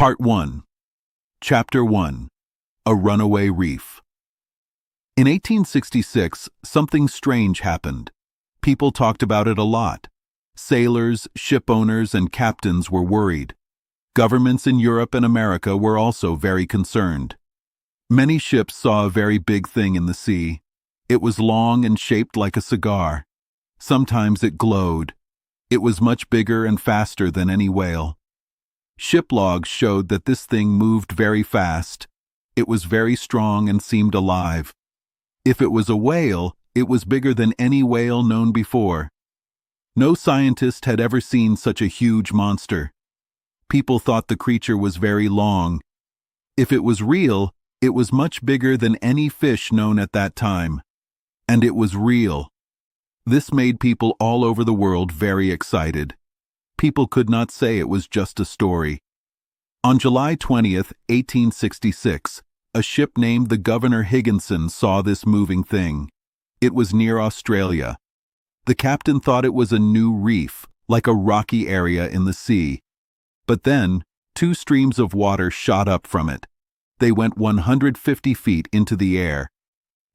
Part 1. Chapter 1. A Runaway Reef. In 1866, something strange happened. People talked about it a lot. Sailors, ship owners, and captains were worried. Governments in Europe and America were also very concerned. Many ships saw a very big thing in the sea. It was long and shaped like a cigar. Sometimes it glowed. It was much bigger and faster than any whale. Ship logs showed that this thing moved very fast. It was very strong and seemed alive. If it was a whale, it was bigger than any whale known before. No scientist had ever seen such a huge monster. People thought the creature was very long. If it was real, it was much bigger than any fish known at that time. And it was real. This made people all over the world very excited. People could not say it was just a story. On July 20th, 1866, a ship named the Governor Higginson saw this moving thing. It was near Australia. The captain thought it was a new reef, like a rocky area in the sea. But then, two streams of water shot up from it. They went 150 feet into the air.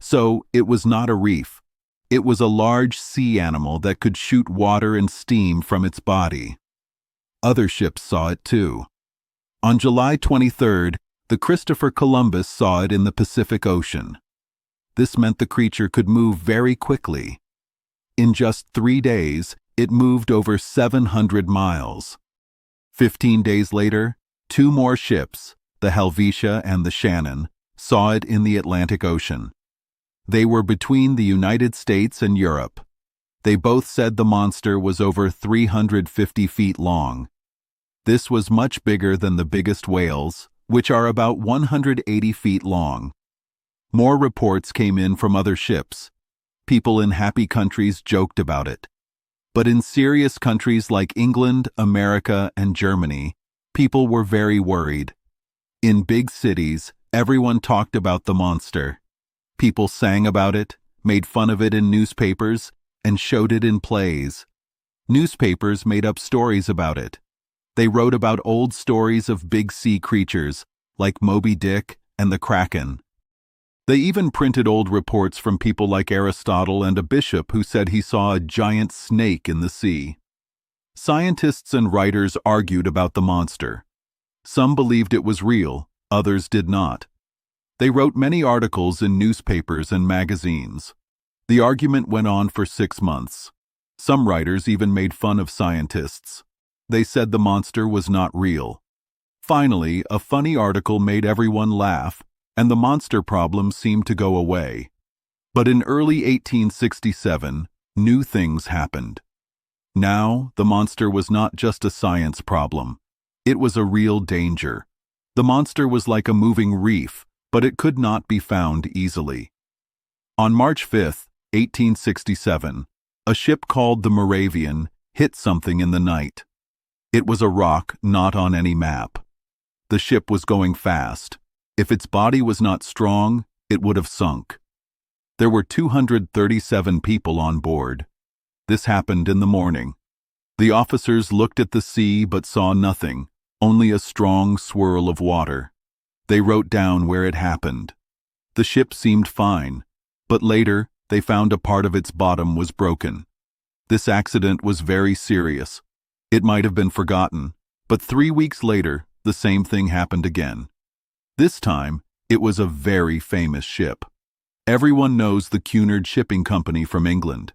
So, it was not a reef. It was a large sea animal that could shoot water and steam from its body. Other ships saw it too. On July 23rd, the Christopher Columbus saw it in the Pacific Ocean. This meant the creature could move very quickly. In just 3 days, it moved over 700 miles. 15 days later, two more ships, the Helvetia and the Shannon, saw it in the Atlantic Ocean. They were between the United States and Europe. They both said the monster was over 350 feet long. This was much bigger than the biggest whales, which are about 180 feet long. More reports came in from other ships. People in happy countries joked about it. But in serious countries like England, America, and Germany, people were very worried. In big cities, everyone talked about the monster. People sang about it, made fun of it in newspapers, and showed it in plays. Newspapers made up stories about it. They wrote about old stories of big sea creatures, like Moby Dick and the Kraken. They even printed old reports from people like Aristotle and a bishop who said he saw a giant snake in the sea. Scientists and writers argued about the monster. Some believed it was real, others did not. They wrote many articles in newspapers and magazines. The argument went on for 6 months. Some writers even made fun of scientists. They said the monster was not real. Finally, a funny article made everyone laugh, and the monster problem seemed to go away. But in early 1867, new things happened. Now, the monster was not just a science problem. It was a real danger. The monster was like a moving reef, but it could not be found easily. On March 5, 1867, a ship called the Moravian hit something in the night. It was a rock not on any map. The ship was going fast. If its body was not strong, it would have sunk. There were 237 people on board. This happened in the morning. The officers looked at the sea but saw nothing, only a strong swirl of water. They wrote down where it happened. The ship seemed fine, but later they found a part of its bottom was broken. This accident was very serious. It might have been forgotten, but 3 weeks later, the same thing happened again. This time, it was a very famous ship. Everyone knows the Cunard Shipping Company from England.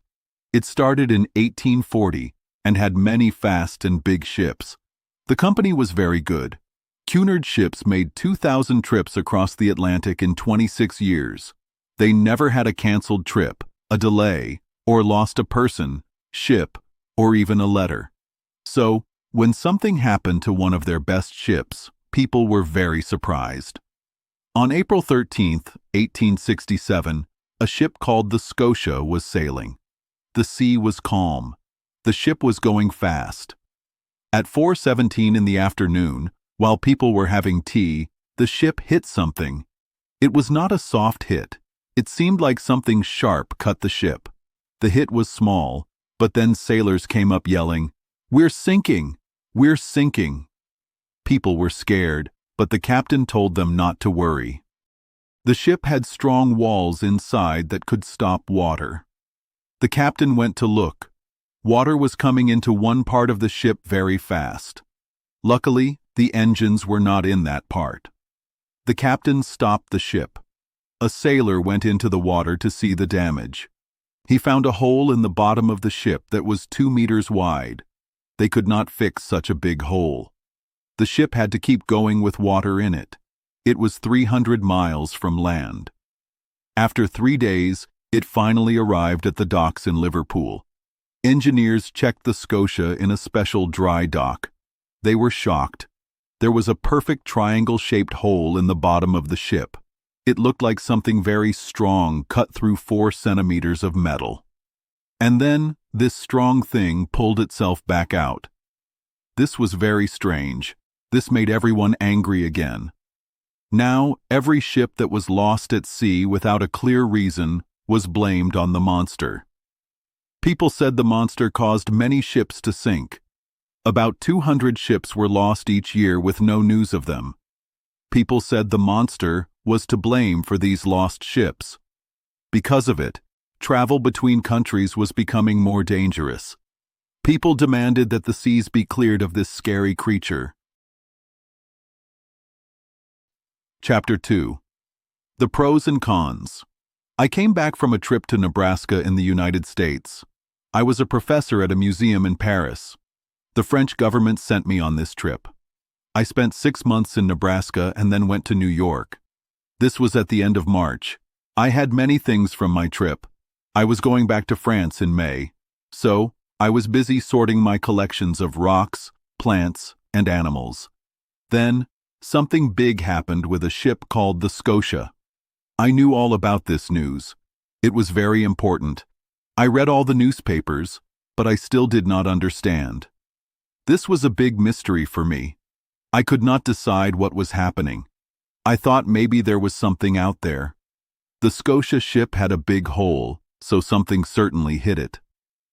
It started in 1840 and had many fast and big ships. The company was very good. Cunard ships made 2,000 trips across the Atlantic in 26 years. They never had a canceled trip, a delay, or lost a person, ship, or even a letter. So, when something happened to one of their best ships, people were very surprised. On April 13, 1867, a ship called the Scotia was sailing. The sea was calm. The ship was going fast. At 4:17 in the afternoon, while people were having tea, the ship hit something. It was not a soft hit. It seemed like something sharp cut the ship. The hit was small, but then sailors came up yelling, "We're sinking! We're sinking!" People were scared, but the captain told them not to worry. The ship had strong walls inside that could stop water. The captain went to look. Water was coming into one part of the ship very fast. Luckily, the engines were not in that part. The captain stopped the ship. A sailor went into the water to see the damage. He found a hole in the bottom of the ship that was 2 meters wide. They could not fix such a big hole. The ship had to keep going with water in it. It was 300 miles from land. After 3 days, it finally arrived at the docks in Liverpool. Engineers checked the Scotia in a special dry dock. They were shocked. There was a perfect triangle-shaped hole in the bottom of the ship. It looked like something very strong cut through 4 centimeters of metal. And then, this strong thing pulled itself back out. This was very strange. This made everyone angry again. Now, every ship that was lost at sea without a clear reason was blamed on the monster. People said the monster caused many ships to sink. About 200 ships were lost each year with no news of them. People said the monster was to blame for these lost ships. Because of it, travel between countries was becoming more dangerous. People demanded that the seas be cleared of this scary creature. Chapter 2. The Pros and Cons. I came back from a trip to Nebraska in the United States. I was a professor at a museum in Paris. The French government sent me on this trip. I spent 6 months in Nebraska and then went to New York. This was at the end of March. I had many things from my trip. I was going back to France in May, so I was busy sorting my collections of rocks, plants, and animals. Then, something big happened with a ship called the Scotia. I knew all about this news. It was very important. I read all the newspapers, but I still did not understand. This was a big mystery for me. I could not decide what was happening. I thought maybe there was something out there. The Scotia ship had a big hole, so something certainly hit it.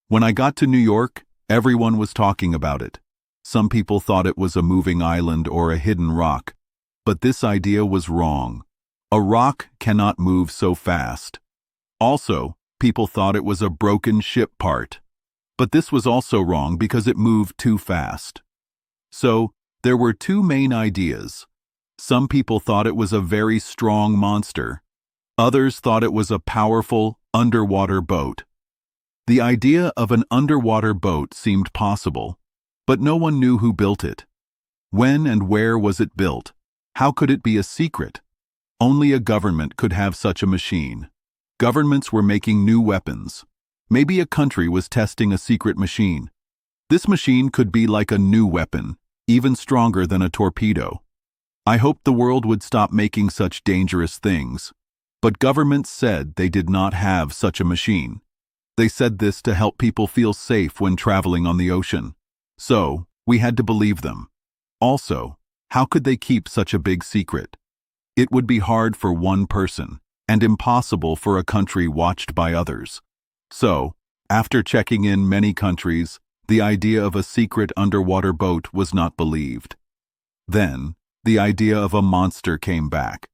When I got to New York, everyone was talking about it. Some people thought it was a moving island or a hidden rock. But this idea was wrong. A rock cannot move so fast. Also, people thought it was a broken ship part. But this was also wrong because it moved too fast. So, there were 2 main ideas. Some people thought it was a very strong monster. Others thought it was a powerful, underwater boat. The idea of an underwater boat seemed possible, but no one knew who built it. When and where was it built? How could it be a secret? Only a government could have such a machine. Governments were making new weapons. Maybe a country was testing a secret machine. This machine could be like a new weapon, even stronger than a torpedo. I hoped the world would stop making such dangerous things. But governments said they did not have such a machine. They said this to help people feel safe when traveling on the ocean. So, we had to believe them. Also, how could they keep such a big secret? It would be hard for one person, and impossible for a country watched by others. So, after checking in many countries, the idea of a secret underwater boat was not believed. Then, the idea of a monster came back.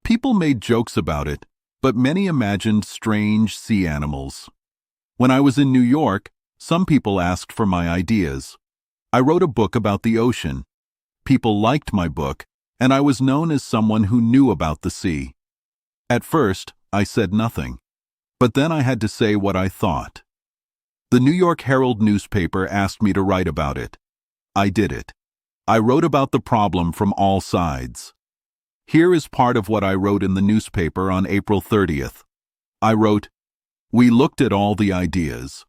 People made jokes about it, but many imagined strange sea animals. When I was in New York, some people asked for my ideas. I wrote a book about the ocean. People liked my book, and I was known as someone who knew about the sea. At first, I said nothing, but then I had to say what I thought. The New York Herald newspaper asked me to write about it. I did it. I wrote about the problem from all sides. Here is part of what I wrote in the newspaper on April 30th. I wrote, "We looked at all the ideas.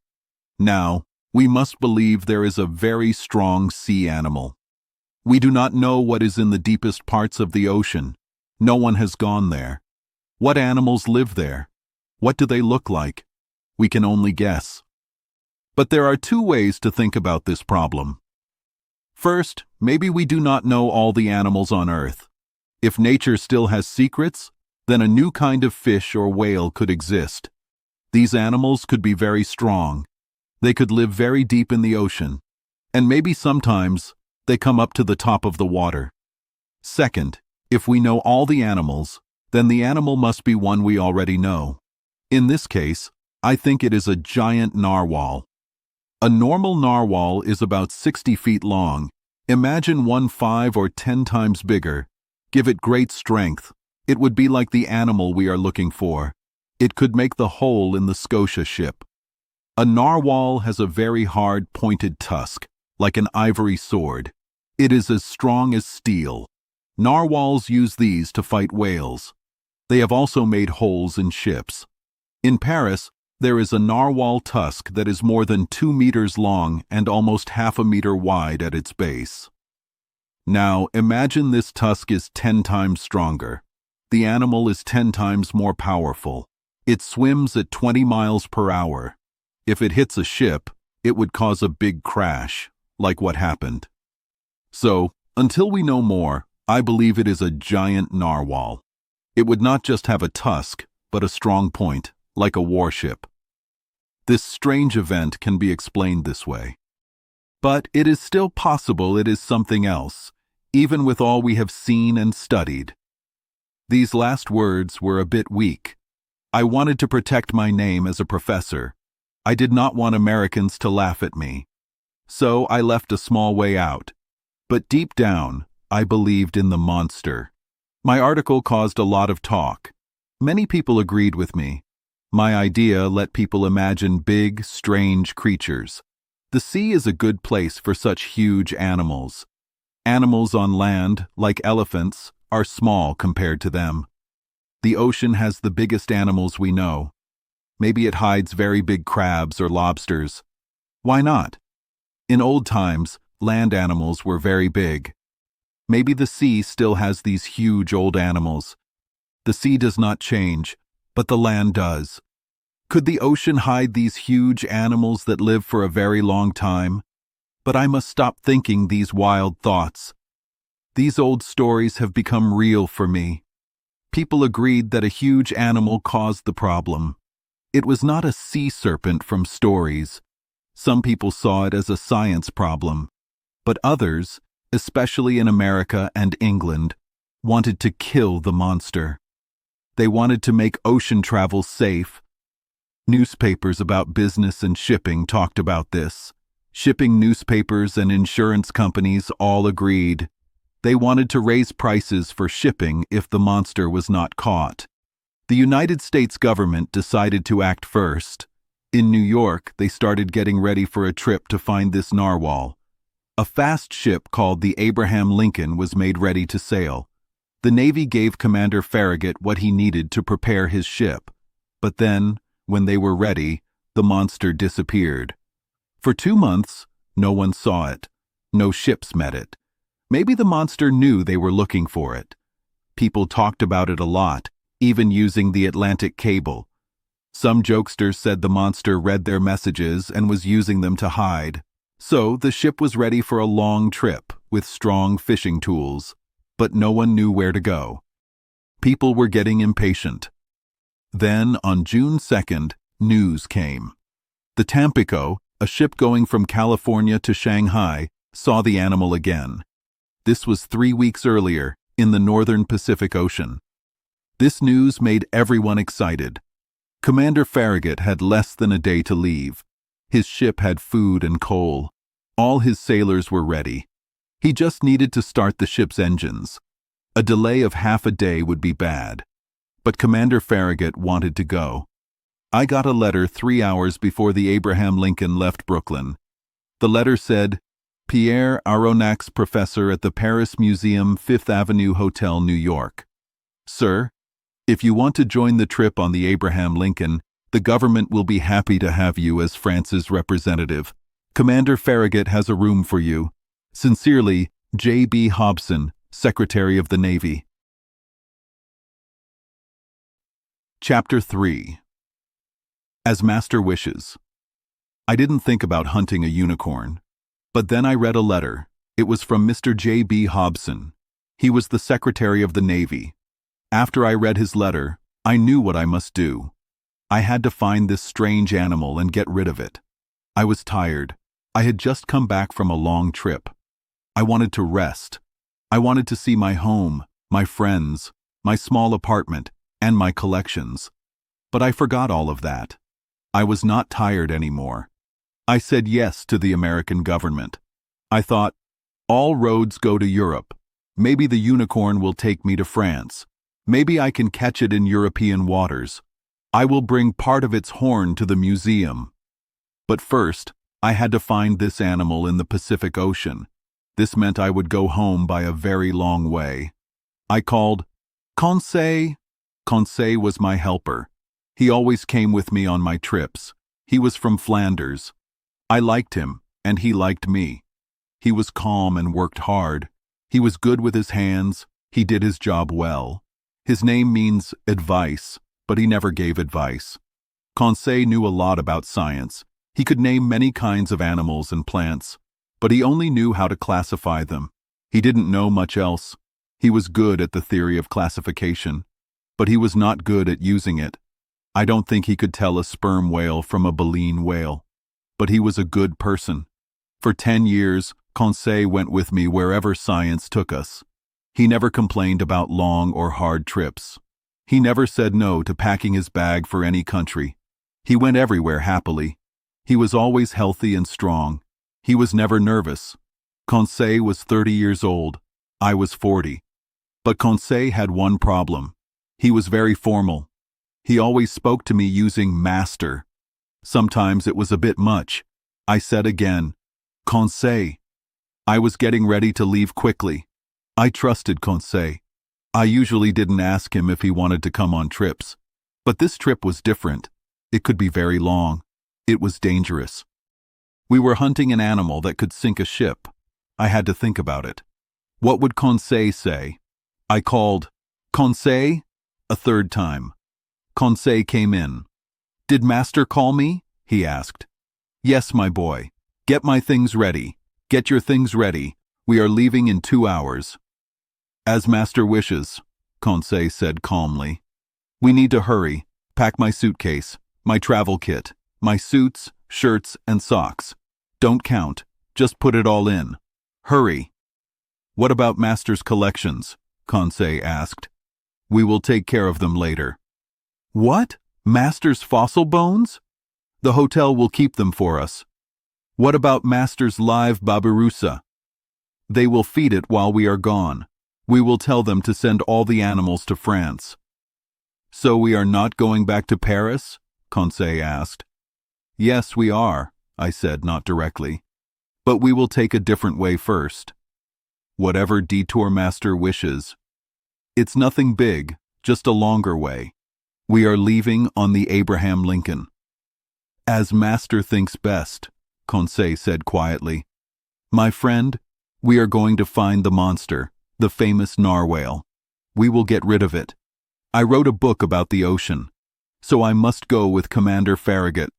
Now, we must believe there is a very strong sea animal. We do not know what is in the deepest parts of the ocean. No one has gone there. What animals live there? What do they look like? We can only guess. But there are 2 ways to think about this problem. First, maybe we do not know all the animals on Earth. If nature still has secrets, then a new kind of fish or whale could exist. These animals could be very strong. They could live very deep in the ocean. And maybe sometimes They come up to the top of the water. Second, if we know all the animals, then the animal must be one we already know. In this case, I think it is a giant narwhal. A normal narwhal is about 60 feet long. Imagine one 5 or 10 times bigger. Give it great strength. It would be like the animal we are looking for. It could make the hole in the Scotia ship. A narwhal has a very hard, pointed tusk, like an ivory sword. It is as strong as steel. Narwhals use these to fight whales. They have also made holes in ships. In Paris, there is a narwhal tusk that is more than 2 meters long and almost half a meter wide at its base. Now, imagine this tusk is 10 times stronger. The animal is 10 times more powerful. It swims at 20 miles per hour. If it hits a ship, it would cause a big crash, like what happened. So, until we know more, I believe it is a giant narwhal. It would not just have a tusk, but a strong point, like a warship. This strange event can be explained this way. But it is still possible it is something else, even with all we have seen and studied. These last words were a bit weak. I wanted to protect my name as a professor. I did not want Americans to laugh at me. So I left a small way out. But deep down, I believed in the monster. My article caused a lot of talk. Many people agreed with me. My idea let people imagine big, strange creatures. The sea is a good place for such huge animals. Animals on land, like elephants, are small compared to them. The ocean has the biggest animals we know. Maybe it hides very big crabs or lobsters. Why not? In old times, land animals were very big. Maybe the sea still has these huge old animals. The sea does not change, but the land does. Could the ocean hide these huge animals that live for a very long time? But I must stop thinking these wild thoughts. These old stories have become real for me. People agreed that a huge animal caused the problem. It was not a sea serpent from stories. Some people saw it as a science problem. But others, especially in America and England, wanted to kill the monster. They wanted to make ocean travel safe. Newspapers about business and shipping talked about this. Shipping newspapers and insurance companies all agreed. They wanted to raise prices for shipping if the monster was not caught. The United States government decided to act first. In New York, they started getting ready for a trip to find this narwhal. A fast ship called the Abraham Lincoln was made ready to sail. The Navy gave Commander Farragut what he needed to prepare his ship. But then, when they were ready, the monster disappeared. For 2 months, no one saw it. No ships met it. Maybe the monster knew they were looking for it. People talked about it a lot, even using the Atlantic cable. Some jokesters said the monster read their messages and was using them to hide. So the ship was ready for a long trip with strong fishing tools, but no one knew where to go. People were getting impatient. Then, on June 2nd, news came. The Tampico, a ship going from California to Shanghai, saw the animal again. This was 3 weeks earlier, in the northern Pacific Ocean. This news made everyone excited. Commander Farragut had less than a day to leave. His ship had food and coal. All his sailors were ready. He just needed to start the ship's engines. A delay of half a day would be bad. But Commander Farragut wanted to go. I got a letter 3 hours before the Abraham Lincoln left Brooklyn. The letter said, Pierre Aronnax, Professor at the Paris Museum, 5th Avenue Hotel, New York. Sir, if you want to join the trip on the Abraham Lincoln, the government will be happy to have you as France's representative. Commander Farragut has a room for you. Sincerely, J.B. Hobson, Secretary of the Navy. Chapter 3. As Master Wishes. I didn't think about hunting a unicorn. But then I read a letter. It was from Mr. J.B. Hobson. He was the Secretary of the Navy. After I read his letter, I knew what I must do. I had to find this strange animal and get rid of it. I was tired. I had just come back from a long trip. I wanted to rest. I wanted to see my home, my friends, my small apartment, and my collections. But I forgot all of that. I was not tired anymore. I said yes to the American government. I thought, all roads go to Europe. Maybe the unicorn will take me to France. Maybe I can catch it in European waters. I will bring part of its horn to the museum. But first, I had to find this animal in the Pacific Ocean. This meant I would go home by a very long way. I called, Conseil. Conseil was my helper. He always came with me on my trips. He was from Flanders. I liked him, and he liked me. He was calm and worked hard. He was good with his hands. He did his job well. His name means advice, but he never gave advice. Conseil knew a lot about science. He could name many kinds of animals and plants, but he only knew how to classify them. He didn't know much else. He was good at the theory of classification, but he was not good at using it. I don't think he could tell a sperm whale from a baleen whale, but he was a good person. For 10 years, Conseil went with me wherever science took us. He never complained about long or hard trips. He never said no to packing his bag for any country. He went everywhere happily. He was always healthy and strong. He was never nervous. Conseil was 30 years old. I was 40. But Conseil had one problem. He was very formal. He always spoke to me using master. Sometimes it was a bit much. I said again, Conseil. I was getting ready to leave quickly. I trusted Conseil. I usually didn't ask him if he wanted to come on trips. But this trip was different. It could be very long. It was dangerous. We were hunting an animal that could sink a ship. I had to think about it. What would Conseil say? I called, Conseil, a third time. Conseil came in. Did Master call me? He asked. Yes, my boy. Get my things ready. Get your things ready. We are leaving in 2 hours. As Master wishes, Conseil said calmly. We need to hurry. Pack my suitcase, my travel kit, my suits, shirts, and socks. Don't count. Just put it all in. Hurry. What about Master's collections? Conseil asked. We will take care of them later. What? Master's fossil bones? The hotel will keep them for us. What about Master's live babirusa? They will feed it while we are gone. We will tell them to send all the animals to France. So we are not going back to Paris? Conseil asked. Yes, we are, I said, not directly. But we will take a different way first. Whatever detour Master wishes. It's nothing big, just a longer way. We are leaving on the Abraham Lincoln. As Master thinks best, Conseil said quietly. My friend, we are going to find the monster, the famous narwhale. We will get rid of it. I wrote a book about the ocean, so I must go with Commander Farragut.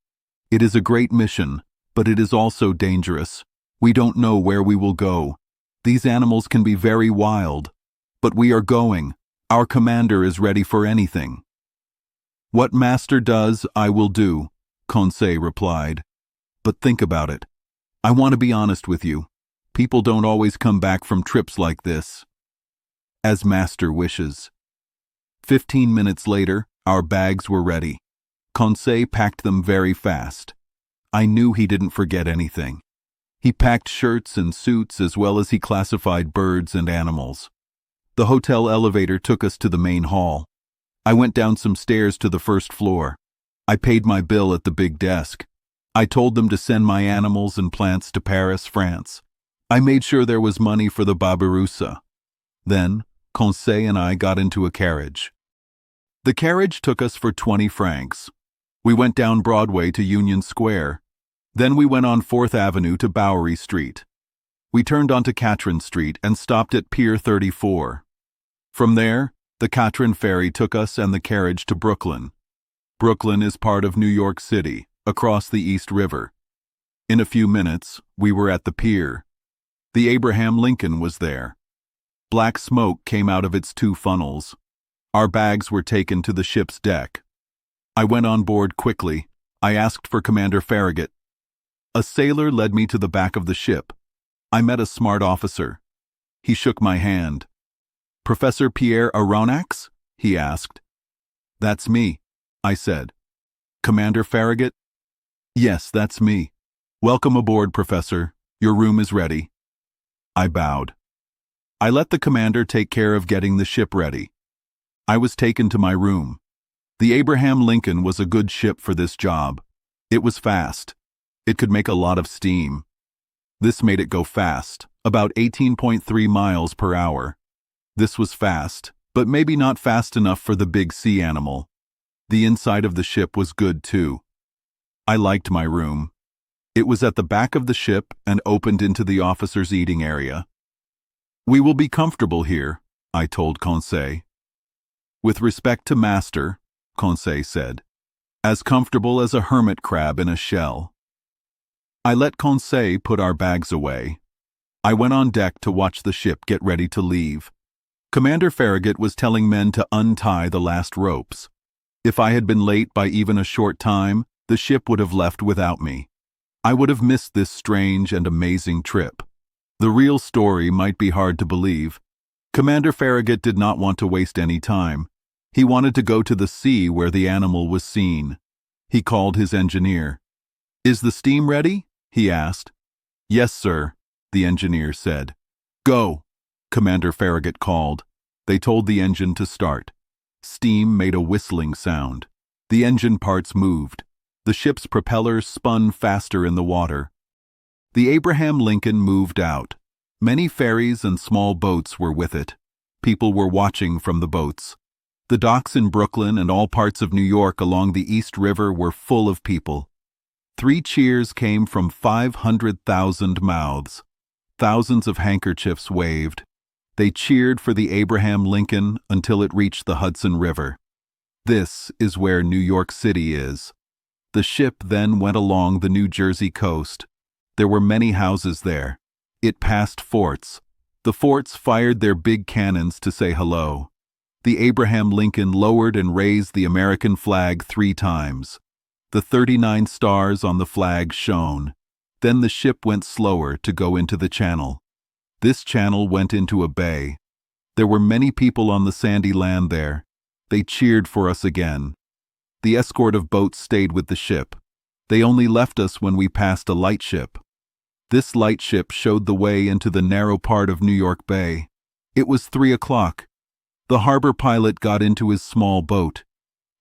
It is a great mission, but it is also dangerous. We don't know where we will go. These animals can be very wild. But we are going. Our commander is ready for anything. What Master does, I will do, Conseil replied. But think about it. I want to be honest with you. People don't always come back from trips like this. As Master wishes. 15 minutes later, our bags were ready. Conseil packed them very fast. I knew he didn't forget anything. He packed shirts and suits as well as he classified birds and animals. The hotel elevator took us to the main hall. I went down some stairs to the first floor. I paid my bill at the big desk. I told them to send my animals and plants to Paris, France. I made sure there was money for the babirusa. Then, Conseil and I got into a carriage. The carriage took us for 20 francs. We went down Broadway to Union Square. Then we went on 4th Avenue to Bowery Street. We turned onto Catherine Street and stopped at Pier 34. From there, the Catherine ferry took us and the carriage to Brooklyn. Brooklyn is part of New York City, across the East River. In a few minutes, we were at the pier. The Abraham Lincoln was there. Black smoke came out of its 2 funnels. Our bags were taken to the ship's deck. I went on board quickly. I asked for Commander Farragut. A sailor led me to the back of the ship. I met a smart officer. He shook my hand. "Professor Pierre Aronnax?" he asked. "That's me," I said. "Commander Farragut?" "Yes, that's me. Welcome aboard, Professor. Your room is ready." I bowed. I let the commander take care of getting the ship ready. I was taken to my room. The Abraham Lincoln was a good ship for this job. It was fast. It could make a lot of steam. This made it go fast, about 18.3 miles per hour. This was fast, but maybe not fast enough for the big sea animal. The inside of the ship was good too. I liked my room. It was at the back of the ship and opened into the officers' eating area. "We will be comfortable here," I told Conseil. "With respect to master," Conseil said, "as comfortable as a hermit crab in a shell." I let Conseil put our bags away. I went on deck to watch the ship get ready to leave. Commander Farragut was telling men to untie the last ropes. If I had been late by even a short time, the ship would have left without me. I would have missed this strange and amazing trip. The real story might be hard to believe. Commander Farragut did not want to waste any time. He wanted to go to the sea where the animal was seen. He called his engineer. "Is the steam ready?" he asked. "Yes, sir," the engineer said. "Go," Commander Farragut called. They told the engine to start. Steam made a whistling sound. The engine parts moved. The ship's propellers spun faster in the water. The Abraham Lincoln moved out. Many ferries and small boats were with it. People were watching from the boats. The docks in Brooklyn and all parts of New York along the East River were full of people. 3 cheers came from 500,000 mouths. Thousands of handkerchiefs waved. They cheered for the Abraham Lincoln until it reached the Hudson River. This is where New York City is. The ship then went along the New Jersey coast. There were many houses there. It passed forts. The forts fired their big cannons to say hello. The Abraham Lincoln lowered and raised the American flag 3 times. The 39 stars on the flag shone. Then the ship went slower to go into the channel. This channel went into a bay. There were many people on the sandy land there. They cheered for us again. The escort of boats stayed with the ship. They only left us when we passed a lightship. This lightship showed the way into the narrow part of New York Bay. It was 3 o'clock. The harbor pilot got into his small boat.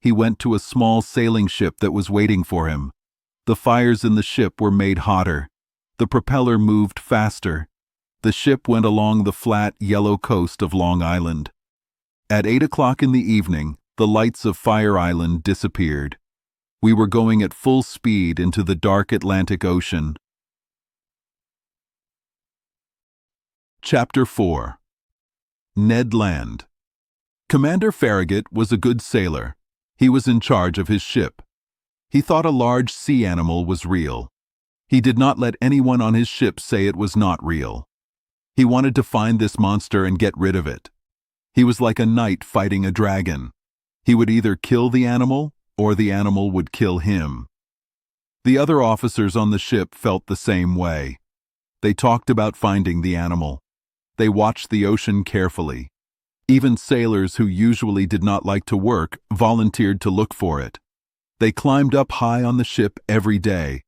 He went to a small sailing ship that was waiting for him. The fires in the ship were made hotter. The propeller moved faster. The ship went along the flat, yellow coast of Long Island. At 8 o'clock in the evening, the lights of Fire Island disappeared. We were going at full speed into the dark Atlantic Ocean. Chapter 4. Ned Land. Commander Farragut was a good sailor. He was in charge of his ship. He thought a large sea animal was real. He did not let anyone on his ship say it was not real. He wanted to find this monster and get rid of it. He was like a knight fighting a dragon. He would either kill the animal or the animal would kill him. The other officers on the ship felt the same way. They talked about finding the animal. They watched the ocean carefully. Even sailors who usually did not like to work volunteered to look for it. They climbed up high on the ship every day.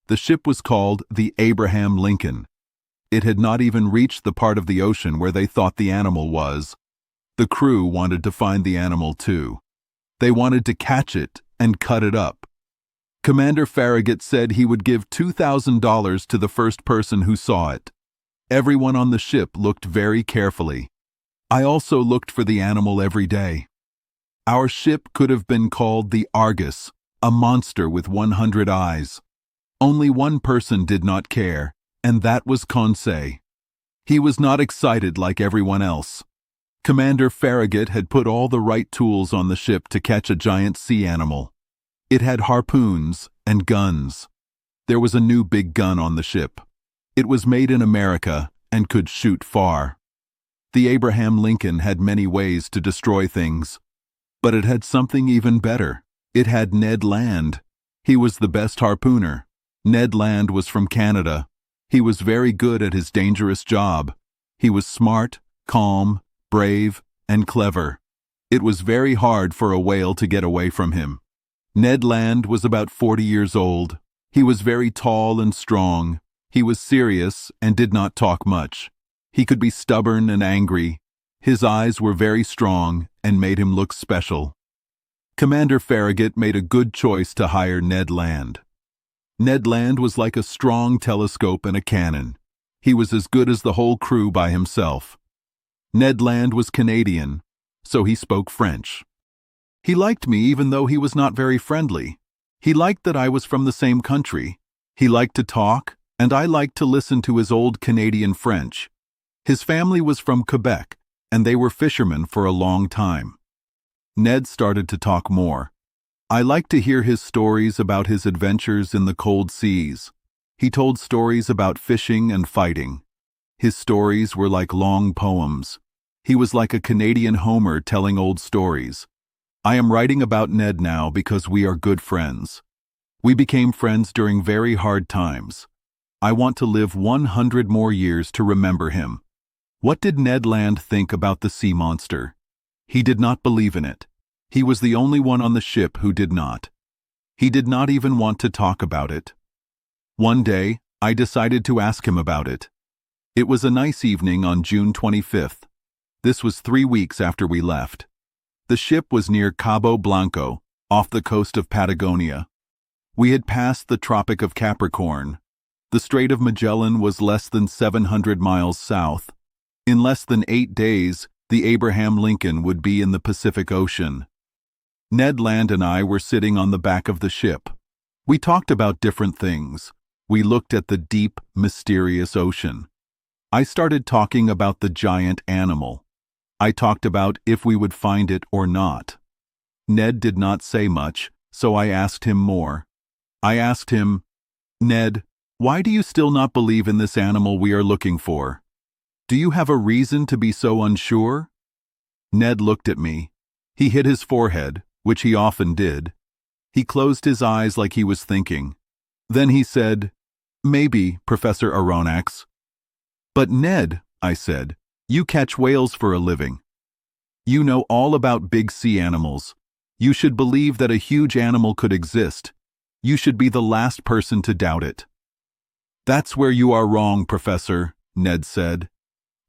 The ship was called the Abraham Lincoln. It had not even reached the part of the ocean where they thought the animal was. The crew wanted to find the animal too. They wanted to catch it and cut it up. Commander Farragut said he would give $2,000 to the first person who saw it. Everyone on the ship looked very carefully. I also looked for the animal every day. Our ship could have been called the Argus, a monster with 100 eyes. Only one person did not care, and that was Conseil. He was not excited like everyone else. Commander Farragut had put all the right tools on the ship to catch a giant sea animal. It had harpoons and guns. There was a new big gun on the ship. It was made in America and could shoot far. The Abraham Lincoln had many ways to destroy things. But it had something even better. It had Ned Land. He was the best harpooner. Ned Land was from Canada. He was very good at his dangerous job. He was smart, calm, brave, and clever. It was very hard for a whale to get away from him. Ned Land was about 40 years old. He was very tall and strong. He was serious and did not talk much. He could be stubborn and angry. His eyes were very strong and made him look special. Commander Farragut made a good choice to hire Ned Land. Ned Land was like a strong telescope and a cannon. He was as good as the whole crew by himself. Ned Land was Canadian, so he spoke French. He liked me even though he was not very friendly. He liked that I was from the same country. He liked to talk, and I liked to listen to his old Canadian French. His family was from Quebec, and they were fishermen for a long time. Ned started to talk more. I liked to hear his stories about his adventures in the cold seas. He told stories about fishing and fighting. His stories were like long poems. He was like a Canadian Homer telling old stories. I am writing about Ned now because we are good friends. We became friends during very hard times. I want to live 100 more years to remember him. What did Ned Land think about the sea monster? He did not believe in it. He was the only one on the ship who did not. He did not even want to talk about it. One day, I decided to ask him about it. It was a nice evening on June 25th. This was 3 weeks after we left. The ship was near Cabo Blanco, off the coast of Patagonia. We had passed the Tropic of Capricorn. The Strait of Magellan was less than 700 miles south. In less than 8 days, the Abraham Lincoln would be in the Pacific Ocean. Ned Land and I were sitting on the back of the ship. We talked about different things. We looked at the deep, mysterious ocean. I started talking about the giant animal. I talked about if we would find it or not. Ned did not say much, so I asked him more. I asked him, "Ned, why do you still not believe in this animal we are looking for? Do you have a reason to be so unsure?" Ned looked at me. He hit his forehead, which he often did. He closed his eyes like he was thinking. Then he said, "Maybe, Professor Aronnax." "But Ned," I said, "you catch whales for a living. You know all about big sea animals. You should believe that a huge animal could exist. You should be the last person to doubt it." "That's where you are wrong, Professor," Ned said.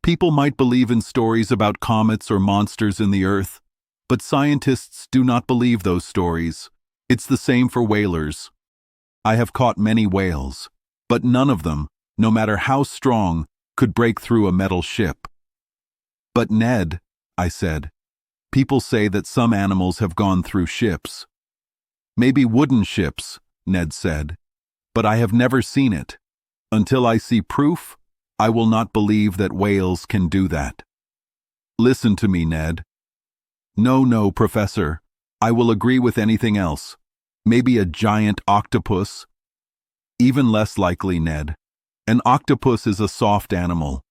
"People might believe in stories about comets or monsters in the earth, but scientists do not believe those stories. It's the same for whalers. I have caught many whales, but none of them, no matter how strong, could break through a metal ship." "But Ned," I said, "people say that some animals have gone through ships." "Maybe wooden ships," Ned said, "but I have never seen it. Until I see proof, I will not believe that whales can do that." "Listen to me, Ned." No, Professor. I will agree with anything else. Maybe a giant octopus." "Even less likely, Ned. An octopus is a soft animal.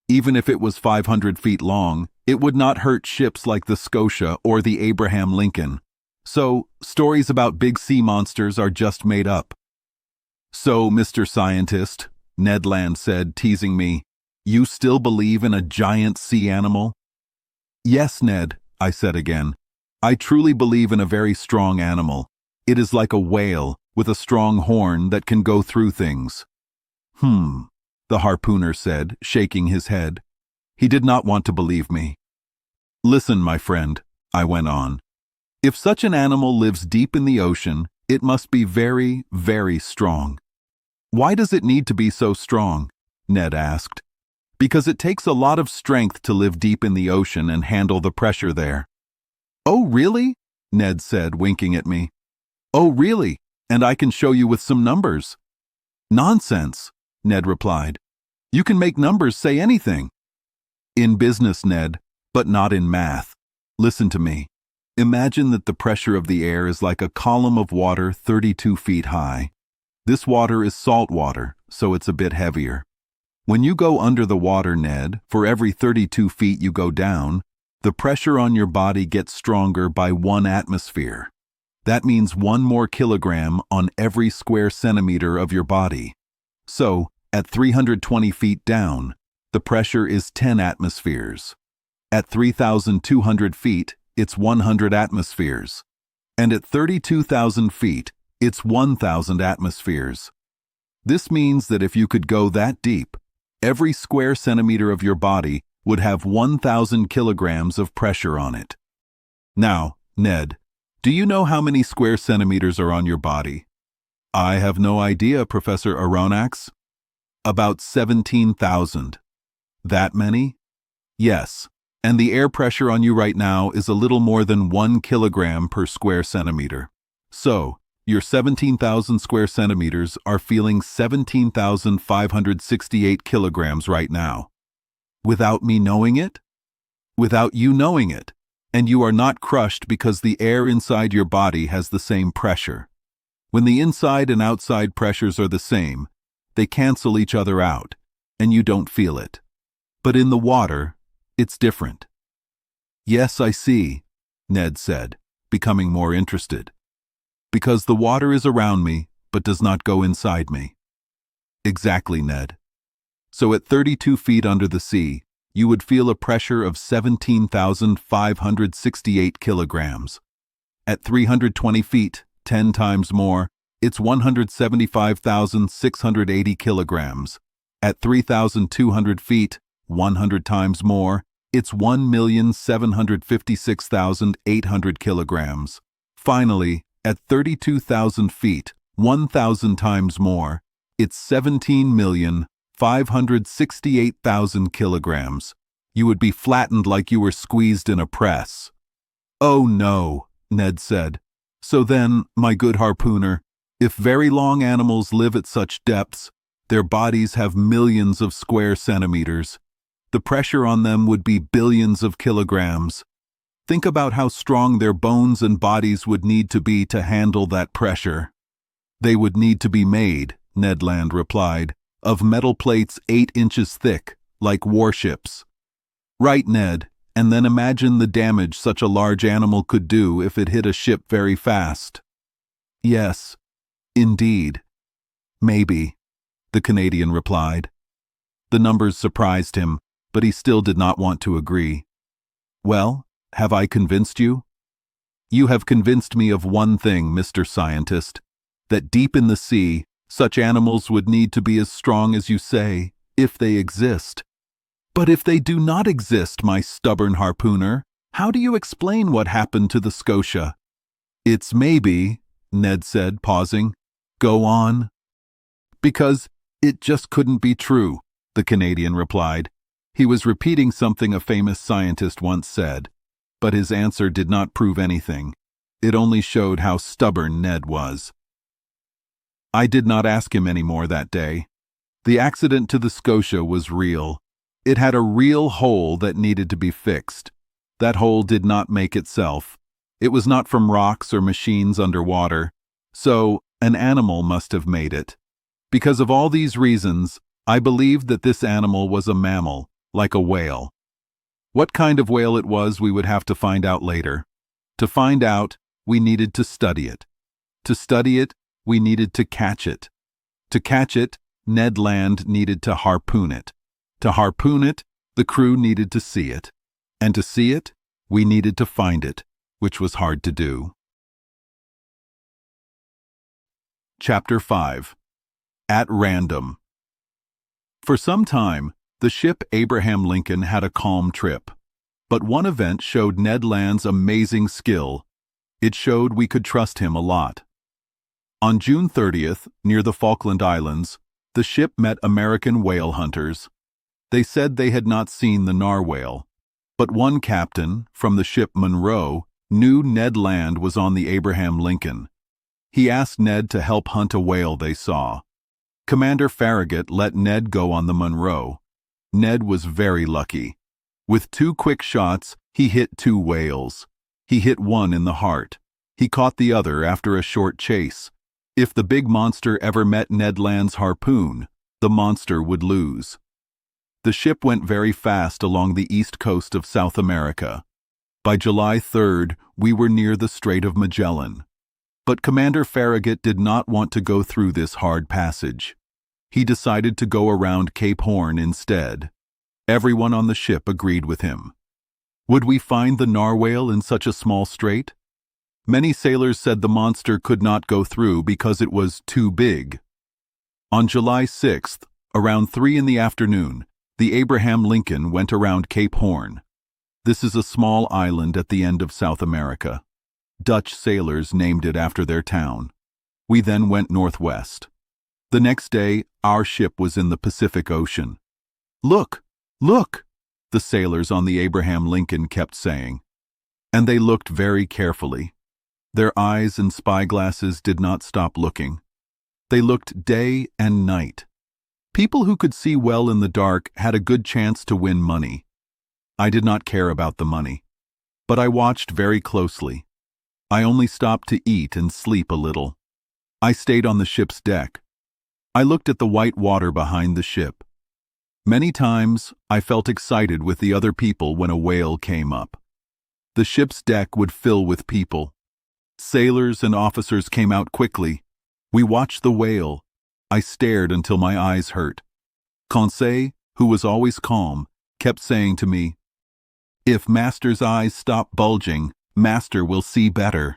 Even if it was 500 feet long, it would not hurt ships like the Scotia or the Abraham Lincoln. So, stories about big sea monsters are just made up." "So, Mr. Scientist," Ned Land said, teasing me, "you still believe in a giant sea animal?" "Yes, Ned," I said again. "I truly believe in a very strong animal. It is like a whale with a strong horn that can go through things." The harpooner said, shaking his head. He did not want to believe me. "Listen, my friend," I went on. "If such an animal lives deep in the ocean, it must be very, very strong." "Why does it need to be so strong?" Ned asked. "Because it takes a lot of strength to live deep in the ocean and handle the pressure there." "Oh, really?" Ned said, winking at me. "Oh, really? And I can show you with some numbers." "Nonsense," Ned replied. "You can make numbers say anything." "In business, Ned, but not in math. Listen to me. Imagine that the pressure of the air is like a column of water 32 feet high. This water is salt water, so it's a bit heavier. When you go under the water, Ned, for every 32 feet you go down, the pressure on your body gets stronger by 1 atmosphere. That means 1 more kilogram on every square centimeter of your body. So, At 320 feet down, the pressure is 10 atmospheres. At 3,200 feet, it's 100 atmospheres. And at 32,000 feet, it's 1,000 atmospheres. This means that if you could go that deep, every square centimeter of your body would have 1,000 kilograms of pressure on it. Now, Ned, do you know how many square centimeters are on your body? I have no idea, Professor Aronnax. About 17,000. That many? Yes, and the air pressure on you right now is a little more than 1 kilogram per square centimeter. So, your 17,000 square centimeters are feeling 17,568 kilograms right now. Without me knowing it? Without you knowing it. And you are not crushed because the air inside your body has the same pressure. When the inside and outside pressures are the same, they cancel each other out, and you don't feel it. But in the water, it's different. Yes, I see, Ned said, becoming more interested. Because the water is around me, but does not go inside me. Exactly, Ned. So at 32 feet under the sea, you would feel a pressure of 17,568 kilograms. At 320 feet, 10 times more, it's 175,680 kilograms. At 3,200 feet, 100 times more, it's 1,756,800 kilograms. Finally, at 32,000 feet, 1,000 times more, it's 17,568,000 kilograms. You would be flattened like you were squeezed in a press. Oh no, Ned said. So then, my good harpooner, if very long animals live at such depths, their bodies have millions of square centimeters. The pressure on them would be billions of kilograms. Think about how strong their bones and bodies would need to be to handle that pressure. They would need to be made, Ned Land replied, of metal plates 8 inches thick, like warships. Right, Ned, and then imagine the damage such a large animal could do if it hit a ship very fast. Yes, indeed. Maybe, the Canadian replied. The numbers surprised him, but he still did not want to agree. Well, have I convinced you? You have convinced me of one thing, Mr. Scientist, that deep in the sea, such animals would need to be as strong as you say, if they exist. But if they do not exist, my stubborn harpooner, how do you explain what happened to the Scotia? It's maybe, Ned said, pausing. Go on. Because it just couldn't be true, the Canadian replied. He was repeating something a famous scientist once said, but his answer did not prove anything. It only showed how stubborn Ned was. I did not ask him any more that day. The accident to the Scotia was real. It had a real hole that needed to be fixed. That hole did not make itself. It was not from rocks or machines underwater. So, an animal must have made it. Because of all these reasons, I believed that this animal was a mammal, like a whale. What kind of whale it was we would have to find out later. To find out, we needed to study it. To study it, we needed to catch it. To catch it, Ned Land needed to harpoon it. To harpoon it, the crew needed to see it. And to see it, we needed to find it, which was hard to do. Chapter 5. At Random. For some time, the ship Abraham Lincoln had a calm trip. But one event showed Ned Land's amazing skill. It showed we could trust him a lot. On June 30th, near the Falkland Islands, the ship met American whale hunters. They said they had not seen the narwhale, but one captain, from the ship Monroe, knew Ned Land was on the Abraham Lincoln. He asked Ned to help hunt a whale they saw. Commander Farragut let Ned go on the Monroe. Ned was very lucky. With 2 quick shots, he hit 2 whales. He hit one in the heart. He caught the other after a short chase. If the big monster ever met Ned Land's harpoon, the monster would lose. The ship went very fast along the east coast of South America. By July 3rd, we were near the Strait of Magellan. But Commander Farragut did not want to go through this hard passage. He decided to go around Cape Horn instead. Everyone on the ship agreed with him. Would we find the narwhale in such a small strait? Many sailors said the monster could not go through because it was too big. On July 6th, around 3 in the afternoon, the Abraham Lincoln went around Cape Horn. This is a small island at the end of South America. Dutch sailors named it after their town. We then went northwest. The next day, our ship was in the Pacific Ocean. "Look! Look!" the sailors on the Abraham Lincoln kept saying. And they looked very carefully. Their eyes and spyglasses did not stop looking. They looked day and night. People who could see well in the dark had a good chance to win money. I did not care about the money, but I watched very closely. I only stopped to eat and sleep a little. I stayed on the ship's deck. I looked at the white water behind the ship. Many times, I felt excited with the other people when a whale came up. The ship's deck would fill with people. Sailors and officers came out quickly. We watched the whale. I stared until my eyes hurt. Conseil, who was always calm, kept saying to me, "If Master's eyes stop bulging, Master will see better."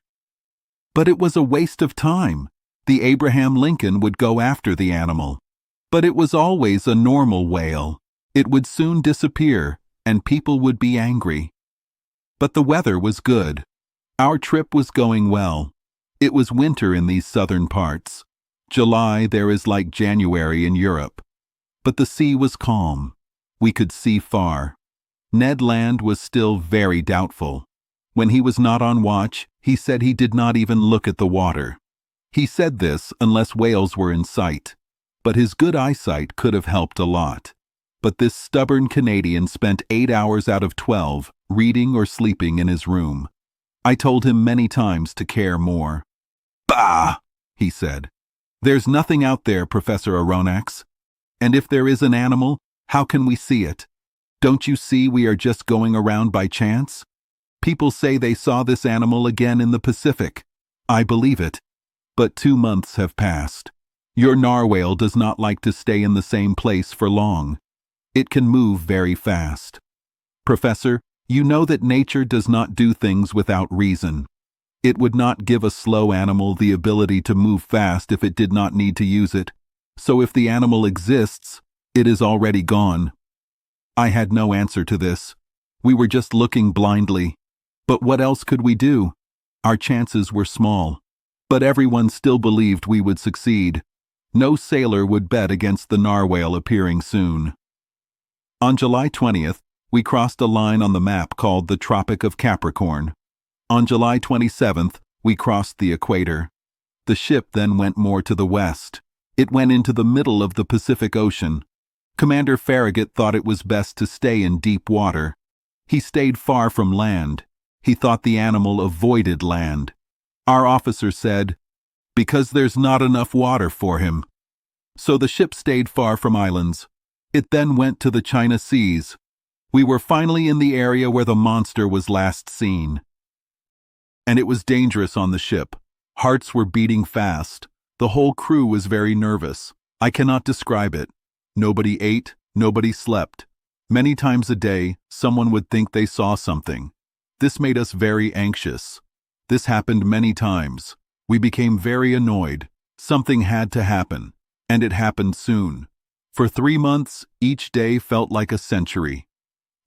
But it was a waste of time. The Abraham Lincoln would go after the animal. But it was always a normal whale. It would soon disappear, and people would be angry. But the weather was good. Our trip was going well. It was winter in these southern parts. July there is like January in Europe. But the sea was calm. We could see far. Ned Land was still very doubtful. When he was not on watch, he said he did not even look at the water. He said this unless whales were in sight. But his good eyesight could have helped a lot. But this stubborn Canadian spent 8 hours out of 12 reading or sleeping in his room. I told him many times to care more. "Bah!" he said. "There's nothing out there, Professor Aronnax. And if there is an animal, how can we see it? Don't you see we are just going around by chance? People say they saw this animal again in the Pacific. I believe it. But 2 months have passed. Your narwhale does not like to stay in the same place for long. It can move very fast. Professor, you know that nature does not do things without reason. It would not give a slow animal the ability to move fast if it did not need to use it. So if the animal exists, it is already gone." I had no answer to this. We were just looking blindly. But what else could we do? Our chances were small. But everyone still believed we would succeed. No sailor would bet against the narwhale appearing soon. On July 20th, we crossed a line on the map called the Tropic of Capricorn. On July 27th, we crossed the equator. The ship then went more to the west. It went into the middle of the Pacific Ocean. Commander Farragut thought it was best to stay in deep water. He stayed far from land. He thought the animal avoided land. Our officer said, "Because there's not enough water for him." So the ship stayed far from islands. It then went to the China Seas. We were finally in the area where the monster was last seen. And it was dangerous on the ship. Hearts were beating fast. The whole crew was very nervous. I cannot describe it. Nobody ate, nobody slept. Many times a day, someone would think they saw something. This made us very anxious. This happened many times. We became very annoyed. Something had to happen, and it happened soon. For 3 months, each day felt like a century.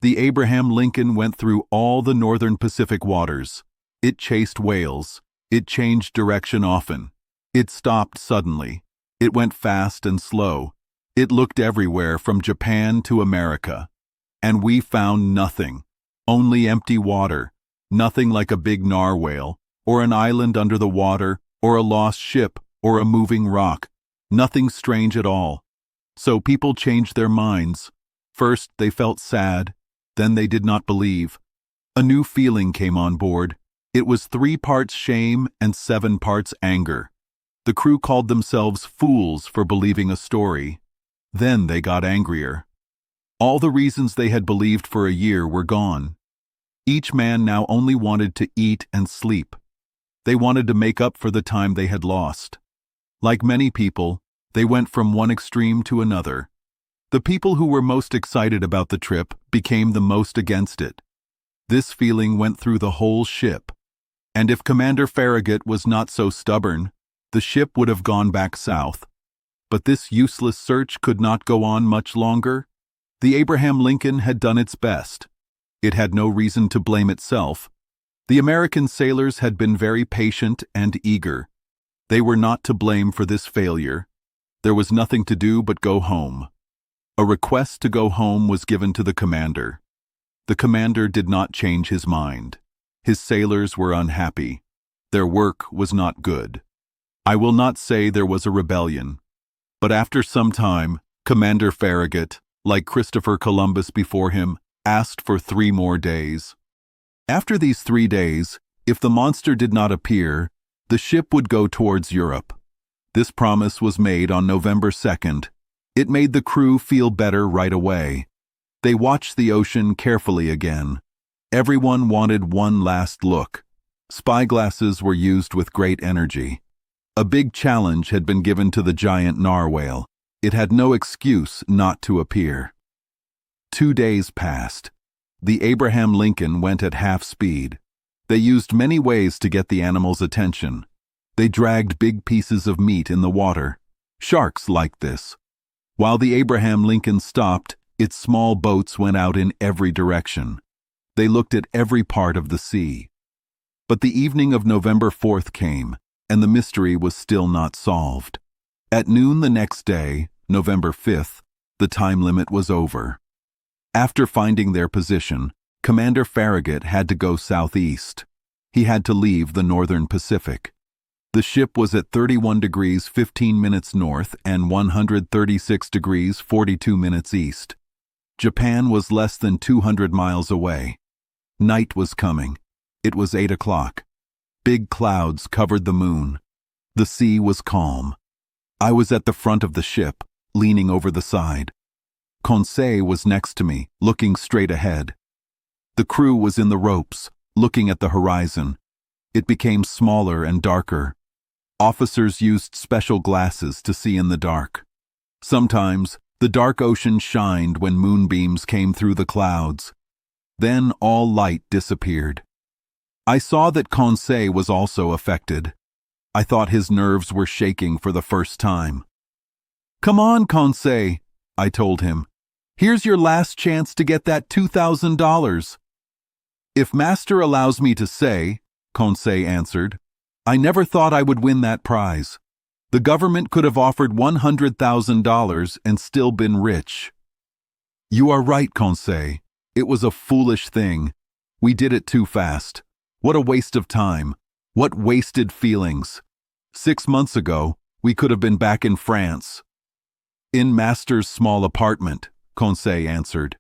The Abraham Lincoln went through all the northern Pacific waters. It chased whales. It changed direction often. It stopped suddenly. It went fast and slow. It looked everywhere from Japan to America. And we found nothing. Only empty water. Nothing like a big narwhale, or an island under the water, or a lost ship, or a moving rock. Nothing strange at all. So people changed their minds. First, they felt sad. Then they did not believe. A new feeling came on board. It was 3 parts shame and 7 parts anger. The crew called themselves fools for believing a story. Then they got angrier. All the reasons they had believed for a year were gone. Each man now only wanted to eat and sleep. They wanted to make up for the time they had lost. Like many people, They went from one extreme to another. The people who were most excited about the trip became the most against it. This feeling went through the whole ship. And if Commander Farragut was not so stubborn, the ship would have gone back south. But this useless search could not go on much longer. The Abraham Lincoln had done its best. It had no reason to blame itself. The American sailors had been very patient and eager. They were not to blame for this failure. There was nothing to do but go home. A request to go home was given to the commander. The commander did not change his mind. His sailors were unhappy. Their work was not good. I will not say there was a rebellion, but after some time, Commander Farragut, like Christopher Columbus before him, asked for 3 more days. After these 3 days, if the monster did not appear, the ship would go towards Europe. This promise was made on November 2nd. It made the crew feel better right away. They watched the ocean carefully again. Everyone wanted one last look. Spyglasses were used with great energy. A big challenge had been given to the giant narwhale. It had no excuse not to appear. 2 days passed. The Abraham Lincoln went at half speed. They used many ways to get the animal's attention. They dragged big pieces of meat in the water. Sharks liked this. While the Abraham Lincoln stopped, its small boats went out in every direction. They looked at every part of the sea. But the evening of November 4th came, and the mystery was still not solved. At noon the next day, November 5th, the time limit was over. After finding their position, Commander Farragut had to go southeast. He had to leave the northern Pacific. The ship was at 31 degrees 15 minutes north and 136 degrees 42 minutes east. Japan was less than 200 miles away. Night was coming. It was 8 o'clock. Big clouds covered the moon. The sea was calm. I was at the front of the ship, leaning over the side. Conseil was next to me, looking straight ahead. The crew was in the ropes, looking at the horizon. It became smaller and darker. Officers used special glasses to see in the dark. Sometimes, the dark ocean shined when moonbeams came through the clouds. Then all light disappeared. I saw that Conseil was also affected. I thought his nerves were shaking for the first time. "Come on, Conseil," I told him. "Here's your last chance to get that $2,000. "If Master allows me to say," Conseil answered, "I never thought I would win that prize. The government could have offered $100,000 and still been rich." "You are right, Conseil. It was a foolish thing. We did it too fast. What a waste of time. What wasted feelings. 6 months ago, we could have been back in France." "In Master's small apartment," Conseil answered.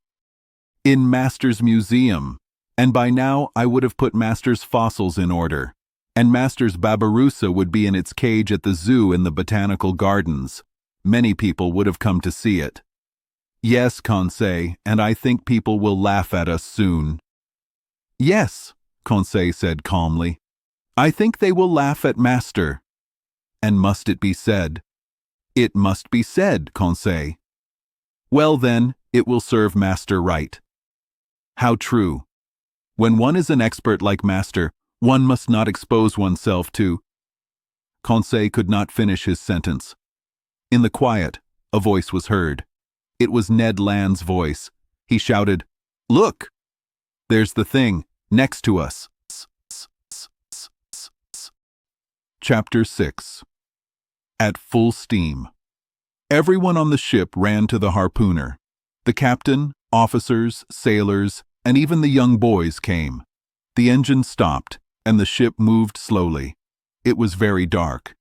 "In Master's museum. And by now I would have put Master's fossils in order. And Master's Babirusa would be in its cage at the zoo in the botanical gardens. Many people would have come to see it." "Yes, Conseil, and I think people will laugh at us soon." "Yes," Conseil said calmly. "I think they will laugh at Master." "And must it be said?" "It must be said, Conseil." "Well then, it will serve Master right." "How true. When one is an expert like Master, one must not expose oneself to—" Conseil could not finish his sentence. In the quiet, a voice was heard. It was Ned Land's voice. He shouted, "Look! There's the thing, next to us." Chapter 6. At full steam. Everyone on the ship ran to the harpooner. The captain, officers, sailors, and even the young boys came. The engine stopped, and the ship moved slowly. It was very dark.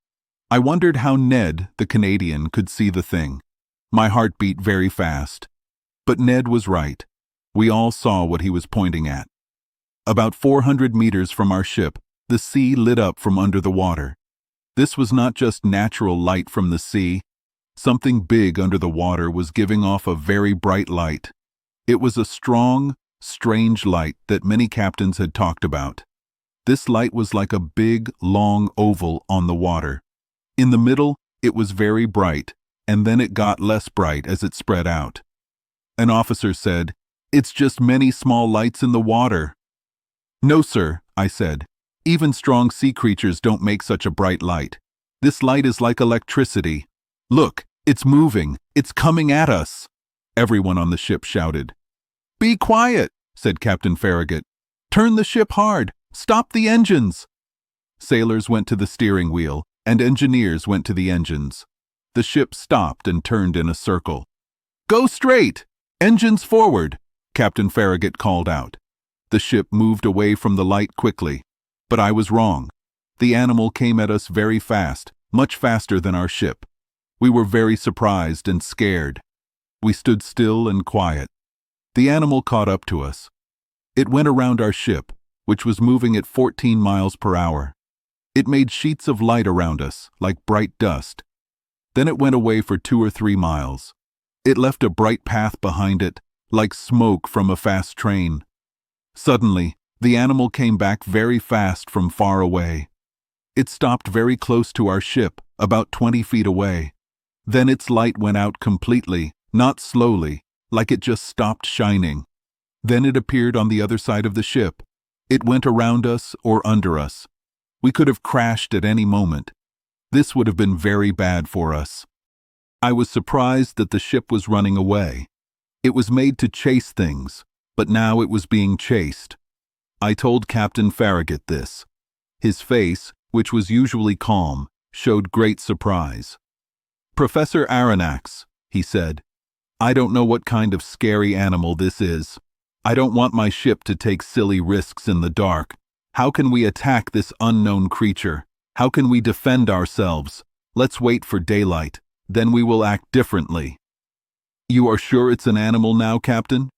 I wondered how Ned, the Canadian, could see the thing. My heart beat very fast. But Ned was right. We all saw what he was pointing at. About 400 meters from our ship, the sea lit up from under the water. This was not just natural light from the sea. Something big under the water was giving off a very bright light. It was a strong, strange light that many captains had talked about. This light was like a big, long oval on the water. In the middle, it was very bright, and then it got less bright as it spread out. An officer said, "It's just many small lights in the water." "No, sir," I said. "Even strong sea creatures don't make such a bright light. This light is like electricity. Look, it's moving. It's coming at us." Everyone on the ship shouted. "Be quiet," said Captain Farragut. "Turn the ship hard. Stop the engines." Sailors went to the steering wheel, and engineers went to the engines. The ship stopped and turned in a circle. "Go straight! Engines forward!" Captain Farragut called out. The ship moved away from the light quickly, but I was wrong. The animal came at us very fast, much faster than our ship. We were very surprised and scared. We stood still and quiet. The animal caught up to us. It went around our ship, which was moving at 14 miles per hour. It made sheets of light around us, like bright dust. Then it went away for 2 or 3 miles. It left a bright path behind it, like smoke from a fast train. Suddenly, the animal came back very fast from far away. It stopped very close to our ship, about 20 feet away. Then its light went out completely, not slowly, like it just stopped shining. Then it appeared on the other side of the ship. It went around us or under us. We could have crashed at any moment. This would have been very bad for us. I was surprised that the ship was running away. It was made to chase things, but now it was being chased. I told Captain Farragut this. His face, which was usually calm, showed great surprise. "Professor Aronnax," he said, "I don't know what kind of scary animal this is. I don't want my ship to take silly risks in the dark. How can we attack this unknown creature? How can we defend ourselves? Let's wait for daylight. Then we will act differently." "You are sure it's an animal now, Captain?"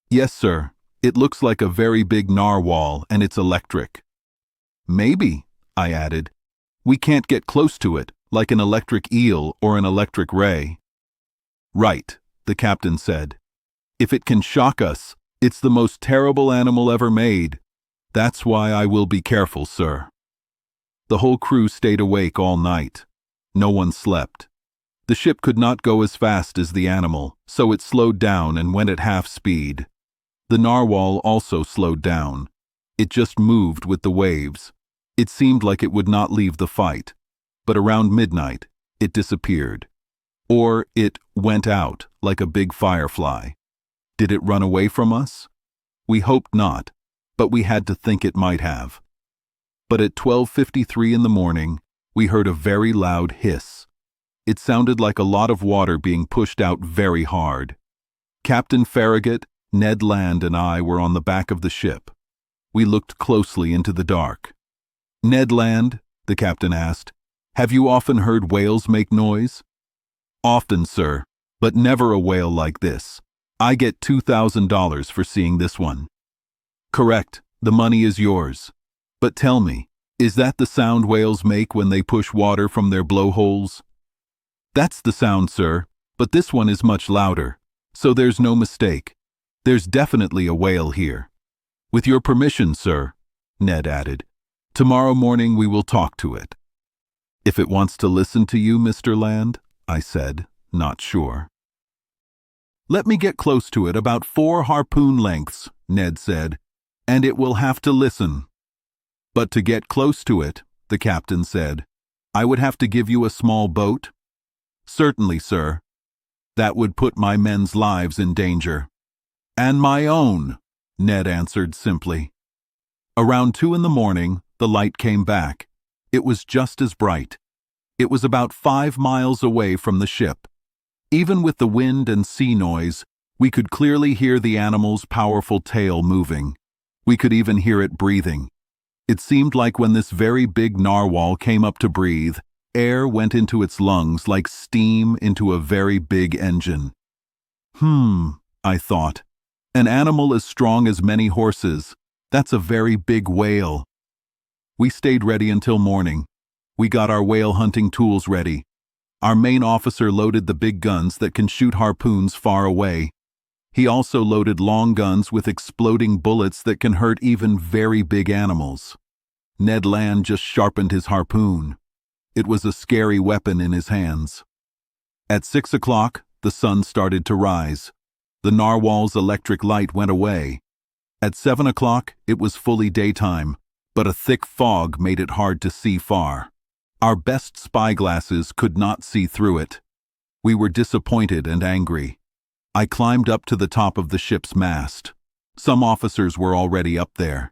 "Yes, sir. It looks like a very big narwhal, and it's electric." "Maybe," I added. "We can't get close to it, like an electric eel or an electric ray." "Right," the captain said. "If it can shock us, it's the most terrible animal ever made. That's why I will be careful, sir." The whole crew stayed awake all night. No one slept. The ship could not go as fast as the animal, so it slowed down and went at half speed. The narwhal also slowed down. It just moved with the waves. It seemed like it would not leave the fight. But around midnight, it disappeared. Or it went out like a big firefly. Did it run away from us? We hoped not, but we had to think it might have. But at 12:53 in the morning, we heard a very loud hiss. It sounded like a lot of water being pushed out very hard. Captain Farragut, Ned Land, and I were on the back of the ship. We looked closely into the dark. "Ned Land," the captain asked, "have you often heard whales make noise?" "Often, sir, but never a whale like this. I get $2,000 for seeing this one." "Correct, the money is yours. But tell me, is that the sound whales make when they push water from their blowholes?" "That's the sound, sir, but this one is much louder, so there's no mistake. There's definitely a whale here. With your permission, sir," Ned added, "tomorrow morning we will talk to it." "If it wants to listen to you, Mr. Land," I said, not sure. "Let me get close to it, about 4 harpoon lengths," Ned said, "and it will have to listen." "But to get close to it," the captain said, "I would have to give you a small boat?" "Certainly, sir." "That would put my men's lives in danger." "And my own," Ned answered simply. Around 2 in the morning, the light came back. It was just as bright. It was about 5 miles away from the ship. Even with the wind and sea noise, we could clearly hear the animal's powerful tail moving. We could even hear it breathing. It seemed like when this very big narwhal came up to breathe, air went into its lungs like steam into a very big engine. I thought. An animal as strong as many horses. That's a very big whale. We stayed ready until morning. We got our whale hunting tools ready. Our main officer loaded the big guns that can shoot harpoons far away. He also loaded long guns with exploding bullets that can hurt even very big animals. Ned Land just sharpened his harpoon. It was a scary weapon in his hands. At 6 o'clock, the sun started to rise. The narwhal's electric light went away. At 7 o'clock, it was fully daytime, but a thick fog made it hard to see far. Our best spyglasses could not see through it. We were disappointed and angry. I climbed up to the top of the ship's mast. Some officers were already up there.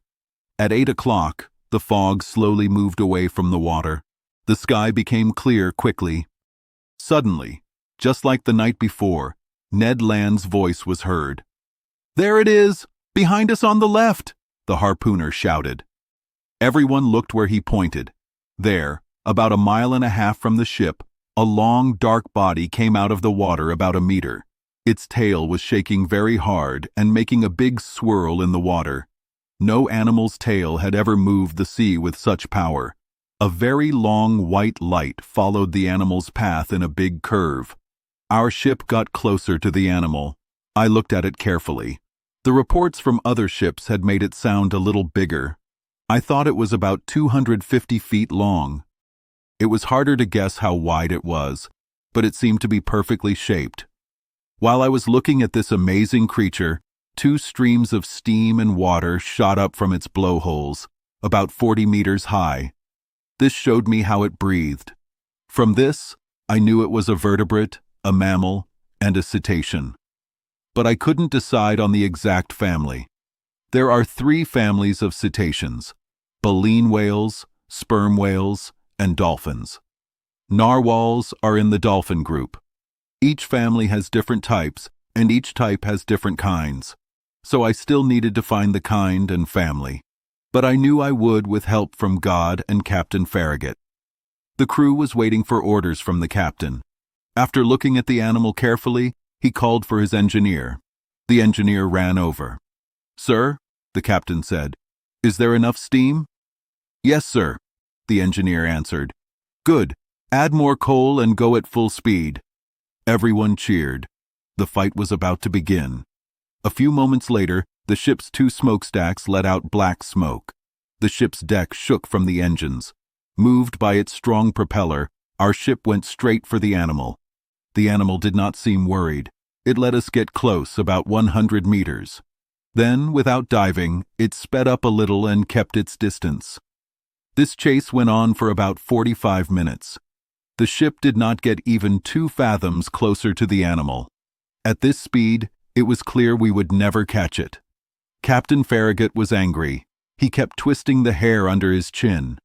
At 8 o'clock, the fog slowly moved away from the water. The sky became clear quickly. Suddenly, just like the night before, Ned Land's voice was heard. "There it is! Behind us on the left!" the harpooner shouted. Everyone looked where he pointed. There, about a mile and a half from the ship, a long, dark body came out of the water about a meter. Its tail was shaking very hard and making a big swirl in the water. No animal's tail had ever moved the sea with such power. A very long white light followed the animal's path in a big curve. Our ship got closer to the animal. I looked at it carefully. The reports from other ships had made it sound a little bigger. I thought it was about 250 feet long. It was harder to guess how wide it was, but it seemed to be perfectly shaped. While I was looking at this amazing creature, 2 streams of steam and water shot up from its blowholes, about 40 meters high. This showed me how it breathed. From this, I knew it was a vertebrate, a mammal, and a cetacean. But I couldn't decide on the exact family. There are 3 families of cetaceans: baleen whales, sperm whales, and dolphins. Narwhals are in the dolphin group. Each family has different types, and each type has different kinds. So I still needed to find the kind and family. But I knew I would with help from God and Captain Farragut. The crew was waiting for orders from the captain. After looking at the animal carefully, he called for his engineer. The engineer ran over. "Sir," the captain said, "is there enough steam?" "Yes, sir," the engineer answered. "Good. Add more coal and go at full speed." Everyone cheered. The fight was about to begin. A few moments later, the ship's 2 smokestacks let out black smoke. The ship's deck shook from the engines. Moved by its strong propeller, our ship went straight for the animal. The animal did not seem worried. It let us get close, about 100 meters. Then, without diving, it sped up a little and kept its distance. This chase went on for about 45 minutes. The ship did not get even 2 fathoms closer to the animal. At this speed, it was clear we would never catch it. Captain Farragut was angry. He kept twisting the hair under his chin.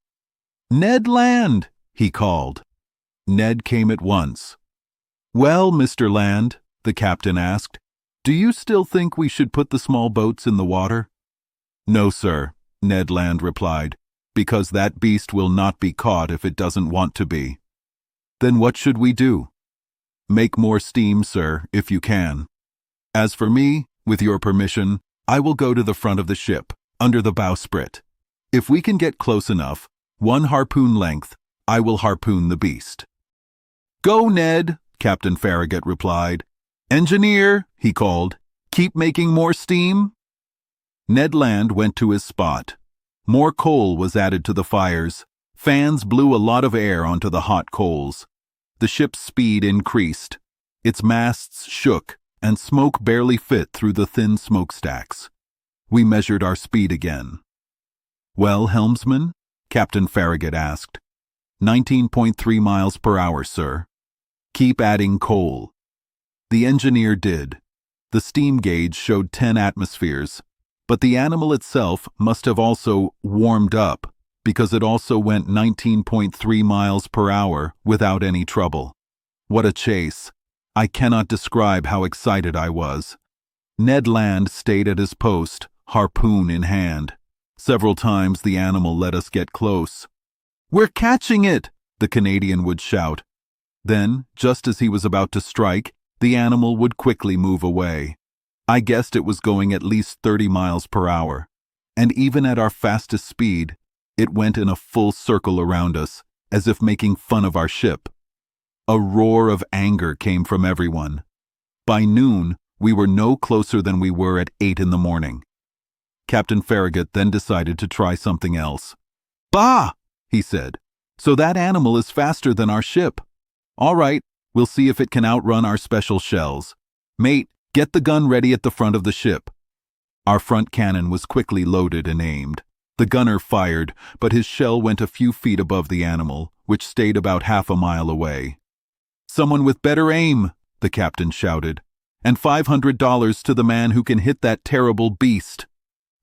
"Ned Land!" he called. Ned came at once. "Well, Mr. Land," the captain asked, "do you still think we should put the small boats in the water?" "No, sir," Ned Land replied, "because that beast will not be caught if it doesn't want to be." "Then what should we do?" "Make more steam, sir, if you can. As for me, with your permission, I will go to the front of the ship, under the bowsprit. If we can get close enough, 1 harpoon length, I will harpoon the beast." "Go, Ned," Captain Farragut replied. "Engineer," he called, "keep making more steam." Ned Land went to his spot. More coal was added to the fires. Fans blew a lot of air onto the hot coals. The ship's speed increased. Its masts shook, and smoke barely fit through the thin smokestacks. We measured our speed again. "Well, helmsman?" Captain Farragut asked. 19.3 miles per hour, sir." "Keep adding coal." The engineer did. The steam gauge showed 10 atmospheres, but the animal itself must have also warmed up, because it also went 19.3 miles per hour without any trouble. What a chase! I cannot describe how excited I was. Ned Land stayed at his post, harpoon in hand. Several times the animal let us get close. "We're catching it!" the Canadian would shout. Then, just as he was about to strike, the animal would quickly move away. I guessed it was going at least 30 miles per hour. And even at our fastest speed, it went in a full circle around us, as if making fun of our ship. A roar of anger came from everyone. By noon, we were no closer than we were at 8 in the morning. Captain Farragut then decided to try something else. "Bah!" he said. "So that animal is faster than our ship. All right, We'll see if it can outrun our special shells. Mate, get the gun ready at the front of the ship." Our front cannon was quickly loaded and aimed. The gunner fired, but his shell went a few feet above the animal, which stayed about half a mile away. "Someone with better aim," the captain shouted, "and $500 to the man who can hit that terrible beast."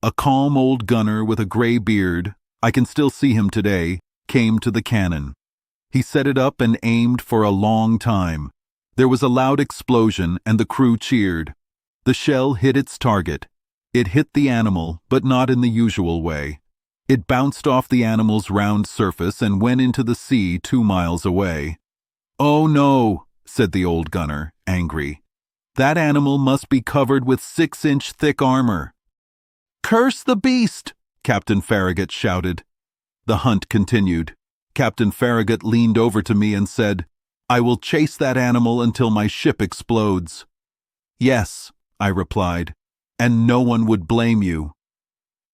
A calm old gunner with a gray beard, I can still see him today, came to the cannon. He set it up and aimed for a long time. There was a loud explosion and the crew cheered. The shell hit its target. It hit the animal, but not in the usual way. It bounced off the animal's round surface and went into the sea 2 miles away. "Oh no," said the old gunner, angry. "That animal must be covered with 6-inch thick armor." "Curse the beast!" Captain Farragut shouted. The hunt continued. Captain Farragut leaned over to me and said, "I will chase that animal until my ship explodes." "Yes," I replied, "and no one would blame you."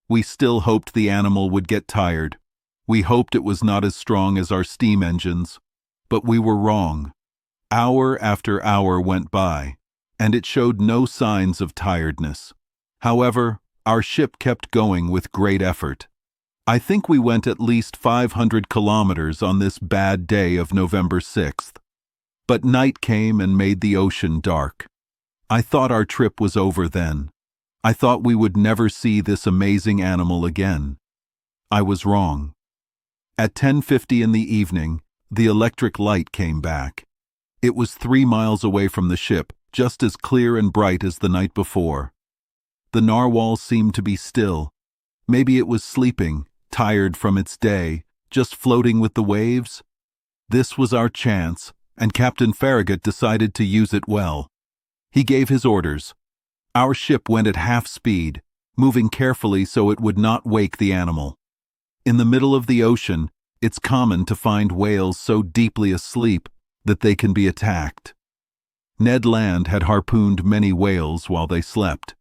We still hoped the animal would get tired. We hoped it was not as strong as our steam engines. But we were wrong. Hour after hour went by, and it showed no signs of tiredness. However, our ship kept going with great effort. I think we went at least 500 kilometers on this bad day of November 6th. But night came and made the ocean dark. I thought our trip was over then. I thought we would never see this amazing animal again. I was wrong. At 10:50 in the evening, the electric light came back. It was 3 miles away from the ship, just as clear and bright as the night before. The narwhal seemed to be still. Maybe it was sleeping, tired from its day, just floating with the waves. This was our chance, and Captain Farragut decided to use it well. He gave his orders. Our ship went at half speed, moving carefully so it would not wake the animal. In the middle of the ocean, it's common to find whales so deeply asleep that they can be attacked. Ned Land had harpooned many whales while they slept.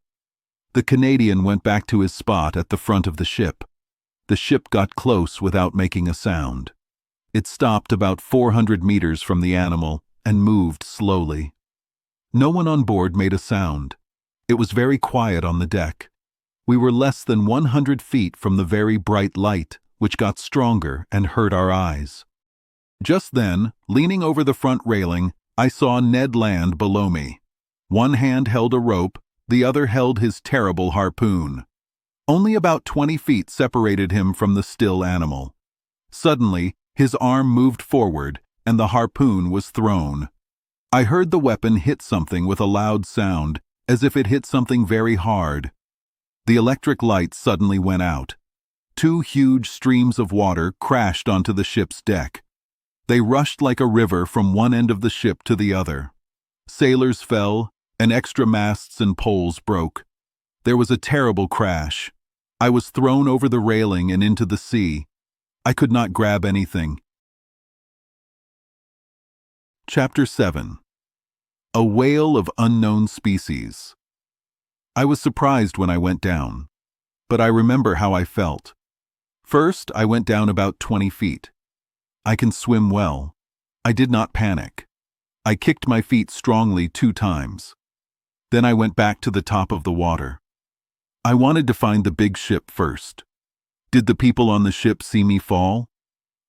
The Canadian went back to his spot at the front of the ship. The ship got close without making a sound. It stopped about 400 meters from the animal and moved slowly. No one on board made a sound. It was very quiet on the deck. We were less than 100 feet from the very bright light, which got stronger and hurt our eyes. Just then, leaning over the front railing, I saw Ned Land below me. One hand held a rope, the other held his terrible harpoon. Only about 20 feet separated him from the still animal. Suddenly, his arm moved forward, and the harpoon was thrown. I heard the weapon hit something with a loud sound, as if it hit something very hard. The electric light suddenly went out. 2 huge streams of water crashed onto the ship's deck. They rushed like a river from one end of the ship to the other. Sailors fell, and extra masts and poles broke. There was a terrible crash. I was thrown over the railing and into the sea. I could not grab anything. Chapter 7. A whale of unknown species. I was surprised when I went down, but I remember how I felt. First, I went down about 20 feet. I can swim well. I did not panic. I kicked my feet strongly 2 times. Then I went back to the top of the water. I wanted to find the big ship first. Did the people on the ship see me fall?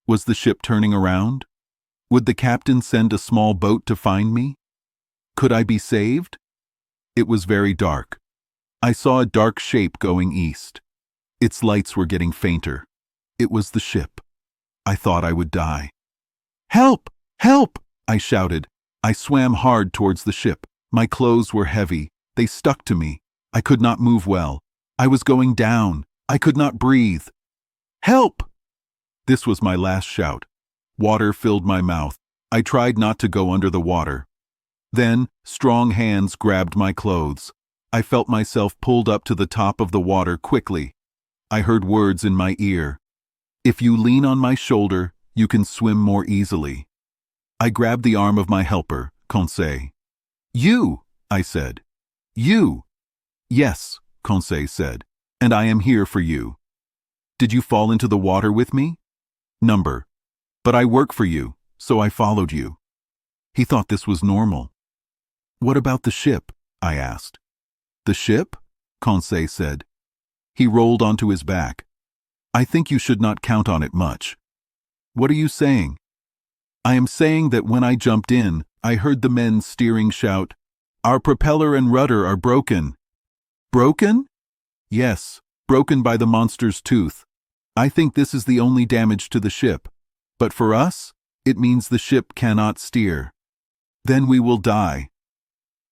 Was the ship turning around? Would the captain send a small boat to find me? Could I be saved? It was very dark. I saw a dark shape going east. Its lights were getting fainter. It was the ship. I thought I would die. "Help! Help!" I shouted. I swam hard towards the ship. My clothes were heavy. They stuck to me. I could not move well. I was going down. I could not breathe. "Help!" This was my last shout. Water filled my mouth. I tried not to go under the water. Then, strong hands grabbed my clothes. I felt myself pulled up to the top of the water quickly. I heard words in my ear. "If you lean on my shoulder, you can swim more easily." I grabbed the arm of my helper, Conseil. "You," I said. "You." "Yes," Conseil said, "and I am here for you." "Did you fall into the water with me?" "Number. But I work for you, so I followed you." He thought this was normal. "What about the ship?" I asked. "The ship?" Conseil said. He rolled onto his back. "I think you should not count on it much." "What are you saying?" "I am saying that when I jumped in, I heard the men steering shout, 'Our propeller and rudder are broken.'" "Broken?" "Yes, broken by the monster's tooth. I think this is the only damage to the ship. But for us, it means the ship cannot steer. Then we will die."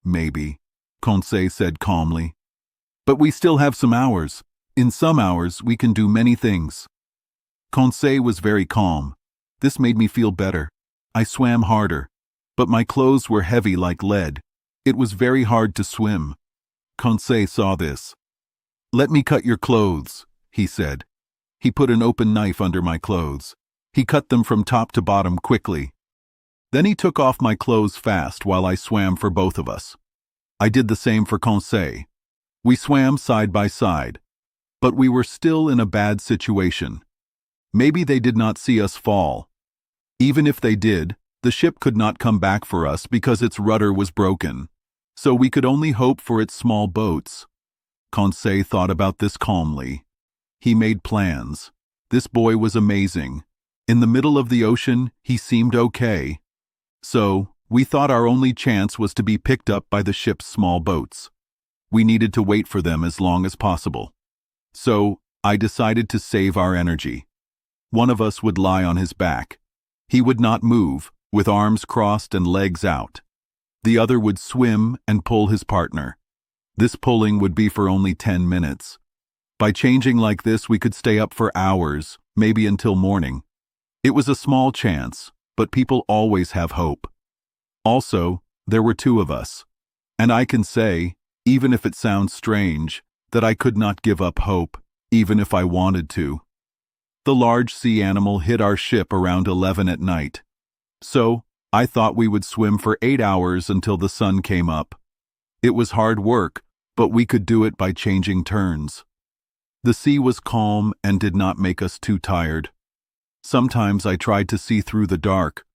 "Maybe," Conseil said calmly. "But we still have some hours. In some hours, we can do many things." Conseil was very calm. This made me feel better. I swam harder, but my clothes were heavy like lead. It was very hard to swim. Conseil saw this. "Let me cut your clothes," he said. He put an open knife under my clothes. He cut them from top to bottom quickly. Then he took off my clothes fast while I swam for both of us. I did the same for Conseil. We swam side by side, but we were still in a bad situation. Maybe they did not see us fall. Even if they did, the ship could not come back for us because its rudder was broken, so we could only hope for its small boats. Conseil thought about this calmly. He made plans. This boy was amazing. In the middle of the ocean, he seemed okay. So, we thought our only chance was to be picked up by the ship's small boats. We needed to wait for them as long as possible. So, I decided to save our energy. One of us would lie on his back. He would not move, with arms crossed and legs out. The other would swim and pull his partner. This pulling would be for only 10 minutes. By changing like this, we could stay up for hours, maybe until morning. It was a small chance, but people always have hope. Also, there were two of us. And I can say, even if it sounds strange, that I could not give up hope, even if I wanted to. The large sea animal hit our ship around 11 at night. So, I thought we would swim for 8 hours until the sun came up. It was hard work, but we could do it by changing turns. The sea was calm and did not make us too tired. Sometimes I tried to see through the dark.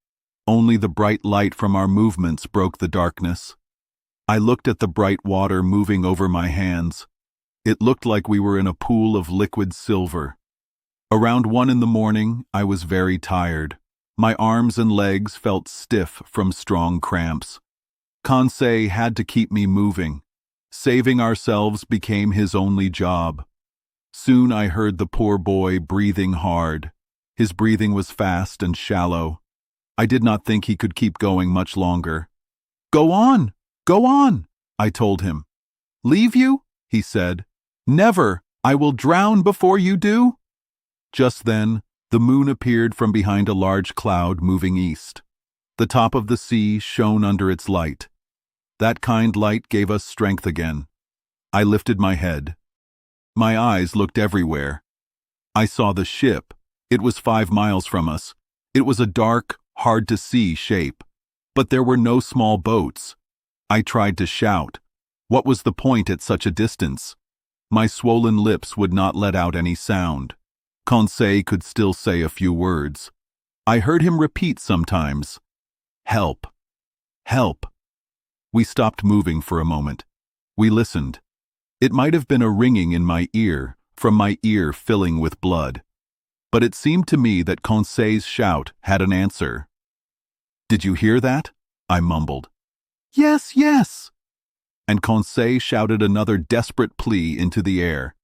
Only the bright light from our movements broke the darkness. I looked at the bright water moving over my hands. It looked like we were in a pool of liquid silver. Around 1 in the morning, I was very tired. My arms and legs felt stiff from strong cramps. Conseil had to keep me moving. Saving ourselves became his only job. Soon I heard the poor boy breathing hard. His breathing was fast and shallow. I did not think he could keep going much longer. Go on, I told him. "Leave you?" he said. "Never, I will drown before you do." Just then, the moon appeared from behind a large cloud moving east. The top of the sea shone under its light. That kind light gave us strength again. I lifted my head. My eyes looked everywhere. I saw the ship. It was 5 miles from us. It was a dark, hard-to-see shape. But there were no small boats. I tried to shout. What was the point at such a distance? My swollen lips would not let out any sound. Conseil could still say a few words. I heard him repeat sometimes, "Help! Help!" We stopped moving for a moment. We listened. It might have been a ringing in my ear, from my ear filling with blood. But it seemed to me that Conseil's shout had an answer. "Did you hear that?" I mumbled. "Yes, yes!" And Conseil shouted another desperate plea into the air.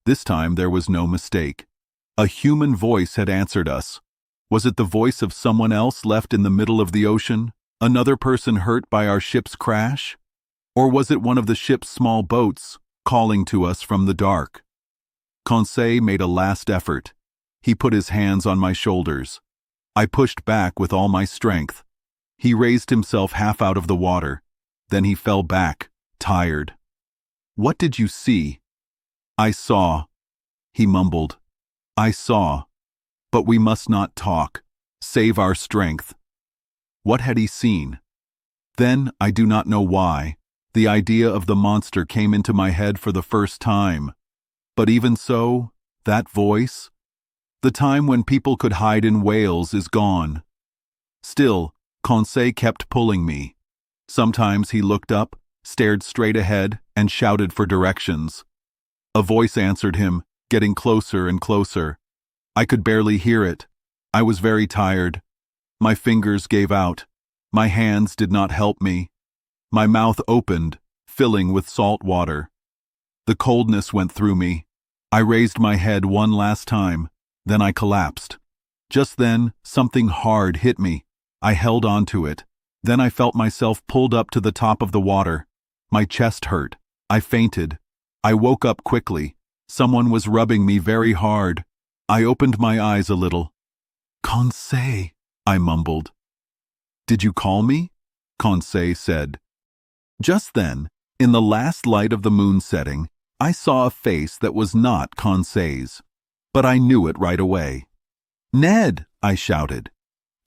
This time there was no mistake. A human voice had answered us. Was it the voice of someone else left in the middle of the ocean? Another person hurt by our ship's crash? Or was it one of the ship's small boats calling to us from the dark? Conseil made a last effort. He put his hands on my shoulders. I pushed back with all my strength. He raised himself half out of the water. Then he fell back, tired. "What did you see?" "I saw," he mumbled. "I saw. But we must not talk. Save our strength." What had he seen? Then, I do not know why, the idea of the monster came into my head for the first time. But even so, that voice? The time when people could hide in whales is gone. Still, Conseil kept pulling me. Sometimes he looked up, stared straight ahead, and shouted for directions. A voice answered him, getting closer and closer. I could barely hear it. I was very tired. My fingers gave out. My hands did not help me. My mouth opened, filling with salt water. The coldness went through me. I raised my head one last time, then I collapsed. Just then, something hard hit me. I held on to it. Then I felt myself pulled up to the top of the water. My chest hurt. I fainted. I woke up quickly. Someone was rubbing me very hard. I opened my eyes a little. "Conseil," I mumbled. "Did you call me?" Conseil said. Just then, in the last light of the moon setting, I saw a face that was not Conseil's, but I knew it right away. "Ned," I shouted.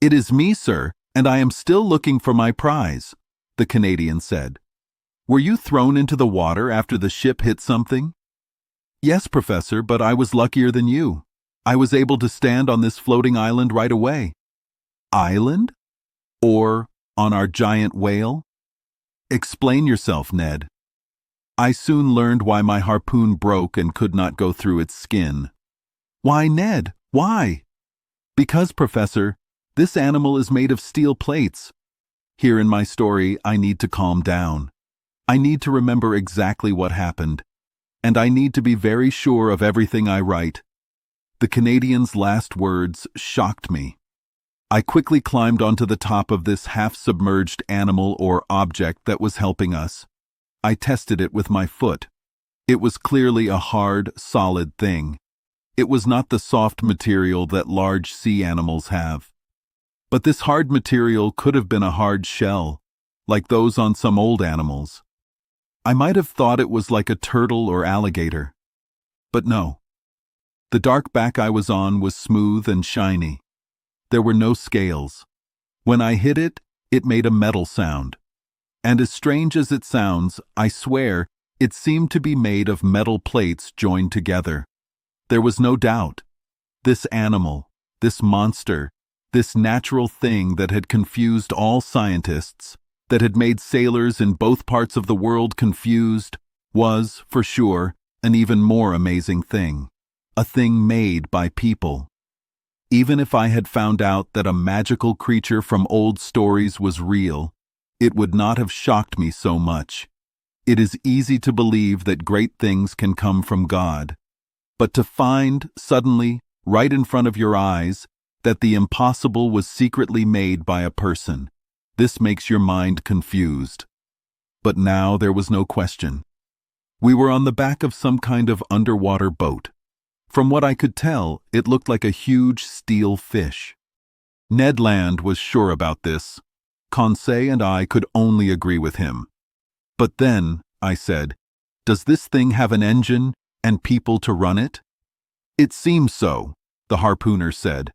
"It is me, sir, and I am still looking for my prize," the Canadian said. "Were you thrown into the water after the ship hit something?" "Yes, Professor, but I was luckier than you. I was able to stand on this floating island right away." "Island? Or on our giant whale?" "Explain yourself, Ned." "I soon learned why my harpoon broke and could not go through its skin." "Why, Ned? Why?" "Because, Professor, this animal is made of steel plates." Here in my story, I need to calm down. I need to remember exactly what happened. And I need to be very sure of everything I write. The Canadian's last words shocked me. I quickly climbed onto the top of this half-submerged animal or object that was helping us. I tested it with my foot. It was clearly a hard, solid thing. It was not the soft material that large sea animals have. But this hard material could have been a hard shell, like those on some old animals. I might have thought it was like a turtle or alligator. But no. The dark back I was on was smooth and shiny. There were no scales. When I hit it, it made a metal sound. And as strange as it sounds, I swear, it seemed to be made of metal plates joined together. There was no doubt. This animal, this monster, this natural thing that had confused all scientists, that had made sailors in both parts of the world confused, was, for sure, an even more amazing thing. A thing made by people. Even if I had found out that a magical creature from old stories was real, it would not have shocked me so much. It is easy to believe that great things can come from God. But to find, suddenly, right in front of your eyes, that the impossible was secretly made by a person, this makes your mind confused. But now there was no question. We were on the back of some kind of underwater boat. From what I could tell, it looked like a huge steel fish. Ned Land was sure about this. Conseil and I could only agree with him. "But then," I said, "does this thing have an engine and people to run it?" "It seems so," the harpooner said.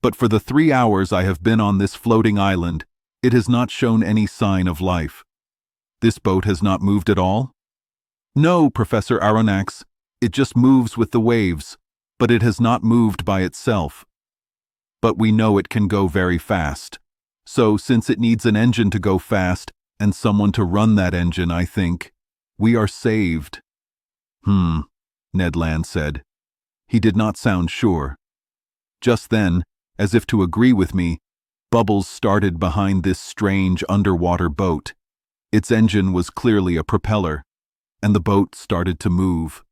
"But for the 3 hours I have been on this floating island, it has not shown any sign of life." "This boat has not moved at all?" "No, Professor Aronnax. It just moves with the waves, but it has not moved by itself. But we know it can go very fast. So, since it needs an engine to go fast, and someone to run that engine, I think, we are saved." Ned Land said. He did not sound sure. Just then, as if to agree with me, bubbles started behind this strange underwater boat. Its engine was clearly a propeller, and the boat started to move.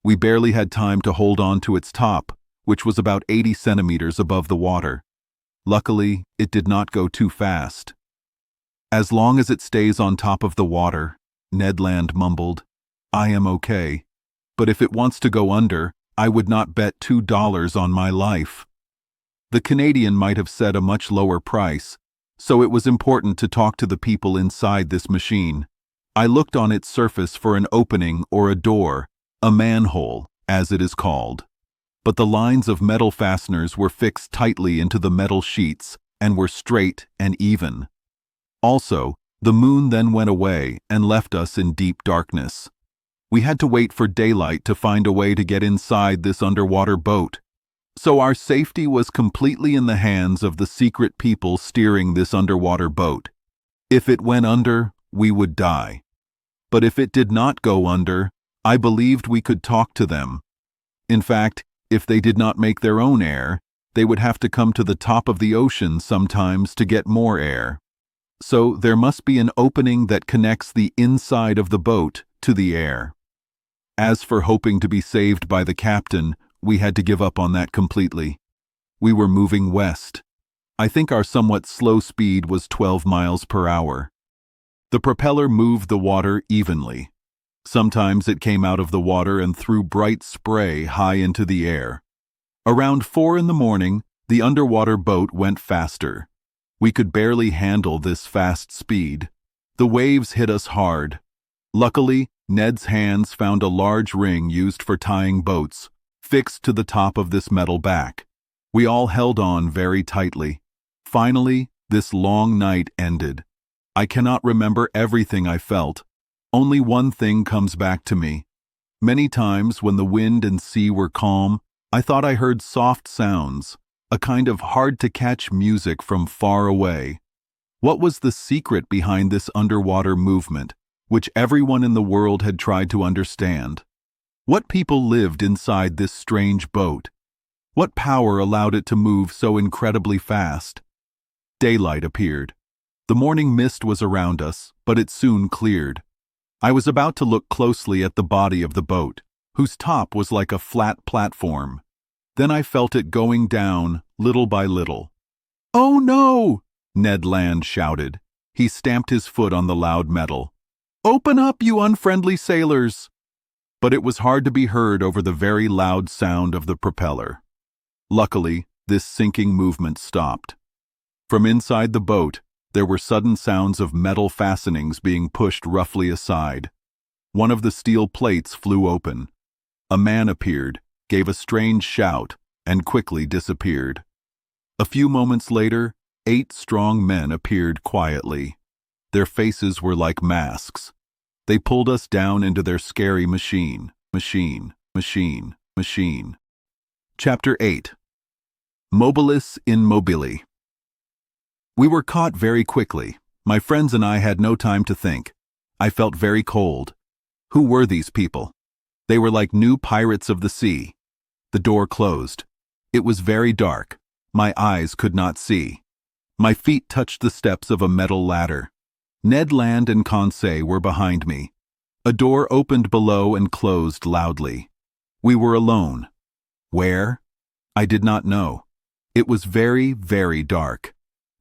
We barely had time to hold on to its top, which was about 80 centimeters above the water. Luckily, it did not go too fast. "As long as it stays on top of the water," Ned Land mumbled, "I am okay. But if it wants to go under, I would not bet $2 on my life." The Canadian might have said a much lower price, so it was important to talk to the people inside this machine. I looked on its surface for an opening or a door, a manhole, as it is called. But the lines of metal fasteners were fixed tightly into the metal sheets and were straight and even. Also, the moon then went away and left us in deep darkness. We had to wait for daylight to find a way to get inside this underwater boat. So our safety was completely in the hands of the secret people steering this underwater boat. If it went under, we would die. But if it did not go under, I believed we could talk to them. In fact, if they did not make their own air, they would have to come to the top of the ocean sometimes to get more air. So there must be an opening that connects the inside of the boat to the air. As for hoping to be saved by the captain, we had to give up on that completely. We were moving west. I think our somewhat slow speed was 12 miles per hour. The propeller moved the water evenly. Sometimes it came out of the water and threw bright spray high into the air. Around 4 in the morning, the underwater boat went faster. We could barely handle this fast speed. The waves hit us hard. Luckily, Ned's hands found a large ring used for tying boats, fixed to the top of this metal back. We all held on very tightly. Finally, this long night ended. I cannot remember everything I felt. Only one thing comes back to me. Many times when the wind and sea were calm, I thought I heard soft sounds, a kind of hard-to-catch music from far away. What was the secret behind this underwater movement, which everyone in the world had tried to understand? What people lived inside this strange boat? What power allowed it to move so incredibly fast? Daylight appeared. The morning mist was around us, but it soon cleared. I was about to look closely at the body of the boat, whose top was like a flat platform. Then I felt it going down, little by little. "Oh no!" Ned Land shouted. He stamped his foot on the loud metal. "Open up, you unfriendly sailors!" But it was hard to be heard over the very loud sound of the propeller. Luckily, this sinking movement stopped. From inside the boat, there were sudden sounds of metal fastenings being pushed roughly aside. One of the steel plates flew open. A man appeared, gave a strange shout, and quickly disappeared. A few moments later, 8 strong men appeared quietly. Their faces were like masks. They pulled us down into their scary machine. Chapter 8. Mobilis in Mobili. We were caught very quickly. My friends and I had no time to think. I felt very cold. Who were these people? They were like new pirates of the sea. The door closed. It was very dark. My eyes could not see. My feet touched the steps of a metal ladder. Ned Land and Conseil were behind me. A door opened below and closed loudly. We were alone. Where? I did not know. It was very, very dark.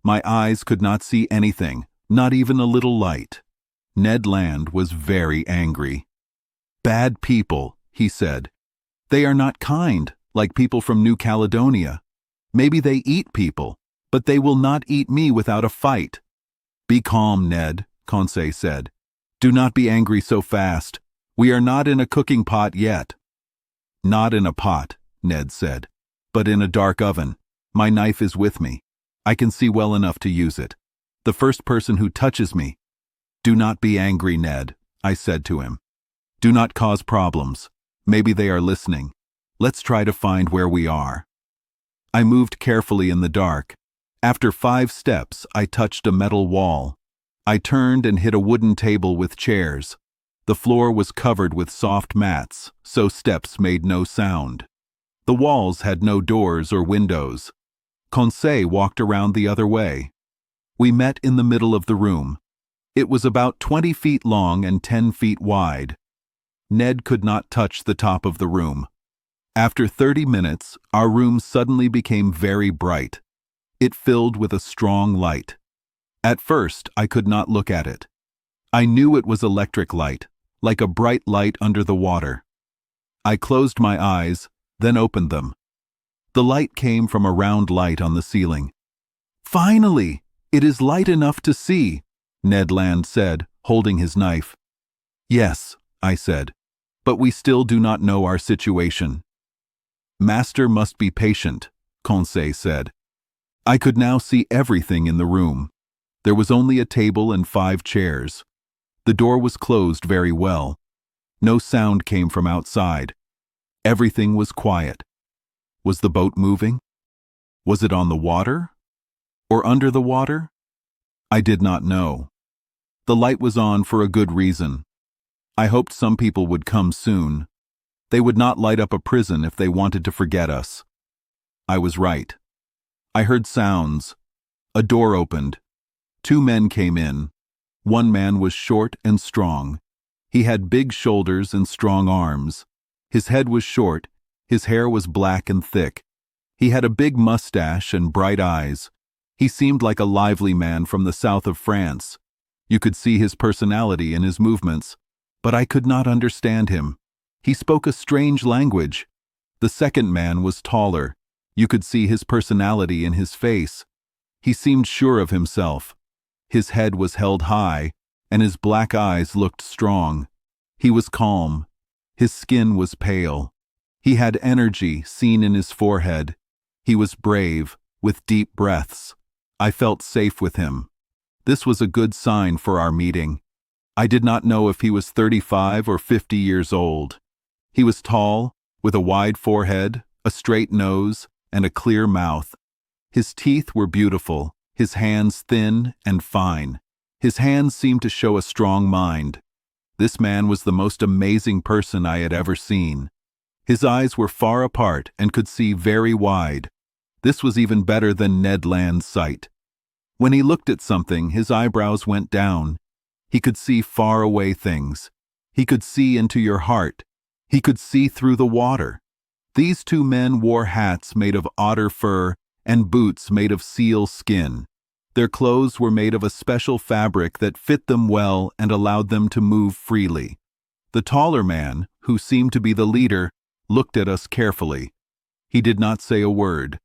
My eyes could not see anything, not even a little light. Ned Land was very angry. "Bad people," he said. "They are not kind, like people from New Caledonia. Maybe they eat people, but they will not eat me without a fight." "Be calm, Ned," Conseil said. "Do not be angry so fast. We are not in a cooking pot yet." "Not in a pot," Ned said, "but in a dark oven. My knife is with me. I can see well enough to use it. The first person who touches me—" "Do not be angry, Ned," I said to him. "Do not cause problems. Maybe they are listening. Let's try to find where we are." I moved carefully in the dark. After 5 steps, I touched a metal wall. I turned and hit a wooden table with chairs. The floor was covered with soft mats, so steps made no sound. The walls had no doors or windows. Conseil walked around the other way. We met in the middle of the room. It was about 20 feet long and 10 feet wide. Ned could not touch the top of the room. After 30 minutes, our room suddenly became very bright. It filled with a strong light. At first, I could not look at it. I knew it was electric light, like a bright light under the water. I closed my eyes, then opened them. The light came from a round light on the ceiling. "Finally, it is light enough to see," Ned Land said, holding his knife. "Yes," I said, "but we still do not know our situation." "Master must be patient," Conseil said. I could now see everything in the room. There was only a table and 5 chairs. The door was closed very well. No sound came from outside. Everything was quiet. Was the boat moving? Was it on the water? Or under the water? I did not know. The light was on for a good reason. I hoped some people would come soon. They would not light up a prison if they wanted to forget us. I was right. I heard sounds. A door opened. 2 men came in. One man was short and strong. He had big shoulders and strong arms. His head was short. His hair was black and thick. He had a big mustache and bright eyes. He seemed like a lively man from the south of France. You could see his personality in his movements, but I could not understand him. He spoke a strange language. The second man was taller. You could see his personality in his face. He seemed sure of himself. His head was held high, and his black eyes looked strong. He was calm. His skin was pale. He had energy seen in his forehead. He was brave, with deep breaths. I felt safe with him. This was a good sign for our meeting. I did not know if he was 35 or 50 years old. He was tall, with a wide forehead, a straight nose, and a clear mouth. His teeth were beautiful, his hands thin and fine. His hands seemed to show a strong mind. This man was the most amazing person I had ever seen. His eyes were far apart and could see very wide. This was even better than Ned Land's sight. When he looked at something, his eyebrows went down. He could see far away things. He could see into your heart. He could see through the water. These 2 men wore hats made of otter fur and boots made of seal skin. Their clothes were made of a special fabric that fit them well and allowed them to move freely. The taller man, who seemed to be the leader, looked at us carefully. He did not say a word.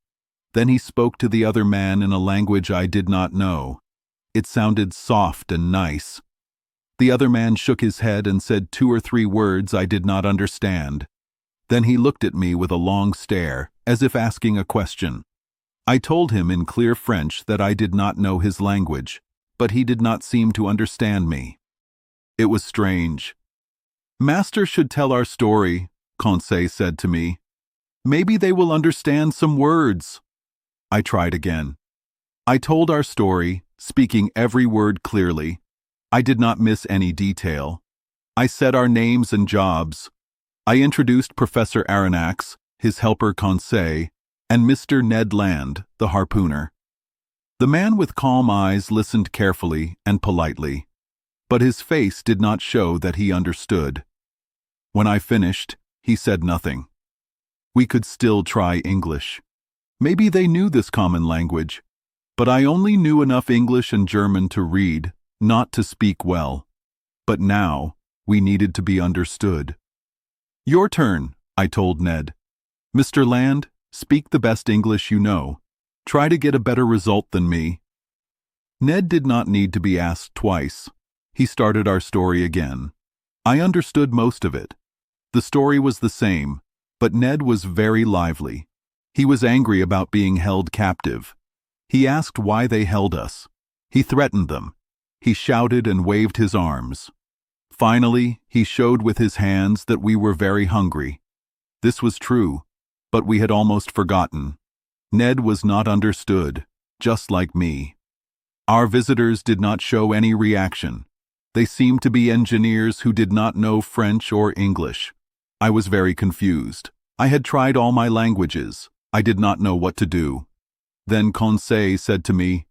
Then he spoke to the other man in a language I did not know. It sounded soft and nice. The other man shook his head and said 2 or 3 words I did not understand. Then he looked at me with a long stare, as if asking a question. I told him in clear French that I did not know his language, but he did not seem to understand me. It was strange. "Master should tell our story," Conseil said to me. "Maybe they will understand some words." I tried again. I told our story, speaking every word clearly. I did not miss any detail. I said our names and jobs. I introduced Professor Aronnax, his helper Conseil, and Mr. Ned Land, the harpooner. The man with calm eyes listened carefully and politely, but his face did not show that he understood. When I finished, he said nothing. We could still try English. Maybe they knew this common language, but I only knew enough English and German to read, not to speak well. But now, we needed to be understood. "Your turn," I told Ned. "Mr. Land, speak the best English you know. Try to get a better result than me." Ned did not need to be asked twice. He started our story again. I understood most of it. The story was the same, but Ned was very lively. He was angry about being held captive. He asked why they held us. He threatened them. He shouted and waved his arms. Finally, he showed with his hands that we were very hungry. This was true, but we had almost forgotten. Ned was not understood, just like me. Our visitors did not show any reaction. They seemed to be engineers who did not know French or English. I was very confused. I had tried all my languages. I did not know what to do. Then Conseil said to me,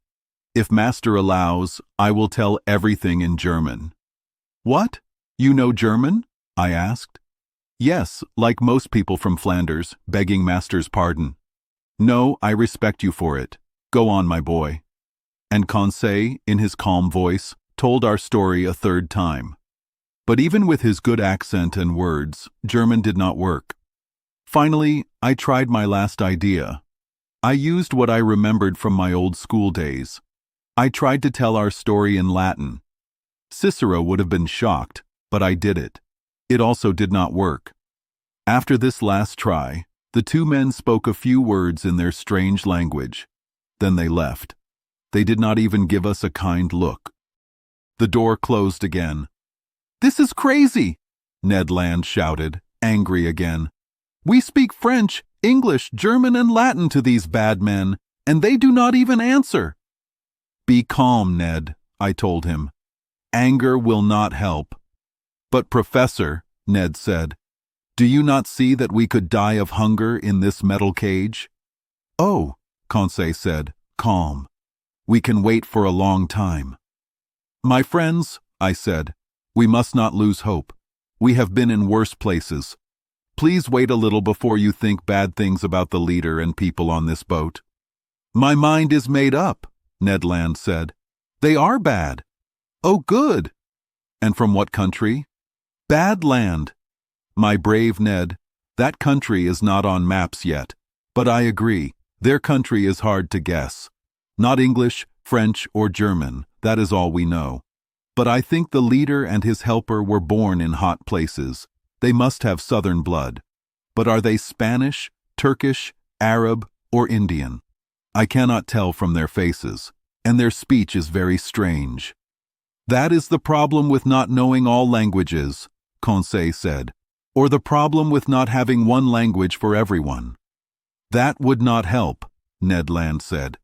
"If Master allows, I will tell everything in German." "What? You know German?" I asked. "Yes, like most people from Flanders, begging Master's pardon." "No, I respect you for it. Go on, my boy." And Conseil, in his calm voice, told our story a 3rd time. But even with his good accent and words, German did not work. Finally, I tried my last idea. I used what I remembered from my old school days. I tried to tell our story in Latin. Cicero would have been shocked, but I did it. It also did not work. After this last try, the 2 men spoke a few words in their strange language. Then they left. They did not even give us a kind look. The door closed again. "This is crazy!" Ned Land shouted, angry again. "We speak French, English, German, and Latin to these bad men, and they do not even answer." "Be calm, Ned," I told him. "Anger will not help." "But Professor," Ned said, "do you not see that we could die of hunger in this metal cage?" "Oh," Conseil said, calm. "We can wait for a long time." "My friends," I said, "we must not lose hope. We have been in worse places. Please wait a little before you think bad things about the leader and people on this boat." "My mind is made up," Ned Land said. "They are bad." "Oh, good." "And from what country?" "Bad Land." "My brave Ned, that country is not on maps yet. But I agree, their country is hard to guess. Not English, French, or German, that is all we know. But I think the leader and his helper were born in hot places. They must have southern blood. But are they Spanish, Turkish, Arab, or Indian? I cannot tell from their faces, and their speech is very strange." "That is the problem with not knowing all languages," Conseil said, "or the problem with not having one language for everyone." "That would not help," Ned Land said.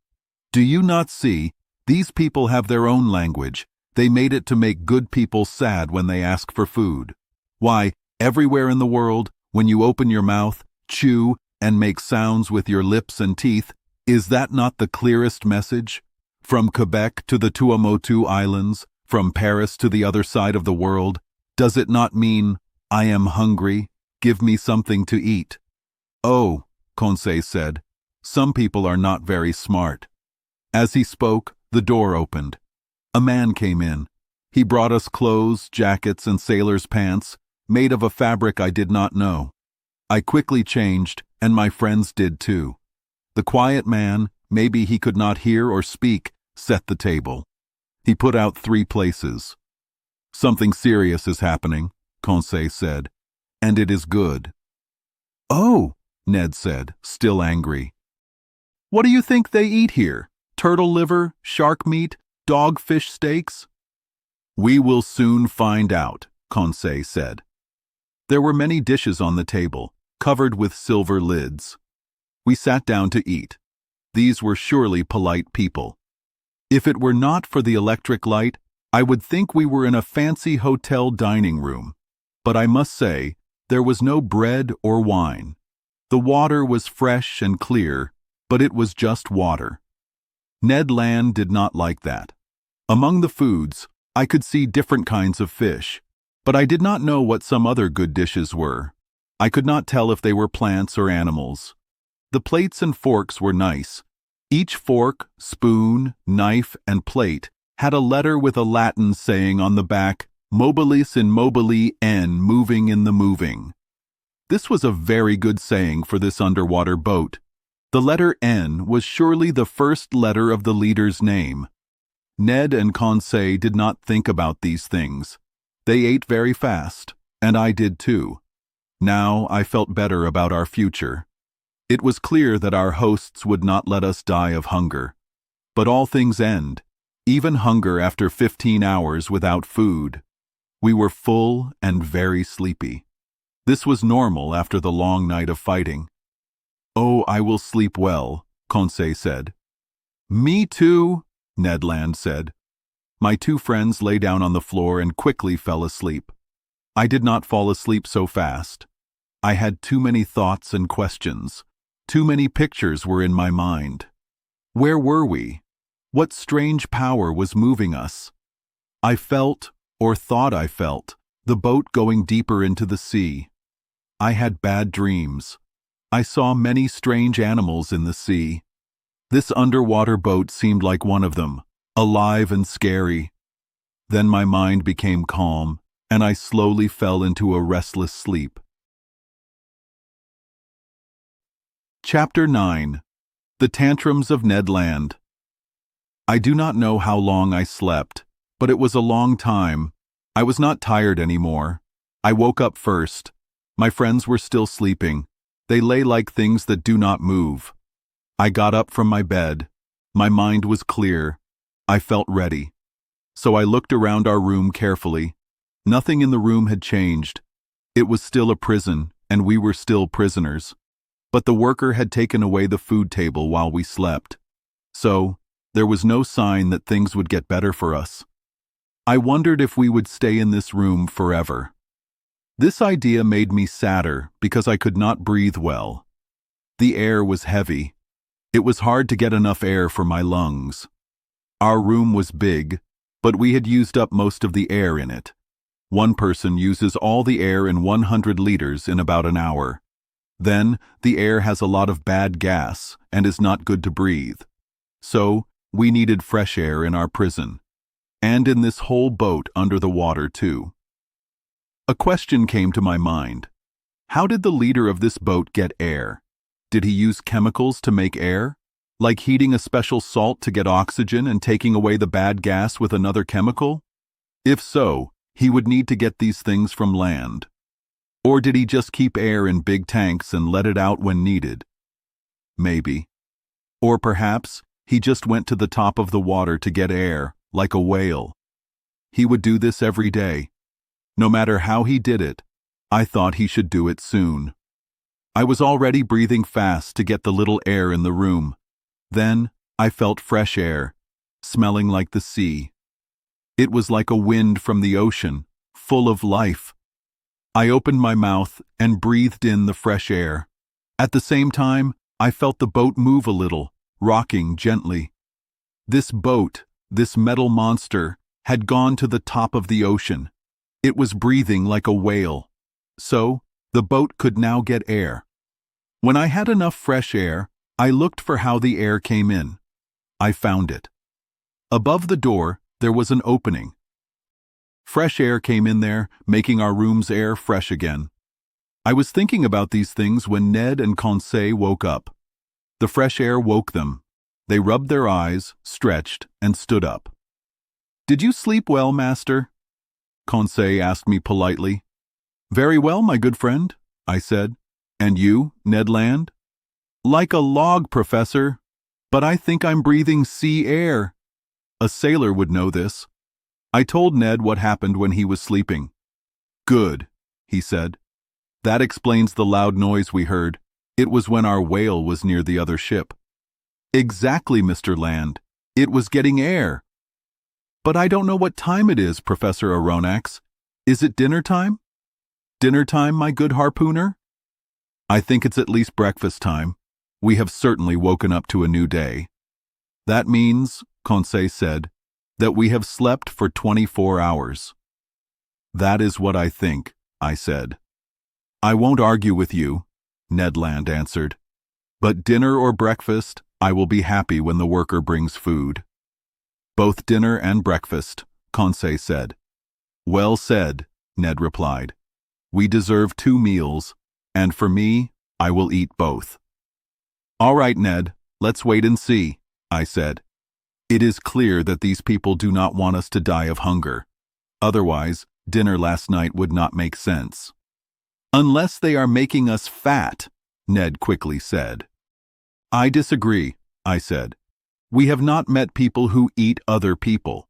"Do you not see? These people have their own language. They made it to make good people sad when they ask for food. Why, everywhere in the world, when you open your mouth, chew, and make sounds with your lips and teeth, is that not the clearest message? From Quebec to the Tuamotu Islands, from Paris to the other side of the world, does it not mean, 'I am hungry, give me something to eat'?" "Oh," Conseil said, "some people are not very smart." As he spoke, the door opened. A man came in. He brought us clothes, jackets, and sailor's pants, made of a fabric I did not know. I quickly changed, and my friends did too. The quiet man, maybe he could not hear or speak, set the table. He put out 3 places. "Something serious is happening," Conseil said, "and it is good." "Oh," Ned said, still angry. "What do you think they eat here? Turtle liver, shark meat, dogfish steaks?" "We will soon find out," Conseil said. There were many dishes on the table, covered with silver lids. We sat down to eat. These were surely polite people. If it were not for the electric light, I would think we were in a fancy hotel dining room. But I must say, there was no bread or wine. The water was fresh and clear, but it was just water. Ned Land did not like that. Among the foods, I could see different kinds of fish, but I did not know what some other good dishes were. I could not tell if they were plants or animals. The plates and forks were nice. Each fork, spoon, knife, and plate had a letter with a Latin saying on the back, "Mobilis in mobili N, moving in the moving." This was a very good saying for this underwater boat. The letter N was surely the first letter of the leader's name. Ned and Conseil did not think about these things. They ate very fast, and I did too. Now I felt better about our future. It was clear that our hosts would not let us die of hunger. But all things end, even hunger after 15 hours without food. We were full and very sleepy. This was normal after the long night of fighting. "Oh, I will sleep well," Conseil said. "Me too," Ned Land said. My 2 friends lay down on the floor and quickly fell asleep. I did not fall asleep so fast. I had too many thoughts and questions. Too many pictures were in my mind. Where were we? What strange power was moving us? I felt, or thought I felt, the boat going deeper into the sea. I had bad dreams. I saw many strange animals in the sea. This underwater boat seemed like one of them, alive and scary. Then my mind became calm, and I slowly fell into a restless sleep. Chapter 9. The Tantrums of Ned Land. I do not know how long I slept, but it was a long time. I was not tired anymore. I woke up first. My friends were still sleeping. They lay like things that do not move. I got up from my bed. My mind was clear. I felt ready. So I looked around our room carefully. Nothing in the room had changed. It was still a prison, and we were still prisoners. but the worker had taken away the food table while we slept. So, there was no sign that things would get better for us. I wondered if we would stay in this room forever. This idea made me sadder because I could not breathe well. The air was heavy. It was hard to get enough air for my lungs. Our room was big, but we had used up most of the air in it. One person uses all the air in 100 liters in about an hour. Then, the air has a lot of bad gas and is not good to breathe. So, we needed fresh air in our prison. And in this whole boat under the water, too. A question came to my mind. How did the leader of this boat get air? Did he use chemicals to make air? Like heating a special salt to get oxygen and taking away the bad gas with another chemical? If so, he would need to get these things from land. Or did he just keep air in big tanks and let it out when needed? Maybe. Or perhaps he just went to the top of the water to get air, like a whale. He would do this every day. No matter how he did it, I thought he should do it soon. I was already breathing fast to get the little air in the room. Then I felt fresh air, smelling like the sea. It was like a wind from the ocean, full of life. I opened my mouth and breathed in the fresh air. At the same time, I felt the boat move a little, rocking gently. This boat, this metal monster, had gone to the top of the ocean. It was breathing like a whale. So, the boat could now get air. When I had enough fresh air, I looked for how the air came in. I found it. Above the door, there was an opening. Fresh air came in there, making our room's air fresh again. I was thinking about these things when Ned and Conseil woke up. The fresh air woke them. They rubbed their eyes, stretched, and stood up. "Did you sleep well, master?" Conseil asked me politely. "Very well, my good friend," I said. "And you, Ned Land?" "Like a log, Professor. But I think I'm breathing sea air." A sailor would know this. I told Ned what happened when he was sleeping. "Good," he said. "That explains the loud noise we heard. It was when our whale was near the other ship." "Exactly, Mr. Land. It was getting air." "But I don't know what time it is, Professor Aronnax. Is it dinner time?" "Dinner time, my good harpooner?" "I think it's at least breakfast time. We have certainly woken up to a new day." "That means," Conseil said, "that we have slept for 24 hours. "That is what I think," I said. "I won't argue with you," Ned Land answered. "But dinner or breakfast, I will be happy when the worker brings food." "Both dinner and breakfast," Conseil said. "Well said," Ned replied. "We deserve 2 meals, and for me, I will eat both." "All right, Ned, let's wait and see," I said. "It is clear that these people do not want us to die of hunger. Otherwise, dinner last night would not make sense." "Unless they are making us fat," Ned quickly said. "I disagree," I said. "We have not met people who eat other people."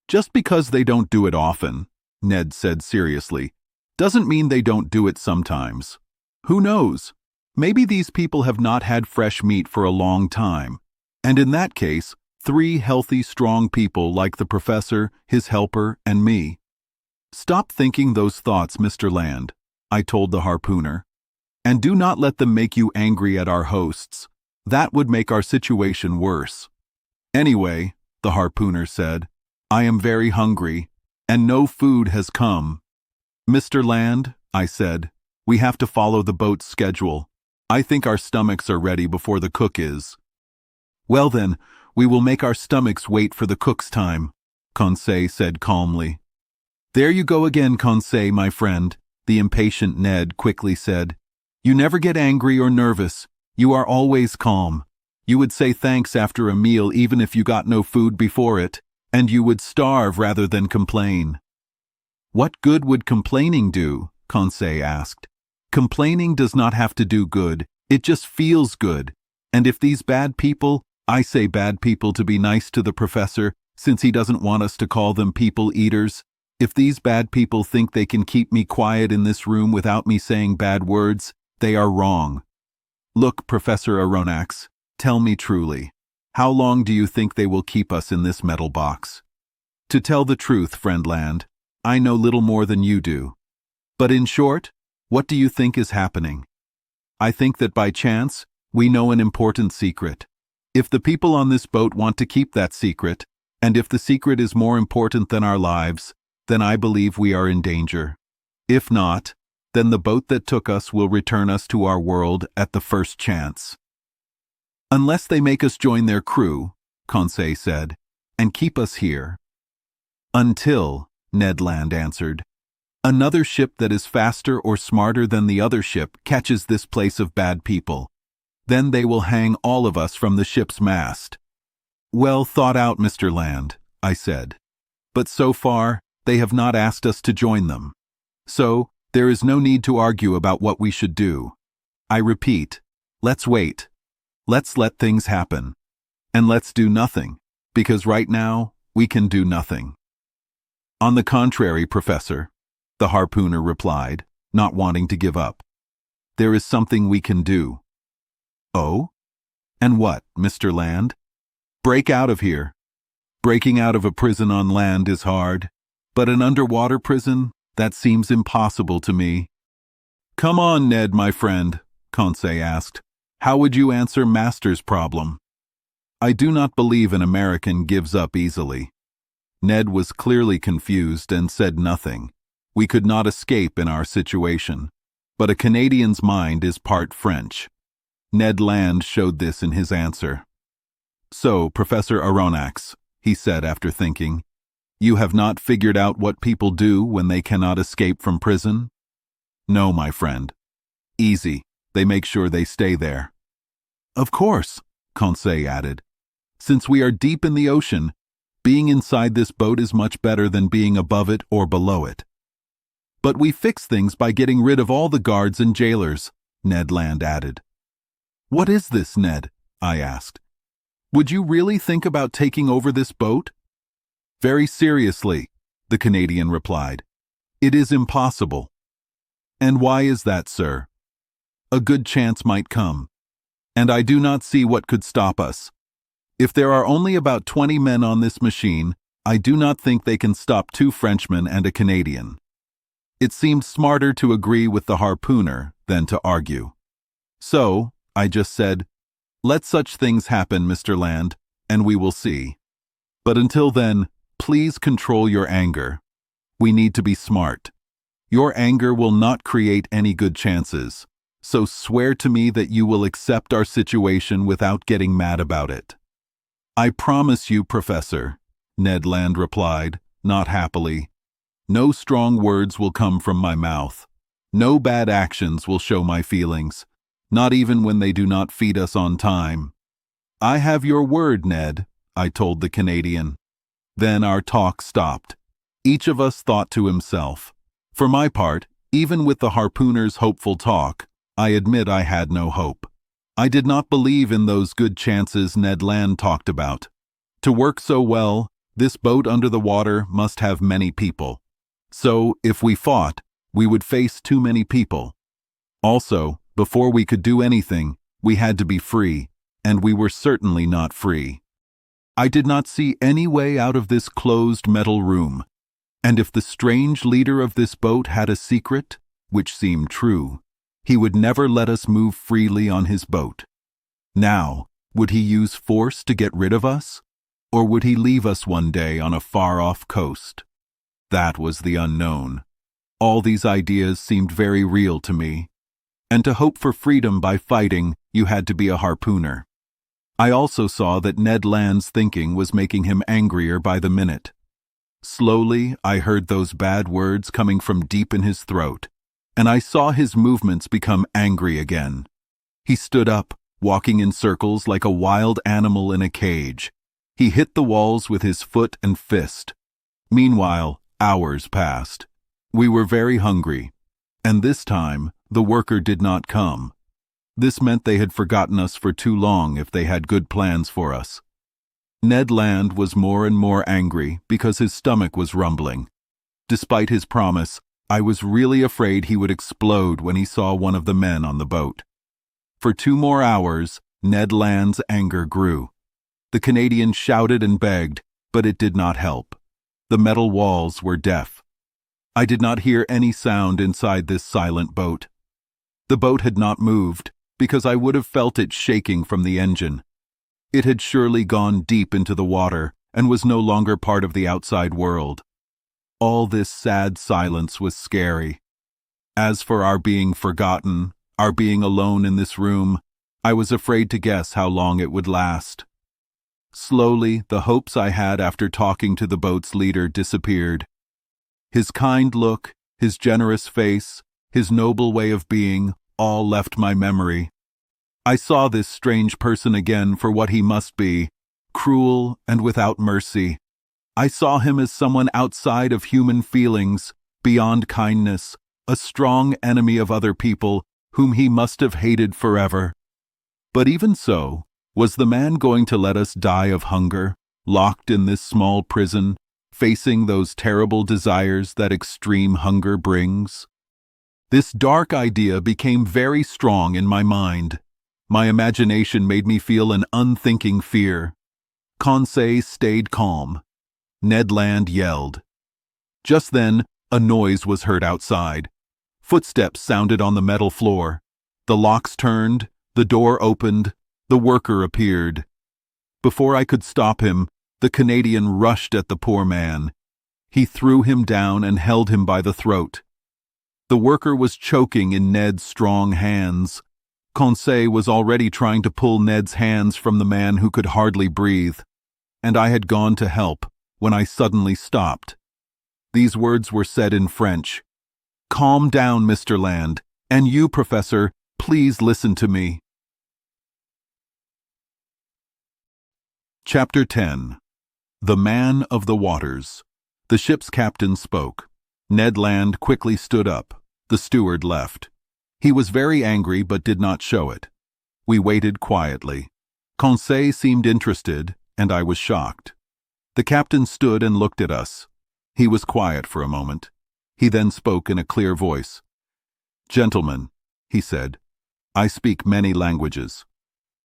"Just because they don't do it often," Ned said seriously, "doesn't mean they don't do it sometimes. Who knows? Maybe these people have not had fresh meat for a long time, and in that case, 3 healthy, strong people like the professor, his helper, and me." "Stop thinking those thoughts, Mr. Land," I told the harpooner. "And do not let them make you angry at our hosts. That would make our situation worse." "Anyway," the harpooner said, "I am very hungry, and no food has come." "Mr. Land," I said, "we have to follow the boat's schedule. I think our stomachs are ready before the cook is." "Well then, we will make our stomachs wait for the cook's time," Conseil said calmly. "There you go again, Conseil, my friend," the impatient Ned quickly said. "You never get angry or nervous. You are always calm. You would say thanks after a meal even if you got no food before it, and you would starve rather than complain." "What good would complaining do?" Conseil asked. "Complaining does not have to do good. It just feels good. And if these bad people, I say bad people to be nice to the professor, since he doesn't want us to call them people eaters, if these bad people think they can keep me quiet in this room without me saying bad words, they are wrong. Look, Professor Aronnax, tell me truly, how long do you think they will keep us in this metal box? To tell the truth, friend Land, I know little more than you do. But in short, what do you think is happening? I think that by chance, we know an important secret. If the people on this boat want to keep that secret, and if the secret is more important than our lives, then I believe we are in danger. If not, then the boat that took us will return us to our world at the first chance. Unless they make us join their crew, Conseil said, and keep us here. Until, Ned Land answered, another ship that is faster or smarter than the other ship catches this place of bad people. Then they will hang all of us from the ship's mast. Well thought out, Mr. Land, I said. But so far, they have not asked us to join them. So, there is no need to argue about what we should do. I repeat, let's wait. Let's let things happen. And let's do nothing, because right now, we can do nothing. On the contrary, Professor, the harpooner replied, not wanting to give up. There is something we can do. Oh? And what, Mr. Land? Break out of here. Breaking out of a prison on land is hard, but an underwater prison, that seems impossible to me. Come on, Ned, my friend, Conseil asked. How would you answer Master's problem? I do not believe an American gives up easily. Ned was clearly confused and said nothing. We could not escape in our situation. But a Canadian's mind is part French. Ned Land showed this in his answer. So, Professor Aronnax, he said after thinking, you have not figured out what people do when they cannot escape from prison? No, my friend. Easy. They make sure they stay there. Of course, Conseil added. Since we are deep in the ocean, being inside this boat is much better than being above it or below it. But we fix things by getting rid of all the guards and jailers, Ned Land added. What is this, Ned? I asked. Would you really think about taking over this boat? Very seriously, the Canadian replied. It is impossible. And why is that, sir? A good chance might come. And I do not see what could stop us. If there are only about 20 men on this machine, I do not think they can stop 2 Frenchmen and a Canadian. It seemed smarter to agree with the harpooner than to argue. So, I just said, let such things happen, Mr. Land, and we will see. But until then, please control your anger. We need to be smart. Your anger will not create any good chances. So swear to me that you will accept our situation without getting mad about it. I promise you, Professor, Ned Land replied, not happily. No strong words will come from my mouth. No bad actions will show my feelings, not even when they do not feed us on time. I have your word, Ned, I told the Canadian. Then our talk stopped. Each of us thought to himself. For my part, even with the harpooner's hopeful talk, I admit I had no hope. I did not believe in those good chances Ned Land talked about. To work so well, this boat under the water must have many people. So, if we fought, we would face too many people. Also, before we could do anything, we had to be free, and we were certainly not free. I did not see any way out of this closed metal room. And if the strange leader of this boat had a secret, which seemed true, he would never let us move freely on his boat. Now, would he use force to get rid of us? Or would he leave us one day on a far-off coast? That was the unknown. All these ideas seemed very real to me. And to hope for freedom by fighting, you had to be a harpooner. I also saw that Ned Land's thinking was making him angrier by the minute. Slowly, I heard those bad words coming from deep in his throat, and I saw his movements become angry again. He stood up, walking in circles like a wild animal in a cage. He hit the walls with his foot and fist. Meanwhile, hours passed. We were very hungry, and this time, the worker did not come. This meant they had forgotten us for too long if they had good plans for us. Ned Land was more and more angry because his stomach was rumbling. Despite his promise, I was really afraid he would explode when he saw one of the men on the boat. For 2 more hours, Ned Land's anger grew. The Canadian shouted and begged, but it did not help. The metal walls were deaf. I did not hear any sound inside this silent boat. The boat had not moved, because I would have felt it shaking from the engine. It had surely gone deep into the water and was no longer part of the outside world. All this sad silence was scary. As for our being forgotten, our being alone in this room, I was afraid to guess how long it would last. Slowly, the hopes I had after talking to the boat's leader disappeared. His kind look, his generous face, his noble way of being, all left my memory. I saw this strange person again for what he must be, cruel and without mercy. I saw him as someone outside of human feelings, beyond kindness, a strong enemy of other people, whom he must have hated forever. But even so, was the man going to let us die of hunger, locked in this small prison, facing those terrible desires that extreme hunger brings? This dark idea became very strong in my mind. My imagination made me feel an unthinking fear. Conseil stayed calm. Ned Land yelled. Just then, a noise was heard outside. Footsteps sounded on the metal floor. The locks turned, the door opened, the worker appeared. Before I could stop him, the Canadian rushed at the poor man. He threw him down and held him by the throat. The worker was choking in Ned's strong hands. Conseil was already trying to pull Ned's hands from the man who could hardly breathe, and I had gone to help when I suddenly stopped. These words were said in French. "Calm down, Mr. Land, and you, Professor, please listen to me." Chapter 10. The Man of the Waters. The ship's captain spoke. Ned Land quickly stood up. The steward left. He was very angry but did not show it. We waited quietly. Conseil seemed interested, and I was shocked. The captain stood and looked at us. He was quiet for a moment. He then spoke in a clear voice. "Gentlemen," he said, "I speak many languages.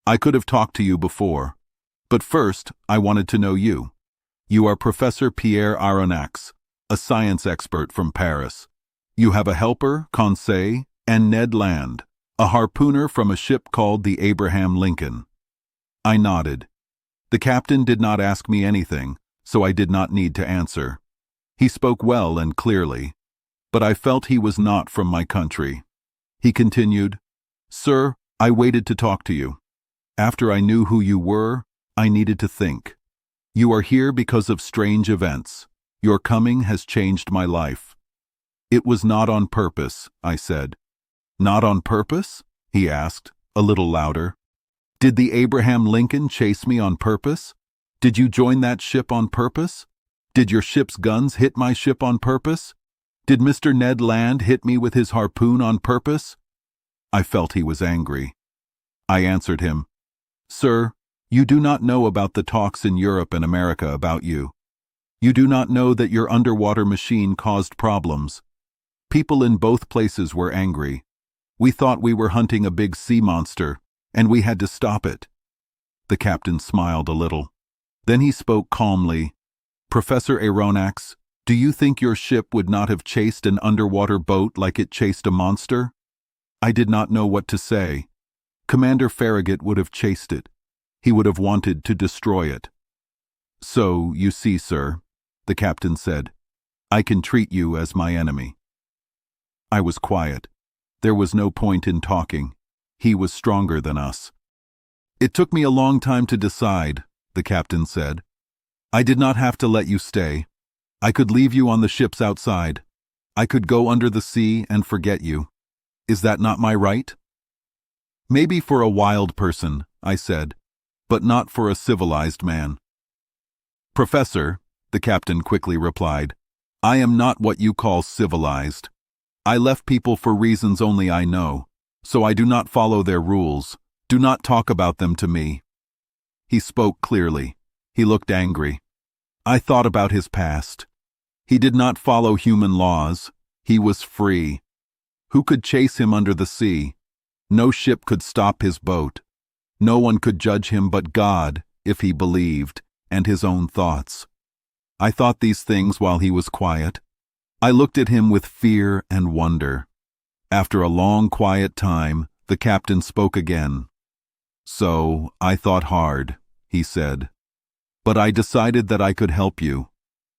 I could have talked to you before. But first, I wanted to know you. You are Professor Pierre Aronnax, a science expert from Paris. You have a helper, Conseil, and Ned Land, a harpooner from a ship called the Abraham Lincoln." I nodded. The captain did not ask me anything, so I did not need to answer. He spoke well and clearly, but I felt he was not from my country. He continued, "Sir, I waited to talk to you. After I knew who you were, I needed to think. You are here because of strange events. Your coming has changed my life." "It was not on purpose," I said. "Not on purpose?" he asked, a little louder. "Did the Abraham Lincoln chase me on purpose? Did you join that ship on purpose? Did your ship's guns hit my ship on purpose? Did Mr. Ned Land hit me with his harpoon on purpose?" I felt he was angry. I answered him, "Sir, you do not know about the talks in Europe and America about you. You do not know that your underwater machine caused problems. People in both places were angry. We thought we were hunting a big sea monster, and we had to stop it." The captain smiled a little. Then he spoke calmly. "Professor Aronnax, do you think your ship would not have chased an underwater boat like it chased a monster?" I did not know what to say. Commander Farragut would have chased it. He would have wanted to destroy it. "So, you see, sir," the captain said, "I can treat you as my enemy." I was quiet. There was no point in talking. He was stronger than us. "It took me a long time to decide," the captain said. "I did not have to let you stay. I could leave you on the ships outside. I could go under the sea and forget you. Is that not my right?" "Maybe for a wild person," I said, "but not for a civilized man." "Professor," the captain quickly replied, "I am not what you call civilized. I left people for reasons only I know, so I do not follow their rules. Do not talk about them to me." He spoke clearly. He looked angry. I thought about his past. He did not follow human laws. He was free. Who could chase him under the sea? No ship could stop his boat. No one could judge him but God, if he believed, and his own thoughts. I thought these things while he was quiet. I looked at him with fear and wonder. After a long, quiet time, the captain spoke again. "So, I thought hard," he said. "But I decided that I could help you.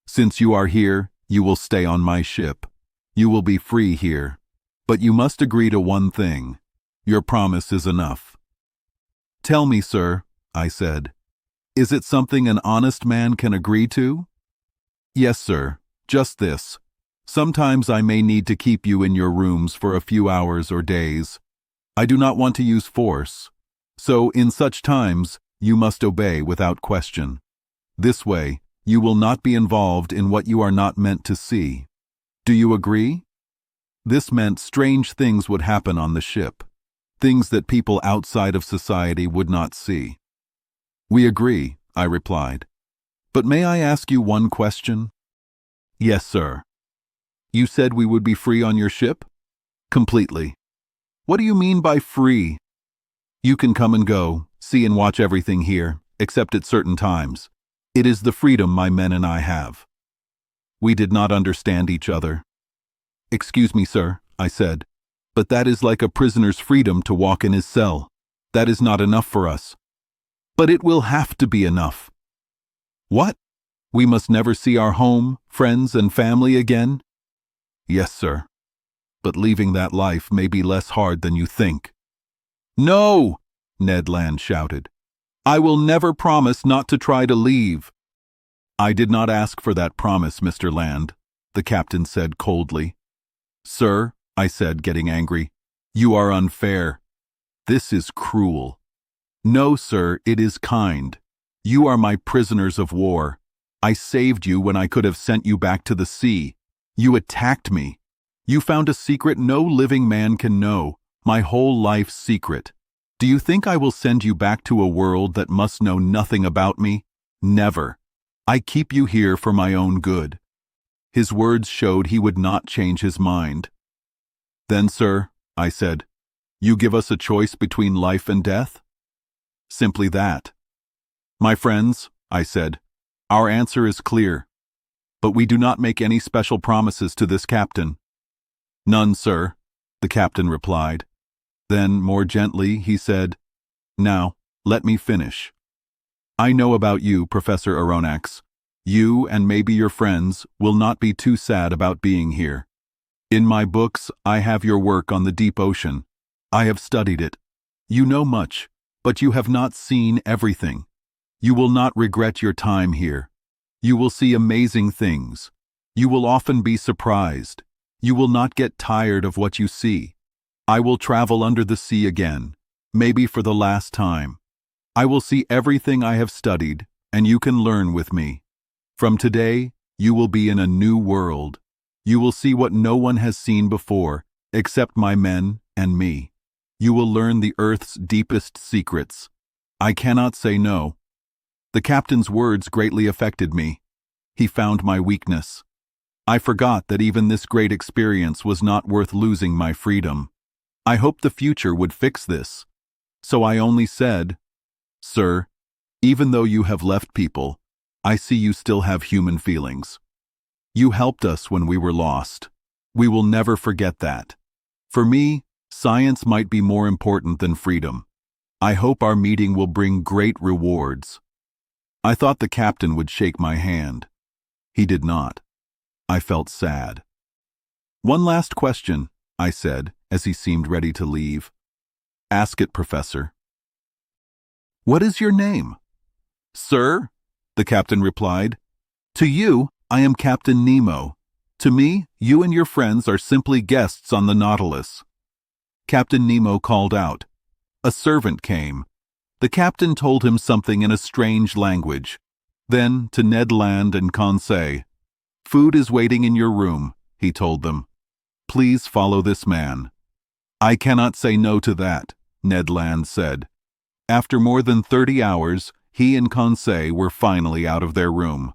Since you are here, you will stay on my ship. You will be free here. But you must agree to one thing. Your promise is enough." "Tell me, sir," I said. "Is it something an honest man can agree to?" "Yes, sir. Just this. Sometimes I may need to keep you in your rooms for a few hours or days. I do not want to use force. So, in such times, you must obey without question. This way, you will not be involved in what you are not meant to see. Do you agree?" This meant strange things would happen on the ship, things that people outside of society would not see. "We agree," I replied. "But may I ask you one question?" "Yes, sir." "You said we would be free on your ship?" "Completely." "What do you mean by free?" "You can come and go, see and watch everything here, except at certain times. It is the freedom my men and I have." We did not understand each other. "Excuse me, sir," I said, "but that is like a prisoner's freedom to walk in his cell. That is not enough for us." "But it will have to be enough." "What? We must never see our home, friends, and family again?" "Yes, sir. But leaving that life may be less hard than you think." "No!" Ned Land shouted. "I will never promise not to try to leave." "I did not ask for that promise, Mr. Land," the captain said coldly. "Sir," I said, getting angry, "you are unfair. This is cruel." "No, sir, it is kind. You are my prisoners of war. I saved you when I could have sent you back to the sea. You attacked me. You found a secret no living man can know, my whole life's secret. Do you think I will send you back to a world that must know nothing about me? Never. I keep you here for my own good." His words showed he would not change his mind. "Then, sir," I said, "you give us a choice between life and death?" "Simply that." "My friends," I said, "our answer is clear. But we do not make any special promises to this captain." "None, sir," the captain replied. Then, more gently, he said, "Now, let me finish. I know about you, Professor Aronnax. You, and maybe your friends, will not be too sad about being here. In my books, I have your work on the deep ocean. I have studied it. You know much, but you have not seen everything. You will not regret your time here. You will see amazing things. You will often be surprised. You will not get tired of what you see. I will travel under the sea again, maybe for the last time. I will see everything I have studied, and you can learn with me. From today, you will be in a new world. You will see what no one has seen before, except my men and me. You will learn the Earth's deepest secrets. I cannot say no." The captain's words greatly affected me. He found my weakness. I forgot that even this great experience was not worth losing my freedom. I hoped the future would fix this. So I only said, "Sir, even though you have left people, I see you still have human feelings. You helped us when we were lost. We will never forget that. For me, science might be more important than freedom. I hope our meeting will bring great rewards." I thought the captain would shake my hand. He did not. I felt sad. "One last question," I said, as he seemed ready to leave. "Ask it, Professor." "What is your name?" "Sir," the captain replied, "to you, I am Captain Nemo. To me, you and your friends are simply guests on the Nautilus." Captain Nemo called out. A servant came. The captain told him something in a strange language. Then, to Ned Land and Conseil, "Food is waiting in your room," he told them. "Please follow this man." "I cannot say no to that," Ned Land said. After more than 30 hours, he and Conseil were finally out of their room.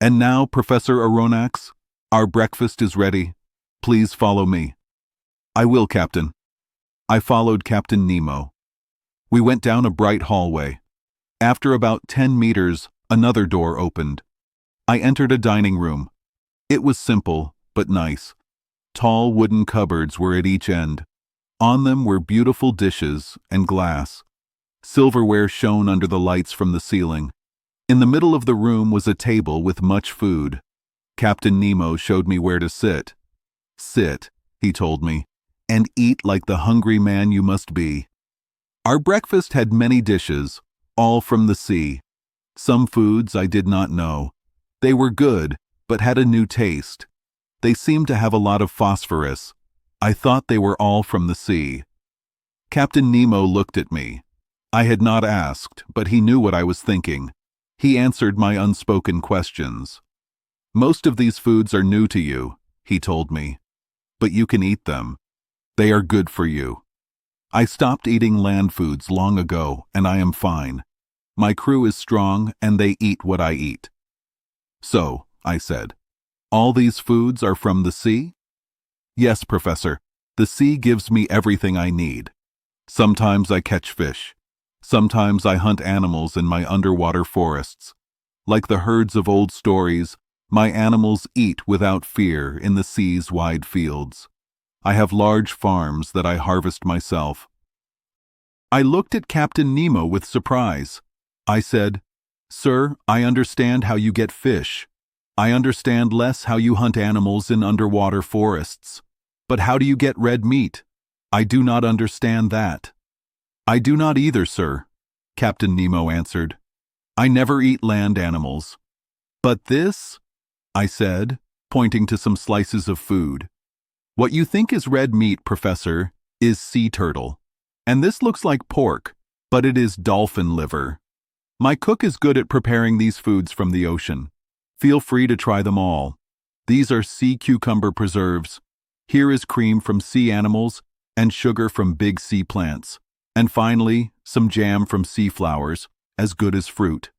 "And now, Professor Aronnax, our breakfast is ready. Please follow me." "I will, Captain." I followed Captain Nemo. We went down a bright hallway. After about 10 meters, another door opened. I entered a dining room. It was simple, but nice. Tall wooden cupboards were at each end. On them were beautiful dishes and glass. Silverware shone under the lights from the ceiling. In the middle of the room was a table with much food. Captain Nemo showed me where to sit. "Sit," he told me, "and eat like the hungry man you must be." Our breakfast had many dishes, all from the sea. Some foods I did not know. They were good, but had a new taste. They seemed to have a lot of phosphorus. I thought they were all from the sea. Captain Nemo looked at me. I had not asked, but he knew what I was thinking. He answered my unspoken questions. "Most of these foods are new to you," he told me, "but you can eat them. They are good for you." I stopped eating land foods long ago, and I am fine. My crew is strong, and they eat what I eat. "So," I said, "all these foods are from the sea?" "Yes, Professor. The sea gives me everything I need. Sometimes I catch fish. Sometimes I hunt animals in my underwater forests. Like the herds of old stories, my animals eat without fear in the sea's wide fields. I have large farms that I harvest myself." I looked at Captain Nemo with surprise. I said, "Sir, I understand how you get fish. I understand less how you hunt animals in underwater forests. But how do you get red meat? I do not understand that." "I do not either, sir," Captain Nemo answered. "I never eat land animals." "But this," I said, pointing to some slices of food. "What you think is red meat, Professor, is sea turtle. And this looks like pork, but it is dolphin liver. My cook is good at preparing these foods from the ocean. Feel free to try them all. These are sea cucumber preserves. Here is cream from sea animals and sugar from big sea plants. And finally, some jam from sea flowers, as good as fruit."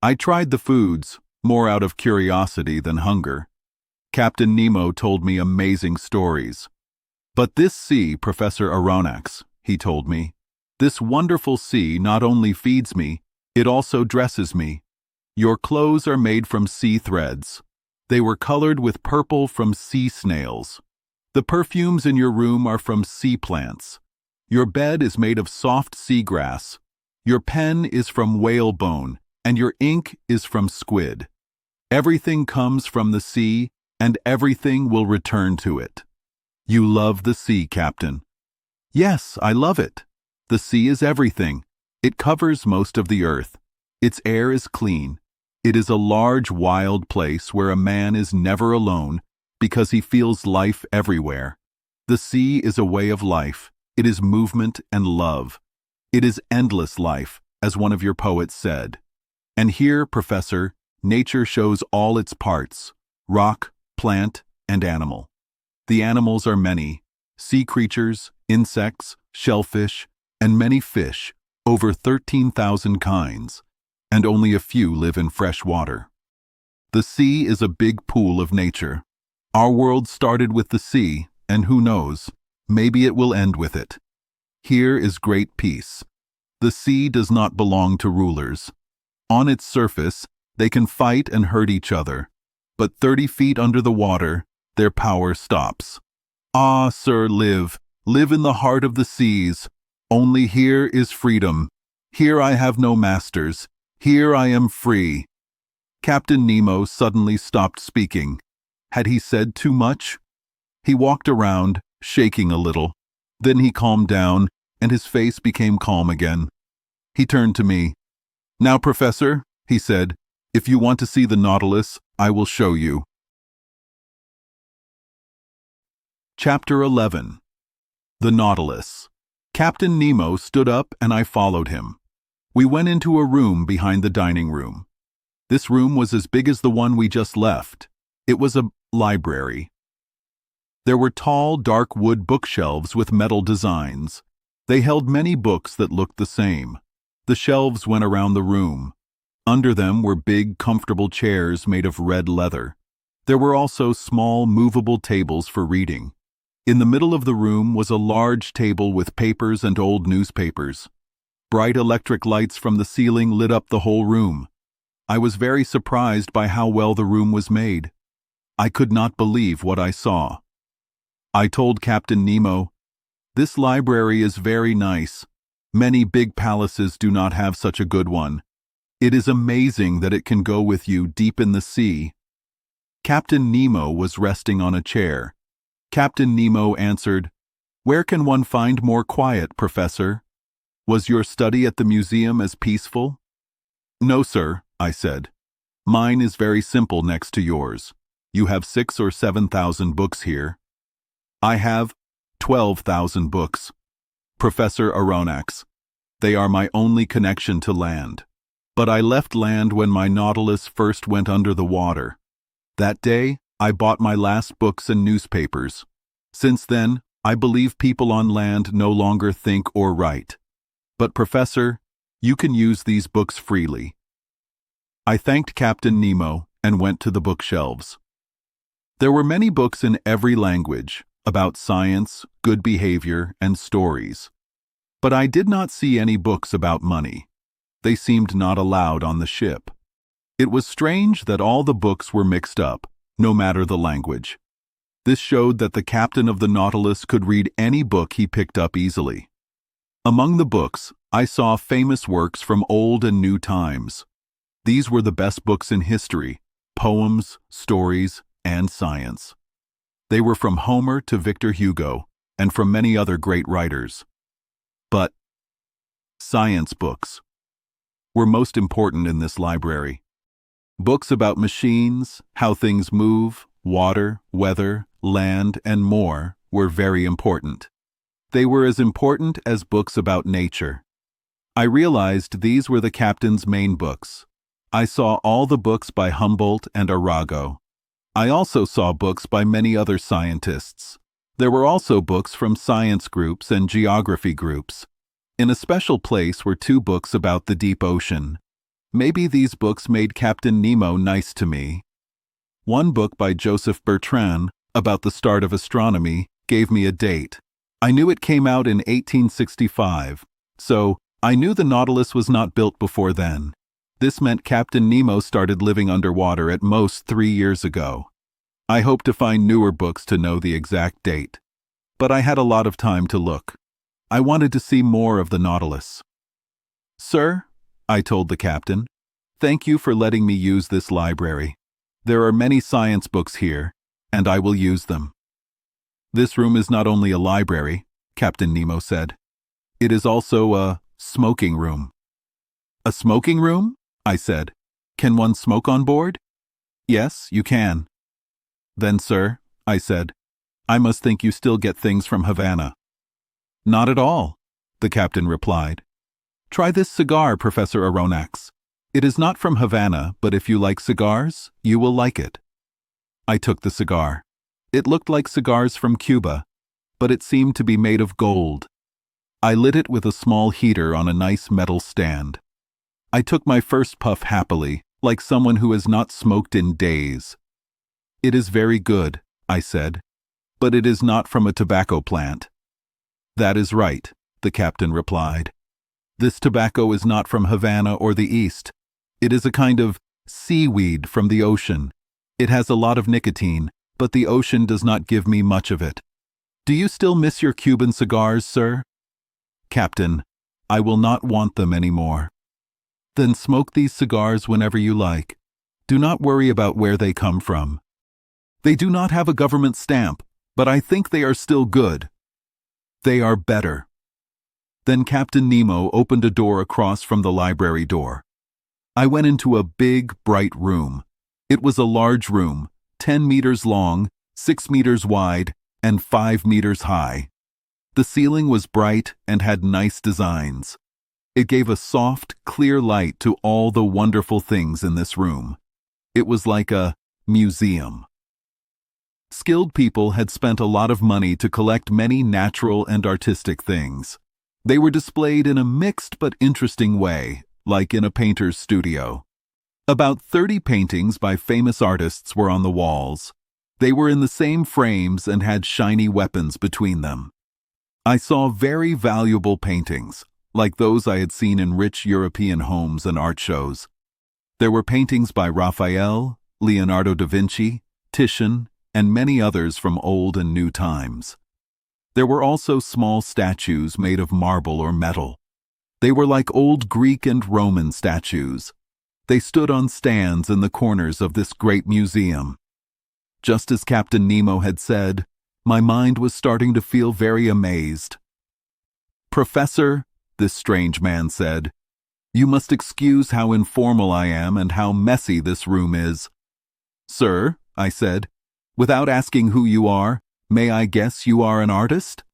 I tried the foods, more out of curiosity than hunger. Captain Nemo told me amazing stories. "But this sea, Professor Aronnax," he told me, "this wonderful sea not only feeds me, it also dresses me. Your clothes are made from sea threads. They were colored with purple from sea snails. The perfumes in your room are from sea plants. Your bed is made of soft seagrass. Your pen is from whalebone, and your ink is from squid. Everything comes from the sea, and everything will return to it." "You love the sea, Captain." "Yes, I love it. The sea is everything. It covers most of the earth. Its air is clean. It is a large, wild place where a man is never alone because he feels life everywhere. The sea is a way of life. It is movement and love. It is endless life, as one of your poets said. And here, Professor, nature shows all its parts: rock, plant, and animal. The animals are many: sea creatures, insects, shellfish, and many fish, over 13,000 kinds, and only a few live in fresh water. The sea is a big pool of nature. Our world started with the sea, and who knows, maybe it will end with it. Here is great peace. The sea does not belong to rulers. On its surface, they can fight and hurt each other, but 30 feet under the water, their power stops. Ah, sir, live in the heart of the seas. Only here is freedom. Here I have no masters. Here I am free." Captain Nemo suddenly stopped speaking. Had he said too much? He walked around, shaking a little. Then he calmed down, and his face became calm again. He turned to me. "Now, Professor," he said, "if you want to see the Nautilus, I will show you." Chapter 11. The Nautilus. Captain Nemo stood up and I followed him. We went into a room behind the dining room. This room was as big as the one we just left. It was a library. There were tall, dark wood bookshelves with metal designs. They held many books that looked the same. The shelves went around the room. Under them were big, comfortable chairs made of red leather. There were also small, movable tables for reading. In the middle of the room was a large table with papers and old newspapers. Bright electric lights from the ceiling lit up the whole room. I was very surprised by how well the room was made. I could not believe what I saw. I told Captain Nemo, "This library is very nice. Many big palaces do not have such a good one. It is amazing that it can go with you deep in the sea." Captain Nemo was resting on a chair. Captain Nemo answered, "Where can one find more quiet, Professor? Was your study at the museum as peaceful?" "No, sir," I said. "Mine is very simple next to yours. You have 6,000 or 7,000 books here. I have 12,000 books. Professor Aronnax. They are my only connection to land. But I left land when my Nautilus first went under the water. That day, I bought my last books and newspapers. Since then, I believe people on land no longer think or write. But Professor, you can use these books freely." I thanked Captain Nemo and went to the bookshelves. There were many books in every language about science, good behavior, and stories. But I did not see any books about money. They seemed not allowed on the ship. It was strange that all the books were mixed up, no matter the language. This showed that the captain of the Nautilus could read any book he picked up easily. Among the books, I saw famous works from old and new times. These were the best books in history, poems, stories, and science. They were from Homer to Victor Hugo, and from many other great writers. But science books were most important in this library. Books about machines, how things move, water, weather, land, and more were very important. They were as important as books about nature. I realized these were the captain's main books. I saw all the books by Humboldt and Arago. I also saw books by many other scientists. There were also books from science groups and geography groups. In a special place were 2 books about the deep ocean. Maybe these books made Captain Nemo nice to me. One book by Joseph Bertrand about the start of astronomy gave me a date. I knew it came out in 1865, so I knew the Nautilus was not built before then. This meant Captain Nemo started living underwater at most 3 years ago. I hope to find newer books to know the exact date. But I had a lot of time to look. I wanted to see more of the Nautilus. "Sir," I told the captain, "thank you for letting me use this library. There are many science books here, and I will use them." "This room is not only a library," Captain Nemo said. "It is also a smoking room." "A smoking room?" I said. "Can one smoke on board?" "Yes, you can." "Then, sir," I said, "I must think you still get things from Havana." "Not at all," the captain replied. "Try this cigar, Professor Aronnax. It is not from Havana, but if you like cigars, you will like it." I took the cigar. It looked like cigars from Cuba, but it seemed to be made of gold. I lit it with a small heater on a nice metal stand. I took my first puff happily, like someone who has not smoked in days. "It is very good," I said, "but it is not from a tobacco plant." "That is right," the captain replied. "This tobacco is not from Havana or the East. It is a kind of seaweed from the ocean. It has a lot of nicotine, but the ocean does not give me much of it. Do you still miss your Cuban cigars, sir?" "Captain, I will not want them anymore." "Then smoke these cigars whenever you like. Do not worry about where they come from. They do not have a government stamp, but I think they are still good. They are better." Then Captain Nemo opened a door across from the library door. I went into a big, bright room. It was a large room, 10 meters long, 6 meters wide, and 5 meters high. The ceiling was bright and had nice designs. It gave a soft, clear light to all the wonderful things in this room. It was like a museum. Skilled people had spent a lot of money to collect many natural and artistic things. They were displayed in a mixed but interesting way, like in a painter's studio. About 30 paintings by famous artists were on the walls. They were in the same frames and had shiny weapons between them. I saw very valuable paintings, like those I had seen in rich European homes and art shows. There were paintings by Raphael, Leonardo da Vinci, Titian, and many others from old and new times. There were also small statues made of marble or metal. They were like old Greek and Roman statues. They stood on stands in the corners of this great museum. Just as Captain Nemo had said, my mind was starting to feel very amazed. "Professor," this strange man said, "you must excuse how informal I am and how messy this room is." "Sir," I said, "without asking who you are, may I guess you are an artist?"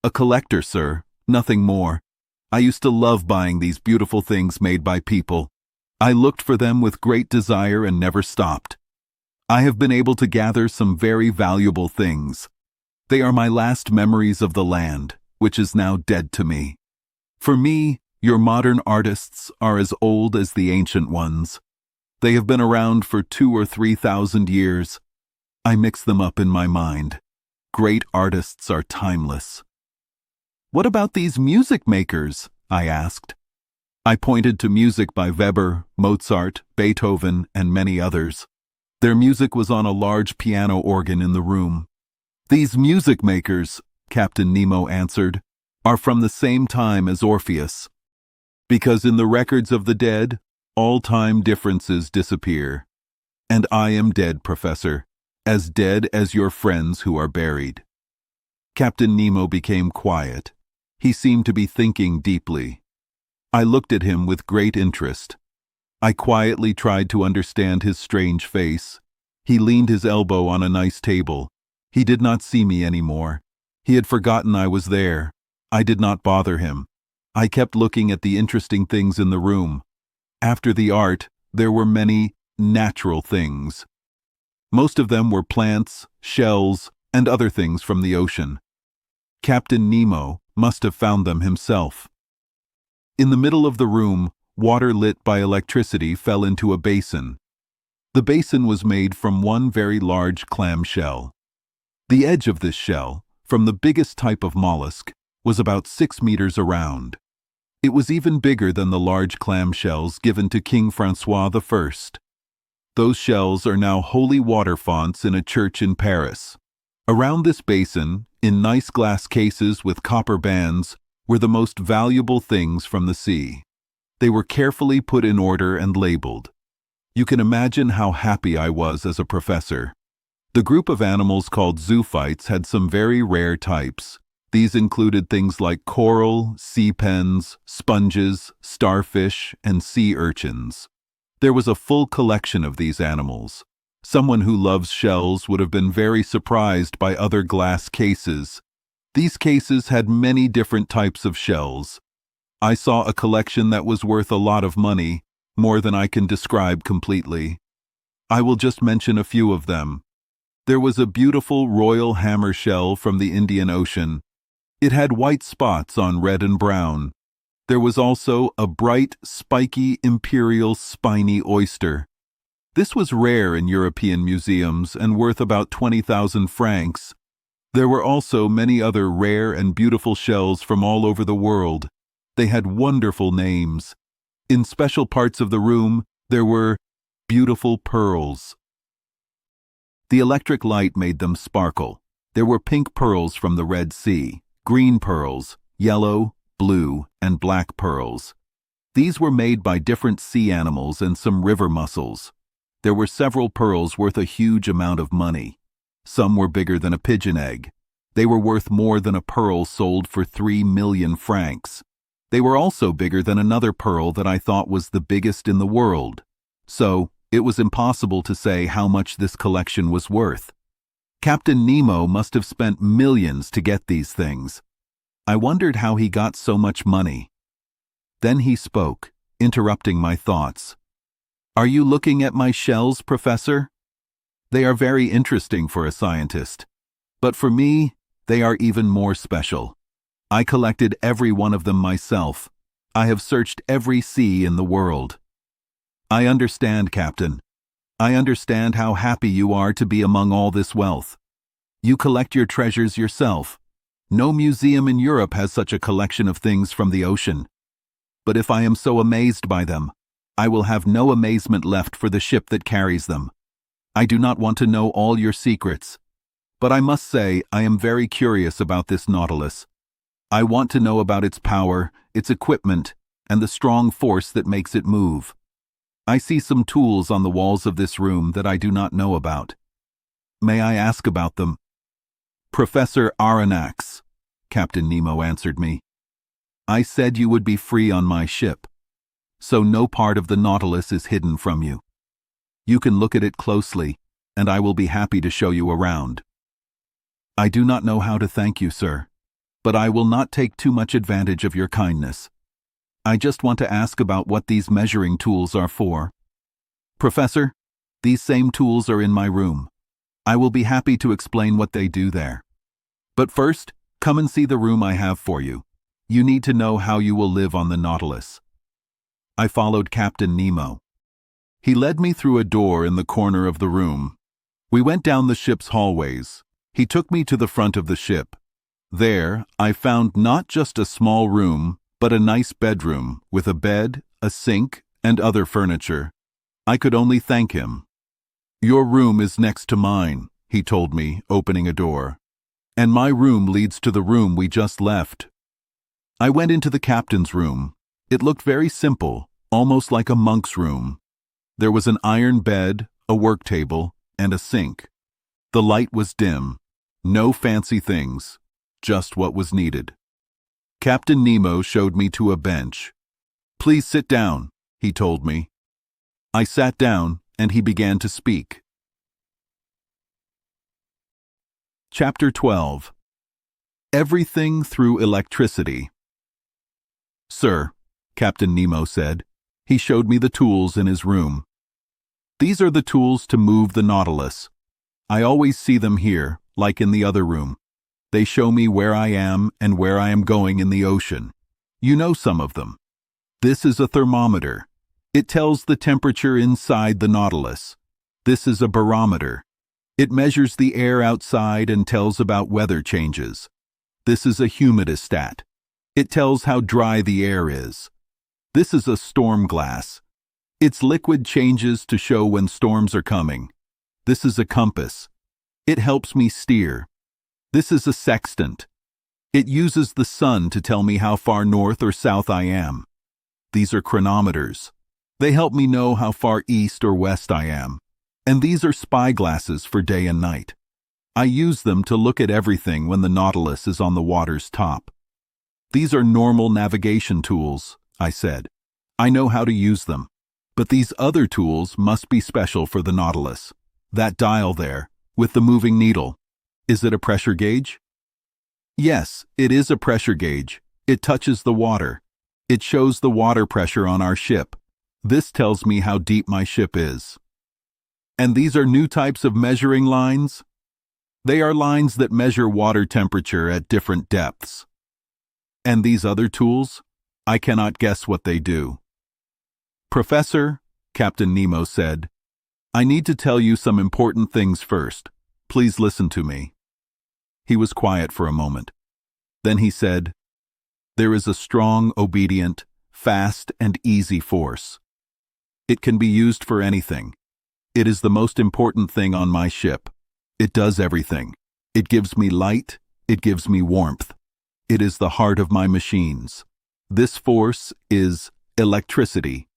"A collector, sir, nothing more. I used to love buying these beautiful things made by people. I looked for them with great desire and never stopped. I have been able to gather some very valuable things. They are my last memories of the land, which is now dead to me. For me, your modern artists are as old as the ancient ones. They have been around for 2,000 or 3,000 years. I mix them up in my mind. Great artists are timeless." "What about these music makers?" I asked. I pointed to music by Weber, Mozart, Beethoven, and many others. Their music was on a large piano organ in the room. "These music makers," Captain Nemo answered, "are from the same time as Orpheus. Because in the records of the dead, all time differences disappear. And I am dead, Professor, as dead as your friends who are buried." Captain Nemo became quiet. He seemed to be thinking deeply. I looked at him with great interest. I quietly tried to understand his strange face. He leaned his elbow on a nice table. He did not see me anymore. He had forgotten I was there. I did not bother him. I kept looking at the interesting things in the room. After the art, there were many natural things. Most of them were plants, shells, and other things from the ocean. Captain Nemo must have found them himself. In the middle of the room, water lit by electricity fell into a basin. The basin was made from one very large clam shell. The edge of this shell, from the biggest type of mollusk, was about 6 meters around. It was even bigger than the large clam shells given to King Francois I. Those shells are now holy water fonts in a church in Paris. Around this basin, in nice glass cases with copper bands, were the most valuable things from the sea. They were carefully put in order and labeled. You can imagine how happy I was as a professor. The group of animals called zoophytes had some very rare types. These included things like coral, sea pens, sponges, starfish, and sea urchins. There was a full collection of these animals. Someone who loves shells would have been very surprised by other glass cases. These cases had many different types of shells. I saw a collection that was worth a lot of money, more than I can describe completely. I will just mention a few of them. There was a beautiful royal hammer shell from the Indian Ocean. It had white spots on red and brown. There was also a bright, spiky, imperial, spiny oyster. This was rare in European museums and worth about 20,000 francs. There were also many other rare and beautiful shells from all over the world. They had wonderful names. In special parts of the room, there were beautiful pearls. The electric light made them sparkle. There were pink pearls from the Red Sea, green pearls, yellow, blue, and black pearls. These were made by different sea animals and some river mussels. There were several pearls worth a huge amount of money. Some were bigger than a pigeon egg. They were worth more than a pearl sold for 3 million francs. They were also bigger than another pearl that I thought was the biggest in the world. So, it was impossible to say how much this collection was worth. Captain Nemo must have spent millions to get these things. I wondered how he got so much money. Then he spoke, interrupting my thoughts. "Are you looking at my shells, Professor? They are very interesting for a scientist. But for me, they are even more special. I collected every one of them myself. I have searched every sea in the world." "I understand, Captain. I understand how happy you are to be among all this wealth. You collect your treasures yourself. No museum in Europe has such a collection of things from the ocean. But if I am so amazed by them, I will have no amazement left for the ship that carries them. I do not want to know all your secrets, but I must say I am very curious about this Nautilus. I want to know about its power, its equipment, and the strong force that makes it move. I see some tools on the walls of this room that I do not know about. May I ask about them? Professor Aronnax, Captain Nemo answered me. I said you would be free on my ship, so no part of the Nautilus is hidden from you. You can look at it closely, and I will be happy to show you around. I do not know how to thank you, sir, but I will not take too much advantage of your kindness. I just want to ask about what these measuring tools are for. Professor, these same tools are in my room. I will be happy to explain what they do there. But first, come and see the room I have for you. You need to know how you will live on the Nautilus. I followed Captain Nemo. He led me through a door in the corner of the room. We went down the ship's hallways. He took me to the front of the ship. There, I found not just a small room, but a nice bedroom with a bed, a sink, and other furniture. I could only thank him. Your room is next to mine, he told me, opening a door. And my room leads to the room we just left. I went into the captain's room. It looked very simple, almost like a monk's room. There was an iron bed, a work table, and a sink. The light was dim. No fancy things, just what was needed. Captain Nemo showed me to a bench. Please sit down, he told me. I sat down, and he began to speak. Chapter 12. Everything through electricity. Sir, Captain Nemo said. He showed me the tools in his room. These are the tools to move the Nautilus. I always see them here, like in the other room. They show me where I am and where I am going in the ocean. You know some of them. This is a thermometer. It tells the temperature inside the Nautilus. This is a barometer. It measures the air outside and tells about weather changes. This is a humidistat. It tells how dry the air is. This is a storm glass. Its liquid changes to show when storms are coming. This is a compass. It helps me steer. This is a sextant. It uses the sun to tell me how far north or south I am. These are chronometers. They help me know how far east or west I am. And these are spyglasses for day and night. I use them to look at everything when the Nautilus is on the water's top. These are normal navigation tools, I said. I know how to use them. But these other tools must be special for the Nautilus. That dial there, with the moving needle. Is it a pressure gauge? Yes, it is a pressure gauge. It touches the water. It shows the water pressure on our ship. This tells me how deep my ship is. And these are new types of measuring lines? They are lines that measure water temperature at different depths. And these other tools? I cannot guess what they do. Professor, Captain Nemo said, I need to tell you some important things first. Please listen to me. He was quiet for a moment. Then he said, There is a strong, obedient, fast, and easy force. It can be used for anything. It is the most important thing on my ship. It does everything. It gives me light. It gives me warmth. It is the heart of my machines. This force is electricity.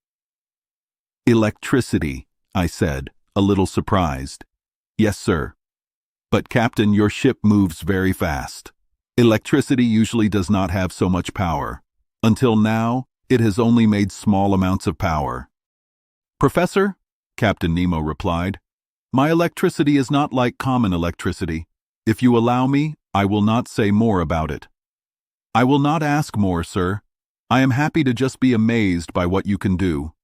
Electricity, I said, a little surprised. Yes, sir. But, Captain, your ship moves very fast. Electricity usually does not have so much power. Until now, it has only made small amounts of power. Professor, Captain Nemo replied, my electricity is not like common electricity. If you allow me, I will not say more about it. I will not ask more, sir. I am happy to just be amazed by what you can do.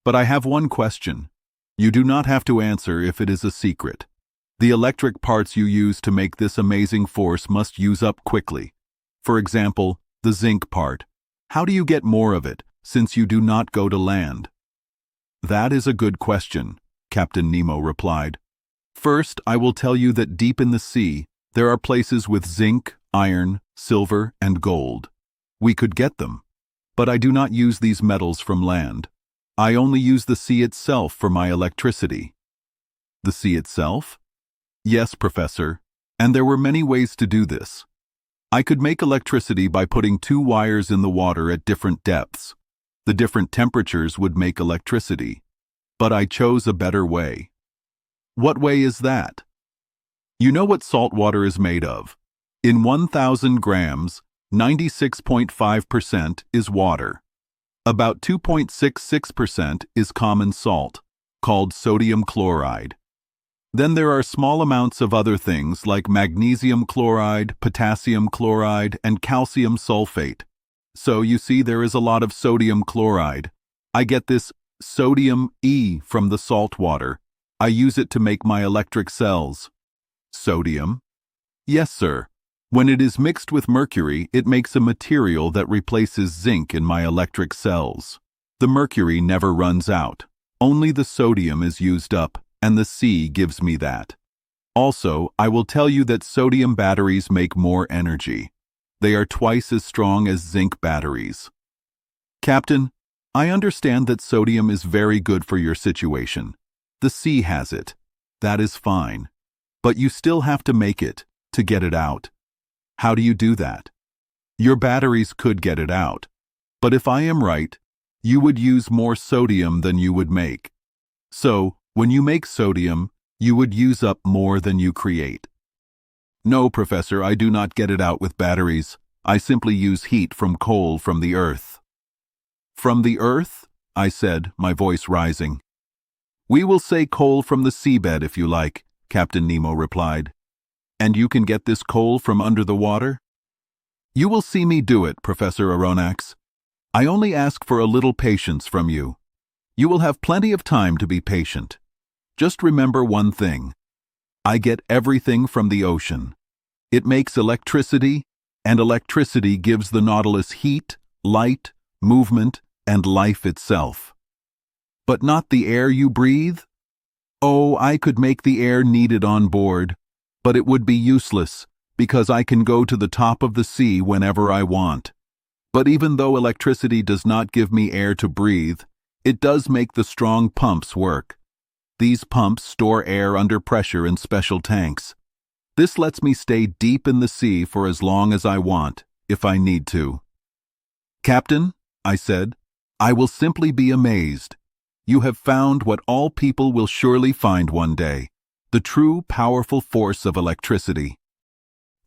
But I have one question. You do not have to answer if it is a secret. The electric parts you use to make this amazing force must use up quickly. For example, the zinc part. How do you get more of it, since you do not go to land? That is a good question, Captain Nemo replied. First, I will tell you that deep in the sea, there are places with zinc, iron, silver, and gold. We could get them, but I do not use these metals from land. I only use the sea itself for my electricity. The sea itself? Yes, Professor, and there were many ways to do this. I could make electricity by putting two wires in the water at different depths. The different temperatures would make electricity, but I chose a better way. What way is that? You know what salt water is made of. In 1,000 grams, 96.5% is water. About 2.66% is common salt, called sodium chloride. Then there are small amounts of other things like magnesium chloride, potassium chloride, and calcium sulfate. So you see there is a lot of sodium chloride. I get this sodium E from the salt water. I use it to make my electric cells. Sodium? Yes, sir. When it is mixed with mercury, it makes a material that replaces zinc in my electric cells. The mercury never runs out. Only the sodium is used up, and the sea gives me that. Also, I will tell you that sodium batteries make more energy. They are twice as strong as zinc batteries. Captain, I understand that sodium is very good for your situation. The sea has it. That is fine. But you still have to make it to get it out. How do you do that? Your batteries could get it out. But if I am right, you would use more sodium than you would make. So, when you make sodium, you would use up more than you create. No, Professor, I do not get it out with batteries. I simply use heat from coal from the earth. From the earth? I said, my voice rising. We will say coal from the seabed if you like, Captain Nemo replied. And you can get this coal from under the water? You will see me do it, Professor Aronnax. I only ask for a little patience from you. You will have plenty of time to be patient. Just remember one thing. I get everything from the ocean. It makes electricity, and electricity gives the Nautilus heat, light, movement, and life itself. But not the air you breathe? Oh, I could make the air needed on board, but it would be useless, because I can go to the top of the sea whenever I want. But even though electricity does not give me air to breathe, it does make the strong pumps work. These pumps store air under pressure in special tanks. This lets me stay deep in the sea for as long as I want, if I need to. Captain, I said, I will simply be amazed. You have found what all people will surely find one day, the true powerful force of electricity.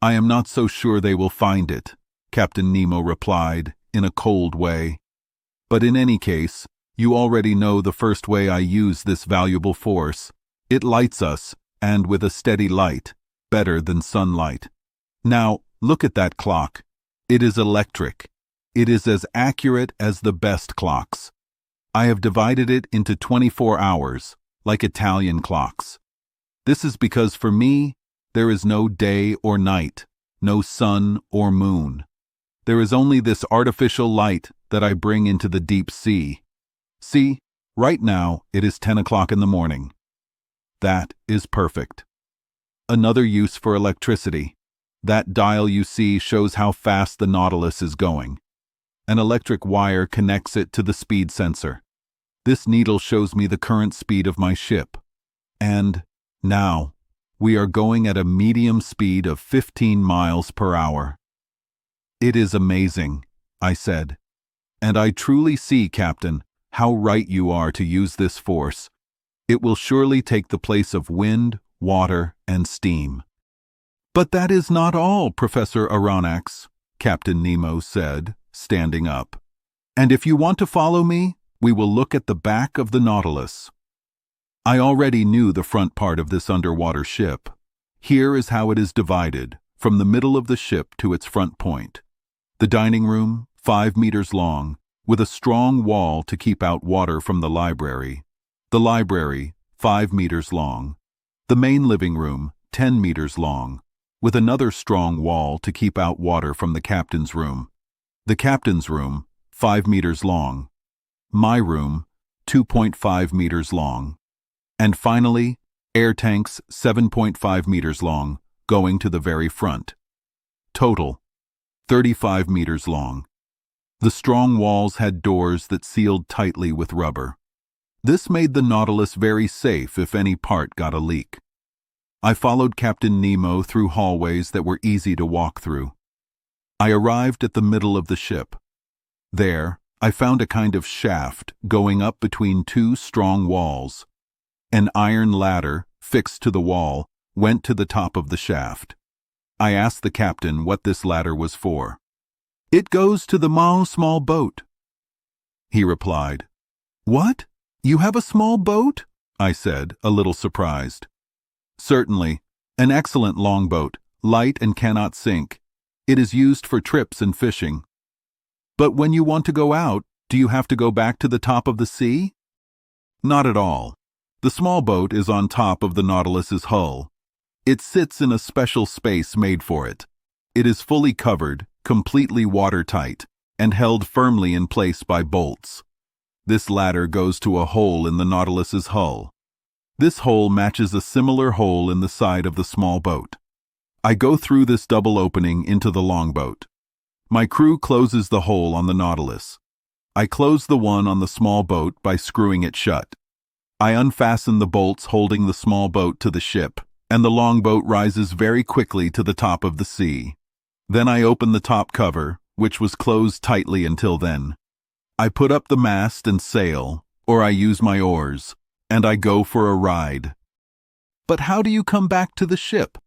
I am not so sure they will find it, Captain Nemo replied, in a cold way. But in any case, you already know the first way I use this valuable force. It lights us, and with a steady light, better than sunlight. Now, look at that clock. It is electric. It is as accurate as the best clocks. I have divided it into 24 hours, like Italian clocks. This is because for me, there is no day or night, no sun or moon. There is only this artificial light that I bring into the deep sea. See, right now it is 10 o'clock in the morning. That is perfect. Another use for electricity. That dial you see shows how fast the Nautilus is going. An electric wire connects it to the speed sensor. This needle shows me the current speed of my ship. And now, we are going at a medium speed of 15 miles per hour. It is amazing, I said. And I truly see, Captain, how right you are to use this force. It will surely take the place of wind, water, and steam. But that is not all, Professor Aronnax, Captain Nemo said, standing up. And if you want to follow me, we will look at the back of the Nautilus. I already knew the front part of this underwater ship. Here is how it is divided, from the middle of the ship to its front point. The dining room, 5 meters long, with a strong wall to keep out water from the library. The library, 5 meters long. The main living room, 10 meters long, with another strong wall to keep out water from the captain's room. The captain's room, 5 meters long. My room, 2.5 meters long. And finally, air tanks 7.5 meters long, going to the very front. Total, 35 meters long. The strong walls had doors that sealed tightly with rubber. This made the Nautilus very safe if any part got a leak. I followed Captain Nemo through hallways that were easy to walk through. I arrived at the middle of the ship. There, I found a kind of shaft going up between two strong walls. An iron ladder, fixed to the wall, went to the top of the shaft. I asked the captain what this ladder was for. "It goes to the small boat," he replied. "What? You have a small boat?" I said, a little surprised. "Certainly. An excellent longboat, light and cannot sink. It is used for trips and fishing." "But when you want to go out, do you have to go back to the top of the sea?" "Not at all. The small boat is on top of the Nautilus's hull. It sits in a special space made for it. It is fully covered, completely watertight, and held firmly in place by bolts. This ladder goes to a hole in the Nautilus's hull. This hole matches a similar hole in the side of the small boat. I go through this double opening into the longboat. My crew closes the hole on the Nautilus. I close the one on the small boat by screwing it shut. I unfasten the bolts holding the small boat to the ship, and the longboat rises very quickly to the top of the sea. Then I open the top cover, which was closed tightly until then. I put up the mast and sail, or I use my oars, and I go for a ride. "But how do you come back to the ship?"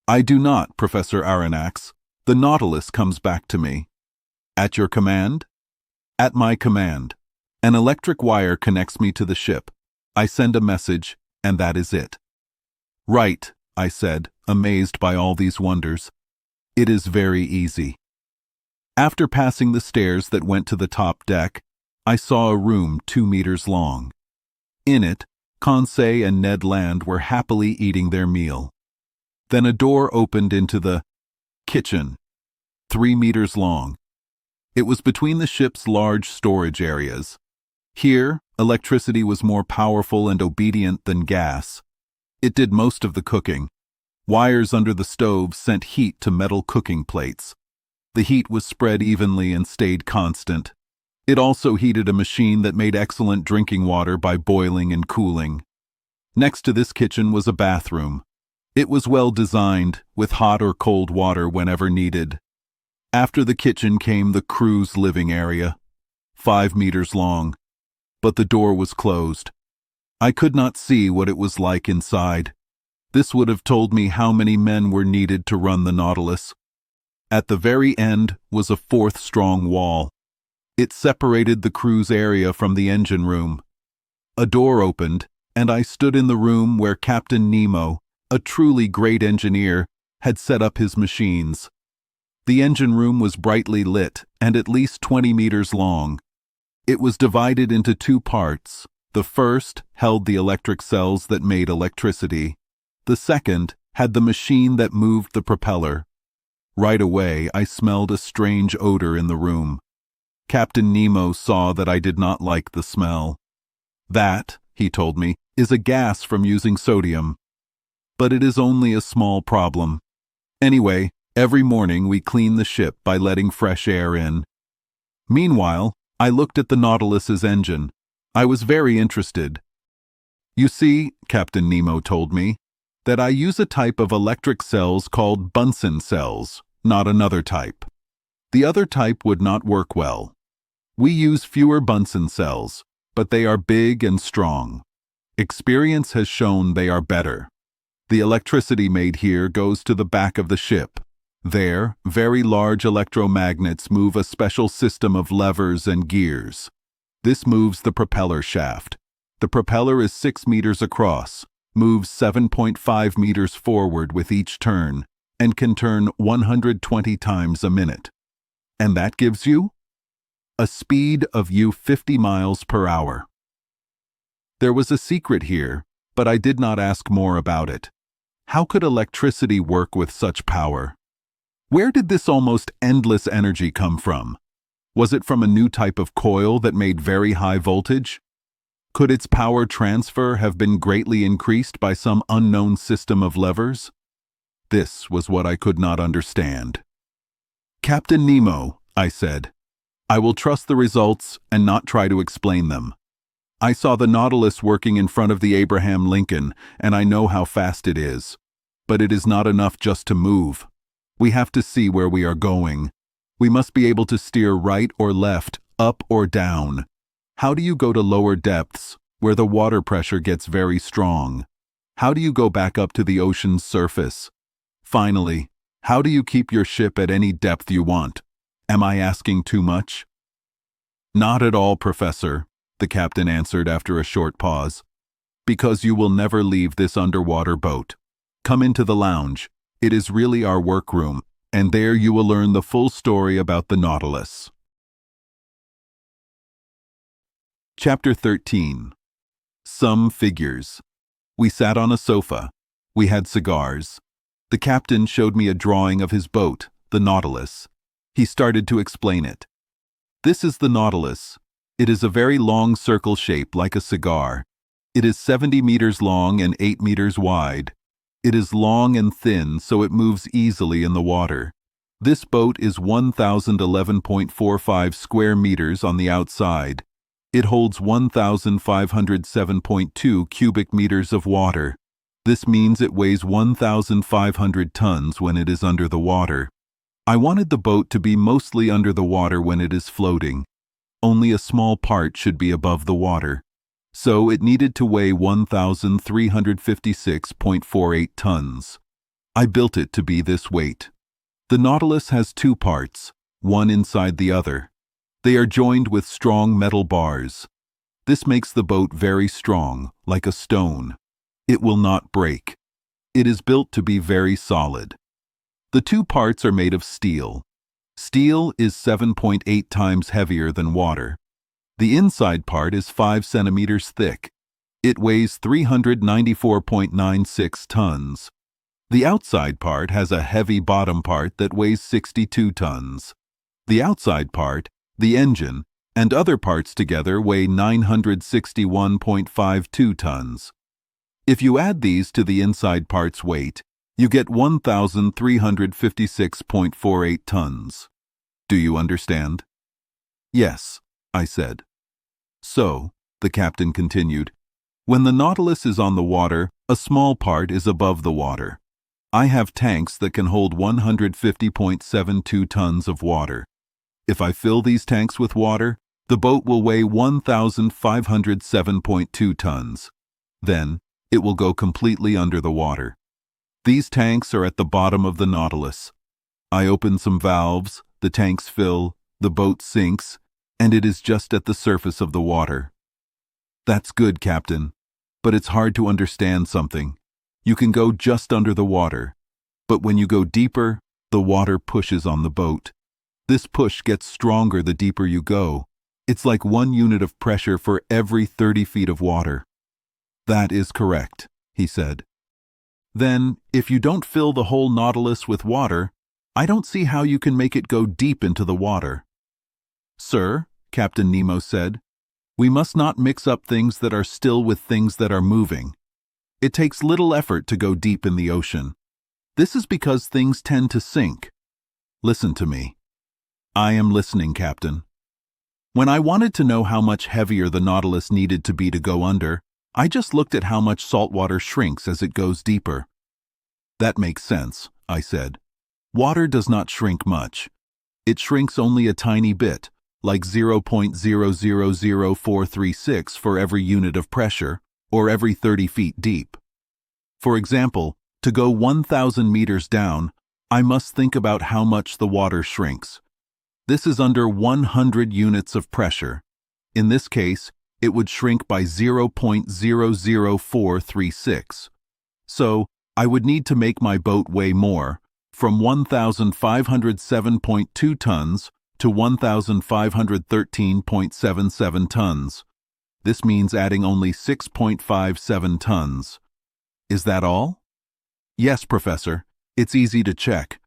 "I do not, Professor Aronnax. The Nautilus comes back to me." "At your command?" "At my command. An electric wire connects me to the ship. I send a message, and that is it." "Right," I said, amazed by all these wonders. "It is very easy." After passing the stairs that went to the top deck, I saw a room 2 meters long. In it, Conseil and Ned Land were happily eating their meal. Then a door opened into the kitchen, 3 meters long. It was between the ship's large storage areas. Here, electricity was more powerful and obedient than gas. It did most of the cooking. Wires under the stove sent heat to metal cooking plates. The heat was spread evenly and stayed constant. It also heated a machine that made excellent drinking water by boiling and cooling. Next to this kitchen was a bathroom. It was well designed, with hot or cold water whenever needed. After the kitchen came the crew's living area, 5 meters long, but the door was closed. I could not see what it was like inside. This would have told me how many men were needed to run the Nautilus. At the very end was a 4th strong wall. It separated the crew's area from the engine room. A door opened, and I stood in the room where Captain Nemo, a truly great engineer, had set up his machines. The engine room was brightly lit and at least 20 meters long. It was divided into 2 parts. The first held the electric cells that made electricity. The second had the machine that moved the propeller. Right away, I smelled a strange odor in the room. Captain Nemo saw that I did not like the smell. "That," he told me, "is a gas from using sodium. But it is only a small problem. Anyway, every morning we clean the ship by letting fresh air in." Meanwhile, I looked at the Nautilus's engine. I was very interested. "You see," Captain Nemo told me, "that I use a type of electric cells called Bunsen cells, not another type. The other type would not work well. We use fewer Bunsen cells, but they are big and strong. Experience has shown they are better. The electricity made here goes to the back of the ship. There, very large electromagnets move a special system of levers and gears. This moves the propeller shaft. The propeller is 6 meters across, moves 7.5 meters forward with each turn, and can turn 120 times a minute. And that gives you a speed of 50 miles per hour. There was a secret here, but I did not ask more about it. How could electricity work with such power? Where did this almost endless energy come from? Was it from a new type of coil that made very high voltage? Could its power transfer have been greatly increased by some unknown system of levers? This was what I could not understand. "Captain Nemo," I said, "I will trust the results and not try to explain them. I saw the Nautilus working in front of the Abraham Lincoln, and I know how fast it is. But it is not enough just to move. We have to see where we are going. We must be able to steer right or left, up or down. How do you go to lower depths, where the water pressure gets very strong? How do you go back up to the ocean's surface? Finally, how do you keep your ship at any depth you want? Am I asking too much?" "Not at all, Professor," the captain answered after a short pause. "Because you will never leave this underwater boat. Come into the lounge. It is really our workroom, and there you will learn the full story about the Nautilus." Chapter 13. Some Figures. We sat on a sofa. We had cigars. The captain showed me a drawing of his boat, the Nautilus. He started to explain it. "This is the Nautilus. It is a very long circle shape like a cigar. It is 70 meters long and 8 meters wide. It is long and thin, so it moves easily in the water. This boat is 1,011.45 square meters on the outside. It holds 1,507.2 cubic meters of water. This means it weighs 1,500 tons when it is under the water. I wanted the boat to be mostly under the water when it is floating. Only a small part should be above the water. So it needed to weigh 1,356.48 tons. I built it to be this weight. The Nautilus has two parts, one inside the other. They are joined with strong metal bars. This makes the boat very strong, like a stone. It will not break. It is built to be very solid. The two parts are made of steel. Steel is 7.8 times heavier than water. The inside part is 5 centimeters thick. It weighs 394.96 tons. The outside part has a heavy bottom part that weighs 62 tons. The outside part, the engine, and other parts together weigh 961.52 tons. If you add these to the inside part's weight, you get 1,356.48 tons. Do you understand? "Yes," I said. "So," the captain continued, "when the Nautilus is on the water, a small part is above the water. I have tanks that can hold 150.72 tons of water. If I fill these tanks with water, the boat will weigh 1,507.2 tons. Then, it will go completely under the water. These tanks are at the bottom of the Nautilus. I open some valves, the tanks fill, the boat sinks, and it is just at the surface of the water." "That's good, Captain, but it's hard to understand something. You can go just under the water, but when you go deeper, the water pushes on the boat. This push gets stronger the deeper you go. It's like 1 unit of pressure for every 30 feet of water." "That is correct," he said. "Then, if you don't fill the whole Nautilus with water, I don't see how you can make it go deep into the water." "Sir," Captain Nemo said, "we must not mix up things that are still with things that are moving. It takes little effort to go deep in the ocean. This is because things tend to sink. Listen to me." "I am listening, Captain." "When I wanted to know how much heavier the Nautilus needed to be to go under, I just looked at how much salt water shrinks as it goes deeper." "That makes sense," I said. "Water does not shrink much. It shrinks only a tiny bit, like 0.000436 for every unit of pressure, or every 30 feet deep. For example, to go 1,000 meters down, I must think about how much the water shrinks. This is under 100 units of pressure. In this case, it would shrink by 0.00436. So, I would need to make my boat weigh more, from 1,507.2 tons to 1,513.77 tons. This means adding only 6.57 tons. Is that all? Yes, Professor. It's easy to check.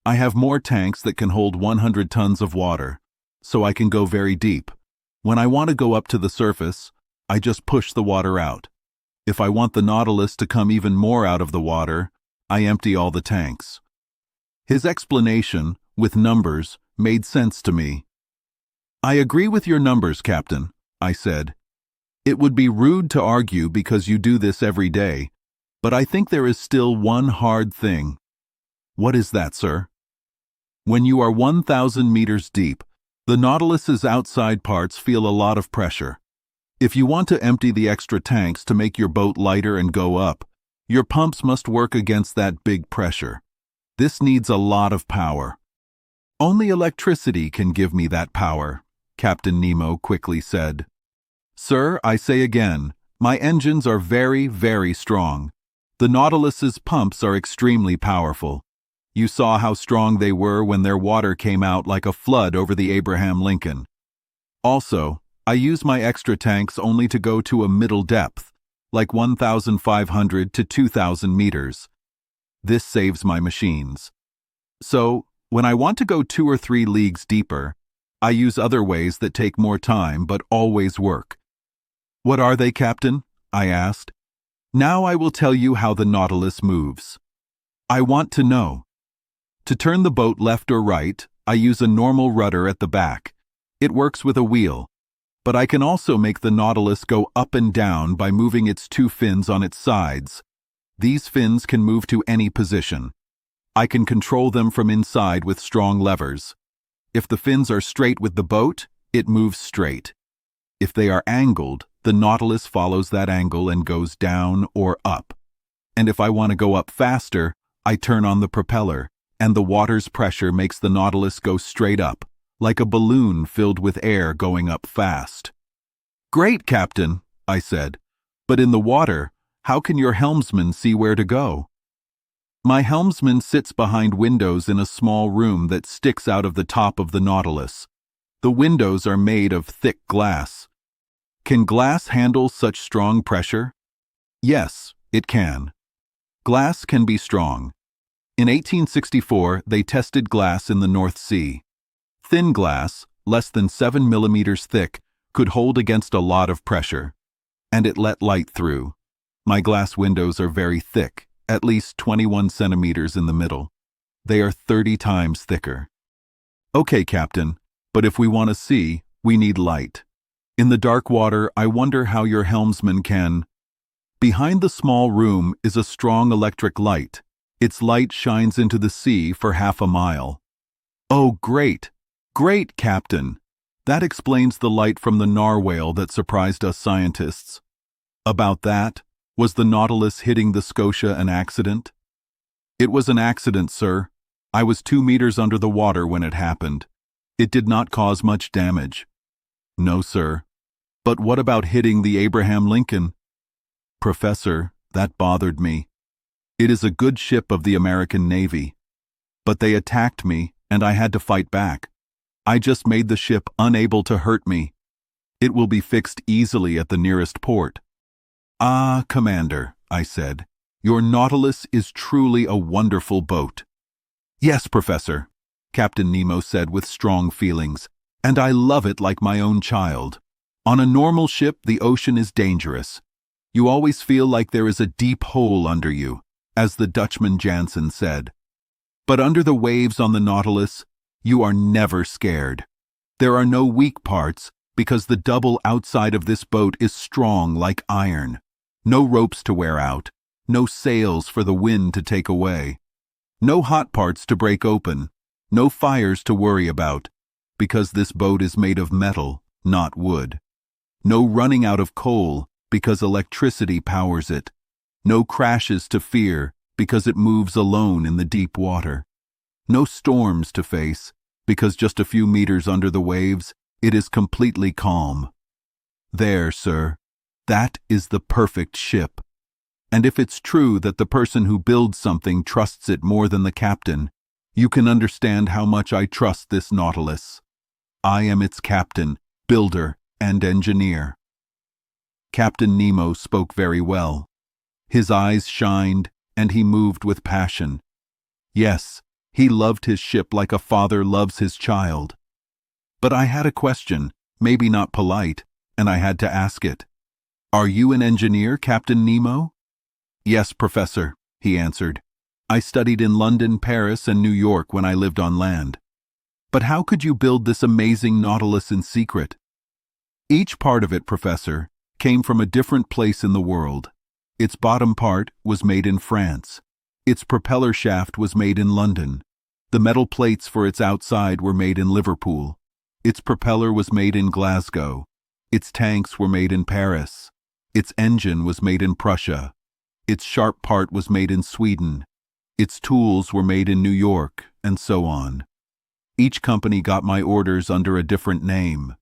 I have more tanks that can hold 100 tons of water, so I can go very deep. When I want to go up to the surface, I just push the water out. If I want the Nautilus to come even more out of the water, I empty all the tanks. His explanation, with numbers, made sense to me. I agree with your numbers, Captain, I said. It would be rude to argue because you do this every day, but I think there is still one hard thing. What is that, sir? When you are 1,000 meters deep, the Nautilus's outside parts feel a lot of pressure. If you want to empty the extra tanks to make your boat lighter and go up, your pumps must work against that big pressure. This needs a lot of power. Only electricity can give me that power, Captain Nemo quickly said. Sir, I say again, my engines are very, very strong. The Nautilus's pumps are extremely powerful. You saw how strong they were when their water came out like a flood over the Abraham Lincoln. Also, I use my extra tanks only to go to a middle depth, like 1,500 to 2,000 meters. This saves my machines. So, when I want to go 2 or 3 leagues deeper, I use other ways that take more time but always work. What are they, Captain? I asked. Now I will tell you how the Nautilus moves. I want to know. To turn the boat left or right, I use a normal rudder at the back. It works with a wheel. But I can also make the Nautilus go up and down by moving its 2 fins on its sides. These fins can move to any position. I can control them from inside with strong levers. If the fins are straight with the boat, it moves straight. If they are angled, the Nautilus follows that angle and goes down or up. And if I want to go up faster, I turn on the propeller, and the water's pressure makes the Nautilus go straight up, like a balloon filled with air going up fast. Great, Captain, I said. But in the water, how can your helmsman see where to go? My helmsman sits behind windows in a small room that sticks out of the top of the Nautilus. The windows are made of thick glass. Can glass handle such strong pressure? Yes, it can. Glass can be strong. In 1864, they tested glass in the North Sea. Thin glass, less than 7 millimeters thick, could hold against a lot of pressure. And it let light through. My glass windows are very thick, at least 21 centimeters in the middle. They are 30 times thicker. Okay, Captain, but if we want to see, we need light. In the dark water, I wonder how your helmsman can. Behind the small room is a strong electric light. Its light shines into the sea for half a mile. Oh, great! Great, Captain! That explains the light from the narwhale that surprised us scientists. About that, was the Nautilus hitting the Scotia an accident? It was an accident, sir. I was 2 meters under the water when it happened. It did not cause much damage. No, sir. But what about hitting the Abraham Lincoln? Professor, that bothered me. It is a good ship of the American Navy. But they attacked me, and I had to fight back. I just made the ship unable to hurt me. It will be fixed easily at the nearest port. Ah, Commander, I said, your Nautilus is truly a wonderful boat. Yes, Professor, Captain Nemo said with strong feelings, and I love it like my own child. On a normal ship, the ocean is dangerous. You always feel like there is a deep hole under you, as the Dutchman Jansen said. But under the waves on the Nautilus, you are never scared. There are no weak parts because the double outside of this boat is strong like iron. No ropes to wear out, no sails for the wind to take away. No hot parts to break open, no fires to worry about, because this boat is made of metal, not wood. No running out of coal, because electricity powers it. No crashes to fear, because it moves alone in the deep water. No storms to face, because just a few meters under the waves, it is completely calm. There, sir, that is the perfect ship. And if it's true that the person who builds something trusts it more than the captain, you can understand how much I trust this Nautilus. I am its captain, builder, and engineer. Captain Nemo spoke very well. His eyes shined, and he moved with passion. Yes, he loved his ship like a father loves his child. But I had a question, maybe not polite, and I had to ask it. "Are you an engineer, Captain Nemo?" "Yes, Professor," he answered. "I studied in London, Paris, and New York when I lived on land." "But how could you build this amazing Nautilus in secret?" "Each part of it, Professor, came from a different place in the world. Its bottom part was made in France. Its propeller shaft was made in London. The metal plates for its outside were made in Liverpool. Its propeller was made in Glasgow. Its tanks were made in Paris. Its engine was made in Prussia. Its sharp part was made in Sweden. Its tools were made in New York, and so on. Each company got my orders under a different name."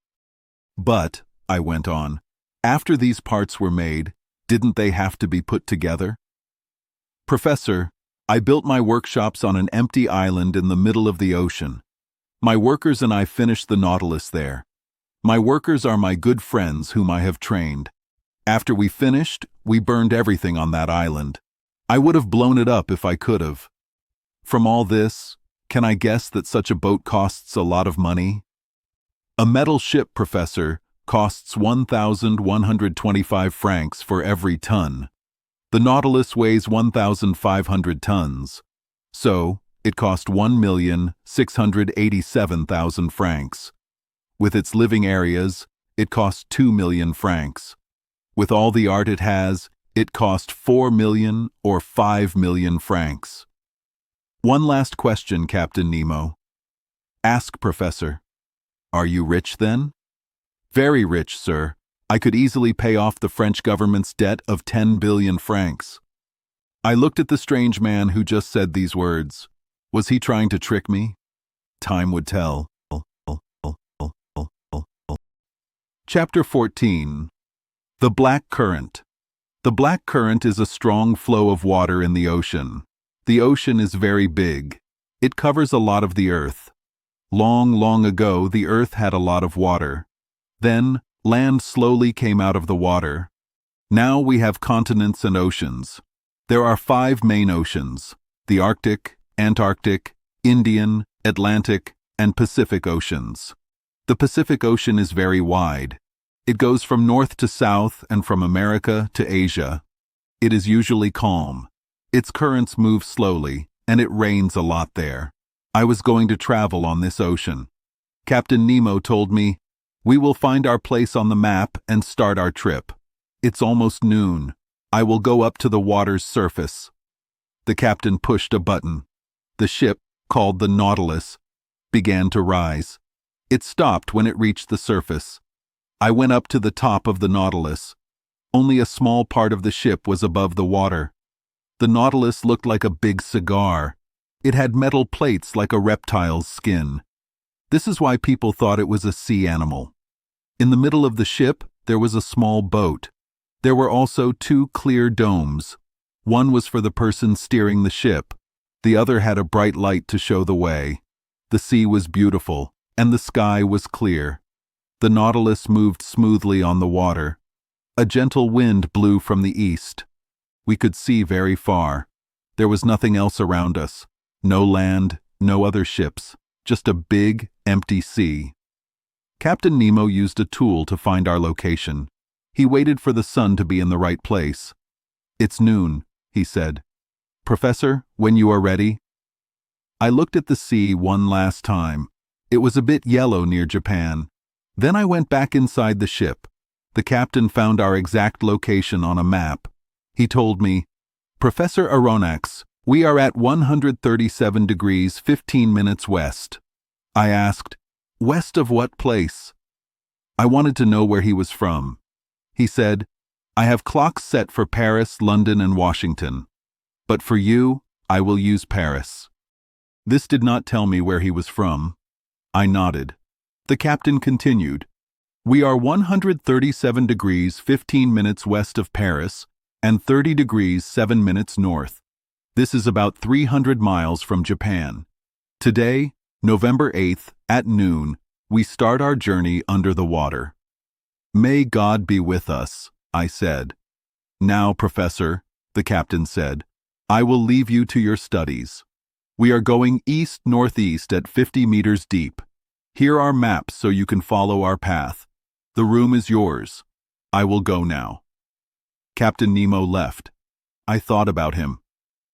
"But," I went on, "after these parts were made, didn't they have to be put together?" "Professor, I built my workshops on an empty island in the middle of the ocean. My workers and I finished the Nautilus there. My workers are my good friends whom I have trained. After we finished, we burned everything on that island. I would have blown it up if I could have. From all this, can I guess that such a boat costs a lot of money?" "A metal ship, Professor, costs 1,125 francs for every ton. The Nautilus weighs 1,500 tons. So, it cost 1,687,000 francs. With its living areas, it cost 2 million francs. With all the art it has, it cost 4 million or 5 million francs. One last question, Captain Nemo." "Ask, Professor." "Are you rich then?" "Very rich, sir. I could easily pay off the French government's debt of 10 billion francs." I looked at the strange man who just said these words. Was he trying to trick me? Time would tell. Chapter 14. The Black Current. The Black Current is a strong flow of water in the ocean. The ocean is very big. It covers a lot of the earth. Long, long ago, the earth had a lot of water. Then, land slowly came out of the water. Now we have continents and oceans. There are 5 main oceans: the Arctic, Antarctic, Indian, Atlantic, and Pacific Oceans. The Pacific Ocean is very wide. It goes from north to south and from America to Asia. It is usually calm. Its currents move slowly, and it rains a lot there. I was going to travel on this ocean. Captain Nemo told me, "We will find our place on the map and start our trip. It's almost noon. I will go up to the water's surface." The captain pushed a button. The ship, called the Nautilus, began to rise. It stopped when it reached the surface. I went up to the top of the Nautilus. Only a small part of the ship was above the water. The Nautilus looked like a big cigar. It had metal plates like a reptile's skin. This is why people thought it was a sea animal. In the middle of the ship, there was a small boat. There were also 2 clear domes. One was for the person steering the ship. The other had a bright light to show the way. The sea was beautiful, and the sky was clear. The Nautilus moved smoothly on the water. A gentle wind blew from the east. We could see very far. There was nothing else around us. No land, no other ships, just a big, empty sea. Captain Nemo used a tool to find our location. He waited for the sun to be in the right place. "It's noon," he said. "Professor, when you are ready." I looked at the sea one last time. It was a bit yellow near Japan. Then I went back inside the ship. The captain found our exact location on a map. He told me, "Professor Aronnax, we are at 137 degrees 15 minutes west." I asked, "West of what place?" I wanted to know where he was from. He said, "I have clocks set for Paris, London, and Washington. But for you, I will use Paris." This did not tell me where he was from. I nodded. The captain continued, "We are 137 degrees 15 minutes west of Paris and 30 degrees 7 minutes north. This is about 300 miles from Japan. Today, November 8th, at noon, we start our journey under the water." "May God be with us," I said. "Now, Professor," the captain said, "I will leave you to your studies. We are going east-northeast at 50 meters deep. Here are maps so you can follow our path. The room is yours. I will go now." Captain Nemo left. I thought about him.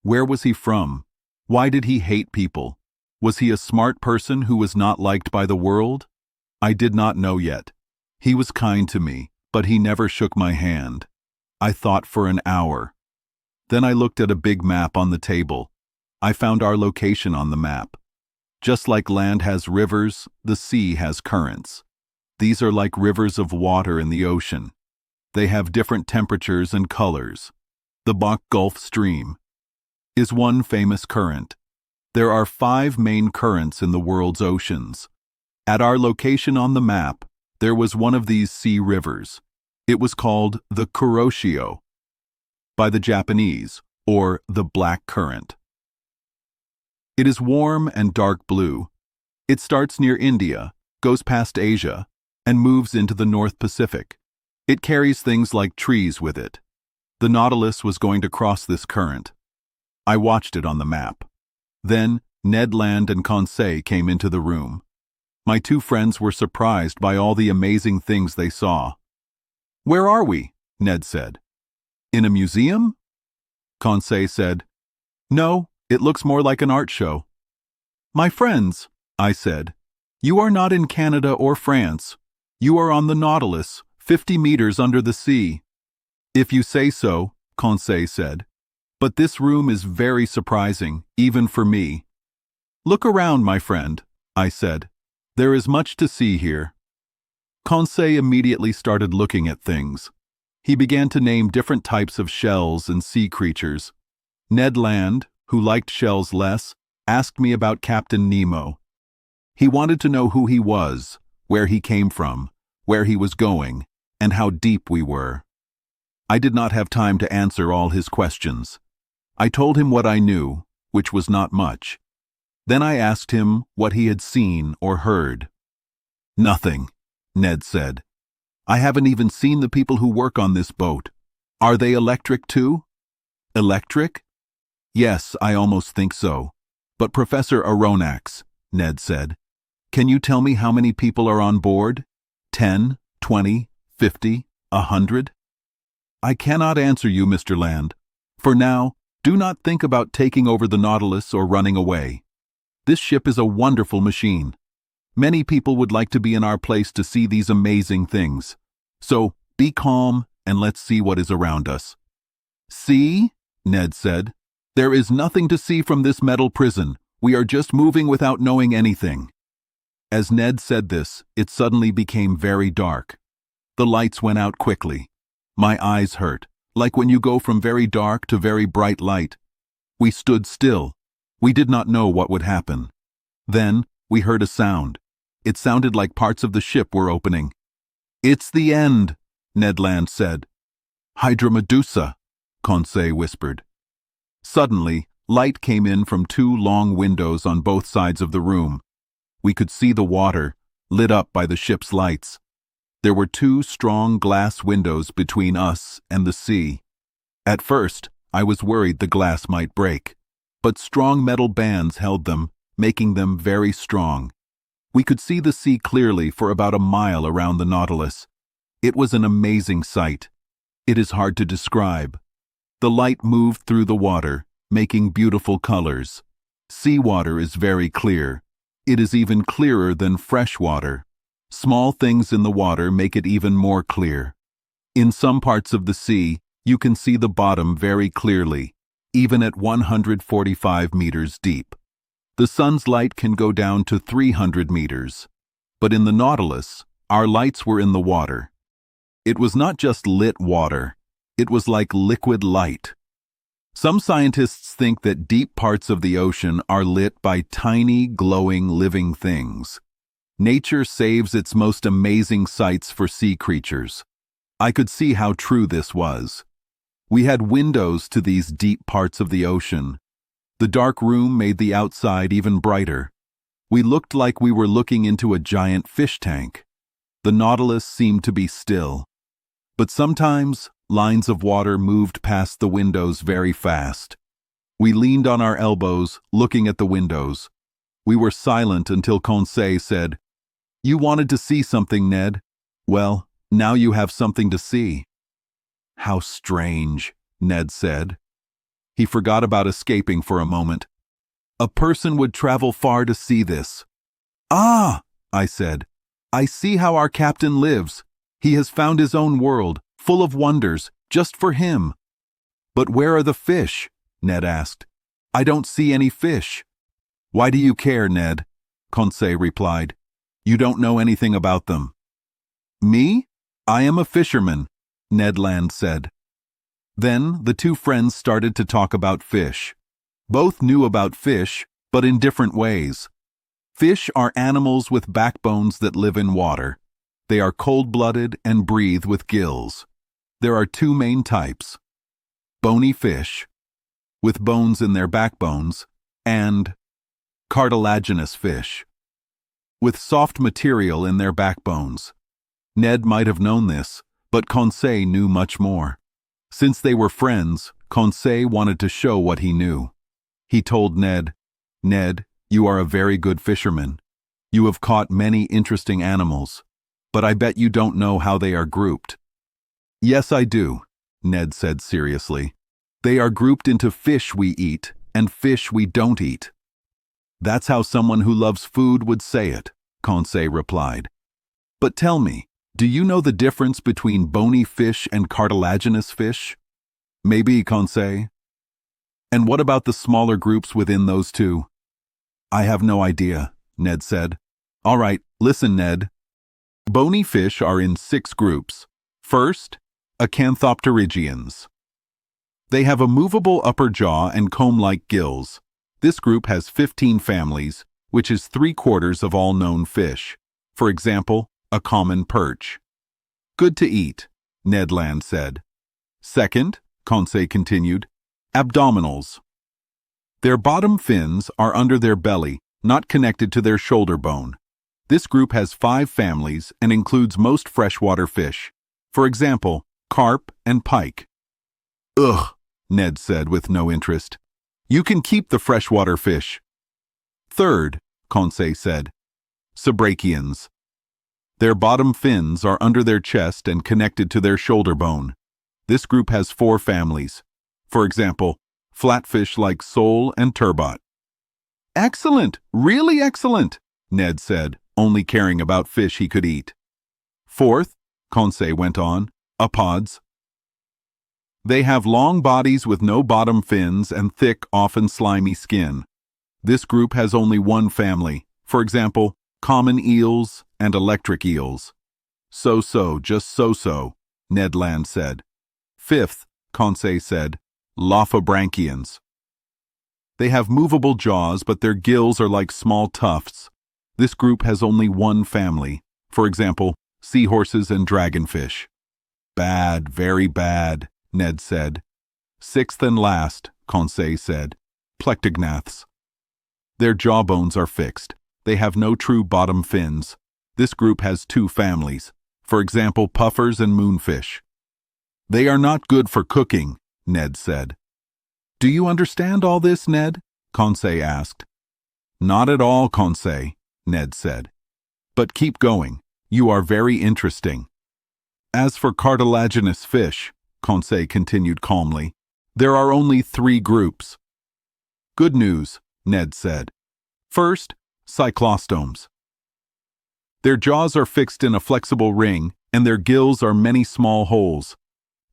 Where was he from? Why did he hate people? Was he a smart person who was not liked by the world? I did not know yet. He was kind to me, but he never shook my hand. I thought for an hour. Then I looked at a big map on the table. I found our location on the map. Just like land has rivers, the sea has currents. These are like rivers of water in the ocean. They have different temperatures and colors. The Bok Gulf Stream is one famous current. There are 5 main currents in the world's oceans. At our location on the map, there was one of these sea rivers. It was called the Kuroshio by the Japanese, or the Black Current. It is warm and dark blue. It starts near India, goes past Asia, and moves into the North Pacific. It carries things like trees with it. The Nautilus was going to cross this current. I watched it on the map. Then Ned Land and Conseil came into the room. My 2 friends were surprised by all the amazing things they saw. "Where are we?" Ned said. "In a museum?" Conseil said. "No, it looks more like an art show." "My friends," I said, "you are not in Canada or France. You are on the Nautilus, 50 meters under the sea." "If you say so," Conseil said. "But this room is very surprising, even for me." "Look around, my friend," I said. "There is much to see here." Conseil immediately started looking at things. He began to name different types of shells and sea creatures. Ned Land, who liked shells less, asked me about Captain Nemo. He wanted to know who he was, where he came from, where he was going, and how deep we were. I did not have time to answer all his questions. I told him what I knew, which was not much. Then I asked him what he had seen or heard. "Nothing," Ned said. "I haven't even seen the people who work on this boat. Are they electric too?" "Electric? Yes, I almost think so. But Professor Aronnax," Ned said, "can you tell me how many people are on board? 10, 20, 50, 100? "I cannot answer you, Mr. Land. For now, do not think about taking over the Nautilus or running away. This ship is a wonderful machine. Many people would like to be in our place to see these amazing things. So be calm and let's see what is around us." "See?" Ned said. "There is nothing to see from this metal prison. We are just moving without knowing anything." As Ned said this, it suddenly became very dark. The lights went out quickly. My eyes hurt, like when you go from very dark to very bright light. We stood still. We did not know what would happen. Then we heard a sound. It sounded like parts of the ship were opening. "It's the end," Ned Land said. "Hydra Medusa," Conseil whispered. Suddenly, light came in from 2 long windows on both sides of the room. We could see the water, lit up by the ship's lights. There were 2 strong glass windows between us and the sea. At first, I was worried the glass might break, but strong metal bands held them, making them very strong. We could see the sea clearly for about a mile around the Nautilus. It was an amazing sight. It is hard to describe. The light moved through the water, making beautiful colors. Seawater is very clear. It is even clearer than fresh water. Small things in the water make it even more clear. In some parts of the sea, you can see the bottom very clearly, even at 145 meters deep. The sun's light can go down to 300 meters. But in the Nautilus, our lights were in the water. It was not just lit water. It was like liquid light. Some scientists think that deep parts of the ocean are lit by tiny, glowing, living things. Nature saves its most amazing sights for sea creatures. I could see how true this was. We had windows to these deep parts of the ocean. The dark room made the outside even brighter. We looked like we were looking into a giant fish tank. The Nautilus seemed to be still. But sometimes, lines of water moved past the windows very fast. We leaned on our elbows, looking at the windows. We were silent until Conseil said, "You wanted to see something, Ned. Well, now you have something to see." How strange, Ned said. He forgot about escaping for a moment. A person would travel far to see this. Ah, I said. I see how our captain lives. He has found his own world, full of wonders, just for him. But where are the fish? Ned asked. I don't see any fish. Why do you care, Ned? Conseil replied. You don't know anything about them. Me? I am a fisherman, Ned Land said. Then the two friends started to talk about fish. Both knew about fish, but in different ways. Fish are animals with backbones that live in water. They are cold-blooded and breathe with gills. There are two main types: bony fish, with bones in their backbones, and cartilaginous fish, with soft material in their backbones. Ned might have known this, but Conseil knew much more. Since they were friends, Conseil wanted to show what he knew. He told Ned, "Ned, you are a very good fisherman. You have caught many interesting animals, but I bet you don't know how they are grouped." "Yes, I do," Ned said seriously. "They are grouped into fish we eat and fish we don't eat." "That's how someone who loves food would say it," Conseil replied. "But tell me, do you know the difference between bony fish and cartilaginous fish?" "Maybe, Conseil." "And what about the smaller groups within those two?" "I have no idea," Ned said. "All right, listen, Ned. Bony fish are in 6 groups. First, acanthopterygians. They have a movable upper jaw and comb-like gills. This group has 15 families, which is 3/4 of all known fish. For example, a common perch. Good to eat, Ned Land said. Second, Conseil continued, abdominals. Their bottom fins are under their belly, not connected to their shoulder bone. This group has 5 families and includes most freshwater fish. For example, carp and pike. Ugh, Ned said with no interest. You can keep the freshwater fish. Third, Conseil said, Subbrachians. Their bottom fins are under their chest and connected to their shoulder bone. This group has 4 families. For example, flatfish like sole and turbot. Excellent, really excellent, Ned said, only caring about fish he could eat. Fourth, Conseil went on, apods. They have long bodies with no bottom fins and thick, often slimy skin. This group has only 1 family, for example, common eels and electric eels. So-so, just so-so, Ned Land said. Fifth, Conseil said, Lophobranchians. They have movable jaws, but their gills are like small tufts. This group has only 1 family, for example, seahorses and dragonfish. Bad, very bad, Ned said. Sixth and last, Conseil said, Plectognaths. Their jawbones are fixed. They have no true bottom fins. This group has 2 families, for example, puffers and moonfish. They are not good for cooking, Ned said. Do you understand all this, Ned? Conseil asked. Not at all, Conseil, Ned said. But keep going. You are very interesting. As for cartilaginous fish, Conseil continued calmly, there are only 3 groups. Good news, Ned said. First, cyclostomes. Their jaws are fixed in a flexible ring, and their gills are many small holes.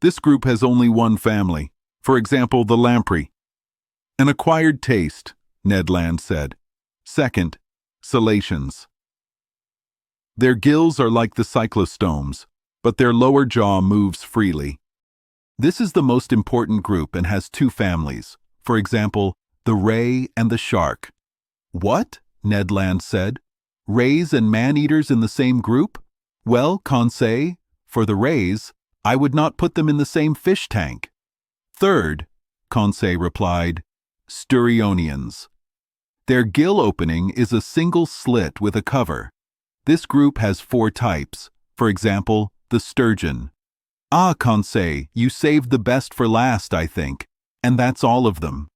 This group has only 1 family, for example, the lamprey. An acquired taste, Ned Land said. Second, cetaceans. Their gills are like the cyclostomes, but their lower jaw moves freely. This is the most important group and has 2 families, for example, the ray and the shark. What? Ned Land said. Rays and man-eaters in the same group? Well, Conseil, for the rays, I would not put them in the same fish tank. Third, Conseil replied, Sturionians. Their gill opening is a single slit with a cover. This group has 4 types, for example, the sturgeon. Ah, Conseil, you saved the best for last, I think, and that's all of them.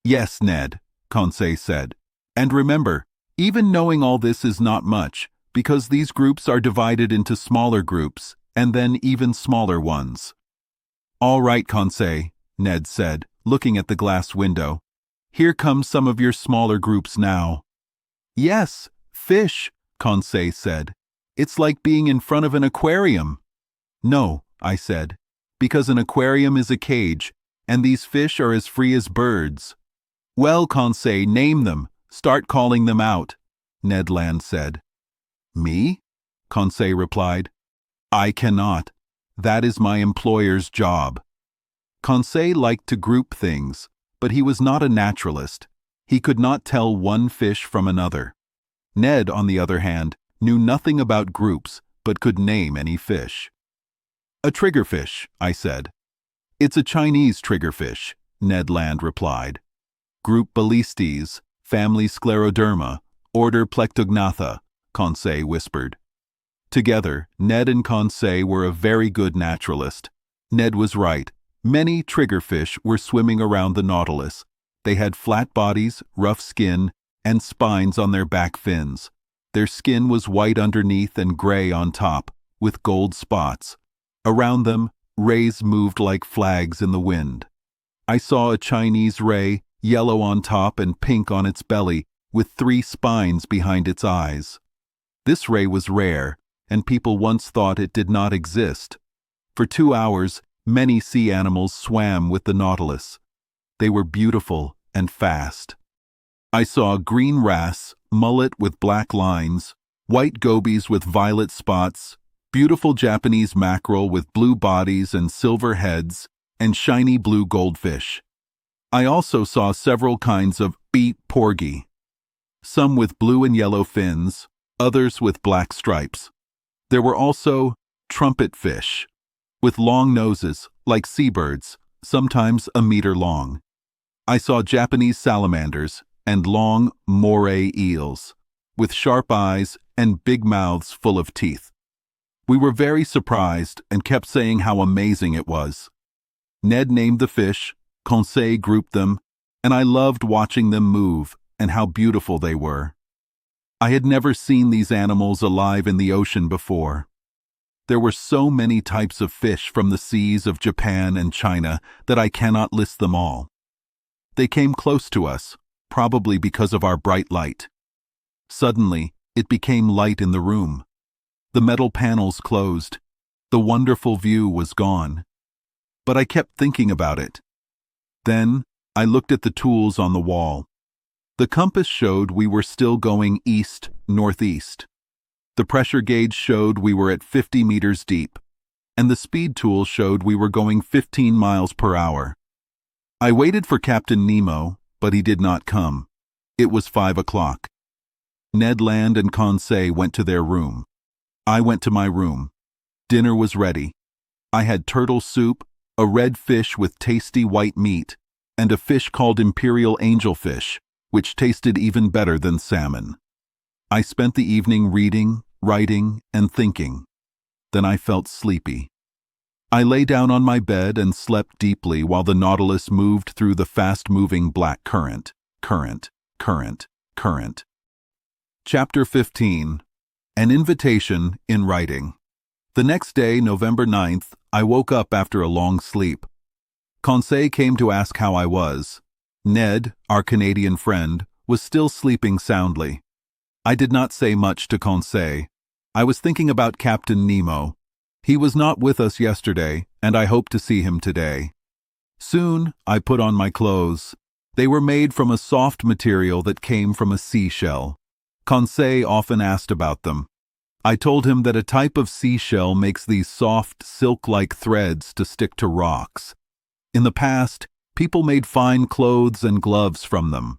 Yes, Ned, Conseil said. And remember, even knowing all this is not much, because these groups are divided into smaller groups, and then even smaller ones. All right, Conseil, Ned said, looking at the glass window. Here come some of your smaller groups now. Yes, fish, Conseil said. It's like being in front of an aquarium. No, I said, because an aquarium is a cage, and these fish are as free as birds. Well, Conseil, name them. Start calling them out, Ned Land said. Me? Conseil replied. I cannot. That is my employer's job. Conseil liked to group things, but he was not a naturalist. He could not tell one fish from another. Ned, on the other hand, knew nothing about groups, but could name any fish. A triggerfish, I said. It's a Chinese triggerfish, Ned Land replied. Group Balistes, family Scleroderma, order Plectognatha, Conseil whispered. Together, Ned and Conseil were a very good naturalist. Ned was right. Many triggerfish were swimming around the Nautilus. They had flat bodies, rough skin, and spines on their back fins. Their skin was white underneath and gray on top, with gold spots. Around them, rays moved like flags in the wind. I saw a Chinese ray, yellow on top and pink on its belly, with 3 spines behind its eyes. This ray was rare, and people once thought it did not exist. For 2 hours, many sea animals swam with the Nautilus. They were beautiful and fast. I saw green wrasse, mullet with black lines, white gobies with violet spots, beautiful Japanese mackerel with blue bodies and silver heads, and shiny blue goldfish. I also saw several kinds of beet porgy, some with blue and yellow fins, others with black stripes. There were also trumpet fish, with long noses, like seabirds, sometimes a meter long. I saw Japanese salamanders and long moray eels, with sharp eyes and big mouths full of teeth. We were very surprised and kept saying how amazing it was. Ned named the fish, Conseil grouped them, and I loved watching them move and how beautiful they were. I had never seen these animals alive in the ocean before. There were so many types of fish from the seas of Japan and China that I cannot list them all. They came close to us, probably because of our bright light. Suddenly, it became light in the room. The metal panels closed. The wonderful view was gone. But I kept thinking about it. Then, I looked at the tools on the wall. The compass showed we were still going east-northeast. The pressure gauge showed we were at 50 meters deep, and the speed tool showed we were going 15 miles per hour. I waited for Captain Nemo, but he did not come. It was 5 o'clock. Ned Land and Conseil went to their room. I went to my room. Dinner was ready. I had turtle soup, a red fish with tasty white meat, and a fish called imperial angelfish, which tasted even better than salmon. I spent the evening reading, writing, and thinking. Then I felt sleepy. I lay down on my bed and slept deeply while the Nautilus moved through the fast-moving black current. Chapter 15. An Invitation in Writing. The next day, November 9th, I woke up after a long sleep. Conseil came to ask how I was. Ned, our Canadian friend, was still sleeping soundly. I did not say much to Conseil. I was thinking about Captain Nemo. He was not with us yesterday, and I hope to see him today. Soon, I put on my clothes. They were made from a soft material that came from a seashell. Conseil often asked about them. I told him that a type of seashell makes these soft, silk-like threads to stick to rocks. In the past, people made fine clothes and gloves from them.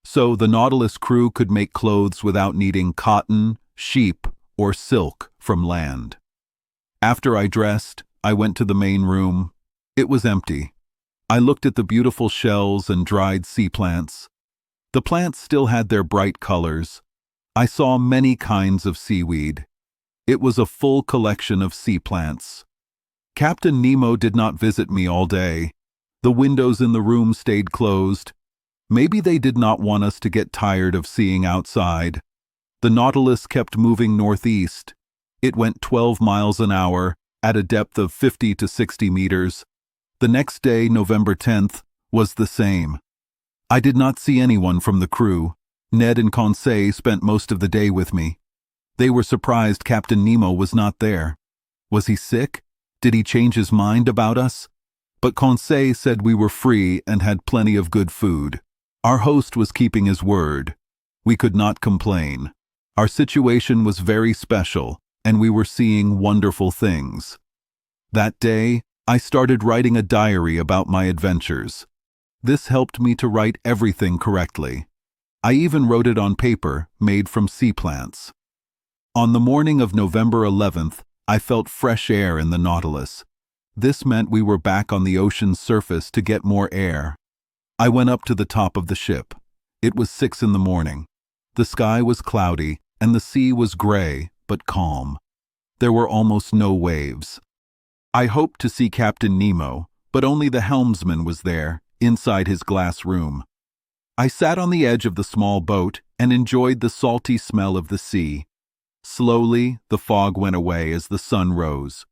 So the Nautilus crew could make clothes without needing cotton, sheep, or silk from land. After I dressed, I went to the main room. It was empty. I looked at the beautiful shells and dried sea plants. The plants still had their bright colors. I saw many kinds of seaweed. It was a full collection of sea plants. Captain Nemo did not visit me all day. The windows in the room stayed closed. Maybe they did not want us to get tired of seeing outside. The Nautilus kept moving northeast. It went 12 miles an hour at a depth of 50 to 60 meters. The next day, November 10th, was the same. I did not see anyone from the crew. Ned and Conseil spent most of the day with me. They were surprised Captain Nemo was not there. Was he sick? Did he change his mind about us? But Conseil said we were free and had plenty of good food. Our host was keeping his word. We could not complain. Our situation was very special, and we were seeing wonderful things. That day, I started writing a diary about my adventures. This helped me to write everything correctly. I even wrote it on paper made from sea plants. On the morning of November 11th, I felt fresh air in the Nautilus. This meant we were back on the ocean's surface to get more air. I went up to the top of the ship. It was 6 in the morning. The sky was cloudy, and the sea was gray, but calm. There were almost no waves. I hoped to see Captain Nemo, but only the helmsman was there, inside his glass room. I sat on the edge of the small boat and enjoyed the salty smell of the sea. Slowly, the fog went away as the sun rose.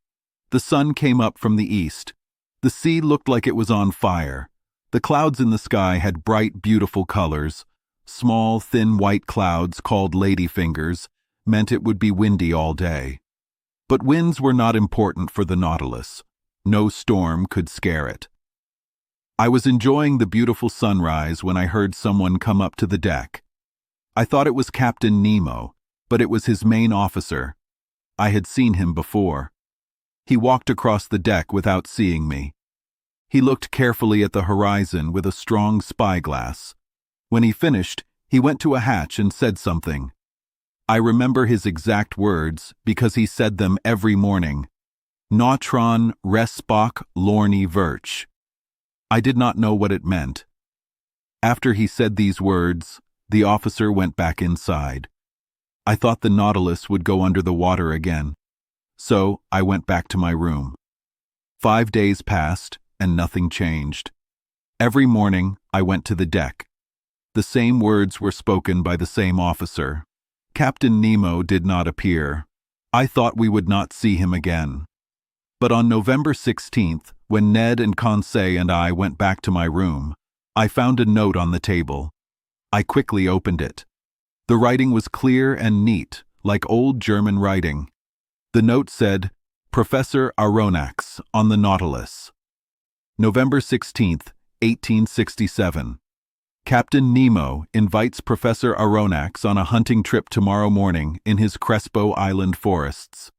The sun came up from the east. The sea looked like it was on fire. The clouds in the sky had bright, beautiful colors. Small, thin white clouds, called ladyfingers, meant it would be windy all day. But winds were not important for the Nautilus. No storm could scare it. I was enjoying the beautiful sunrise when I heard someone come up to the deck. I thought it was Captain Nemo, but it was his main officer. I had seen him before. He walked across the deck without seeing me. He looked carefully at the horizon with a strong spyglass. When he finished, he went to a hatch and said something. I remember his exact words because he said them every morning. Nautron respok lorni verch. I did not know what it meant. After he said these words, the officer went back inside. I thought the Nautilus would go under the water again. So I went back to my room. 5 days passed and nothing changed. Every morning I went to the deck. The same words were spoken by the same officer. Captain Nemo did not appear. I thought we would not see him again. But on November 16th, when Ned and Conseil and I went back to my room, I found a note on the table. I quickly opened it. The writing was clear and neat, like old German writing. The note said, Professor Aronnax on the Nautilus. November 16th, 1867. Captain Nemo invites Professor Aronnax on a hunting trip tomorrow morning in his Crespo Island forests.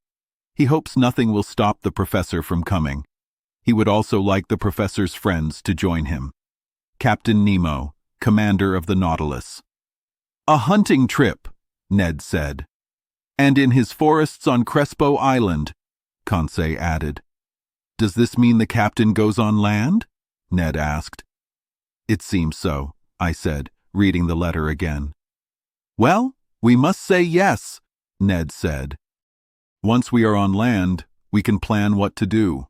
He hopes nothing will stop the professor from coming. He would also like the professor's friends to join him. Captain Nemo, commander of the Nautilus. A hunting trip, Ned said. And in his forests on Crespo Island, Conseil added. Does this mean the captain goes on land? Ned asked. It seems so, I said, reading the letter again. Well, we must say yes, Ned said. Once we are on land, we can plan what to do.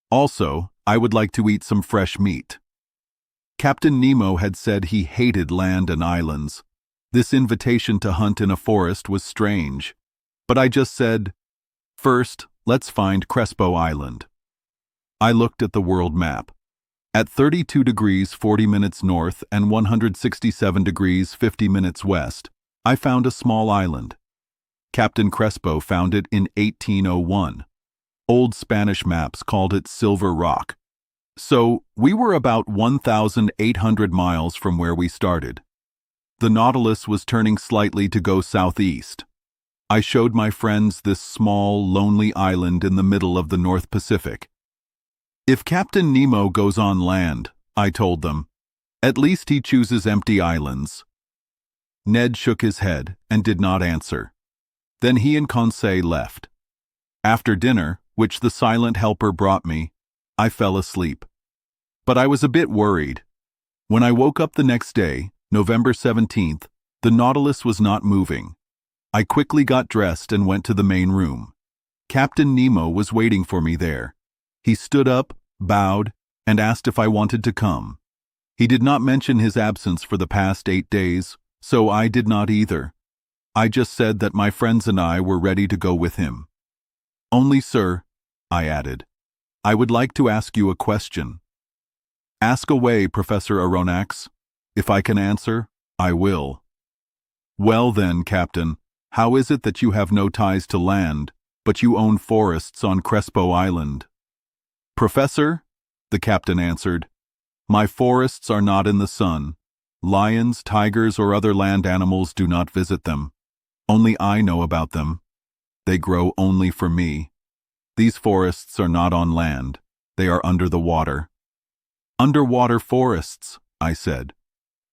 Also, I would like to eat some fresh meat. Captain Nemo had said he hated land and islands. This invitation to hunt in a forest was strange. But I just said, first, let's find Crespo Island. I looked at the world map. At 32 degrees 40 minutes north and 167 degrees 50 minutes west, I found a small island. Captain Crespo found it in 1801. Old Spanish maps called it Silver Rock. So we were about 1,800 miles from where we started. The Nautilus was turning slightly to go southeast. I showed my friends this small, lonely island in the middle of the North Pacific. If Captain Nemo goes on land, I told them, at least he chooses empty islands. Ned shook his head and did not answer. Then he and Conseil left. After dinner, which the silent helper brought me, I fell asleep. But I was a bit worried. When I woke up the next day, November 17th, the Nautilus was not moving. I quickly got dressed and went to the main room. Captain Nemo was waiting for me there. He stood up, bowed, and asked if I wanted to come. He did not mention his absence for the past 8 days, so I did not either. I just said that my friends and I were ready to go with him. Only, sir, I added, I would like to ask you a question. Ask away, Professor Aronnax. If I can answer, I will. Well then, Captain, how is it that you have no ties to land, but you own forests on Crespo Island? Professor, the captain answered, my forests are not in the sun. Lions, tigers, or other land animals do not visit them. Only I know about them. They grow only for me. These forests are not on land. They are under the water. Underwater forests, I said.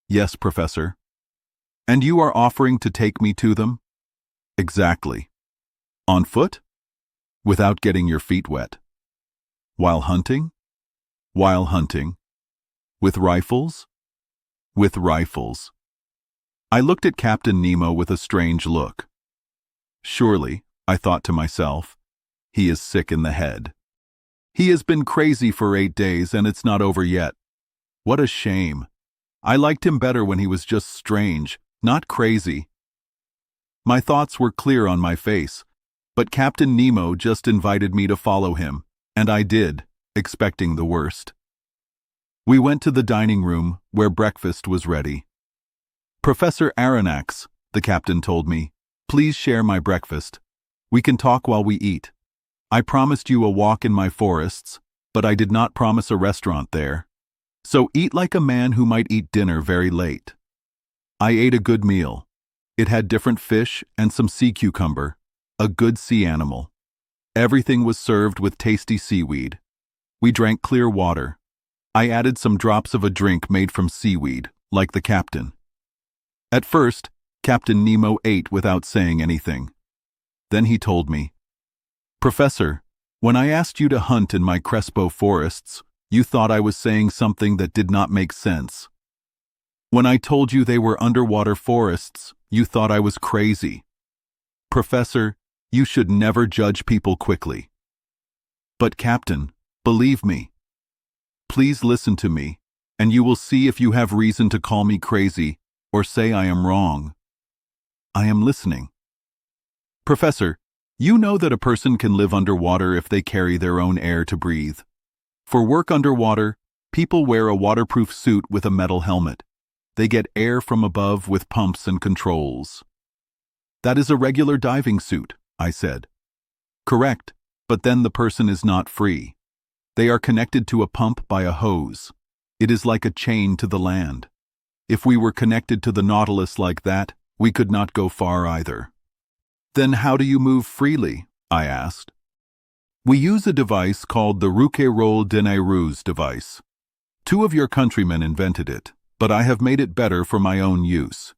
Yes, Professor. And you are offering to take me to them? Exactly. On foot? Without getting your feet wet. While hunting? While hunting. With rifles? With rifles. I looked at Captain Nemo with a strange look. Surely, I thought to myself, he is sick in the head. He has been crazy for 8 days and it's not over yet. What a shame. I liked him better when he was just strange, not crazy. My thoughts were clear on my face, but Captain Nemo just invited me to follow him, and I did, expecting the worst. We went to the dining room, where breakfast was ready. Professor Aronnax, the captain told me, please share my breakfast. We can talk while we eat. I promised you a walk in my forests, but I did not promise a restaurant there. So eat like a man who might eat dinner very late. I ate a good meal. It had different fish and some sea cucumber, a good sea animal. Everything was served with tasty seaweed. We drank clear water. I added some drops of a drink made from seaweed, like the captain. At first, Captain Nemo ate without saying anything. Then he told me, Professor, when I asked you to hunt in my Crespo forests, you thought I was saying something that did not make sense. When I told you they were underwater forests, you thought I was crazy. Professor, you should never judge people quickly. But Captain, believe me. Please listen to me, and you will see if you have reason to call me crazy or say I am wrong. I am listening. Professor, you know that a person can live underwater if they carry their own air to breathe. For work underwater, people wear a waterproof suit with a metal helmet. They get air from above with pumps and controls. That is a regular diving suit, I said. Correct, but then the person is not free. They are connected to a pump by a hose. It is like a chain to the land. If we were connected to the Nautilus like that, we could not go far either. Then how do you move freely? I asked. We use a device called the Rouquayrol de Nehru's device. 2 of your countrymen invented it, but I have made it better for my own use.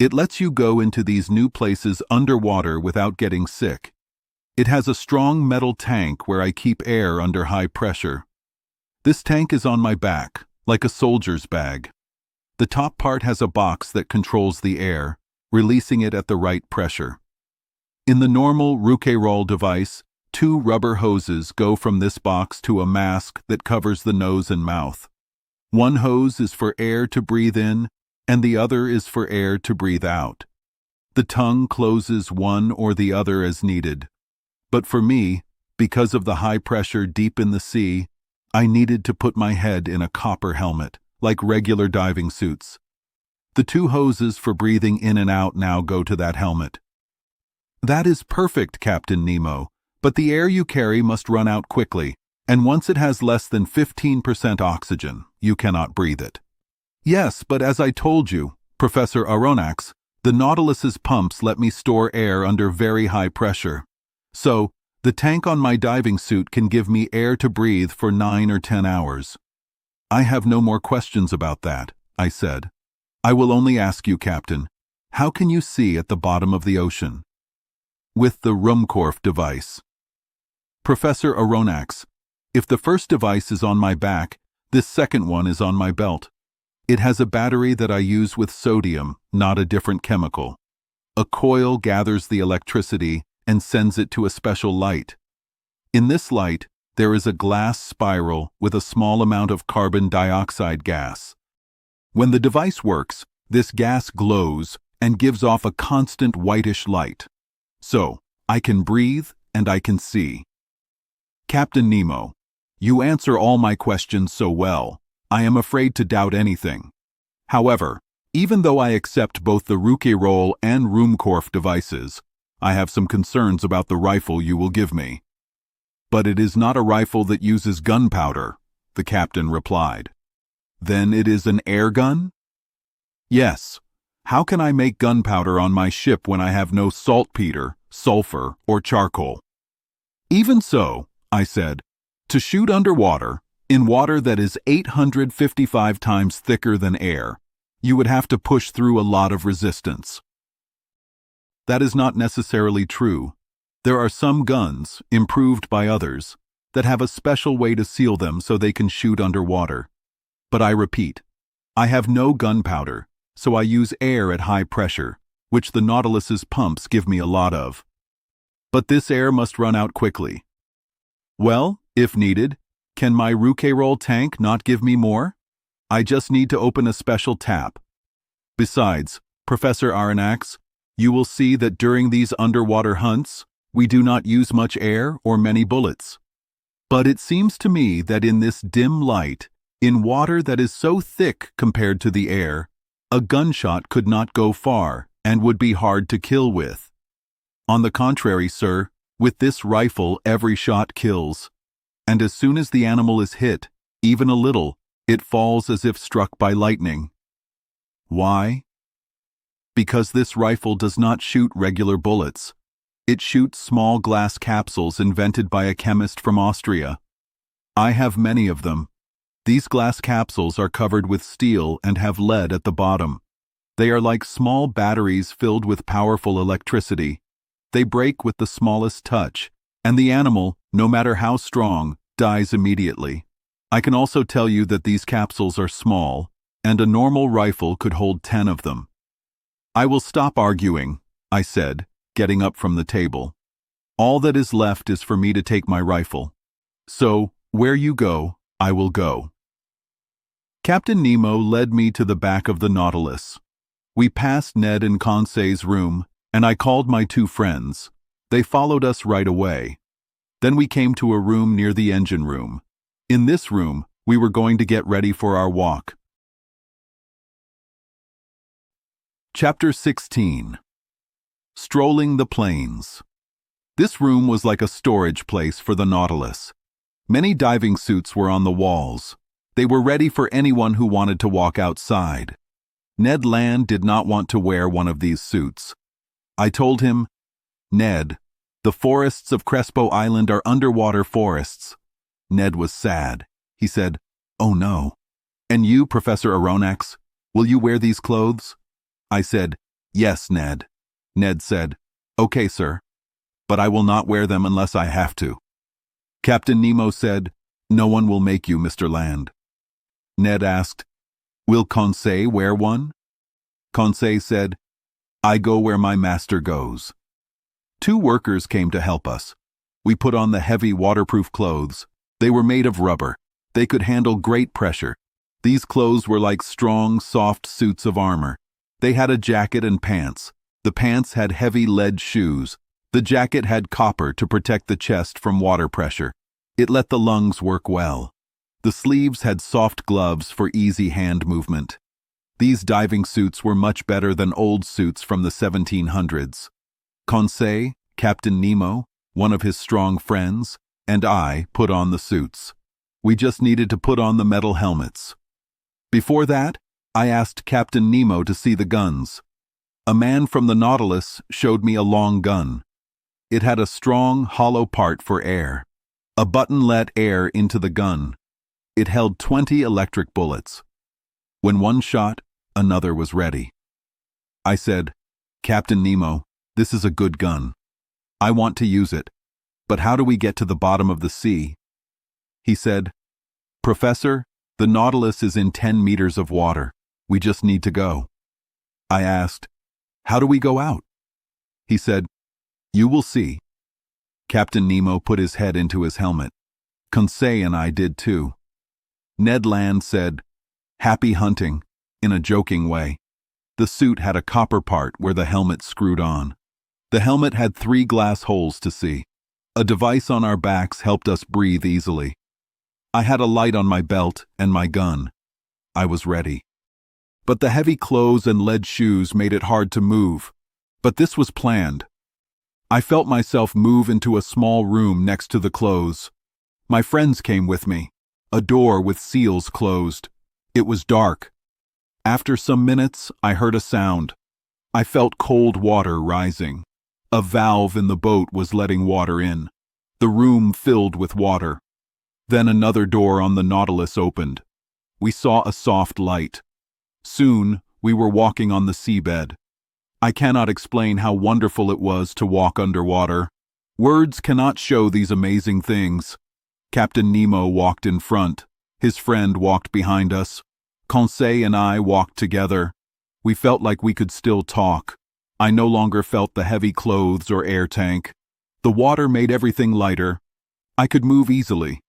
It lets you go into these new places underwater without getting sick. It has a strong metal tank where I keep air under high pressure. This tank is on my back, like a soldier's bag. The top part has a box that controls the air, releasing it at the right pressure. In the normal Rouquayrol device, 2 rubber hoses go from this box to a mask that covers the nose and mouth. One hose is for air to breathe in, and the other is for air to breathe out. The tongue closes one or the other as needed. But for me, because of the high pressure deep in the sea, I needed to put my head in a copper helmet, like regular diving suits. The 2 hoses for breathing in and out now go to that helmet. That is perfect, Captain Nemo, but the air you carry must run out quickly, and once it has less than 15% oxygen, you cannot breathe it. Yes, but as I told you, Professor Aronnax, the Nautilus's pumps let me store air under very high pressure. So, the tank on my diving suit can give me air to breathe for 9 or 10 hours. I have no more questions about that, I said. I will only ask you, Captain, how can you see at the bottom of the ocean? With the Ruhmkorff device. Professor Aronnax, if the first device is on my back, this second one is on my belt. It has a battery that I use with sodium, not a different chemical. A coil gathers the electricity and sends it to a special light. In this light, there is a glass spiral with a small amount of carbon dioxide gas. When the device works, this gas glows and gives off a constant whitish light. So, I can breathe and I can see. Captain Nemo, You answer all my questions so well, I am afraid to doubt anything. However, even though I accept both the Rouquayrol and Ruhmkorff devices, I have some concerns about the rifle you will give me. But it is not a rifle that uses gunpowder, the captain replied. Then it is an air gun? Yes. How can I make gunpowder on my ship when I have no saltpeter, sulfur, or charcoal? Even so, I said, to shoot underwater, in water that is 855 times thicker than air, you would have to push through a lot of resistance. That is not necessarily true. There are some guns, improved by others, that have a special way to seal them so they can shoot underwater. But I repeat, I have no gunpowder, so I use air at high pressure, which the Nautilus's pumps give me a lot of. But this air must run out quickly. Well, if needed, can my Rouquayrol tank not give me more? I just need to open a special tap. Besides, Professor Aronnax, you will see that during these underwater hunts, we do not use much air or many bullets. But it seems to me that in this dim light, in water that is so thick compared to the air, a gunshot could not go far and would be hard to kill with. On the contrary, sir, with this rifle every shot kills. And as soon as the animal is hit, even a little, it falls as if struck by lightning. Why? Because this rifle does not shoot regular bullets. It shoots small glass capsules invented by a chemist from Austria. I have many of them. These glass capsules are covered with steel and have lead at the bottom. They are like small batteries filled with powerful electricity. They break with the smallest touch, and the animal, no matter how strong, dies immediately. I can also tell you that these capsules are small, and a normal rifle could hold 10 of them. I will stop arguing, I said, getting up from the table. All that is left is for me to take my rifle. So, where you go, I will go. Captain Nemo led me to the back of the Nautilus. We passed Ned and Conseil's room, and I called my two friends. They followed us right away. Then we came to a room near the engine room. In this room, we were going to get ready for our walk. Chapter 16. Strolling the Plains. This room was like a storage place for the Nautilus. Many diving suits were on the walls. They were ready for anyone who wanted to walk outside. Ned Land did not want to wear one of these suits. I told him, Ned, the forests of Crespo Island are underwater forests. Ned was sad. He said, Oh no. And you, Professor Aronnax, will you wear these clothes? I said, Yes, Ned. Ned said, Okay, sir. But I will not wear them unless I have to. Captain Nemo said, No one will make you, Mr. Land. Ned asked, Will Conseil wear one? Conseil said, I go where my master goes. Two workers came to help us. We put on the heavy waterproof clothes. They were made of rubber. They could handle great pressure. These clothes were like strong, soft suits of armor. They had a jacket and pants. The pants had heavy lead shoes. The jacket had copper to protect the chest from water pressure. It let the lungs work well. The sleeves had soft gloves for easy hand movement. These diving suits were much better than old suits from the 1700s. Conseil, Captain Nemo, one of his strong friends, and I put on the suits. We just needed to put on the metal helmets. Before that, I asked Captain Nemo to see the guns. A man from the Nautilus showed me a long gun. It had a strong, hollow part for air. A button let air into the gun. It held 20 electric bullets. When one shot, another was ready. I said, Captain Nemo, this is a good gun. I want to use it. But how do we get to the bottom of the sea? He said, Professor, the Nautilus is in 10 meters of water. We just need to go. I asked, How do we go out? He said, You will see. Captain Nemo put his head into his helmet. Conseil and I did too. Ned Land said, Happy hunting, in a joking way. The suit had a copper part where the helmet screwed on. The helmet had 3 glass holes to see. A device on our backs helped us breathe easily. I had a light on my belt and my gun. I was ready. But the heavy clothes and lead shoes made it hard to move. But this was planned. I felt myself move into a small room next to the clothes. My friends came with me. A door with seals closed. It was dark. After some minutes, I heard a sound. I felt cold water rising. A valve in the boat was letting water in. The room filled with water. Then another door on the Nautilus opened. We saw a soft light. Soon, we were walking on the seabed. I cannot explain how wonderful it was to walk underwater. Words cannot show these amazing things. Captain Nemo walked in front. His friend walked behind us. Conseil and I walked together. We felt like we could still talk. I no longer felt the heavy clothes or air tank. The water made everything lighter. I could move easily.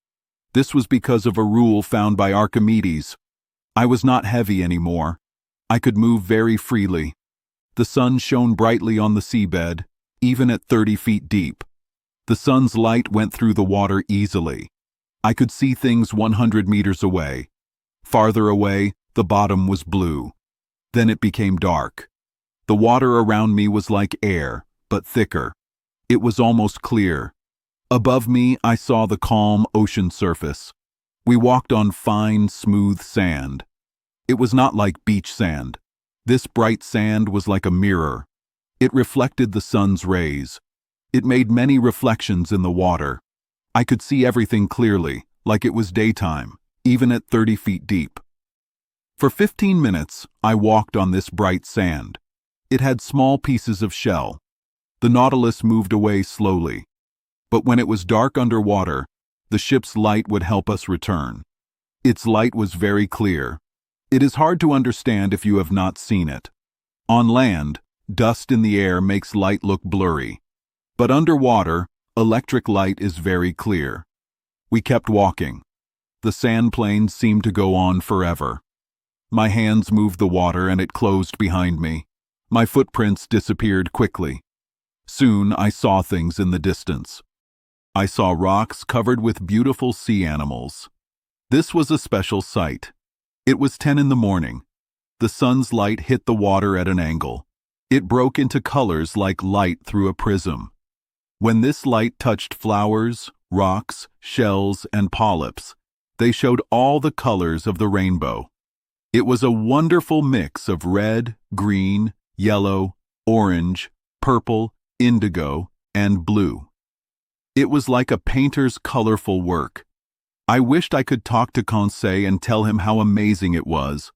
This was because of a rule found by Archimedes. I was not heavy anymore. I could move very freely. The sun shone brightly on the seabed, even at 30 feet deep. The sun's light went through the water easily. I could see things 100 meters away. Farther away, the bottom was blue. Then it became dark. The water around me was like air, but thicker. It was almost clear. Above me, I saw the calm ocean surface. We walked on fine, smooth sand. It was not like beach sand. This bright sand was like a mirror. It reflected the sun's rays. It made many reflections in the water. I could see everything clearly, like it was daytime, even at 30 feet deep. For 15 minutes, I walked on this bright sand. It had small pieces of shell. The Nautilus moved away slowly. But when it was dark underwater, the ship's light would help us return. Its light was very clear. It is hard to understand if you have not seen it. On land, dust in the air makes light look blurry. But underwater, electric light is very clear. We kept walking. The sand plains seemed to go on forever. My hands moved the water and it closed behind me. My footprints disappeared quickly. Soon I saw things in the distance. I saw rocks covered with beautiful sea animals. This was a special sight. It was 10 in the morning. The sun's light hit the water at an angle. It broke into colors like light through a prism. When this light touched flowers, rocks, shells, and polyps, they showed all the colors of the rainbow. It was a wonderful mix of red, green, yellow, orange, purple, indigo, and blue. It was like a painter's colorful work. I wished I could talk to Conseil and tell him how amazing it was.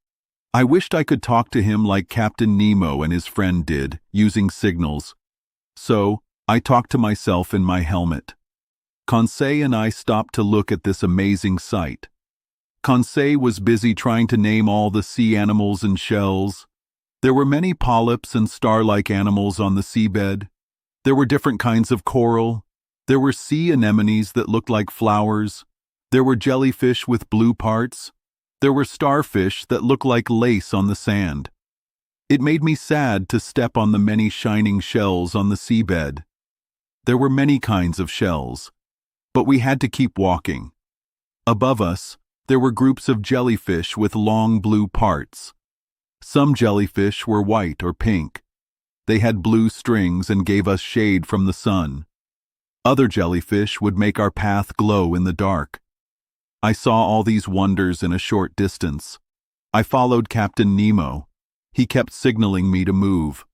I wished I could talk to him like Captain Nemo and his friend did, using signals. So, I talked to myself in my helmet. Conseil and I stopped to look at this amazing sight. Conseil was busy trying to name all the sea animals and shells. There were many polyps and star-like animals on the seabed. There were different kinds of coral. There were sea anemones that looked like flowers. There were jellyfish with blue parts. There were starfish that looked like lace on the sand. It made me sad to step on the many shining shells on the seabed. There were many kinds of shells, but we had to keep walking. Above us, there were groups of jellyfish with long blue parts. Some jellyfish were white or pink. They had blue strings and gave us shade from the sun. Other jellyfish would make our path glow in the dark. I saw all these wonders in a short distance. I followed Captain Nemo. He kept signaling me to move.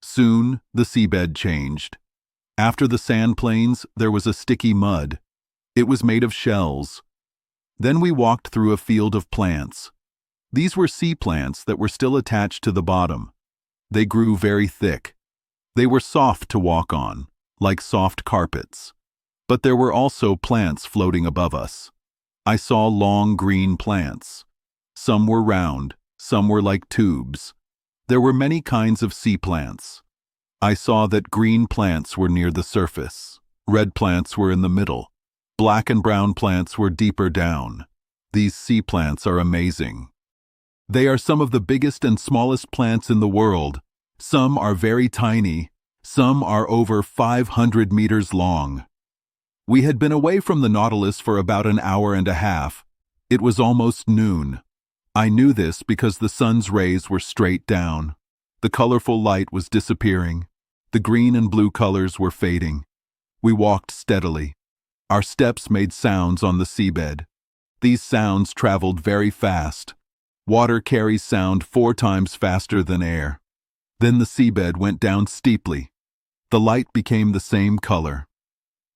Soon, the seabed changed. After the sand plains, there was a sticky mud. It was made of shells. Then we walked through a field of plants. These were sea plants that were still attached to the bottom. They grew very thick. They were soft to walk on, like soft carpets. But there were also plants floating above us. I saw long green plants. Some were round, some were like tubes. There were many kinds of sea plants. I saw that green plants were near the surface. Red plants were in the middle. Black and brown plants were deeper down. These sea plants are amazing. They are some of the biggest and smallest plants in the world. Some are very tiny. Some are over 500 meters long. We had been away from the Nautilus for about an hour and a half. It was almost noon. I knew this because the sun's rays were straight down. The colorful light was disappearing. The green and blue colors were fading. We walked steadily. Our steps made sounds on the seabed. These sounds traveled very fast. Water carries sound 4 times faster than air. Then the seabed went down steeply. The light became the same color.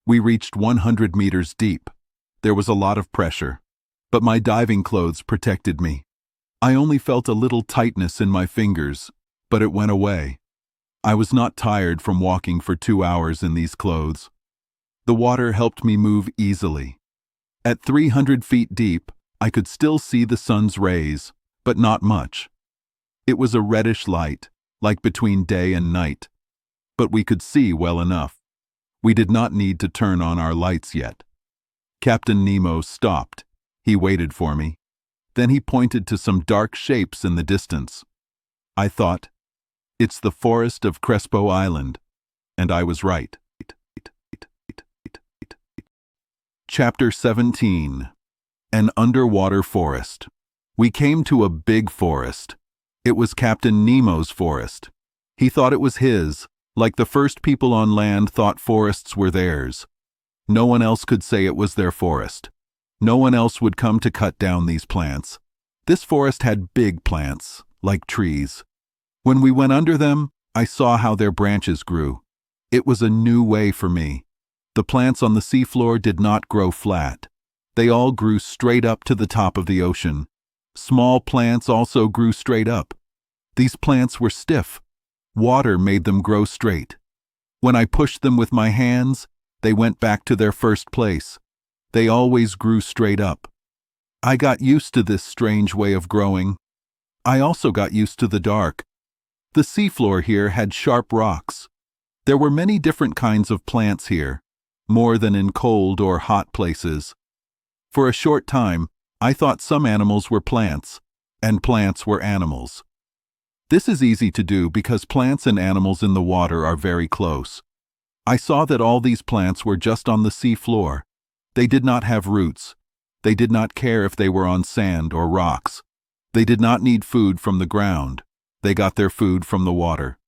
We reached 100 meters deep. There was a lot of pressure, but my diving clothes protected me. I only felt a little tightness in my fingers, but it went away. I was not tired from walking for 2 hours in these clothes. The water helped me move easily. At 300 feet deep, I could still see the sun's rays, but not much. It was a reddish light, like between day and night, but we could see well enough. We did not need to turn on our lights yet. Captain Nemo stopped. He waited for me. Then he pointed to some dark shapes in the distance. I thought, it's the forest of Crespo Island, and I was right. Chapter 17. An Underwater Forest. We came to a big forest. It was Captain Nemo's forest. He thought it was his, like the first people on land thought forests were theirs. No one else could say it was their forest. No one else would come to cut down these plants. This forest had big plants, like trees. When we went under them, I saw how their branches grew. It was a new way for me. The plants on the seafloor did not grow flat. They all grew straight up to the top of the ocean. Small plants also grew straight up. These plants were stiff. Water made them grow straight. When I pushed them with my hands, they went back to their first place. They always grew straight up. I got used to this strange way of growing. I also got used to the dark. The seafloor here had sharp rocks. There were many different kinds of plants here, more than in cold or hot places. For a short time, I thought some animals were plants, and plants were animals. This is easy to do because plants and animals in the water are very close. I saw that all these plants were just on the sea floor. They did not have roots. They did not care if they were on sand or rocks. They did not need food from the ground. They got their food from the water.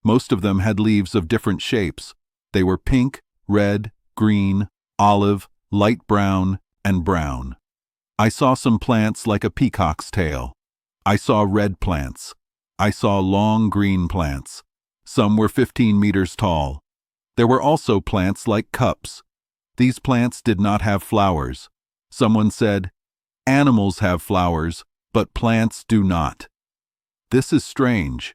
Most of them had leaves of different shapes. They were pink, red, green, olive, light brown, and brown. I saw some plants like a peacock's tail. I saw red plants. I saw long green plants. Some were 15 meters tall. There were also plants like cups. These plants did not have flowers. Someone said, "Animals have flowers, but plants do not." This is strange.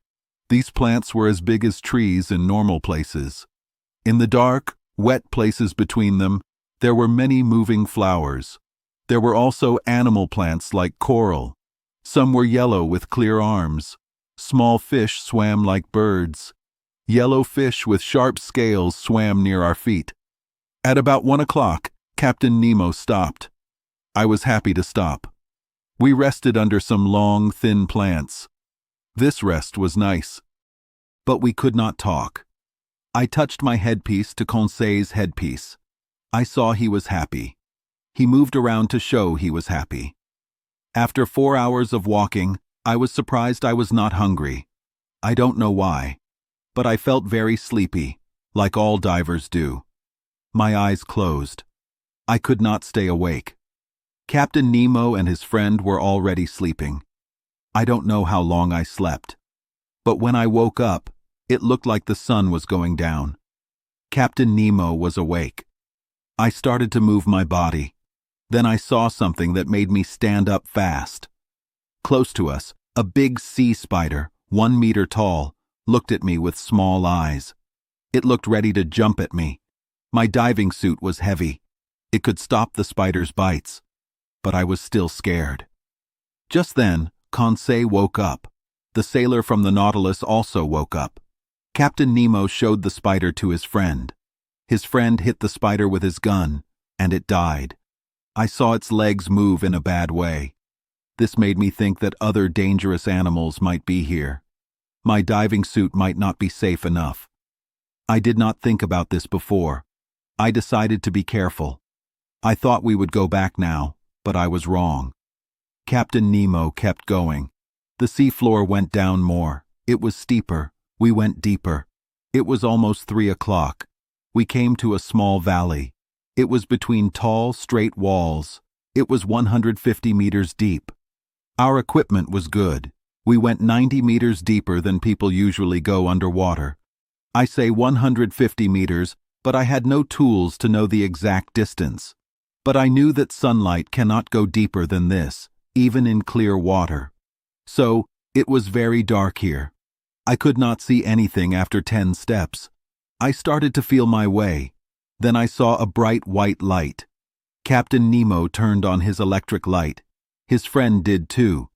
These plants were as big as trees in normal places. In the dark, wet places between them, there were many moving flowers. There were also animal plants like coral. Some were yellow with clear arms. Small fish swam like birds. Yellow fish with sharp scales swam near our feet. At about 1 o'clock, Captain Nemo stopped. I was happy to stop. We rested under some long, thin plants. This rest was nice. But we could not talk. I touched my headpiece to Conseil's headpiece. I saw he was happy. He moved around to show he was happy. After 4 hours of walking, I was surprised I was not hungry. I don't know why, but I felt very sleepy, like all divers do. My eyes closed. I could not stay awake. Captain Nemo and his friend were already sleeping. I don't know how long I slept, but when I woke up, it looked like the sun was going down. Captain Nemo was awake. I started to move my body. Then I saw something that made me stand up fast. Close to us, a big sea spider, 1 meter tall, looked at me with small eyes. It looked ready to jump at me. My diving suit was heavy. It could stop the spider's bites, but I was still scared. Just then, Conseil woke up. The sailor from the Nautilus also woke up. Captain Nemo showed the spider to his friend. His friend hit the spider with his gun, and it died. I saw its legs move in a bad way. This made me think that other dangerous animals might be here. My diving suit might not be safe enough. I did not think about this before. I decided to be careful. I thought we would go back now, but I was wrong. Captain Nemo kept going. The seafloor went down more. It was steeper. We went deeper. It was almost 3 o'clock. We came to a small valley. It was between tall, straight walls. It was 150 meters deep. Our equipment was good. We went 90 meters deeper than people usually go underwater. I say 150 meters, but I had no tools to know the exact distance. But I knew that sunlight cannot go deeper than this, even in clear water. So, it was very dark here. I could not see anything after 10 steps. I started to feel my way. Then I saw a bright white light. Captain Nemo turned on his electric light. His friend did too.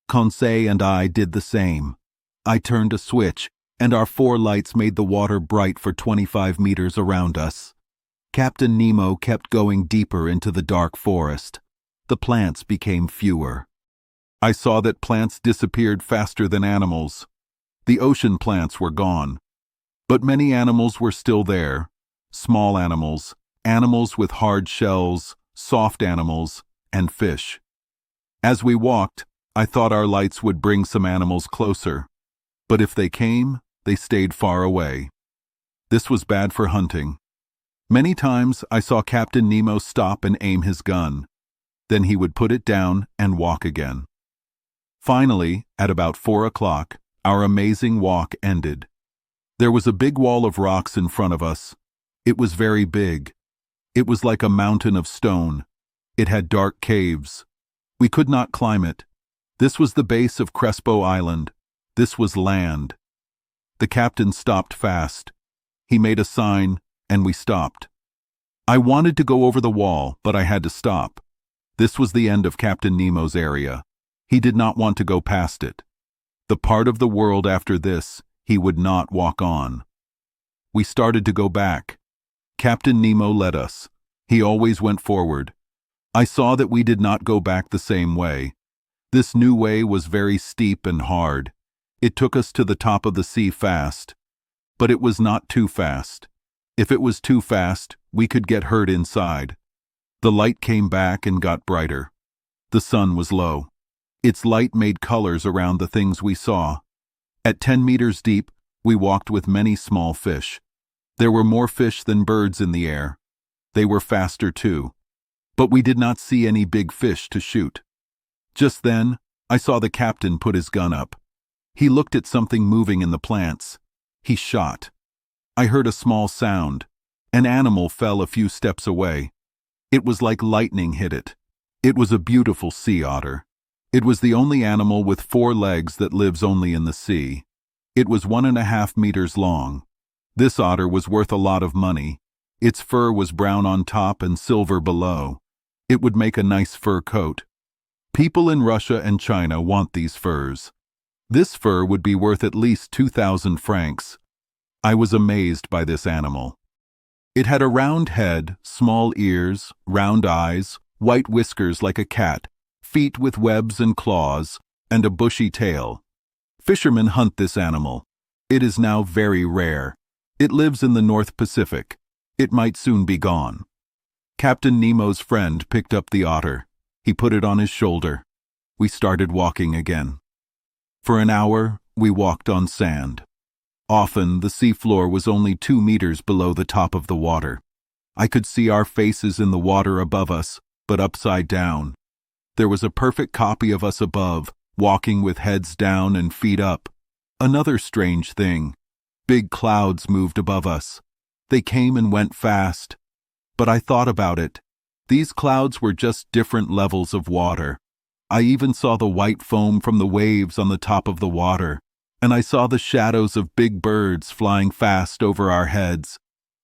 Conseil and I did the same. I turned a switch, and our 4 lights made the water bright for 25 meters around us. Captain Nemo kept going deeper into the dark forest. The plants became fewer. I saw that plants disappeared faster than animals. The ocean plants were gone. But many animals were still there. Small animals, animals with hard shells, soft animals, and fish. As we walked, I thought our lights would bring some animals closer. But if they came, they stayed far away. This was bad for hunting. Many times I saw Captain Nemo stop and aim his gun. Then he would put it down and walk again. Finally, at about 4 o'clock, our amazing walk ended. There was a big wall of rocks in front of us. It was very big. It was like a mountain of stone. It had dark caves. We could not climb it. This was the base of Crespo Island. This was land. The captain stopped fast. He made a sign, and we stopped. I wanted to go over the wall, but I had to stop. This was the end of Captain Nemo's area. He did not want to go past it. The part of the world after this, he would not walk on. We started to go back. Captain Nemo led us. He always went forward. I saw that we did not go back the same way. This new way was very steep and hard. It took us to the top of the sea fast. But it was not too fast. If it was too fast, we could get hurt inside. The light came back and got brighter. The sun was low. Its light made colors around the things we saw. At 10 meters deep, we walked with many small fish. There were more fish than birds in the air. They were faster too. But we did not see any big fish to shoot. Just then, I saw the captain put his gun up. He looked at something moving in the plants. He shot. I heard a small sound. An animal fell a few steps away. It was like lightning hit it. It was a beautiful sea otter. It was the only animal with 4 legs that lives only in the sea. It was 1.5 meters long. This otter was worth a lot of money. Its fur was brown on top and silver below. It would make a nice fur coat. People in Russia and China want these furs. This fur would be worth at least 2,000 francs. I was amazed by this animal. It had a round head, small ears, round eyes, white whiskers like a cat, feet with webs and claws, and a bushy tail. Fishermen hunt this animal. It is now very rare. It lives in the North Pacific. It might soon be gone. Captain Nemo's friend picked up the otter. He put it on his shoulder. We started walking again. For an hour, we walked on sand. Often, the seafloor was only 2 meters below the top of the water. I could see our faces in the water above us, but upside down. There was a perfect copy of us above, walking with heads down and feet up. Another strange thing. Big clouds moved above us. They came and went fast. But I thought about it. These clouds were just different levels of water. I even saw the white foam from the waves on the top of the water, and I saw the shadows of big birds flying fast over our heads.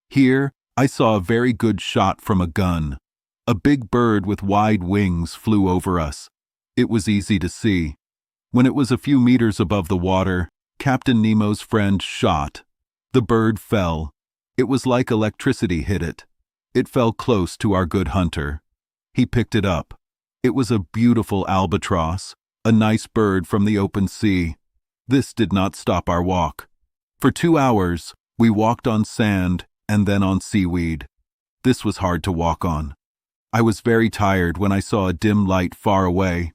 Here, I saw a very good shot from a gun. A big bird with wide wings flew over us. It was easy to see. When it was a few meters above the water, Captain Nemo's friend shot. The bird fell. It was like electricity hit it. It fell close to our good hunter. He picked it up. It was a beautiful albatross, a nice bird from the open sea. This did not stop our walk. For 2 hours, we walked on sand and then on seaweed. This was hard to walk on. I was very tired when I saw a dim light far away.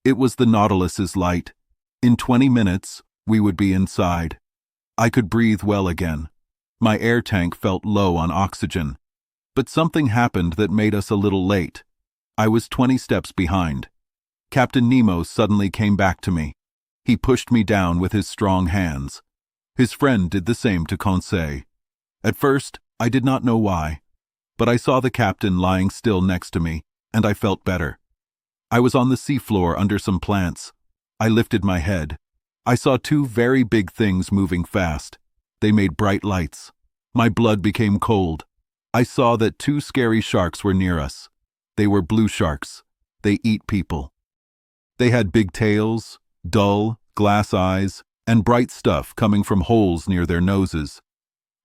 It was the Nautilus's light. In 20 minutes, we would be inside. I could breathe well again. My air tank felt low on oxygen. But something happened that made us a little late. I was 20 steps behind. Captain Nemo suddenly came back to me. He pushed me down with his strong hands. His friend did the same to Conseil. At first, I did not know why, but I saw the captain lying still next to me, and I felt better. I was on the seafloor under some plants. I lifted my head. I saw two very big things moving fast. They made bright lights. My blood became cold. I saw that two scary sharks were near us. They were blue sharks. They eat people. They had big tails, dull, glass eyes, and bright stuff coming from holes near their noses.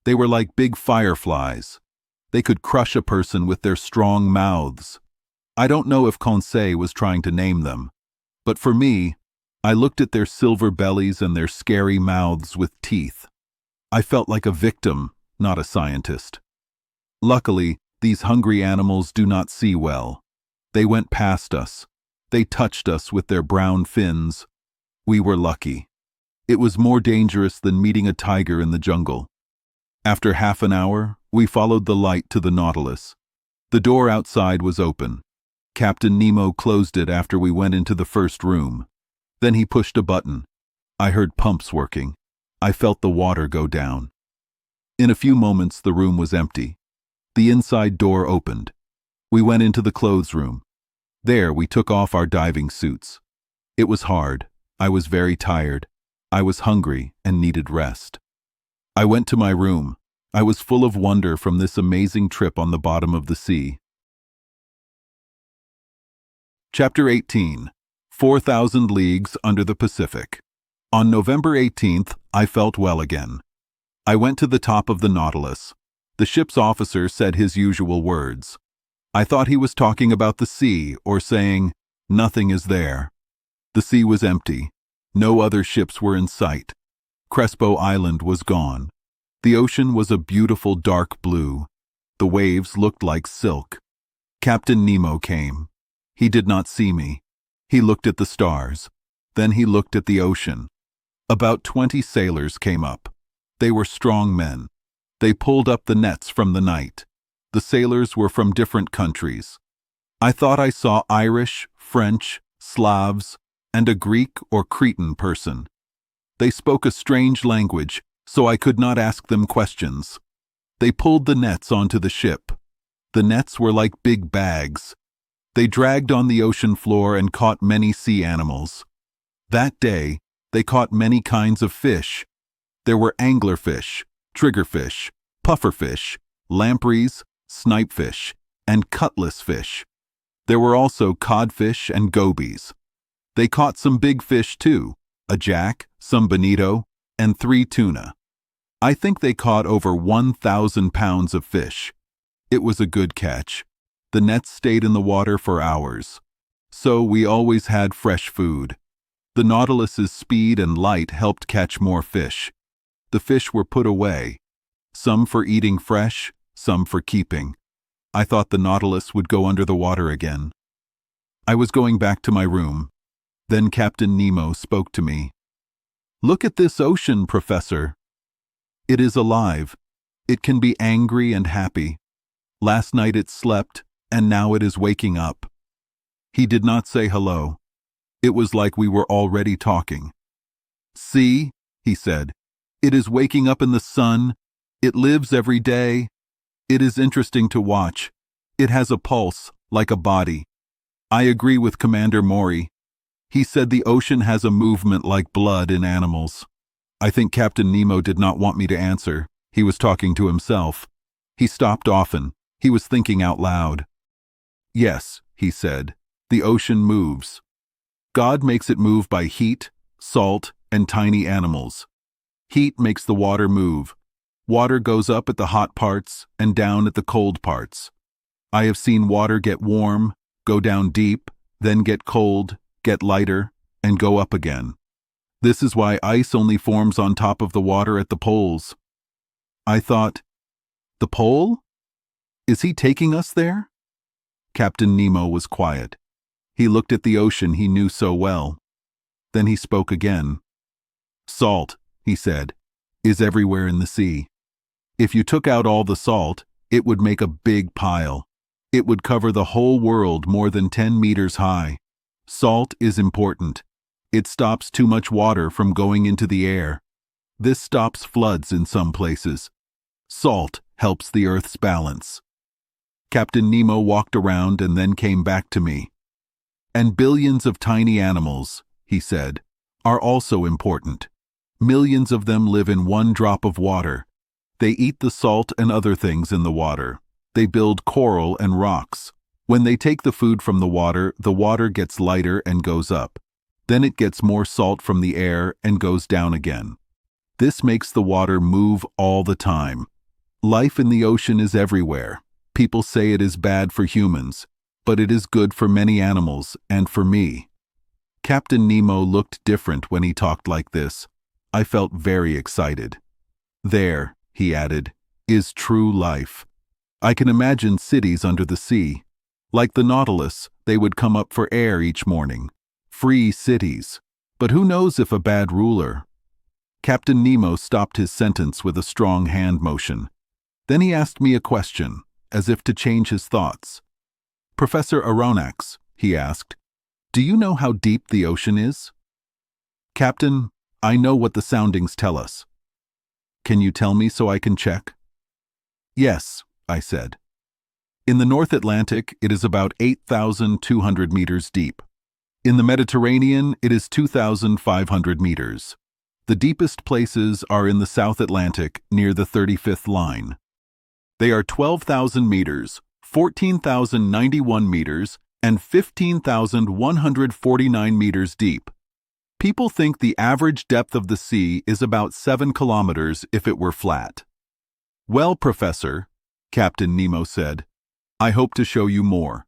They were like big fireflies. They could crush a person with their strong mouths. I don't know if Conseil was trying to name them, but for me, I looked at their silver bellies and their scary mouths with teeth. I felt like a victim, not a scientist. Luckily, these hungry animals do not see well. They went past us. They touched us with their brown fins. We were lucky. It was more dangerous than meeting a tiger in the jungle. After half an hour, we followed the light to the Nautilus. The door outside was open. Captain Nemo closed it after we went into the first room. Then he pushed a button. I heard pumps working. I felt the water go down. In a few moments, the room was empty. The inside door opened. We went into the clothes room. There, we took off our diving suits. It was hard. I was very tired. I was hungry and needed rest. I went to my room. I was full of wonder from this amazing trip on the bottom of the sea. Chapter 18. 4,000 Leagues Under the Pacific. On November 18th, I felt well again. I went to the top of the Nautilus. The ship's officer said his usual words. I thought he was talking about the sea or saying, "Nothing is there." The sea was empty. No other ships were in sight. Crespo Island was gone. The ocean was a beautiful dark blue. The waves looked like silk. Captain Nemo came. He did not see me. He looked at the stars. Then he looked at the ocean. About 20 sailors came up. They were strong men. They pulled up the nets from the night. The sailors were from different countries. I thought I saw Irish, French, Slavs, and a Greek or Cretan person. They spoke a strange language, so I could not ask them questions. They pulled the nets onto the ship. The nets were like big bags. They dragged on the ocean floor and caught many sea animals. That day, they caught many kinds of fish. There were anglerfish, triggerfish, pufferfish, lampreys, snipefish, and cutlass fish. There were also codfish and gobies. They caught some big fish too, a jack, some bonito, and 3 tuna. I think they caught over 1,000 pounds of fish. It was a good catch. The nets stayed in the water for hours. So we always had fresh food. The Nautilus's speed and light helped catch more fish. The fish were put away. Some for eating fresh, some for keeping. I thought the Nautilus would go under the water again. I was going back to my room. Then Captain Nemo spoke to me. "Look at this ocean, Professor. It is alive. It can be angry and happy. Last night it slept, and now it is waking up." He did not say hello. It was like we were already talking. "See," he said, "it is waking up in the sun. It lives every day. It is interesting to watch. It has a pulse, like a body. I agree with Commander Maury. He said the ocean has a movement like blood in animals." I think Captain Nemo did not want me to answer. He was talking to himself. He stopped often. He was thinking out loud. "Yes," he said, "the ocean moves. God makes it move by heat, salt, and tiny animals. Heat makes the water move. Water goes up at the hot parts and down at the cold parts. I have seen water get warm, go down deep, then get cold, get lighter, and go up again. This is why ice only forms on top of the water at the poles." I thought, "The pole?" Is he taking us there? Captain Nemo was quiet. He looked at the ocean he knew so well. Then he spoke again. Salt, he said, is everywhere in the sea. If you took out all the salt, it would make a big pile. It would cover the whole world more than 10 meters high. Salt is important. It stops too much water from going into the air. This stops floods in some places. Salt helps the Earth's balance. Captain Nemo walked around and then came back to me. And billions of tiny animals, he said, are also important. Millions of them live in one drop of water. They eat the salt and other things in the water. They build coral and rocks. When they take the food from the water gets lighter and goes up. Then it gets more salt from the air and goes down again. This makes the water move all the time. Life in the ocean is everywhere. People say it is bad for humans, but it is good for many animals and for me. Captain Nemo looked different when he talked like this. I felt very excited. There, he added, is true life. I can imagine cities under the sea. Like the Nautilus, they would come up for air each morning. Free cities. But who knows if a bad ruler... Captain Nemo stopped his sentence with a strong hand motion. Then he asked me a question, as if to change his thoughts. Professor Aronnax, he asked, do you know how deep the ocean is? Captain, I know what the soundings tell us. Can you tell me so I can check? Yes, I said. In the North Atlantic, it is about 8,200 meters deep. In the Mediterranean, it is 2,500 meters. The deepest places are in the South Atlantic, near the 35th line. They are 12,000 meters, 14,091 meters, and 15,149 meters deep. People think the average depth of the sea is about 7 kilometers if it were flat. Well, Professor, Captain Nemo said, I hope to show you more.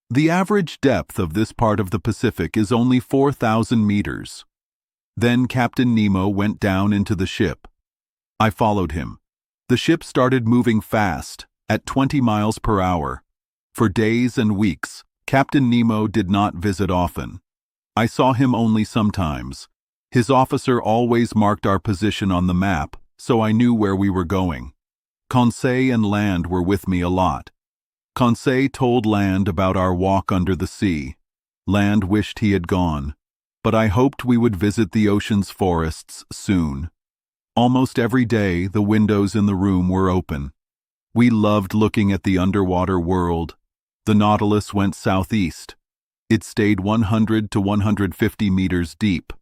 The average depth of this part of the Pacific is only 4,000 meters. Then Captain Nemo went down into the ship. I followed him. The ship started moving fast, at 20 miles per hour. For days and weeks, Captain Nemo did not visit often. I saw him only sometimes. His officer always marked our position on the map, so I knew where we were going. Conseil and Land were with me a lot. Conseil told Land about our walk under the sea. Land wished he had gone, but I hoped we would visit the ocean's forests soon. Almost every day, the windows in the room were open. We loved looking at the underwater world. The Nautilus went southeast. It stayed 100 to 150 meters deep.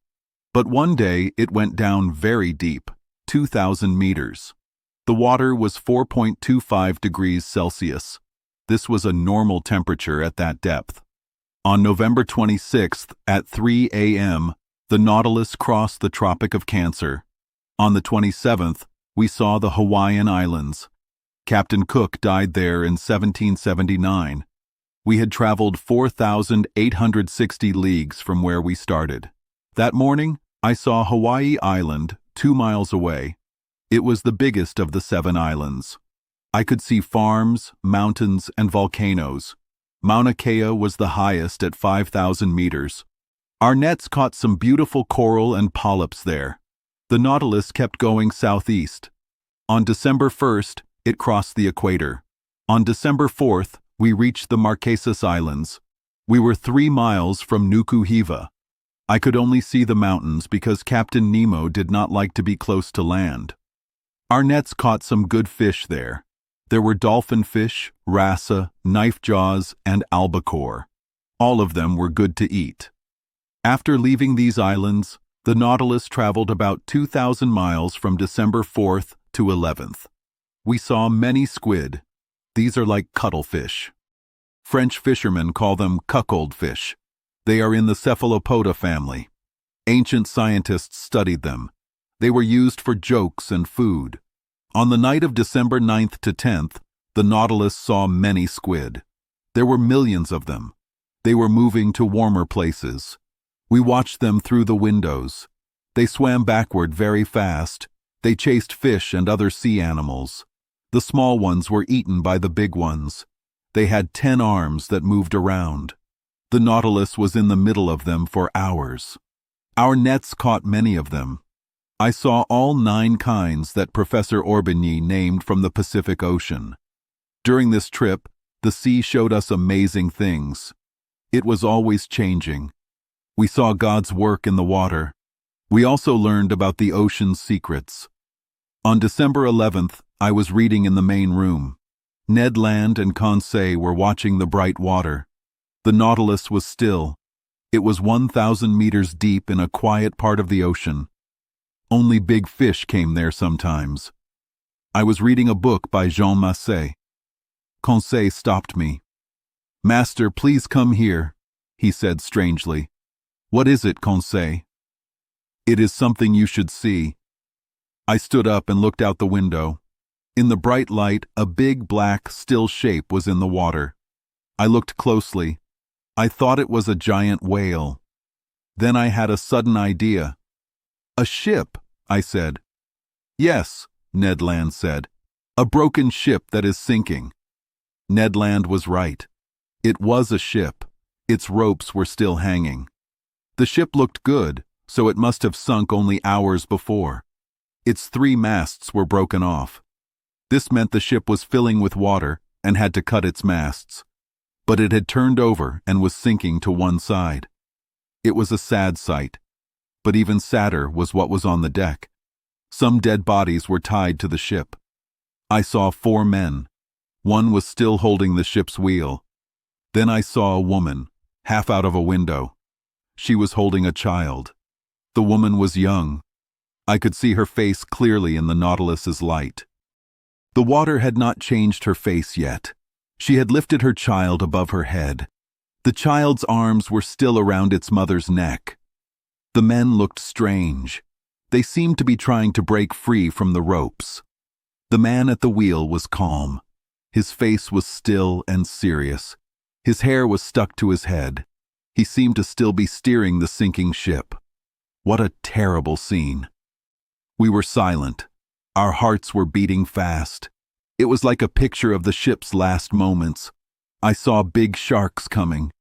But one day, it went down very deep, 2,000 meters. The water was 4.25 degrees Celsius. This was a normal temperature at that depth. On November 26th at 3 a.m., the Nautilus crossed the Tropic of Cancer. On the 27th, we saw the Hawaiian Islands. Captain Cook died there in 1779. We had traveled 4,860 leagues from where we started. That morning, I saw Hawaii Island, 2 miles away. It was the biggest of the 7 islands. I could see farms, mountains, and volcanoes. Mauna Kea was the highest at 5,000 meters. Our nets caught some beautiful coral and polyps there. The Nautilus kept going southeast. On December 1st, it crossed the equator. On December 4th, we reached the Marquesas Islands. We were 3 miles from Nuku Hiva. I could only see the mountains because Captain Nemo did not like to be close to land. Our nets caught some good fish there. There were dolphin fish, wrassa, knife jaws, and albacore. All of them were good to eat. After leaving these islands, the Nautilus traveled about 2,000 miles from December 4th to 11th. We saw many squid. These are like cuttlefish. French fishermen call them cuckold fish. They are in the cephalopoda family. Ancient scientists studied them. They were used for jokes and food. On the night of December 9th to 10th, the Nautilus saw many squid. There were millions of them. They were moving to warmer places. We watched them through the windows. They swam backward very fast. They chased fish and other sea animals. The small ones were eaten by the big ones. They had 10 arms that moved around. The Nautilus was in the middle of them for hours. Our nets caught many of them. I saw all 9 kinds that Professor Aronnax named from the Pacific Ocean. During this trip, the sea showed us amazing things. It was always changing. We saw God's work in the water. We also learned about the ocean's secrets. On December 11th, I was reading in the main room. Ned Land and Conseil were watching the bright water. The Nautilus was still. It was 1,000 meters deep in a quiet part of the ocean. Only big fish came there sometimes. I was reading a book by Jean Masse. Conseil stopped me. "Master, please come here," he said strangely. "What is it, Conseil?" "It is something you should see." I stood up and looked out the window. In the bright light, a big black, still shape was in the water. I looked closely. I thought it was a giant whale. Then I had a sudden idea. "A ship," I said. "Yes," Ned Land said. "A broken ship that is sinking." Ned Land was right. It was a ship. Its ropes were still hanging. The ship looked good, so it must have sunk only hours before. Its 3 masts were broken off. This meant the ship was filling with water and had to cut its masts. But it had turned over and was sinking to one side. It was a sad sight. But even sadder was what was on the deck. Some dead bodies were tied to the ship. I saw 4 men. One was still holding the ship's wheel. Then I saw a woman, half out of a window. She was holding a child. The woman was young. I could see her face clearly in the Nautilus's light. The water had not changed her face yet. She had lifted her child above her head. The child's arms were still around its mother's neck. The men looked strange. They seemed to be trying to break free from the ropes. The man at the wheel was calm. His face was still and serious. His hair was stuck to his head. He seemed to still be steering the sinking ship. What a terrible scene. We were silent. Our hearts were beating fast. It was like a picture of the ship's last moments. I saw big sharks coming.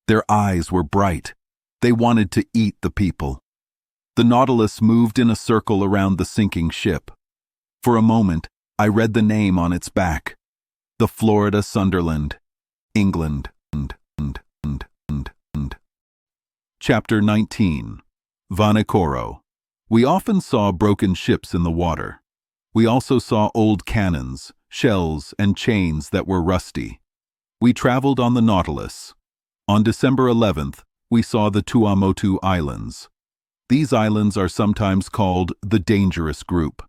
Their eyes were bright. They wanted to eat the people. The Nautilus moved in a circle around the sinking ship. For a moment, I read the name on its back. The Florida Sunderland, England. Chapter 19. Vanikoro. We often saw broken ships in the water. We also saw old cannons, shells, and chains that were rusty. We traveled on the Nautilus. On December 11th, we saw the Tuamotu Islands. These islands are sometimes called the Dangerous Group.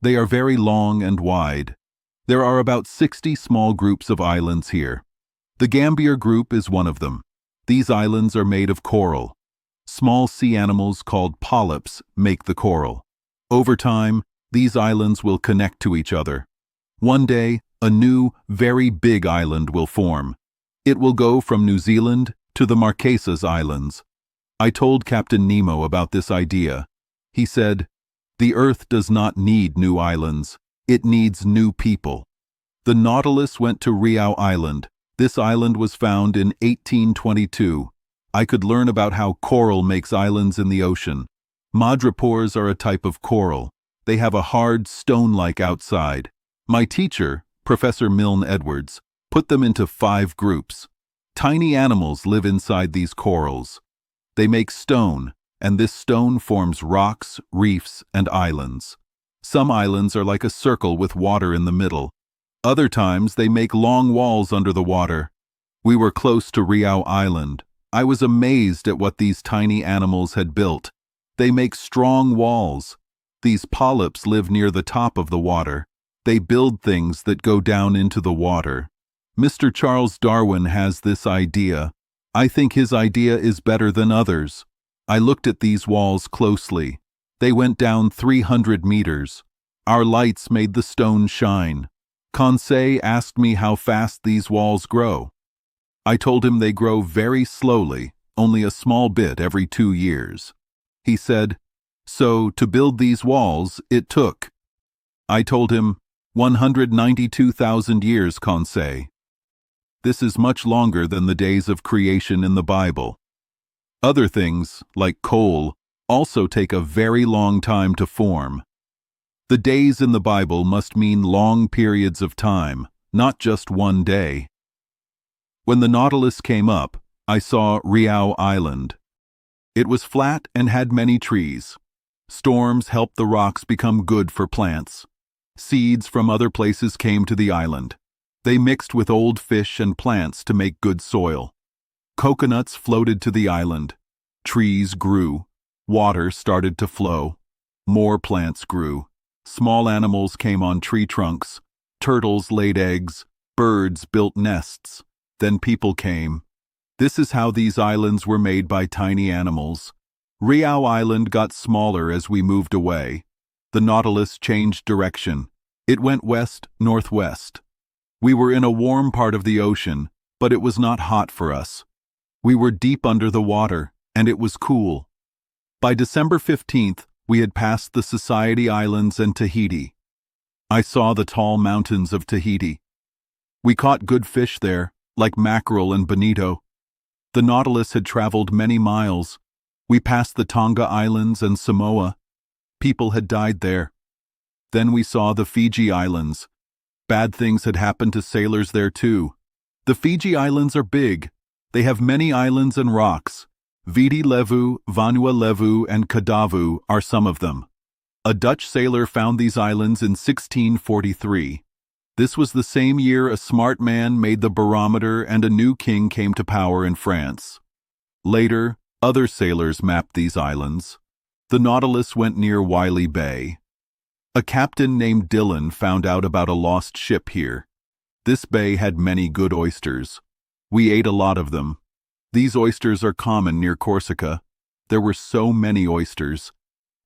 They are very long and wide. There are about 60 small groups of islands here. The Gambier Group is one of them. These islands are made of coral. Small sea animals called polyps make the coral. Over time, these islands will connect to each other. One day, a new, very big island will form. It will go from New Zealand to the Marquesas Islands. I told Captain Nemo about this idea. He said, "The Earth does not need new islands. It needs new people." The Nautilus went to Riau Island. This island was found in 1822. I could learn about how coral makes islands in the ocean. Madrepores are a type of coral. They have a hard, stone-like outside. My teacher, Professor Milne Edwards, put them into 5 groups. Tiny animals live inside these corals. They make stone, and this stone forms rocks, reefs, and islands. Some islands are like a circle with water in the middle. Other times they make long walls under the water. We were close to Riau Island. I was amazed at what these tiny animals had built. They make strong walls. These polyps live near the top of the water. They build things that go down into the water. Mr. Charles Darwin has this idea. I think his idea is better than others. I looked at these walls closely. They went down 300 meters. Our lights made the stone shine. Conseil asked me how fast these walls grow. I told him they grow very slowly, only a small bit every 2 years. He said, "So, to build these walls, it took." I told him, 192,000 years, Conseil. This is much longer than the days of creation in the Bible. Other things, like coal, also take a very long time to form. The days in the Bible must mean long periods of time, not just one day. When the Nautilus came up, I saw Riau Island. It was flat and had many trees. Storms helped the rocks become good for plants. Seeds from other places came to the island. They mixed with old fish and plants to make good soil. Coconuts floated to the island. Trees grew. Water started to flow. More plants grew. Small animals came on tree trunks. Turtles laid eggs. Birds built nests. Then people came. This is how these islands were made by tiny animals. Riau Island got smaller as we moved away. The Nautilus changed direction. It went west-northwest. We were in a warm part of the ocean, but it was not hot for us. We were deep under the water, and it was cool. By December 15th, we had passed the Society Islands and Tahiti. I saw the tall mountains of Tahiti. We caught good fish there, like mackerel and bonito. The Nautilus had traveled many miles. We passed the Tonga Islands and Samoa. People had died there. Then we saw the Fiji Islands. Bad things had happened to sailors there too. The Fiji Islands are big. They have many islands and rocks. Viti Levu, Vanua Levu, and Kadavu are some of them. A Dutch sailor found these islands in 1643. This was the same year a smart man made the barometer and a new king came to power in France. Later, other sailors mapped these islands. The Nautilus went near Wiley Bay. A captain named Dillon found out about a lost ship here. This bay had many good oysters. We ate a lot of them. These oysters are common near Corsica. There were so many oysters.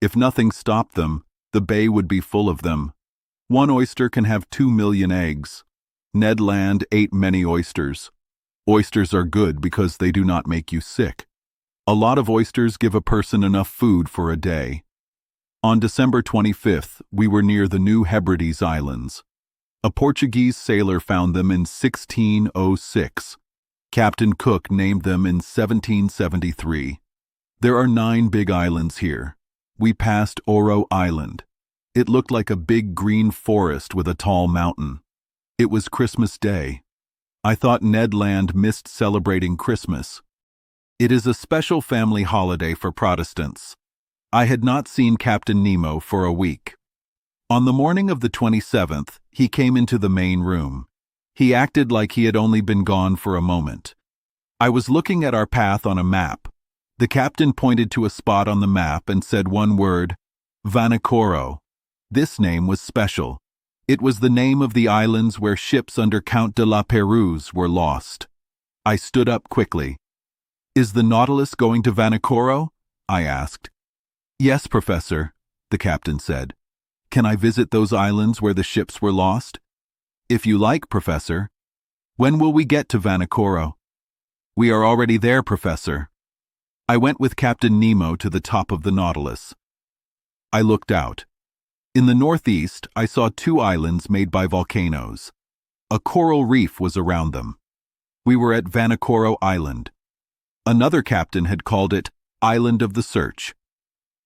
If nothing stopped them, the bay would be full of them. One oyster can have 2 million eggs. Ned Land ate many oysters. Oysters are good because they do not make you sick. A lot of oysters give a person enough food for a day. On December 25th, we were near the New Hebrides Islands. A Portuguese sailor found them in 1606. Captain Cook named them in 1773. There are 9 big islands here. We passed Oro Island. It looked like a big green forest with a tall mountain. It was Christmas Day. I thought Ned Land missed celebrating Christmas. It is a special family holiday for Protestants. I had not seen Captain Nemo for a week. On the morning of the 27th, he came into the main room. He acted like he had only been gone for a moment. I was looking at our path on a map. The captain pointed to a spot on the map and said one word, Vanikoro. This name was special. It was the name of the islands where ships under Count de la Pérouse were lost. I stood up quickly. Is the Nautilus going to Vanikoro? I asked. Yes, Professor, the captain said. Can I visit those islands where the ships were lost? If you like, Professor. When will we get to Vanikoro? We are already there, Professor. I went with Captain Nemo to the top of the Nautilus. I looked out. In the northeast, I saw 2 islands made by volcanoes. A coral reef was around them. We were at Vanikoro Island. Another captain had called it Island of the Search.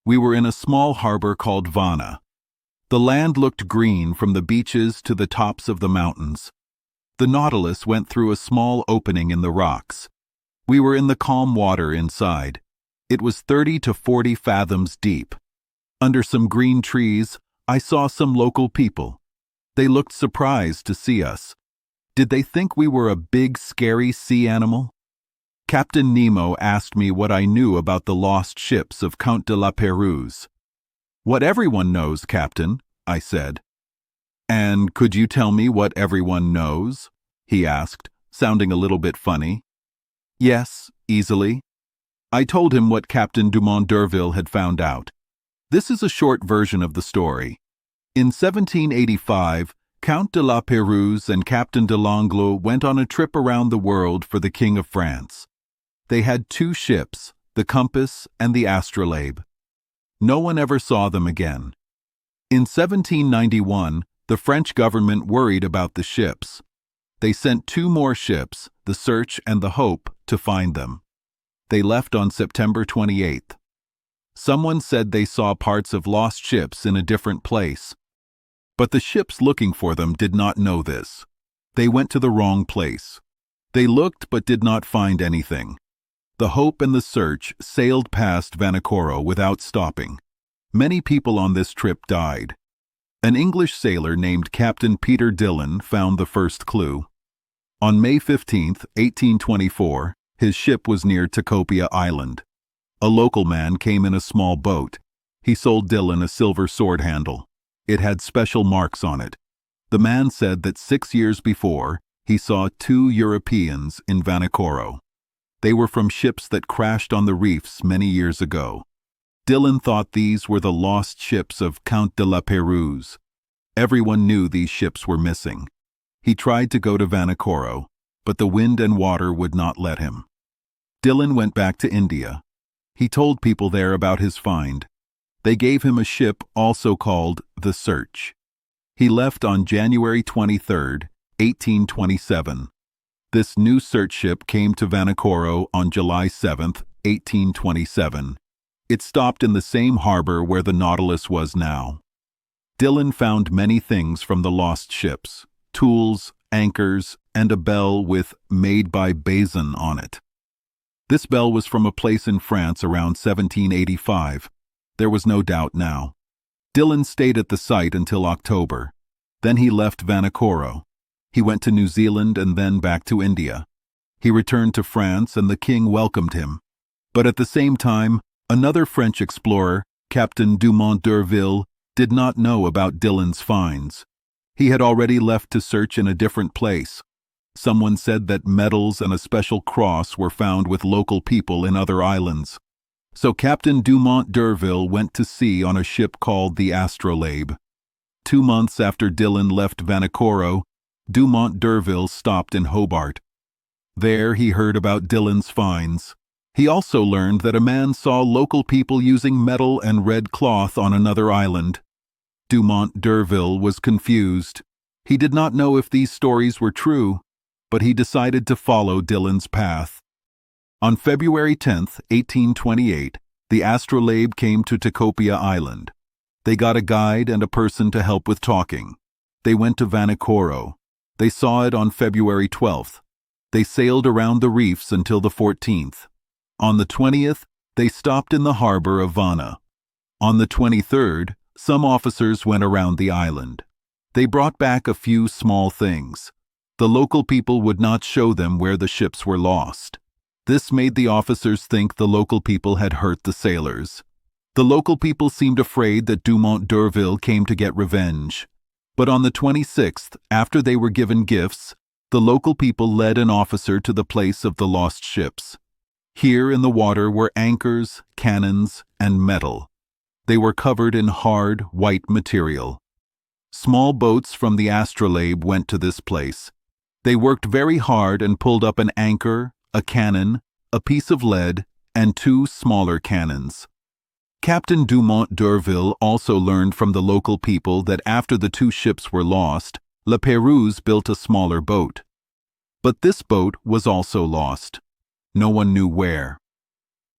We were in a small harbor called Vana. The land looked green from the beaches to the tops of the mountains. The Nautilus went through a small opening in the rocks. We were in the calm water inside. It was 30 to 40 fathoms deep. Under some green trees, I saw some local people. They looked surprised to see us. Did they think we were a big, scary sea animal? Captain Nemo asked me what I knew about the lost ships of Count de la Pérouse. What everyone knows, Captain, I said. And could you tell me what everyone knows? He asked, sounding a little bit funny. Yes, easily. I told him what Captain Dumont d'Urville had found out. This is a short version of the story. In 1785, Count de la Pérouse and Captain de Langlot went on a trip around the world for the King of France. They had 2 ships, the Compass and the Astrolabe. No one ever saw them again. In 1791, The French government worried about the ships. They sent 2 more ships, the Search and the Hope, to find them. They left on September 28th. Someone said they saw parts of lost ships in a different place. But the ships looking for them did not know this. They went to the wrong place. They looked but did not find anything. The Hope and the Search sailed past Vanikoro without stopping. Many people on this trip died. An English sailor named Captain Peter Dillon found the first clue. On May 15, 1824, his ship was near Tikopia Island. A local man came in a small boat. He sold Dillon a silver sword handle. It had special marks on it. The man said that 6 years before, he saw 2 Europeans in Vanikoro. They were from ships that crashed on the reefs many years ago. Dillon thought these were the lost ships of Count de la Pérouse. Everyone knew these ships were missing. He tried to go to Vanikoro, but the wind and water would not let him. Dillon went back to India. He told people there about his find. They gave him a ship also called the Search. He left on January 23, 1827. This new search ship came to Vanikoro on July 7, 1827. It stopped in the same harbor where the Nautilus was now. Dillon found many things from the lost ships: tools, anchors, and a bell with "Made by Bazin" on it. This bell was from a place in France around 1785. There was no doubt now. Dillon stayed at the site until October. Then he left Vanikoro. He went to New Zealand and then back to India. He returned to France and the king welcomed him. But at the same time, another French explorer, Captain Dumont d'Urville, did not know about Dillon's finds. He had already left to search in a different place. Someone said that medals and a special cross were found with local people in other islands. So Captain Dumont d'Urville went to sea on a ship called the Astrolabe. 2 months after Dillon left Vanikoro, Dumont d'Urville stopped in Hobart. There he heard about Dillon's finds. He also learned that a man saw local people using metal and red cloth on another island. Dumont d'Urville was confused. He did not know if these stories were true, but he decided to follow Dillon's path. On February 10, 1828, the Astrolabe came to Tikopia Island. They got a guide and a person to help with talking. They went to Vanikoro. They saw it on February 12th. They sailed around the reefs until the 14th. On the 20th, they stopped in the harbor of Vana. On the 23rd, some officers went around the island. They brought back a few small things. The local people would not show them where the ships were lost. This made the officers think the local people had hurt the sailors. The local people seemed afraid that Dumont d'Urville came to get revenge. But on the 26th, after they were given gifts, the local people led an officer to the place of the lost ships. Here in the water were anchors, cannons, and metal. They were covered in hard, white material. Small boats from the Astrolabe went to this place. They worked very hard and pulled up an anchor, a cannon, a piece of lead, and 2 smaller cannons. Captain Dumont d'Urville also learned from the local people that after the 2 ships were lost, La Pérouse built a smaller boat. But this boat was also lost. No one knew where.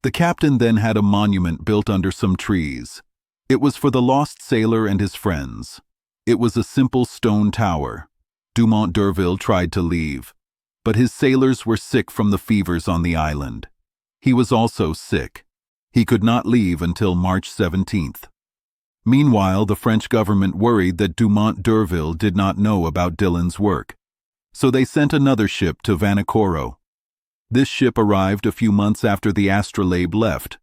The captain then had a monument built under some trees. It was for the lost sailor and his friends. It was a simple stone tower. Dumont d'Urville tried to leave, but his sailors were sick from the fevers on the island. He was also sick. He could not leave until March 17th. Meanwhile, the French government worried that Dumont d'Urville did not know about Dillon's work. So they sent another ship to Vanikoro. This ship arrived a few months after the Astrolabe left.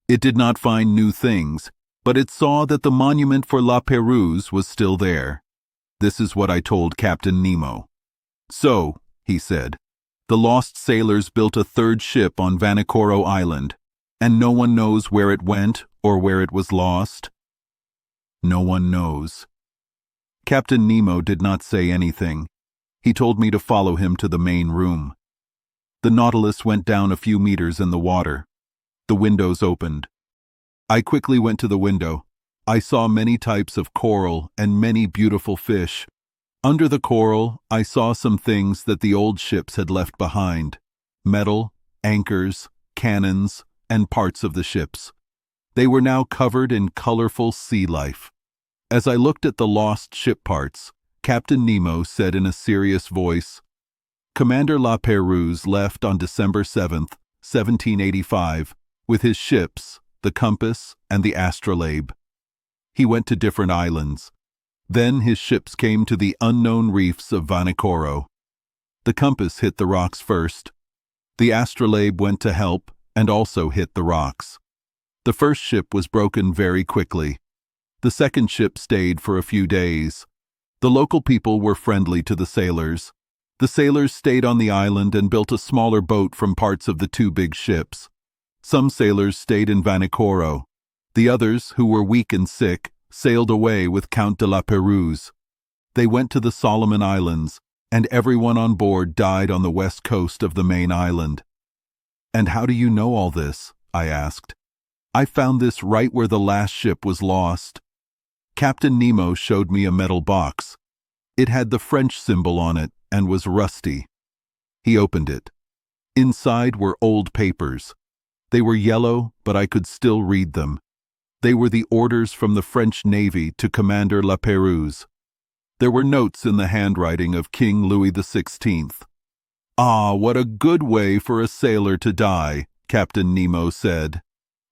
It did not find new things, but it saw that the monument for La Pérouse was still there. This is what I told Captain Nemo. So, he said, the lost sailors built a 3rd ship on Vanikoro Island, and no one knows where it went or where it was lost? No one knows. Captain Nemo did not say anything. He told me to follow him to the main room. The Nautilus went down a few meters in the water. The windows opened. I quickly went to the window. I saw many types of coral and many beautiful fish. Under the coral, I saw some things that the old ships had left behind: metal, anchors, cannons, and parts of the ships. They were now covered in colorful sea life. As I looked at the lost ship parts, Captain Nemo said in a serious voice, "Commander La Pérouse left on December 7th, 1785, with his ships, the Compass and the Astrolabe. He went to different islands. Then his ships came to the unknown reefs of Vanikoro. The Compass hit the rocks first. The Astrolabe went to help and also hit the rocks. The first ship was broken very quickly. The second ship stayed for a few days. The local people were friendly to the sailors. The sailors stayed on the island and built a smaller boat from parts of the two big ships. Some sailors stayed in Vanikoro. The others, who were weak and sick, sailed away with Count de la Pérouse. They went to the Solomon Islands, and everyone on board died on the west coast of the main island." "And how do you know all this?" I asked. "I found this right where the last ship was lost." Captain Nemo showed me a metal box. It had the French symbol on it and was rusty. He opened it. Inside were old papers. They were yellow, but I could still read them. They were the orders from the French Navy to Commander La Pérouse. There were notes in the handwriting of King Louis XVI. "Ah, what a good way for a sailor to die," Captain Nemo said.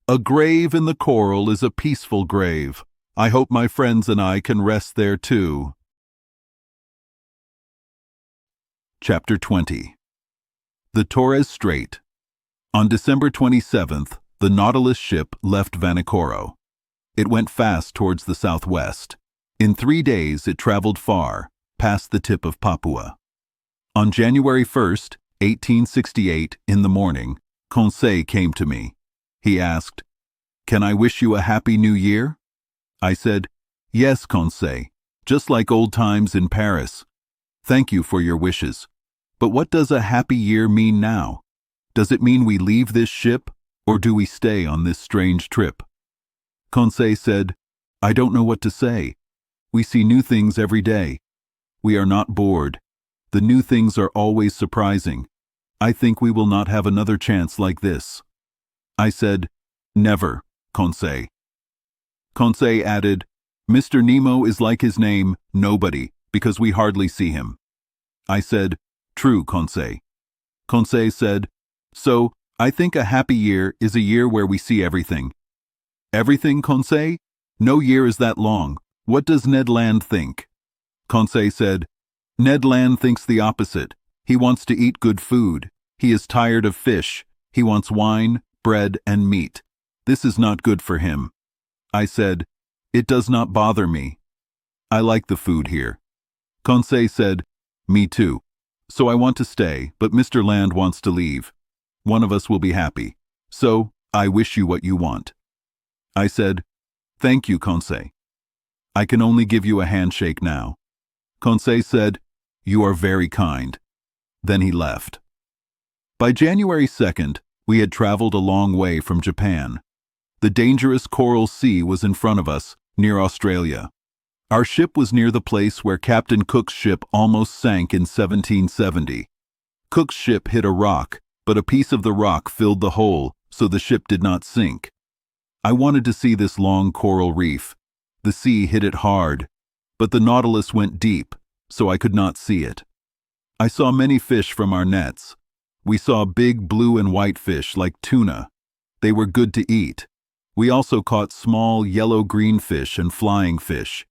"A grave in the coral is a peaceful grave. I hope my friends and I can rest there too." Chapter 20. The Torres Strait. On December 27th, the Nautilus ship left Vanikoro. It went fast towards the southwest. In 3 days it traveled far, past the tip of Papua. On January 1st, 1868, in the morning, Conseil came to me. He asked, "Can I wish you a happy new year?" I said, "Yes, Conseil, just like old times in Paris. Thank you for your wishes. But what does a happy year mean now? Does it mean we leave this ship, or do we stay on this strange trip?" Conseil said, "I don't know what to say. We see new things every day. We are not bored. The new things are always surprising. I think we will not have another chance like this." I said, "Never, Conseil." Conseil added, "Mr. Nemo is like his name, nobody, because we hardly see him." I said, "True, Conseil." Conseil said, "So, I think a happy year is a year where we see everything." "Everything, Conseil? No year is that long. What does Ned Land think?" Conseil said, "Ned Land thinks the opposite. He wants to eat good food. He is tired of fish. He wants wine, bread, and meat. This is not good for him." I said, "It does not bother me. I like the food here." Conseil said, "Me too. So I want to stay, but Mr. Land wants to leave. One of us will be happy. So, I wish you what you want." I said, "Thank you, Conseil. I can only give you a handshake now." Conseil said, "You are very kind." Then he left. By January 2nd, we had traveled a long way from Japan. The dangerous Coral Sea was in front of us, near Australia. Our ship was near the place where Captain Cook's ship almost sank in 1770. Cook's ship hit a rock, but a piece of the rock filled the hole, so the ship did not sink. I wanted to see this long coral reef. The sea hit it hard, but the Nautilus went deep, so I could not see it. I saw many fish from our nets. We saw big blue and white fish like tuna. They were good to eat. We also caught small yellow-green fish and flying fish.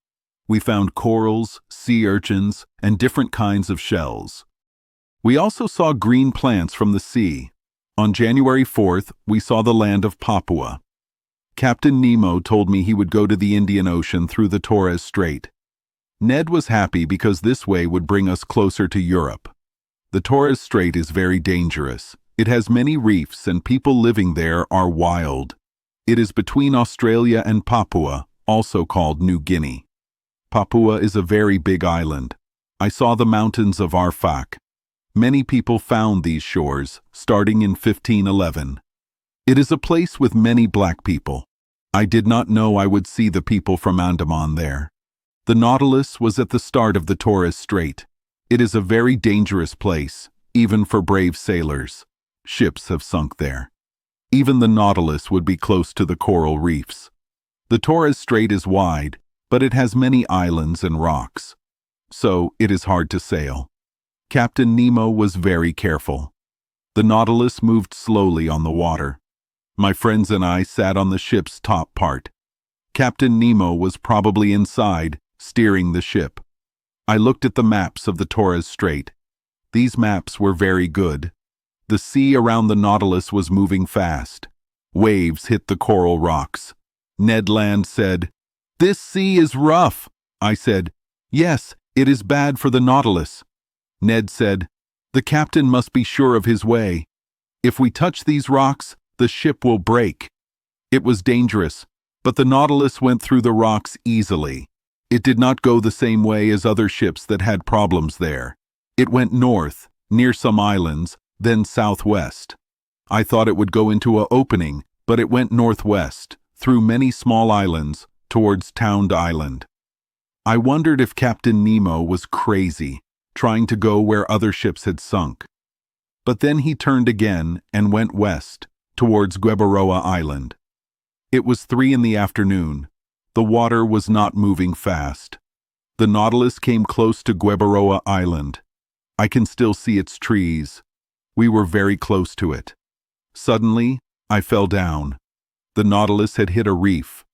We found corals, sea urchins, and different kinds of shells. We also saw green plants from the sea. On January 4th, we saw the land of Papua. Captain Nemo told me he would go to the Indian Ocean through the Torres Strait. Ned was happy because this way would bring us closer to Europe. The Torres Strait is very dangerous. It has many reefs and people living there are wild. It is between Australia and Papua, also called New Guinea. Papua is a very big island. I saw the mountains of Arfak. Many people found these shores, starting in 1511. It is a place with many black people. I did not know I would see the people from Andaman there. The Nautilus was at the start of the Torres Strait. It is a very dangerous place, even for brave sailors. Ships have sunk there. Even the Nautilus would be close to the coral reefs. The Torres Strait is wide, but it has many islands and rocks. So it is hard to sail. Captain Nemo was very careful. The Nautilus moved slowly on the water. My friends and I sat on the ship's top part. Captain Nemo was probably inside, steering the ship. I looked at the maps of the Torres Strait. These maps were very good. The sea around the Nautilus was moving fast. Waves hit the coral rocks. Ned Land said, "This sea is rough." I said, "Yes, it is bad for the Nautilus." Ned said, "The captain must be sure of his way. If we touch these rocks, the ship will break." It was dangerous, but the Nautilus went through the rocks easily. It did not go the same way as other ships that had problems there. It went north, near some islands, then southwest. I thought it would go into an opening, but it went northwest, through many small islands, towards Town Island. I wondered if Captain Nemo was crazy, trying to go where other ships had sunk. But then he turned again and went west, towards Guebaroa Island. It was 3 in the afternoon. The water was not moving fast. The Nautilus came close to Guebaroa Island. I can still see its trees. We were very close to it. Suddenly, I fell down. The Nautilus had hit a reef.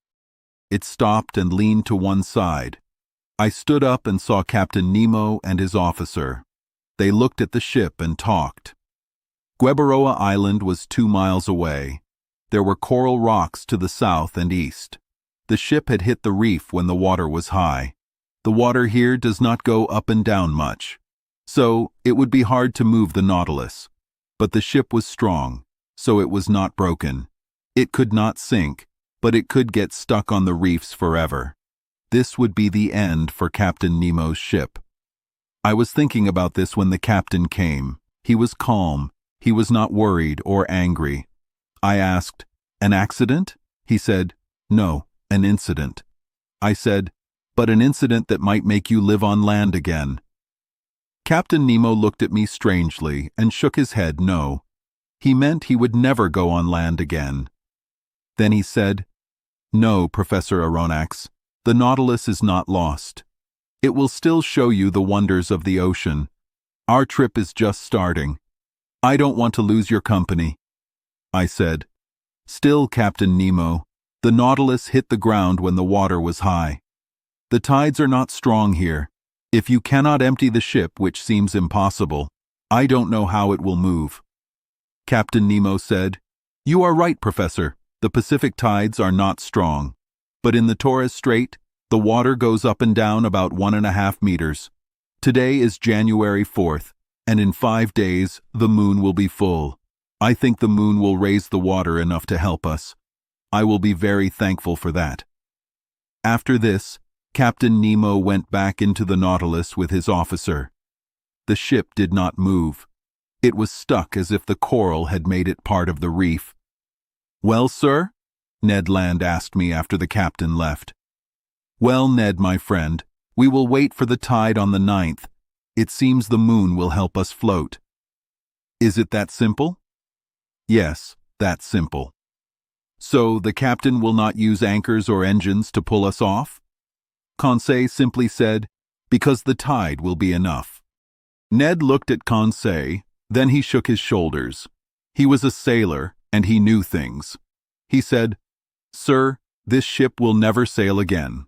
It stopped and leaned to one side. I stood up and saw Captain Nemo and his officer. They looked at the ship and talked. Guebaroa Island was 2 miles away. There were coral rocks to the south and east. The ship had hit the reef when the water was high. The water here does not go up and down much, so it would be hard to move the Nautilus. But the ship was strong, so it was not broken. It could not sink, but it could get stuck on the reefs forever. This would be the end for Captain Nemo's ship. I was thinking about this when the captain came. He was calm. He was not worried or angry. I asked, "An accident?" He said, "No, an incident." I said, "But an incident that might make you live on land again." Captain Nemo looked at me strangely and shook his head no. He meant he would never go on land again. Then he said, "No, Professor Aronnax, the Nautilus is not lost. It will still show you the wonders of the ocean. Our trip is just starting. I don't want to lose your company." I said, "Still, Captain Nemo, the Nautilus hit the ground when the water was high. The tides are not strong here. If you cannot empty the ship, which seems impossible, I don't know how it will move." Captain Nemo said, "You are right, Professor. The Pacific tides are not strong. But in the Torres Strait, the water goes up and down about 1.5 meters. Today is January 4th, and in 5 days the moon will be full. I think the moon will raise the water enough to help us. I will be very thankful for that." After this, Captain Nemo went back into the Nautilus with his officer. The ship did not move. It was stuck as if the coral had made it part of the reef. "Well, sir?" Ned Land asked me after the captain left. "Well, Ned, my friend, we will wait for the tide on the 9th. It seems the moon will help us float." "Is it that simple?" "Yes, that simple." "So the captain will not use anchors or engines to pull us off?" Conseil simply said, "Because the tide will be enough." Ned looked at Conseil, then he shook his shoulders. He was a sailor, and he knew things. He said, "Sir, this ship will never sail again.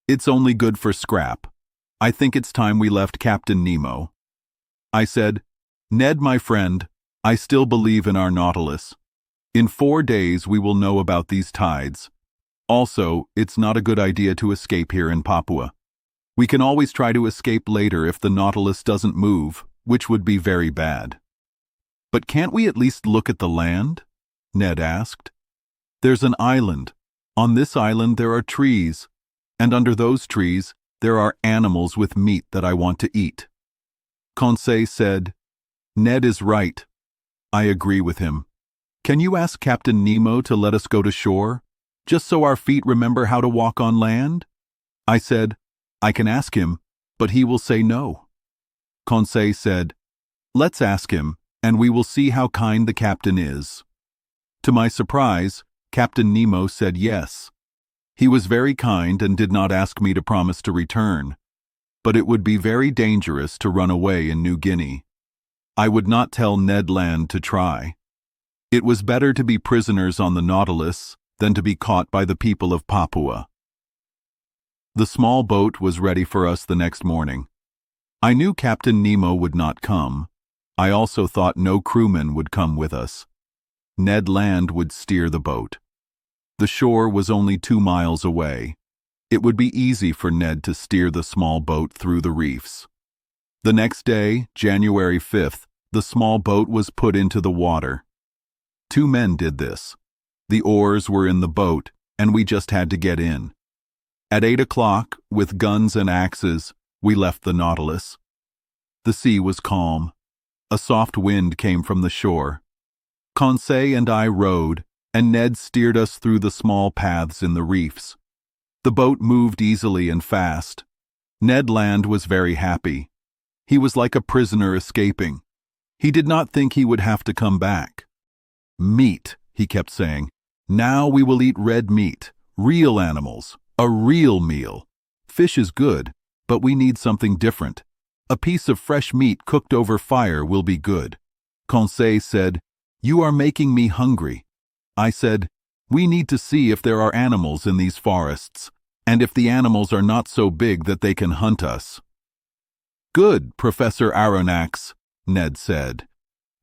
It's only good for scrap. I think it's time we left Captain Nemo." I said, "Ned, my friend, I still believe in our Nautilus. In 4 days we will know about these tides. Also, it's not a good idea to escape here in Papua. We can always try to escape later if the Nautilus doesn't move, which would be very bad." "But can't we at least look at the land?" Ned asked. "There's an island. On this island there are trees, and under those trees there are animals with meat that I want to eat." Conseil said, "Ned is right. I agree with him. Can you ask Captain Nemo to let us go to shore? just so our feet remember how to walk on land? I said, I can ask him, but he will say no. Conseil said, let's ask him, and we will see how kind the captain is. To my surprise, Captain Nemo said yes. He was very kind and did not ask me to promise to return. But it would be very dangerous to run away in New Guinea. I would not tell Ned Land to try. It was better to be prisoners on the Nautilus than to be caught by the people of Papua. The small boat was ready for us the next morning. I knew Captain Nemo would not come. I also thought no crewmen would come with us. Ned Land would steer the boat. The shore was only 2 miles away. It would be easy for Ned to steer the small boat through the reefs. The next day, January 5th, the small boat was put into the water. 2 men did this. The oars were in the boat, and we just had to get in. At 8 o'clock, with guns and axes, we left the Nautilus. The sea was calm. A soft wind came from the shore. Conseil and I rowed, and Ned steered us through the small paths in the reefs. The boat moved easily and fast. Ned Land was very happy. He was like a prisoner escaping. He did not think he would have to come back. Meat, he kept saying. Now we will eat red meat, real animals, a real meal. Fish is good, but we need something different. A piece of fresh meat cooked over fire will be good. Conseil said, you are making me hungry. I said, we need to see if there are animals in these forests, and if the animals are not so big that they can hunt us. Good, Professor Aronnax, Ned said.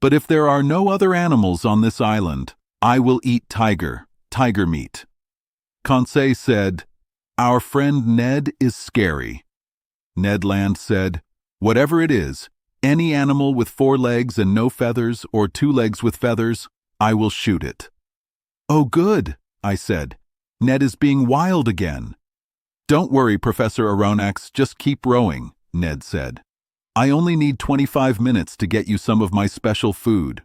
But if there are no other animals on this island, I will eat tiger meat. Conseil said, our friend Ned is scary. Ned Land said, whatever it is, any animal with 4 legs and no feathers or 2 legs with feathers, I will shoot it. Oh, good, I said. Ned is being wild again. Don't worry, Professor Aronnax, just keep rowing, Ned said. I only need 25 minutes to get you some of my special food.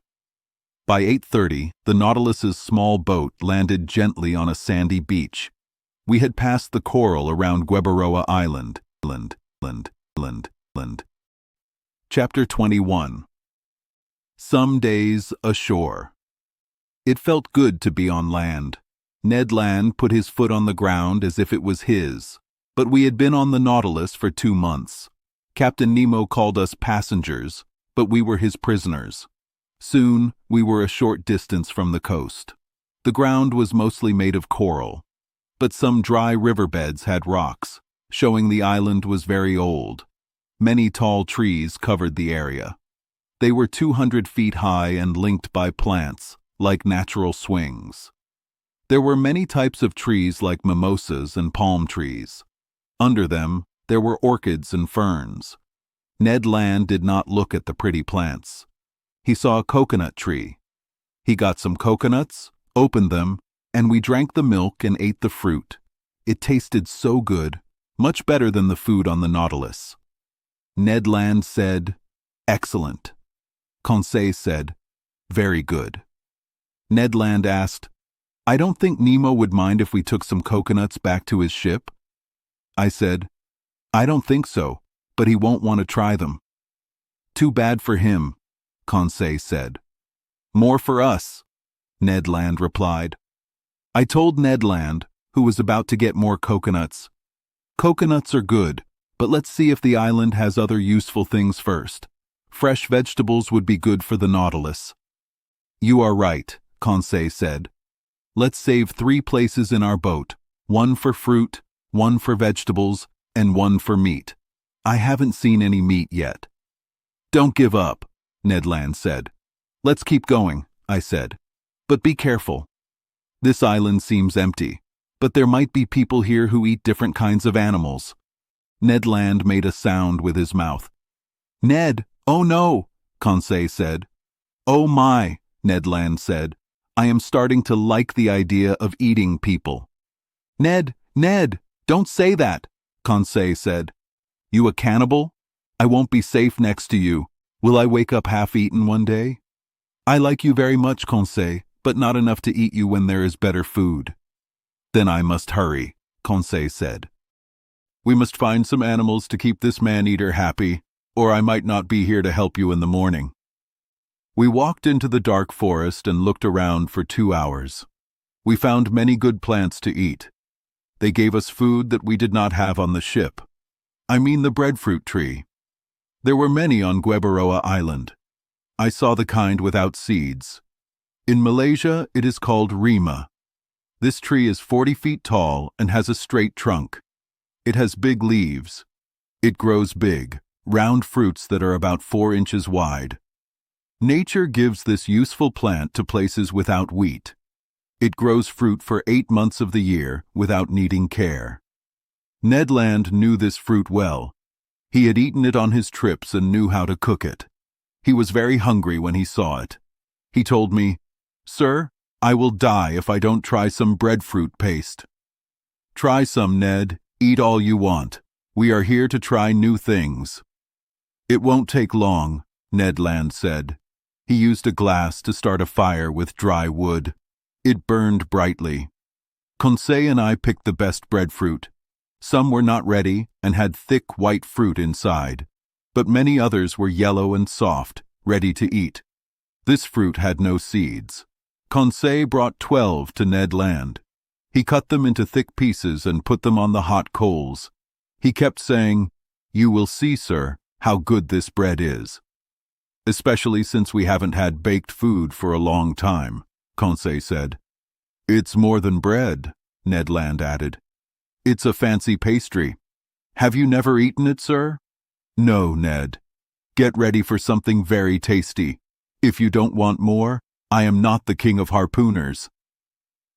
By 8:30, the Nautilus's small boat landed gently on a sandy beach. We had passed the coral around Gueberoa Island. Chapter 21. Some days ashore. It felt good to be on land. Ned Land put his foot on the ground as if it was his, but we had been on the Nautilus for 2 months. Captain Nemo called us passengers, but we were his prisoners. Soon, we were a short distance from the coast. The ground was mostly made of coral, but some dry riverbeds had rocks, showing the island was very old. Many tall trees covered the area. They were 200 feet high and linked by plants, like natural swings. There were many types of trees like mimosas and palm trees. Under them, there were orchids and ferns. Ned Land did not look at the pretty plants. He saw a coconut tree. He got some coconuts, opened them, and we drank the milk and ate the fruit. It tasted so good, much better than the food on the Nautilus. Ned Land said, excellent. Conseil said, very good. Ned Land asked, I don't think Nemo would mind if we took some coconuts back to his ship. I said, I don't think so, but he won't want to try them. Too bad for him, Conseil said. More for us, Ned Land replied. I told Ned Land, who was about to get more coconuts, coconuts are good, but let's see if the island has other useful things first. Fresh vegetables would be good for the Nautilus. You are right, Conseil said. Let's save 3 places in our boat, 1 for fruit, 1 for vegetables, and 1 for meat. I haven't seen any meat yet. Don't give up, Ned Land said. Let's keep going, I said. But be careful. This island seems empty, but there might be people here who eat different kinds of animals. Ned Land made a sound with his mouth. Ned, oh no, Conseil said. Oh my, Ned Land said. I am starting to like the idea of eating people. Ned, don't say that, Conseil said. You a cannibal? I won't be safe next to you. Will I wake up half-eaten one day? I like you very much, Conseil, but not enough to eat you when there is better food. Then I must hurry, Conseil said. We must find some animals to keep this man-eater happy, or I might not be here to help you in the morning. We walked into the dark forest and looked around for 2 hours. We found many good plants to eat. They gave us food that we did not have on the ship. I mean the breadfruit tree. There were many on Gueberoa Island. I saw the kind without seeds. In Malaysia, it is called rima. This tree is 40 feet tall and has a straight trunk. It has big leaves. It grows big, round fruits that are about 4 inches wide. Nature gives this useful plant to places without wheat. It grows fruit for 8 months of the year without needing care. Ned Land knew this fruit well. He had eaten it on his trips and knew how to cook it. He was very hungry when he saw it. He told me, "Sir, I will die if I don't try some breadfruit paste." "Try some, Ned. Eat all you want. We are here to try new things." "It won't take long," Ned Land said. He used a glass to start a fire with dry wood. It burned brightly. Conseil and I picked the best breadfruit. Some were not ready and had thick white fruit inside, but many others were yellow and soft, ready to eat. This fruit had no seeds. Conseil brought 12 to Ned Land. He cut them into thick pieces and put them on the hot coals. He kept saying, "You will see, sir, how good this bread is." "Especially since we haven't had baked food for a long time," Conseil said. "It's more than bread," Ned Land added. "It's a fancy pastry. Have you never eaten it, sir?" "No, Ned. Get ready for something very tasty. If you don't want more, I am not the king of harpooners."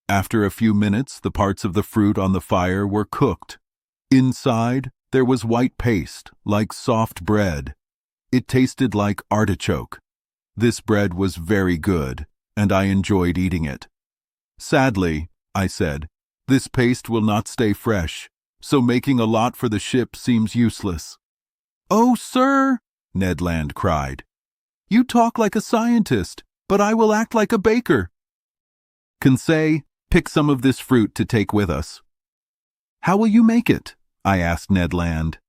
After a few minutes, the parts of the fruit on the fire were cooked. Inside, there was white paste, like soft bread. It tasted like artichoke. This bread was very good, and I enjoyed eating it. "Sadly," I said, "this paste will not stay fresh, so making a lot for the ship seems useless." "Oh, sir," Ned Land cried. "You talk like a scientist, but I will act like a baker." "Conseil, pick some of this fruit to take with us." "How will you make it?" I asked Ned Land.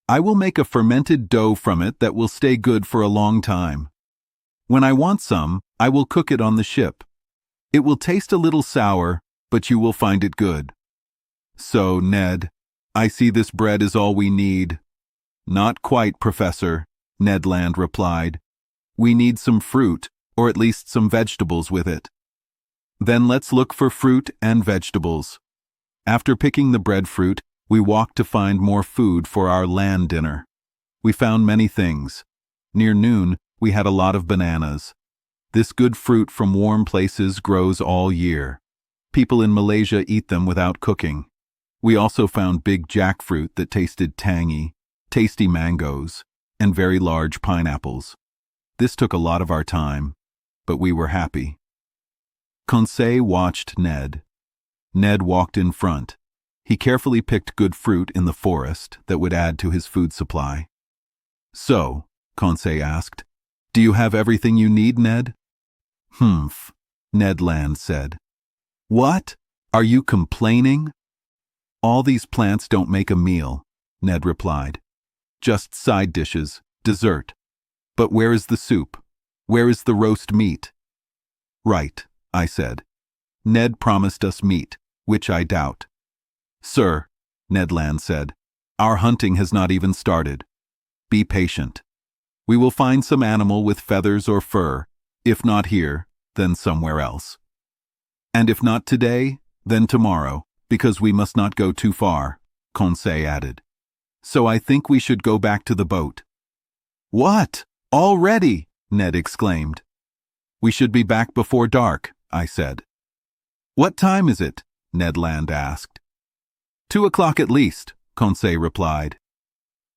"I will make a fermented dough from it that will stay good for a long time. When I want some, I will cook it on the ship. It will taste a little sour, but you will find it good." "So, Ned, I see this bread is all we need." "Not quite, Professor," Ned Land replied. "We need some fruit, or at least some vegetables with it." "Then let's look for fruit and vegetables." After picking the breadfruit, we walked to find more food for our land dinner. We found many things. Near noon, we had a lot of bananas. This good fruit from warm places grows all year. People in Malaysia eat them without cooking. We also found big jackfruit that tasted tangy, tasty mangoes, and very large pineapples. This took a lot of our time, but we were happy. Conseil watched Ned. Ned walked in front. He carefully picked good fruit in the forest that would add to his food supply. "So," Conseil asked, "do you have everything you need, Ned?" "Humph," Ned Land said. "What? Are you complaining?" "All these plants don't make a meal," Ned replied. "Just side dishes, dessert. But where is the soup? Where is the roast meat?" "Right," I said. "Ned promised us meat, which I doubt." "Sir," Ned Land said, "our hunting has not even started. Be patient. We will find some animal with feathers or fur. If not here, then somewhere else. And if not today, then tomorrow, because we must not go too far," Conseil added. "So I think we should go back to the boat." "What? Already?" Ned exclaimed. "We should be back before dark," I said. "What time is it?" Ned Land asked. 2 o'clock at least," Conseil replied.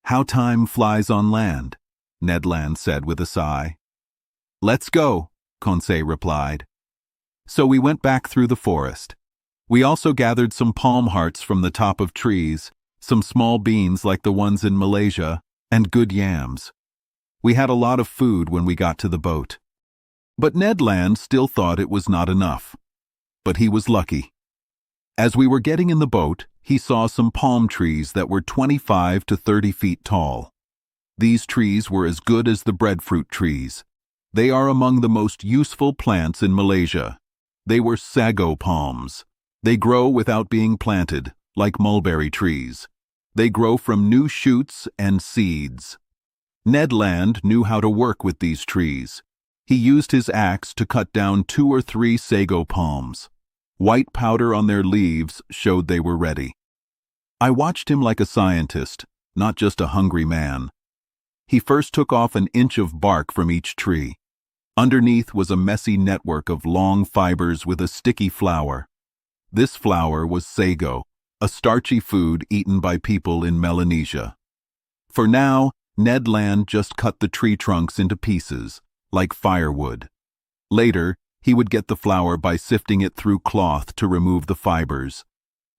"How time flies on land," Ned Land said with a sigh. "Let's go," Conseil replied. So we went back through the forest. We also gathered some palm hearts from the top of trees, some small beans like the ones in Malaysia, and good yams. We had a lot of food when we got to the boat. But Ned Land still thought it was not enough. But he was lucky. As we were getting in the boat, he saw some palm trees that were 25 to 30 feet tall. These trees were as good as the breadfruit trees. They are among the most useful plants in Malaysia. They were sago palms. They grow without being planted, like mulberry trees. They grow from new shoots and seeds. Ned Land knew how to work with these trees. He used his axe to cut down 2 or 3 sago palms. White powder on their leaves showed they were ready. I watched him like a scientist, not just a hungry man. He first took off an inch of bark from each tree. Underneath was a messy network of long fibers with a sticky flour. This flour was sago, a starchy food eaten by people in Melanesia. For now, Ned Land just cut the tree trunks into pieces, like firewood. Later, he would get the flour by sifting it through cloth to remove the fibers.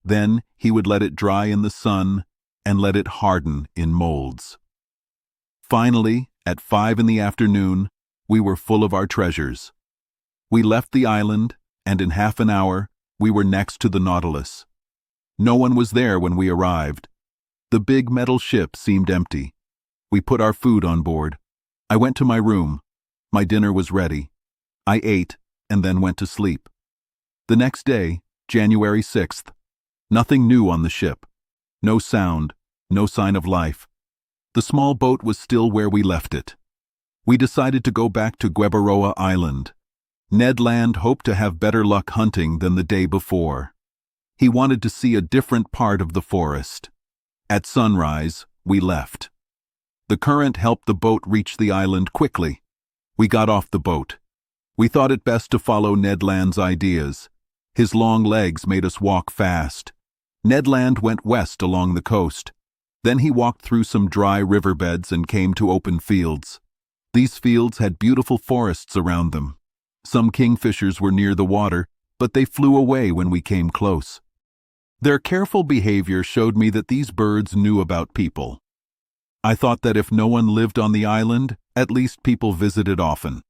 Then he would let it dry in the sun and let it harden in molds. Finally, at 5 in the afternoon, we were full of our treasures. We left the island, and in half an hour, we were next to the Nautilus. No one was there when we arrived. The big metal ship seemed empty. We put our food on board. I went to my room. My dinner was ready. I ate and then went to sleep. The next day, January 6th, nothing new on the ship. No sound, no sign of life. The small boat was still where we left it. We decided to go back to Guebaroa Island. Ned Land hoped to have better luck hunting than the day before. He wanted to see a different part of the forest. At sunrise, we left. The current helped the boat reach the island quickly. We got off the boat. We thought it best to follow Ned Land's ideas. His long legs made us walk fast. Ned Land went west along the coast. Then he walked through some dry riverbeds and came to open fields. These fields had beautiful forests around them. Some kingfishers were near the water, but they flew away when we came close. Their careful behavior showed me that these birds knew about people. I thought that if no one lived on the island, at least people visited often.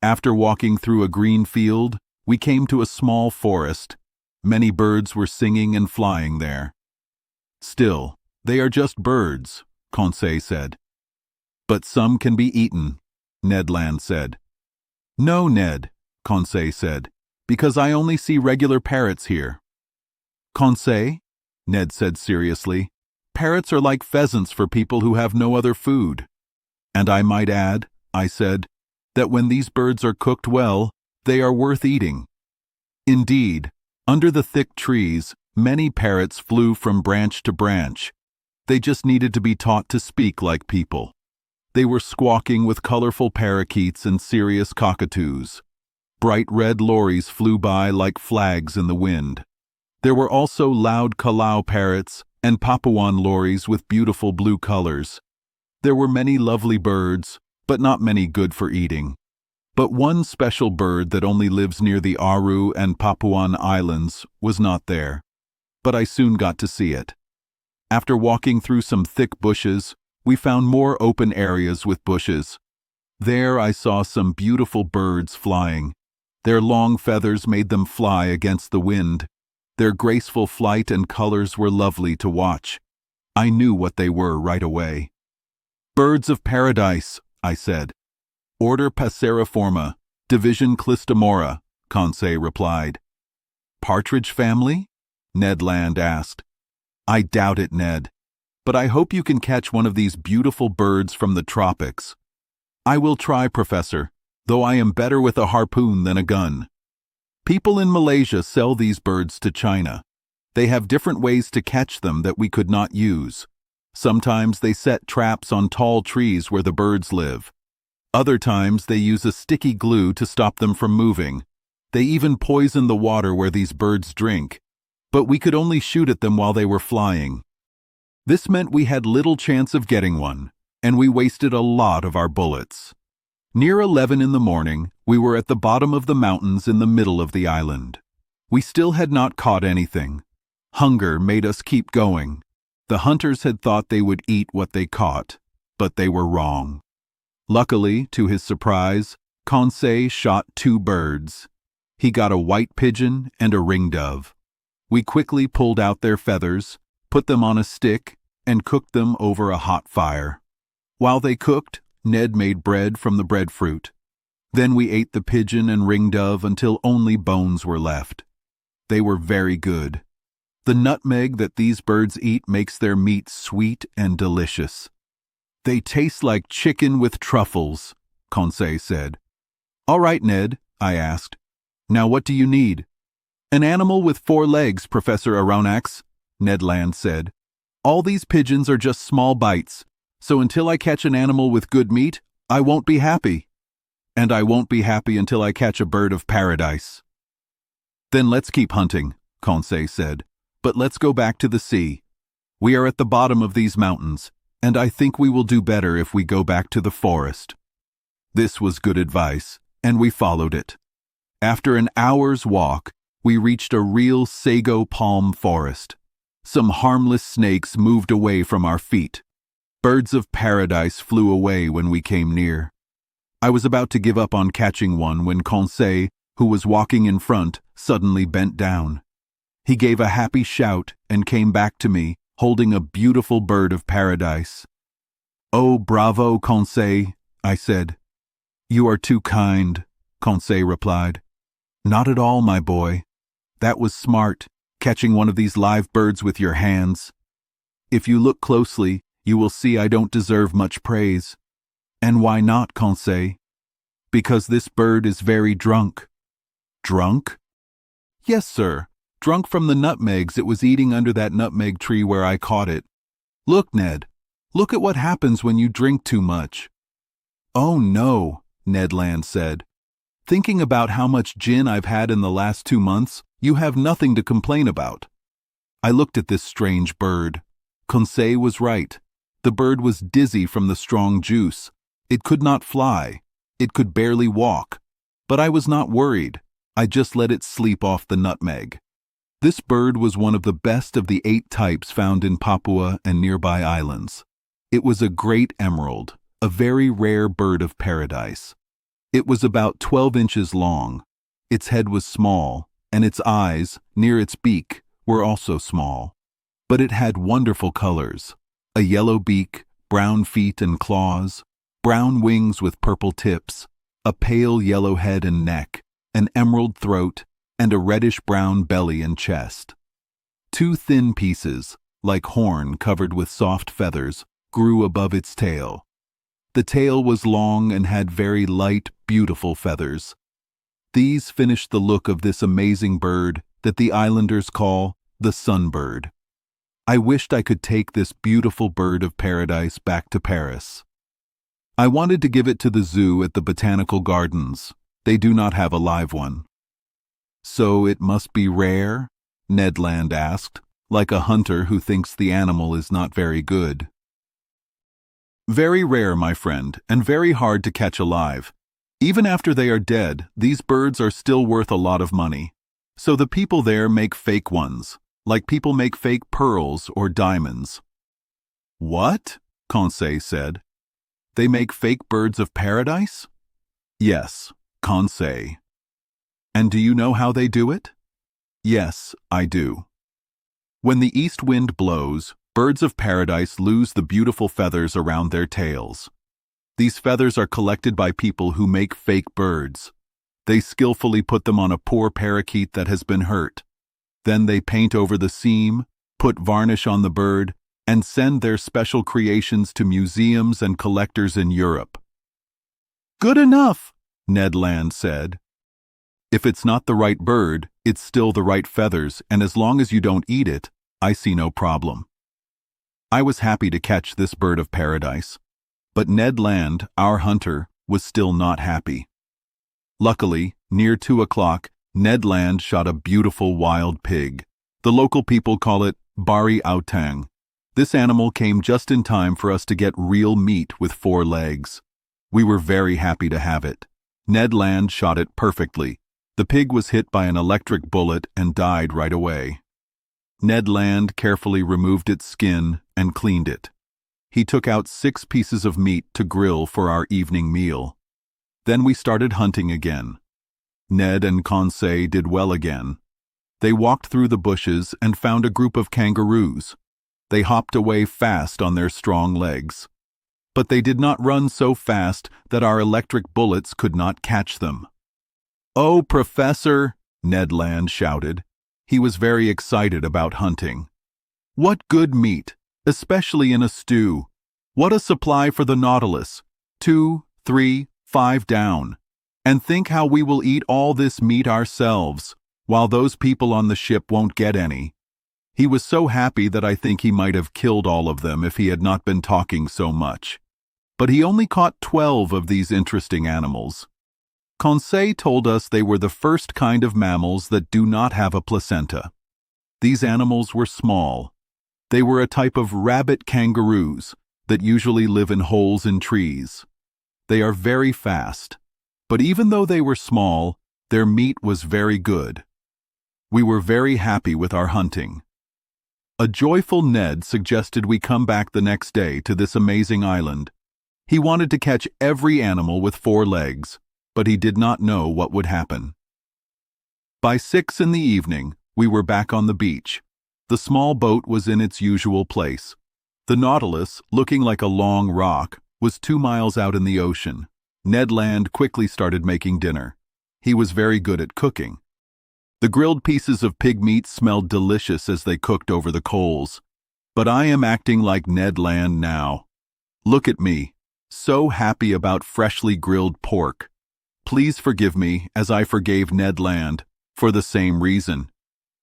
After walking through a green field, we came to a small forest. Many birds were singing and flying there. Still, they are just birds, Conseil said. But some can be eaten, Ned Land said. No, Ned, Conseil said, because I only see regular parrots here. Conseil, Ned said seriously, parrots are like pheasants for people who have no other food. And I might add, I said, that when these birds are cooked well, they are worth eating. Indeed, under the thick trees, many parrots flew from branch to branch. They just needed to be taught to speak like people. They were squawking with colorful parakeets and serious cockatoos. Bright red lories flew by like flags in the wind. There were also loud kalau parrots and Papuan lories with beautiful blue colors. There were many lovely birds, but not many good for eating. But one special bird that only lives near the Aru and Papuan Islands was not there. But I soon got to see it. After walking through some thick bushes, we found more open areas with bushes. There I saw some beautiful birds flying. Their long feathers made them fly against the wind. Their graceful flight and colors were lovely to watch. I knew what they were right away. Birds of paradise, I said. Order Passeriforma, Division Clistomora, Conseil replied. Partridge family? Ned Land asked. I doubt it, Ned. But I hope you can catch one of these beautiful birds from the tropics. I will try, Professor, though I am better with a harpoon than a gun. People in Malaysia sell these birds to China. They have different ways to catch them that we could not use. Sometimes they set traps on tall trees where the birds live. Other times they use a sticky glue to stop them from moving. They even poison the water where these birds drink. But we could only shoot at them while they were flying. This meant we had little chance of getting one, and we wasted a lot of our bullets. Near 11 in the morning, we were at the bottom of the mountains in the middle of the island. We still had not caught anything. Hunger made us keep going. The hunters had thought they would eat what they caught, but they were wrong. Luckily, to his surprise, Conseil shot 2 birds. He got a white pigeon and a ringdove. We quickly pulled out their feathers, put them on a stick, and cooked them over a hot fire. While they cooked, Ned made bread from the breadfruit. Then we ate the pigeon and ringdove until only bones were left. They were very good. The nutmeg that these birds eat makes their meat sweet and delicious. They taste like chicken with truffles, Conseil said. All right, Ned, I asked. Now what do you need? An animal with 4 legs, Professor Aronnax, Ned Land said. All these pigeons are just small bites, so until I catch an animal with good meat, I won't be happy. And I won't be happy until I catch a bird of paradise. Then let's keep hunting, Conseil said. But let's go back to the sea. We are at the bottom of these mountains, and I think we will do better if we go back to the forest. This was good advice, and we followed it. After an hour's walk, we reached a real sago palm forest. Some harmless snakes moved away from our feet. Birds of paradise flew away when we came near. I was about to give up on catching one when Conseil, who was walking in front, suddenly bent down. He gave a happy shout and came back to me, holding a beautiful bird of paradise. Oh, bravo, Conseil, I said. You are too kind, Conseil replied. Not at all, my boy. That was smart, catching one of these live birds with your hands. If you look closely, you will see I don't deserve much praise. And why not, Conseil? Because this bird is very drunk. Drunk? Yes, sir. Drunk from the nutmegs it was eating under that nutmeg tree where I caught it. Look, Ned. Look at what happens when you drink too much. Oh, no, Ned Land said. Thinking about how much gin I've had in the last 2 months, you have nothing to complain about. I looked at this strange bird. Conseil was right. The bird was dizzy from the strong juice. It could not fly. It could barely walk. But I was not worried. I just let it sleep off the nutmeg. This bird was one of the best of the 8 types found in Papua and nearby islands. It was a great emerald, a very rare bird of paradise. It was about 12 inches long. Its head was small, and its eyes, near its beak, were also small. But it had wonderful colors: a yellow beak, brown feet and claws, brown wings with purple tips, a pale yellow head and neck, an emerald throat, and a reddish-brown belly and chest. 2 thin pieces, like horn covered with soft feathers, grew above its tail. The tail was long and had very light, beautiful feathers. These finished the look of this amazing bird that the islanders call the sunbird. I wished I could take this beautiful bird of paradise back to Paris. I wanted to give it to the zoo at the Botanical Gardens. They do not have a live one. So it must be rare? Ned Land asked, like a hunter who thinks the animal is not very good. Very rare, my friend, and very hard to catch alive. Even after they are dead, these birds are still worth a lot of money. So the people there make fake ones, like people make fake pearls or diamonds. What? Conseil said. They make fake birds of paradise? Yes, Conseil. And do you know how they do it? Yes, I do. When the east wind blows, birds of paradise lose the beautiful feathers around their tails. These feathers are collected by people who make fake birds. They skillfully put them on a poor parakeet that has been hurt. Then they paint over the seam, put varnish on the bird, and send their special creations to museums and collectors in Europe. Good enough, Ned Land said. If it's not the right bird, it's still the right feathers, and as long as you don't eat it, I see no problem. I was happy to catch this bird of paradise, but Ned Land, our hunter, was still not happy. Luckily, near 2 o'clock, Ned Land shot a beautiful wild pig. The local people call it bari autang. This animal came just in time for us to get real meat with 4 legs. We were very happy to have it. Ned Land shot it perfectly. The pig was hit by an electric bullet and died right away. Ned Land carefully removed its skin and cleaned it. He took out 6 pieces of meat to grill for our evening meal. Then we started hunting again. Ned and Conseil did well again. They walked through the bushes and found a group of kangaroos. They hopped away fast on their strong legs. But they did not run so fast that our electric bullets could not catch them. "Oh, Professor!" Ned Land shouted. He was very excited about hunting. "What good meat, especially in a stew. What a supply for the Nautilus. 2, 3, 5 down. And think how we will eat all this meat ourselves, while those people on the ship won't get any." He was so happy that I think he might have killed all of them if he had not been talking so much. But he only caught 12 of these interesting animals. Conseil told us they were the first kind of mammals that do not have a placenta. These animals were small. They were a type of rabbit kangaroos that usually live in holes in trees. They are very fast, but even though they were small, their meat was very good. We were very happy with our hunting. A joyful Ned suggested we come back the next day to this amazing island. He wanted to catch every animal with 4 legs, but he did not know what would happen. By 6 in the evening, we were back on the beach. The small boat was in its usual place. The Nautilus, looking like a long rock, was 2 miles out in the ocean. Ned Land quickly started making dinner. He was very good at cooking. The grilled pieces of pig meat smelled delicious as they cooked over the coals. But I am acting like Ned Land now. Look at me, so happy about freshly grilled pork. Please forgive me, as I forgave Ned Land, for the same reason.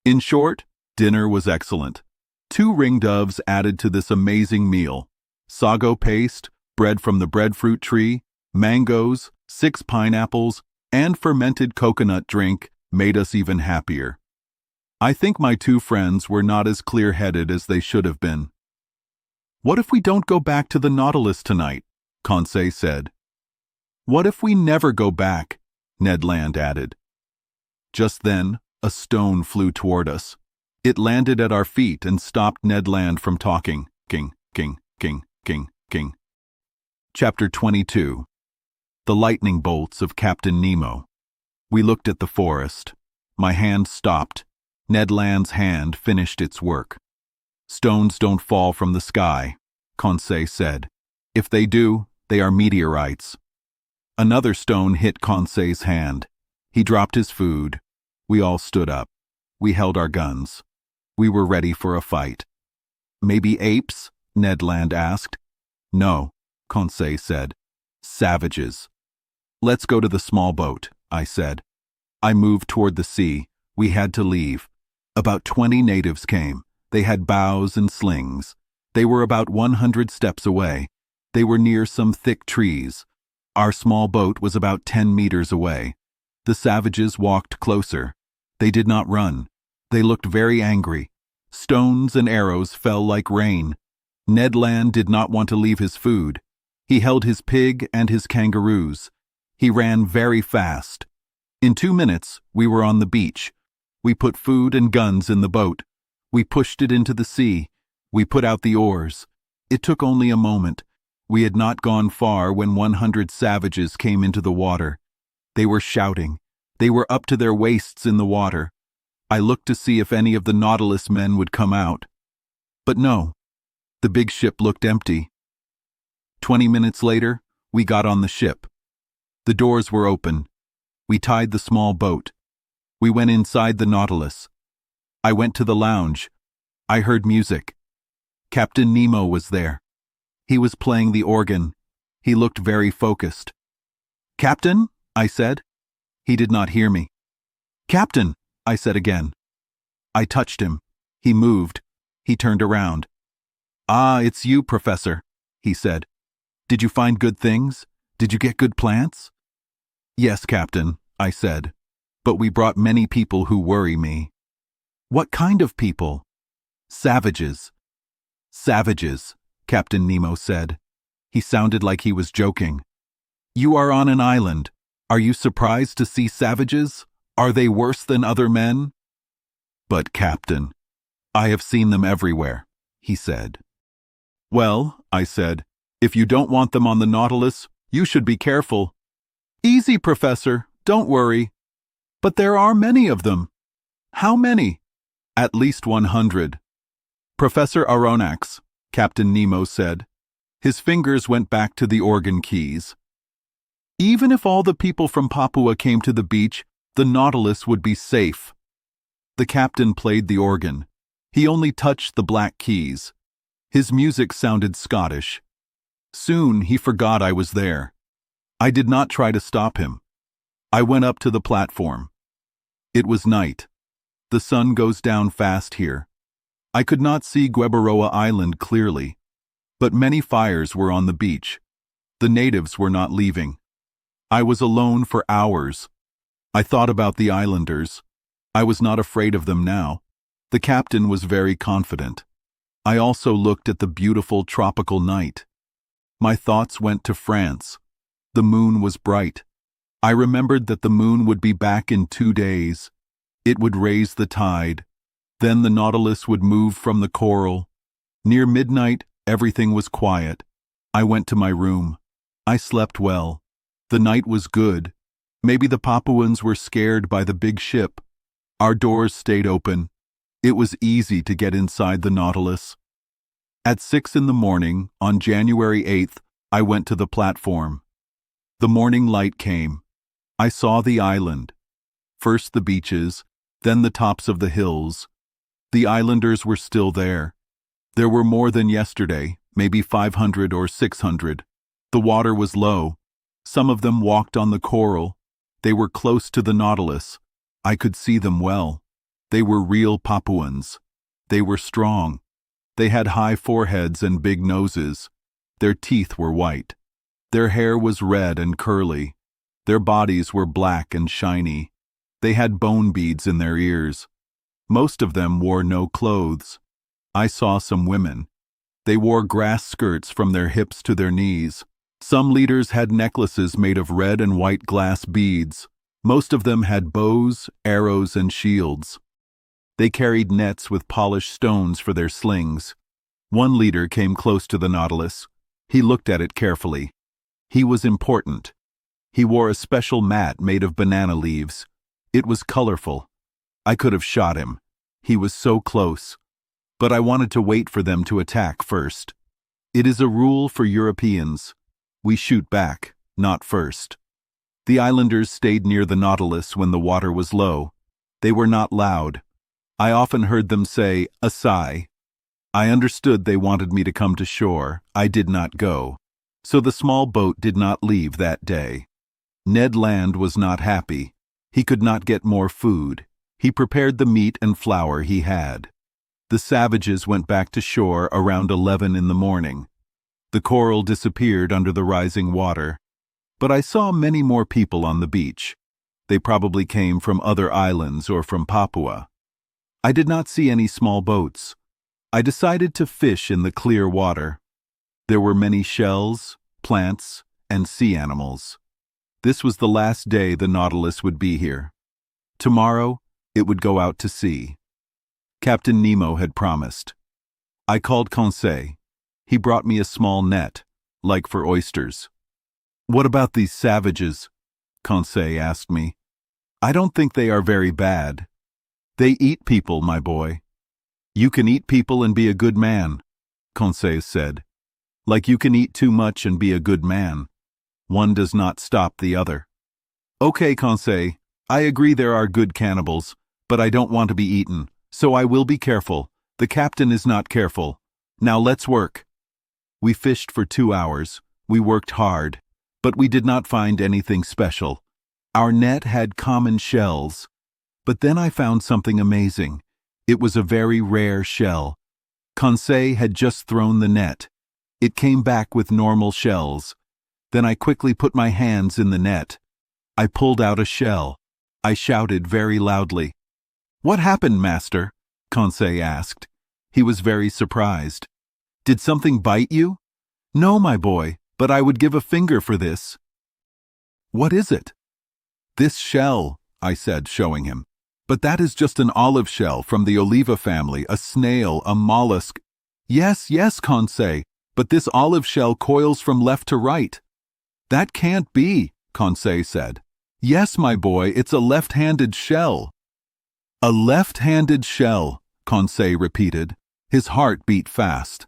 In short, dinner was excellent. 2 ringdoves added to this amazing meal. Sago paste, bread from the breadfruit tree, mangoes, 6 pineapples, and fermented coconut drink made us even happier. I think my 2 friends were not as clear-headed as they should have been. "What if we don't go back to the Nautilus tonight?" Conseil said. "What if we never go back?" Ned Land added. Just then, a stone flew toward us. It landed at our feet and stopped Ned Land from talking. King. Chapter 22. The Lightning Bolts of Captain Nemo. We looked at the forest. My hand stopped. Ned Land's hand finished its work. "Stones don't fall from the sky," Conseil said. "If they do, they are meteorites." Another stone hit Conseil's hand. He dropped his food. We all stood up. We held our guns. We were ready for a fight. "Maybe apes?" Ned Land asked. "No," Conseil said. "Savages." "Let's go to the small boat," I said. I moved toward the sea. We had to leave. About 20 natives came. They had bows and slings. They were about 100 steps away. They were near some thick trees. Our small boat was about 10 meters away. The savages walked closer. They did not run. They looked very angry. Stones and arrows fell like rain. Ned Land did not want to leave his food. He held his pig and his kangaroos. He ran very fast. In 2 minutes, we were on the beach. We put food and guns in the boat. We pushed it into the sea. We put out the oars. It took only a moment. We had not gone far when 100 savages came into the water. They were shouting. They were up to their waists in the water. I looked to see if any of the Nautilus men would come out. But no. The big ship looked empty. 20 minutes later, we got on the ship. The doors were open. We tied the small boat. We went inside the Nautilus. I went to the lounge. I heard music. Captain Nemo was there. He was playing the organ. He looked very focused. "Captain?" I said. He did not hear me. "Captain," I said again. I touched him. He moved. He turned around. "Ah, it's you, Professor," he said. "Did you find good things? Did you get good plants?" "Yes, Captain," I said. "But we brought many people who worry me." "What kind of people?" "Savages." "Savages," Captain Nemo said. He sounded like he was joking. "You are on an island. Are you surprised to see savages? Are they worse than other men?" "But, Captain, I have seen them everywhere," he said. "Well," I said, "if you don't want them on the Nautilus, you should be careful." "Easy, Professor, don't worry." "But there are many of them." How many? At least 100. Professor Aronnax, Captain Nemo said. His fingers went back to the organ keys. Even if all the people from Papua came to the beach, the Nautilus would be safe. The captain played the organ. He only touched the black keys. His music sounded Scottish. Soon he forgot I was there. I did not try to stop him. I went up to the platform. It was night. The sun goes down fast here. I could not see Guebaroa Island clearly, but many fires were on the beach. The natives were not leaving. I was alone for hours. I thought about the islanders. I was not afraid of them now. The captain was very confident. I also looked at the beautiful tropical night. My thoughts went to France. The moon was bright. I remembered that the moon would be back in 2 days. It would raise the tide. Then the Nautilus would move from the coral. Near midnight, everything was quiet. I went to my room. I slept well. The night was good. Maybe the Papuans were scared by the big ship. Our doors stayed open. It was easy to get inside the Nautilus. At 6 in the morning, on January 8th, I went to the platform. The morning light came. I saw the island. First the beaches, then the tops of the hills. The islanders were still there. There were more than yesterday, maybe 500 or 600. The water was low. Some of them walked on the coral. They were close to the Nautilus. I could see them well. They were real Papuans. They were strong. They had high foreheads and big noses. Their teeth were white. Their hair was red and curly. Their bodies were black and shiny. They had bone beads in their ears. Most of them wore no clothes. I saw some women. They wore grass skirts from their hips to their knees. Some leaders had necklaces made of red and white glass beads. Most of them had bows, arrows, and shields. They carried nets with polished stones for their slings. One leader came close to the Nautilus. He looked at it carefully. He was important. He wore a special mat made of banana leaves. It was colorful. I could have shot him. He was so close. But I wanted to wait for them to attack first. It is a rule for Europeans. We shoot back, not first. The islanders stayed near the Nautilus when the water was low. They were not loud. I often heard them say, "a sigh." I understood they wanted me to come to shore. I did not go. So the small boat did not leave that day. Ned Land was not happy. He could not get more food. He prepared the meat and flour he had. The savages went back to shore around 11 in the morning. The coral disappeared under the rising water. But I saw many more people on the beach. They probably came from other islands or from Papua. I did not see any small boats. I decided to fish in the clear water. There were many shells, plants, and sea animals. This was the last day the Nautilus would be here. Tomorrow, it would go out to sea. Captain Nemo had promised. I called Conseil. He brought me a small net, like for oysters. "What about these savages?" Conseil asked me. "I don't think they are very bad. They eat people, my boy." "You can eat people and be a good man," Conseil said. "Like you can eat too much and be a good man. One does not stop the other." "Okay, Conseil, I agree there are good cannibals, but I don't want to be eaten, so I will be careful. The captain is not careful. Now let's work." We fished for 2 hours. We worked hard. But we did not find anything special. Our net had common shells. But then I found something amazing. It was a very rare shell. Conseil had just thrown the net. It came back with normal shells. Then I quickly put my hands in the net. I pulled out a shell. I shouted very loudly. "What happened, master?" Conseil asked. He was very surprised. "Did something bite you?" "No, my boy. But I would give a finger for this." "What is it?" "This shell," I said, showing him. "But that is just an olive shell from the Oliva family, a snail, a mollusk." Yes, Conseil, but this olive shell coils from left to right." "That can't be," Conseil said. "Yes, my boy, it's a left-handed shell." A left-handed shell, Conseil repeated. His heart beat fast.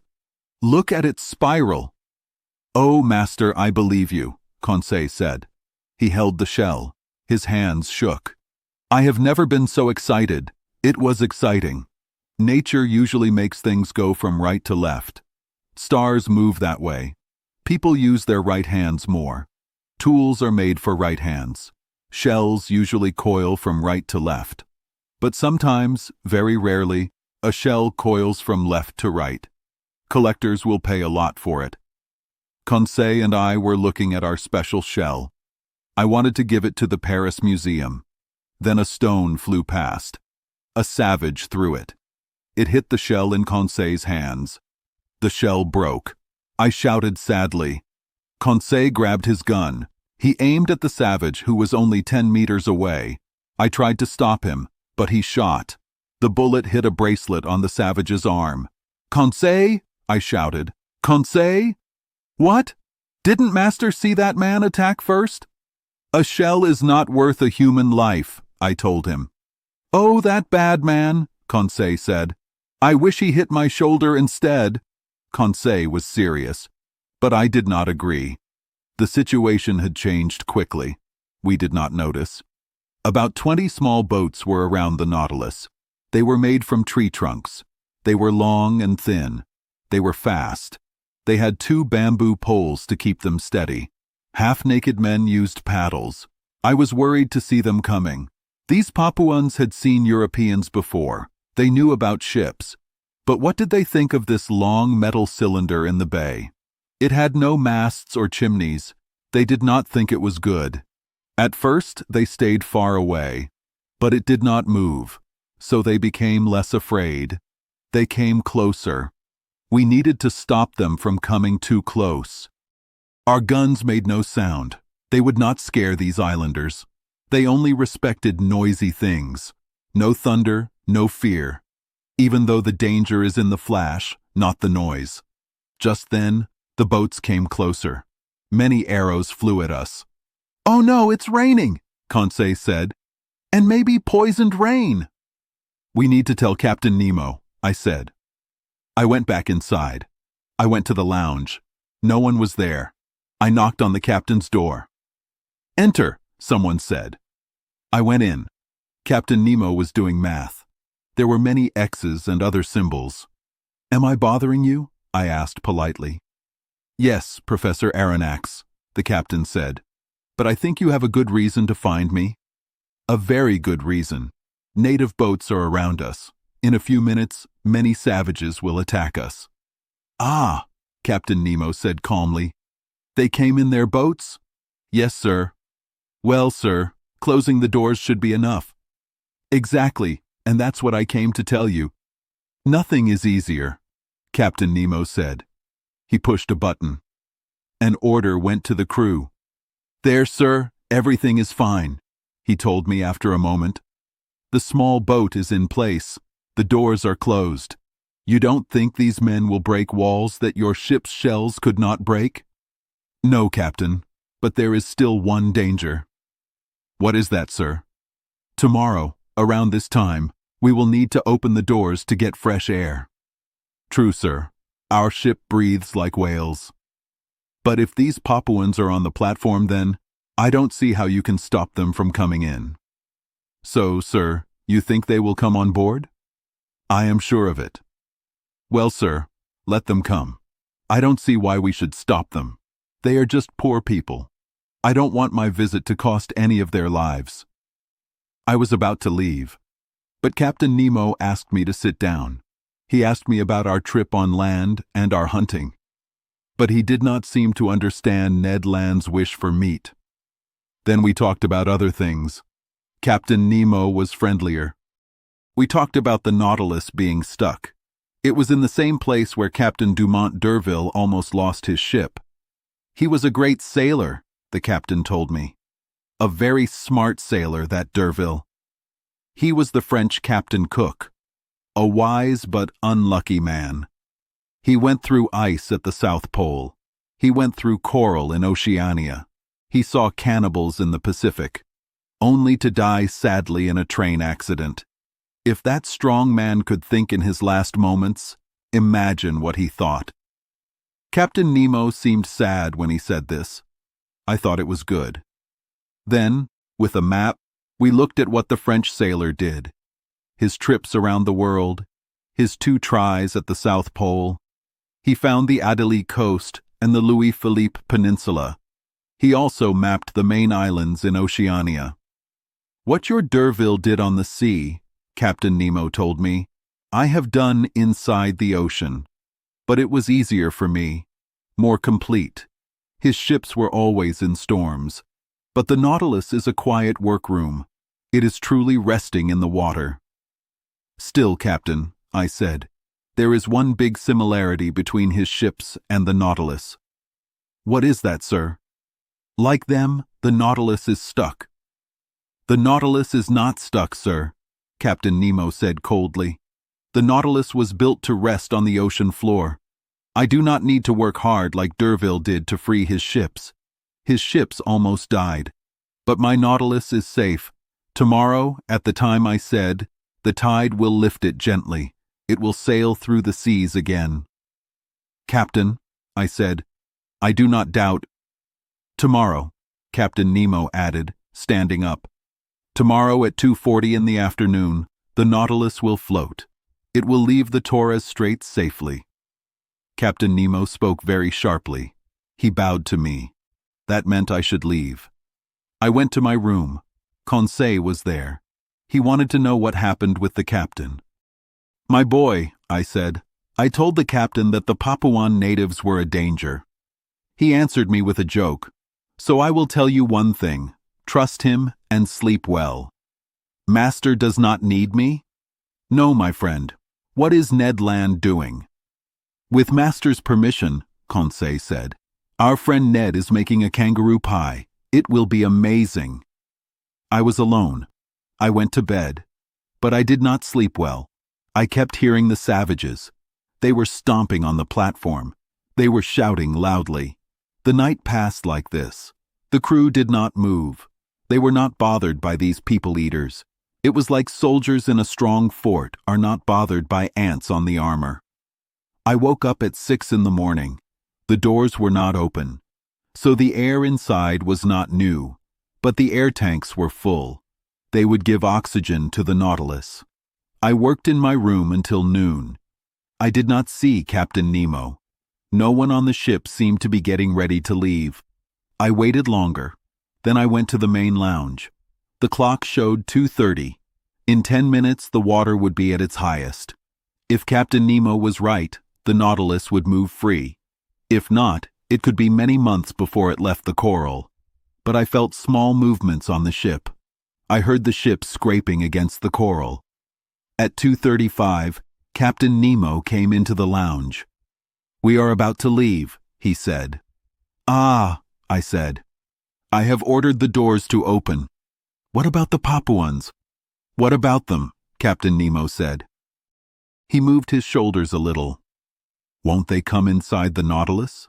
Look at its spiral. Oh, master, I believe you, Conseil said. He held the shell. His hands shook. I have never been so excited. It was exciting. Nature usually makes things go from right to left. Stars move that way. People use their right hands more. Tools are made for right hands. Shells usually coil from right to left. But sometimes, very rarely, a shell coils from left to right. Collectors will pay a lot for it. Conseil and I were looking at our special shell. I wanted to give it to the Paris Museum. Then a stone flew past. A savage threw it. It hit the shell in Conseil's hands. The shell broke. I shouted sadly. Conseil grabbed his gun. He aimed at the savage, who was only 10 meters away. I tried to stop him, but he shot. The bullet hit a bracelet on the savage's arm. Conseil, I shouted. Conseil? What? Didn't Master see that man attack first? A shell is not worth a human life, I told him. Oh, that bad man, Conseil said. I wish he hit my shoulder instead. Conseil was serious, but I did not agree. The situation had changed quickly. We did not notice. About 20 small boats were around the Nautilus. They were made from tree trunks. They were long and thin. They were fast. They had 2 bamboo poles to keep them steady. Half-naked men used paddles. I was worried to see them coming. These Papuans had seen Europeans before. They knew about ships. But what did they think of this long metal cylinder in the bay? It had no masts or chimneys. They did not think it was good. At first, they stayed far away. But it did not move. So they became less afraid. They came closer. We needed to stop them from coming too close. Our guns made no sound. They would not scare these islanders. They only respected noisy things. No thunder, no fear. Even though the danger is in the flash, not the noise. Just then, the boats came closer. Many arrows flew at us. Oh no, it's raining, Conseil said. And maybe poisoned rain. We need to tell Captain Nemo, I said. I went back inside. I went to the lounge. No one was there. I knocked on the captain's door. Enter, someone said. I went in. Captain Nemo was doing math. There were many X's and other symbols. Am I bothering you? I asked politely. Yes, Professor Aronnax, the captain said. But I think you have a good reason to find me. A very good reason. Native boats are around us. In a few minutes, many savages will attack us. Ah, Captain Nemo said calmly. They came in their boats? Yes, sir. Well, sir, closing the doors should be enough. Exactly, and that's what I came to tell you. Nothing is easier, Captain Nemo said. He pushed a button. An order went to the crew. There, sir, everything is fine, he told me after a moment. The small boat is in place. The doors are closed. You don't think these men will break walls that your ship's shells could not break? No, Captain, but there is still one danger. What is that, sir? Tomorrow, around this time, we will need to open the doors to get fresh air. True, sir. Our ship breathes like whales. But if these Papuans are on the platform, then I don't see how you can stop them from coming in. So, sir, you think they will come on board? I am sure of it. Well, sir, let them come. I don't see why we should stop them. They are just poor people. I don't want my visit to cost any of their lives. I was about to leave, but Captain Nemo asked me to sit down. He asked me about our trip on land and our hunting. But he did not seem to understand Ned Land's wish for meat. Then we talked about other things. Captain Nemo was friendlier. We talked about the Nautilus being stuck. It was in the same place where Captain Dumont d'Urville almost lost his ship. He was a great sailor, the captain told me. A very smart sailor, that d'Urville. He was the French Captain Cook. A wise but unlucky man. He went through ice at the South Pole. He went through coral in Oceania. He saw cannibals in the Pacific, only to die sadly in a train accident. If that strong man could think in his last moments, imagine what he thought. Captain Nemo seemed sad when he said this. I thought it was good. Then, with a map, we looked at what the French sailor did. His trips around the world, his 2 tries at the South Pole. He found the Adelie coast and the Louis-Philippe Peninsula. He also mapped the main islands in Oceania. What your D'Urville did on the sea, Captain Nemo told me, I have done inside the ocean. But it was easier for me, more complete. His ships were always in storms. But the Nautilus is a quiet workroom. It is truly resting in the water. Still, Captain, I said, there is one big similarity between his ships and the Nautilus. What is that, sir? Like them, the Nautilus is stuck. The Nautilus is not stuck, sir, Captain Nemo said coldly. The Nautilus was built to rest on the ocean floor. I do not need to work hard like D'Urville did to free his ships. His ships almost died. But my Nautilus is safe. Tomorrow, at the time I said, the tide will lift it gently. It will sail through the seas again. Captain, I said, I do not doubt. Tomorrow, Captain Nemo added, standing up. Tomorrow at 2:40 in the afternoon, the Nautilus will float. It will leave the Torres Straits safely. Captain Nemo spoke very sharply. He bowed to me. That meant I should leave. I went to my room. Conseil was there. He wanted to know what happened with the captain. My boy, I said, I told the captain that the Papuan natives were a danger. He answered me with a joke. So I will tell you one thing. Trust him and sleep well. Master does not need me? No, my friend. What is Ned Land doing? With Master's permission, Conseil said, our friend Ned is making a kangaroo pie. It will be amazing. I was alone. I went to bed. But I did not sleep well. I kept hearing the savages. They were stomping on the platform. They were shouting loudly. The night passed like this. The crew did not move. They were not bothered by these people-eaters. It was like soldiers in a strong fort are not bothered by ants on the armor. I woke up at 6 in the morning. The doors were not open. So the air inside was not new. But the air tanks were full. They would give oxygen to the Nautilus. I worked in my room until noon. I did not see Captain Nemo. No one on the ship seemed to be getting ready to leave. I waited longer. Then I went to the main lounge. The clock showed 2:30. In 10 minutes, the water would be at its highest. If Captain Nemo was right, the Nautilus would move free. If not, it could be many months before it left the coral. But I felt small movements on the ship. I heard the ship scraping against the coral. At 2:35, Captain Nemo came into the lounge. We are about to leave, he said. Ah, I said. I have ordered the doors to open. What about the Papuans? What about them? Captain Nemo said. He moved his shoulders a little. Won't they come inside the Nautilus?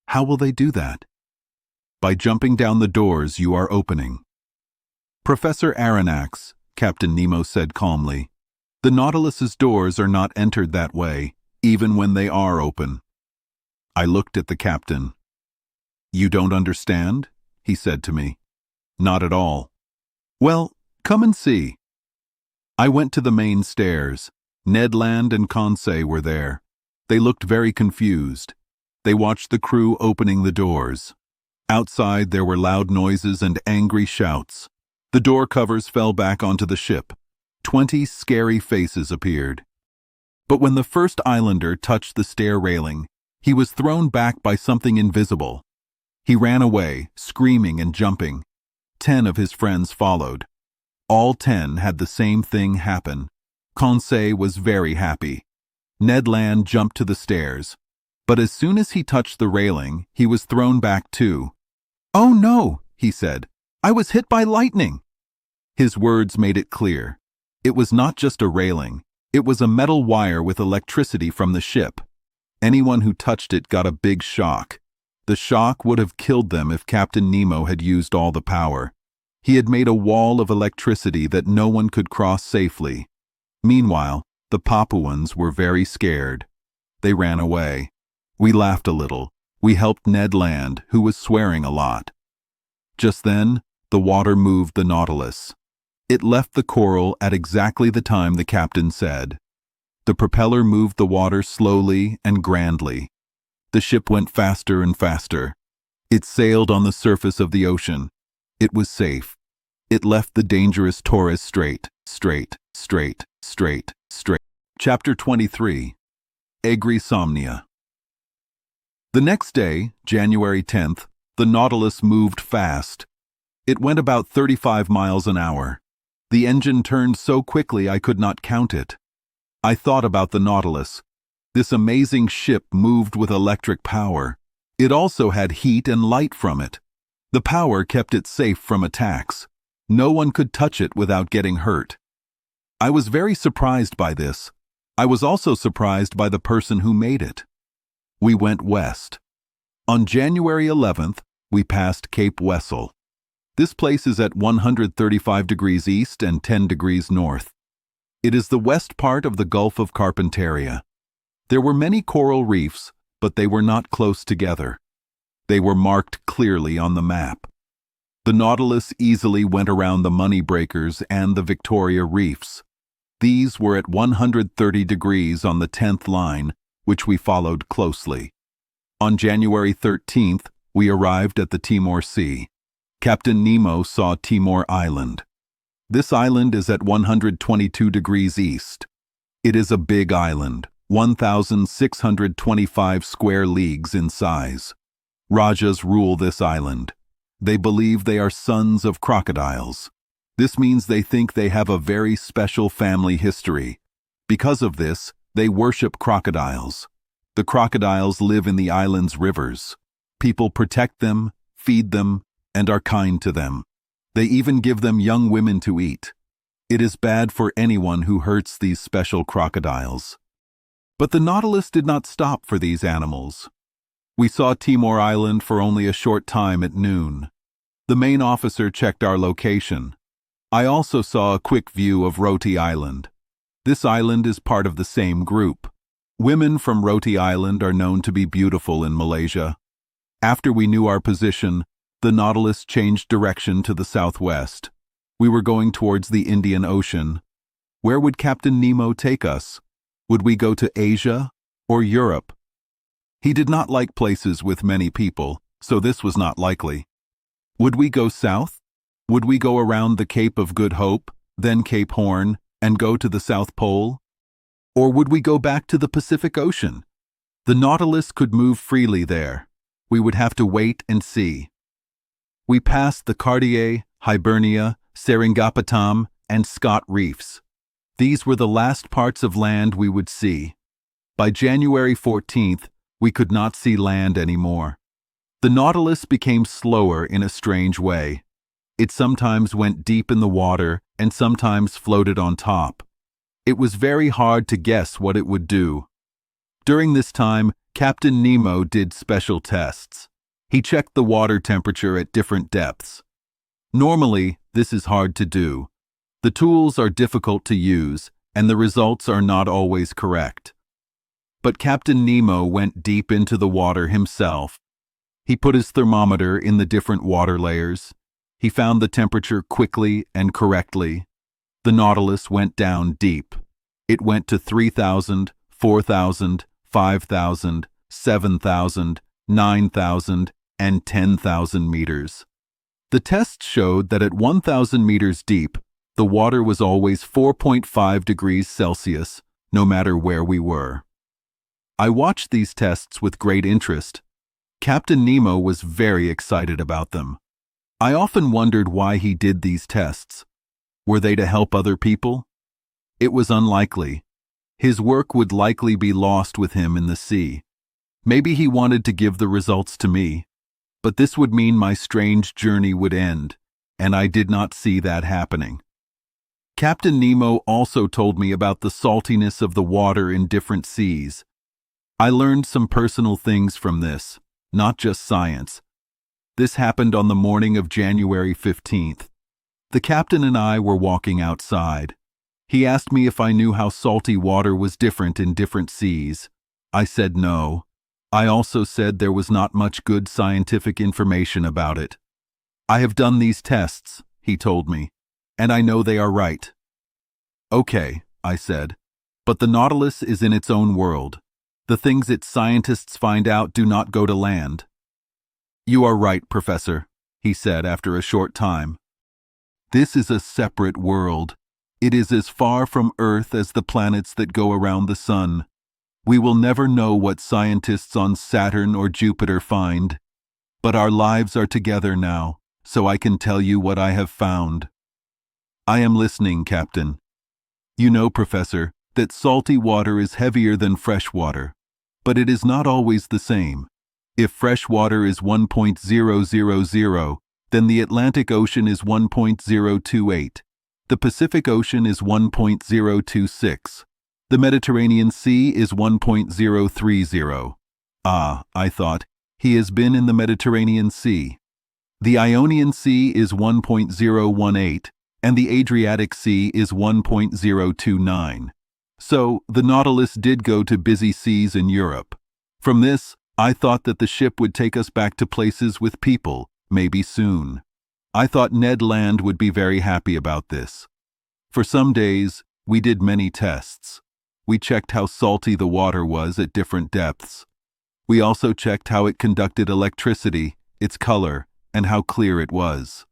How will they do that? By jumping down the doors you are opening. Professor Aronnax, Captain Nemo said calmly, the Nautilus's doors are not entered that way, even when they are open. I looked at the captain. You don't understand? He said to me. Not at all. Well, come and see. I went to the main stairs. Ned Land and Conseil were there. They looked very confused. They watched the crew opening the doors. Outside there were loud noises and angry shouts. The door covers fell back onto the ship. 20 scary faces appeared. But when the first islander touched the stair railing, he was thrown back by something invisible. He ran away, screaming and jumping. 10 of his friends followed. All 10 had the same thing happen. Conseil was very happy. Ned Land jumped to the stairs. But as soon as he touched the railing, he was thrown back too. Oh no, he said. I was hit by lightning. His words made it clear. It was not just a railing. It was a metal wire with electricity from the ship. Anyone who touched it got a big shock. The shock would have killed them if Captain Nemo had used all the power. He had made a wall of electricity that no one could cross safely. Meanwhile, the Papuans were very scared. They ran away. We laughed a little. We helped Ned Land, who was swearing a lot. Just then, the water moved the Nautilus. It left the coral at exactly the time the captain said. The propeller moved the water slowly and grandly. The ship went faster and faster. It sailed on the surface of the ocean. It was safe. It left the dangerous Torres Strait. Chapter 23. Agrysomnia. The next day, January 10th, the Nautilus moved fast. It went about 35 miles an hour. The engine turned so quickly I could not count it. I thought about the Nautilus. This amazing ship moved with electric power. It also had heat and light from it. The power kept it safe from attacks. No one could touch it without getting hurt. I was very surprised by this. I was also surprised by the person who made it. We went west. On January 11th, we passed Cape Wessel. This place is at 135 degrees east and 10 degrees north. It is the west part of the Gulf of Carpentaria. There were many coral reefs, but they were not close together. They were marked clearly on the map. The Nautilus easily went around the Money Breakers and the Victoria Reefs. These were at 130 degrees on the 10th line, which we followed closely. On January 13th, we arrived at the Timor Sea. Captain Nemo saw Timor Island. This island is at 122 degrees east. It is a big island, 1,625 square leagues in size. Rajas rule this island. They believe they are sons of crocodiles. This means they think they have a very special family history. Because of this, they worship crocodiles. The crocodiles live in the island's rivers. People protect them, feed them, and are kind to them. They even give them young women to eat. It is bad for anyone who hurts these special crocodiles. But the Nautilus did not stop for these animals. We saw Timor Island for only a short time at noon. The main officer checked our location. I also saw a quick view of Roti Island. This island is part of the same group. Women from Roti Island are known to be beautiful in Malaysia. After we knew our position, the Nautilus changed direction to the southwest. We were going towards the Indian Ocean. Where would Captain Nemo take us? Would we go to Asia or Europe? He did not like places with many people, so this was not likely. Would we go south? Would we go around the Cape of Good Hope, then Cape Horn, and go to the South Pole? Or would we go back to the Pacific Ocean? The Nautilus could move freely there. We would have to wait and see. We passed the Cartier, Hibernia, Seringapatam, and Scott Reefs. These were the last parts of land we would see. By January 14th, we could not see land anymore. The Nautilus became slower in a strange way. It sometimes went deep in the water and sometimes floated on top. It was very hard to guess what it would do. During this time, Captain Nemo did special tests. He checked the water temperature at different depths. Normally, this is hard to do. The tools are difficult to use, and the results are not always correct. But Captain Nemo went deep into the water himself. He put his thermometer in the different water layers. He found the temperature quickly and correctly. The Nautilus went down deep. It went to 3,000, 4,000, 5,000, 7,000, 9,000, and 10,000 meters. The tests showed that at 1,000 meters deep, the water was always 4.5 degrees Celsius, no matter where we were. I watched these tests with great interest. Captain Nemo was very excited about them. I often wondered why he did these tests. Were they to help other people? It was unlikely. His work would likely be lost with him in the sea. Maybe he wanted to give the results to me. But this would mean my strange journey would end, and I did not see that happening. Captain Nemo also told me about the saltiness of the water in different seas. I learned some personal things from this, not just science. This happened on the morning of January 15th. The captain and I were walking outside. He asked me if I knew how salty water was different in different seas. I said no. I also said there was not much good scientific information about it. I have done these tests, he told me, and I know they are right. Okay, I said, but the Nautilus is in its own world. The things its scientists find out do not go to land. You are right, Professor, he said after a short time. This is a separate world. It is as far from Earth as the planets that go around the Sun. We will never know what scientists on Saturn or Jupiter find. But our lives are together now, so I can tell you what I have found. I am listening, Captain. You know, Professor, that salty water is heavier than fresh water, but it is not always the same. If fresh water is 1.000, then the Atlantic Ocean is 1.028. The Pacific Ocean is 1.026. The Mediterranean Sea is 1.030. Ah, I thought, he has been in the Mediterranean Sea. The Ionian Sea is 1.018, and the Adriatic Sea is 1.029. So, the Nautilus did go to busy seas in Europe. From this, I thought that the ship would take us back to places with people, maybe soon. I thought Ned Land would be very happy about this. For some days, we did many tests. We checked how salty the water was at different depths. We also checked how it conducted electricity, its color, and how clear it was.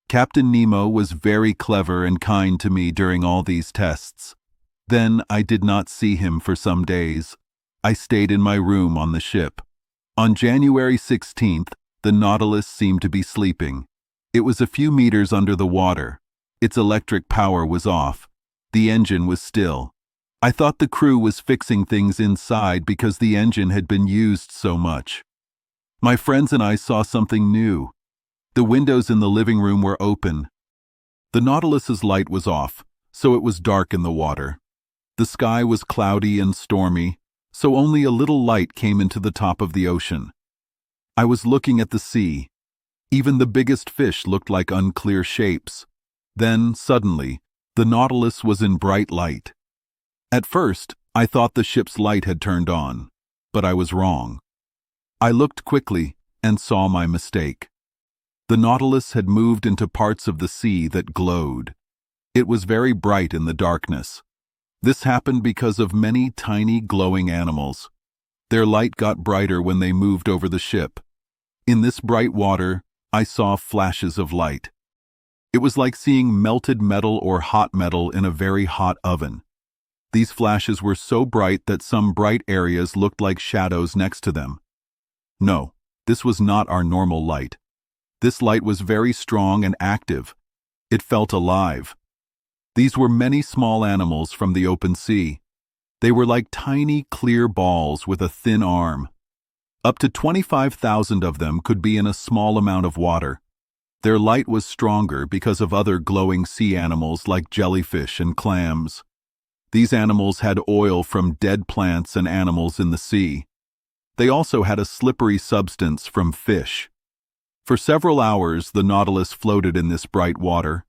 Captain Nemo was very clever and kind to me during all these tests. Then I did not see him for some days. I stayed in my room on the ship. On January 16th, the Nautilus seemed to be sleeping. It was a few meters under the water. Its electric power was off. The engine was still. I thought the crew was fixing things inside because the engine had been used so much. My friends and I saw something new. The windows in the living room were open. The Nautilus's light was off, so it was dark in the water. The sky was cloudy and stormy, so only a little light came into the top of the ocean. I was looking at the sea. Even the biggest fish looked like unclear shapes. Then, suddenly, the Nautilus was in bright light. At first, I thought the ship's light had turned on, but I was wrong. I looked quickly and saw my mistake. The Nautilus had moved into parts of the sea that glowed. It was very bright in the darkness. This happened because of many tiny glowing animals. Their light got brighter when they moved over the ship. In this bright water, I saw flashes of light. It was like seeing melted metal or hot metal in a very hot oven. These flashes were so bright that some bright areas looked like shadows next to them. No, this was not our normal light. This light was very strong and active. It felt alive. These were many small animals from the open sea. They were like tiny, clear balls with a thin arm. Up to 25,000 of them could be in a small amount of water. Their light was stronger because of other glowing sea animals like jellyfish and clams. These animals had oil from dead plants and animals in the sea. They also had a slippery substance from fish. For several hours, the Nautilus floated in this bright water.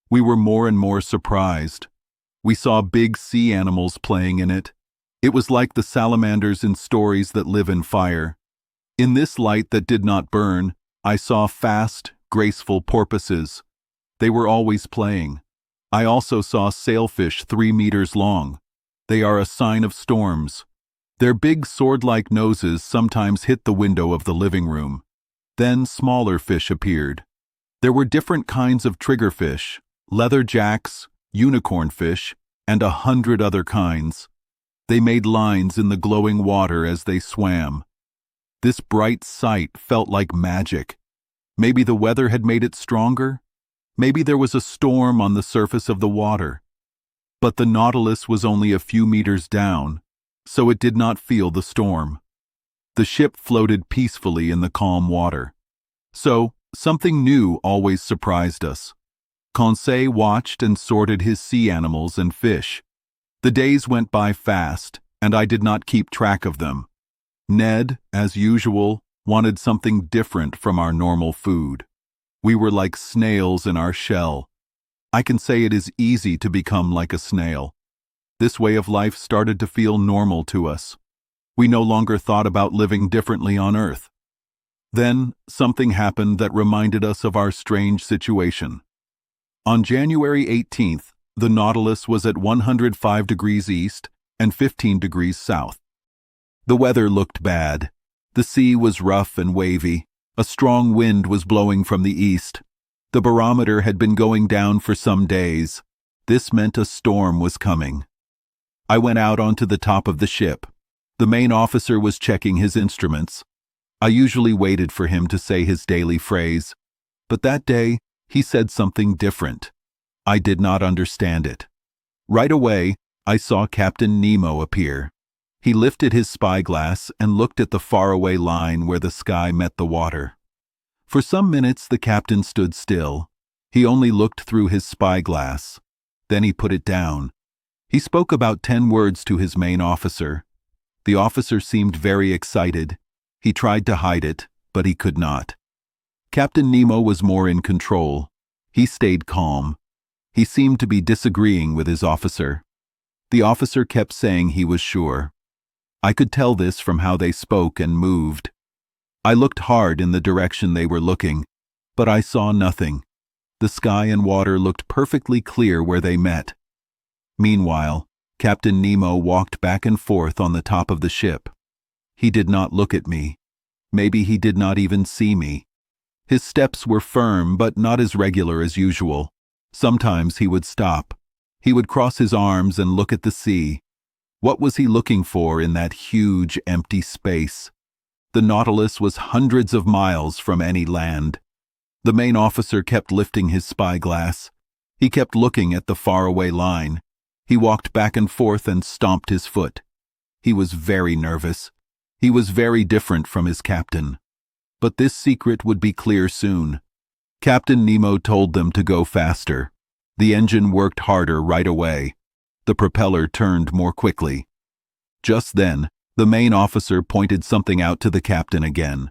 We were more and more surprised. We saw big sea animals playing in it. It was like the salamanders in stories that live in fire. In this light that did not burn, I saw fast, graceful porpoises. They were always playing. I also saw sailfish 3 meters long. They are a sign of storms. Their big sword-like noses sometimes hit the window of the living room. Then smaller fish appeared. There were different kinds of triggerfish, leatherjacks, unicorn fish, and 100 other kinds. They made lines in the glowing water as they swam. This bright sight felt like magic. Maybe the weather had made it stronger. Maybe there was a storm on the surface of the water. But the Nautilus was only a few meters down, so it did not feel the storm. The ship floated peacefully in the calm water. So, something new always surprised us. Conseil watched and sorted his sea animals and fish. The days went by fast, and I did not keep track of them. Ned, as usual, wanted something different from our normal food. We were like snails in our shell. I can say it is easy to become like a snail. This way of life started to feel normal to us. We no longer thought about living differently on Earth. Then, something happened that reminded us of our strange situation. On January 18th, the Nautilus was at 105 degrees east and 15 degrees south. The weather looked bad. The sea was rough and wavy. A strong wind was blowing from the east. The barometer had been going down for some days. This meant a storm was coming. I went out onto the top of the ship. The main officer was checking his instruments. I usually waited for him to say his daily phrase, but that day he said something different. I did not understand it. Right away, I saw Captain Nemo appear. He lifted his spyglass and looked at the faraway line where the sky met the water. For some minutes the captain stood still. He only looked through his spyglass. Then he put it down. He spoke about 10 words to his main officer. The officer seemed very excited. He tried to hide it, but he could not. Captain Nemo was more in control. He stayed calm. He seemed to be disagreeing with his officer. The officer kept saying he was sure. I could tell this from how they spoke and moved. I looked hard in the direction they were looking, but I saw nothing. The sky and water looked perfectly clear where they met. Meanwhile, Captain Nemo walked back and forth on the top of the ship. He did not look at me. Maybe he did not even see me. His steps were firm but not as regular as usual. Sometimes he would stop. He would cross his arms and look at the sea. What was he looking for in that huge, empty space? The Nautilus was hundreds of miles from any land. The main officer kept lifting his spyglass. He kept looking at the faraway line. He walked back and forth and stomped his foot. He was very nervous. He was very different from his captain. But this secret would be clear soon. Captain Nemo told them to go faster. The engine worked harder right away. The propeller turned more quickly. Just then, the main officer pointed something out to the captain again.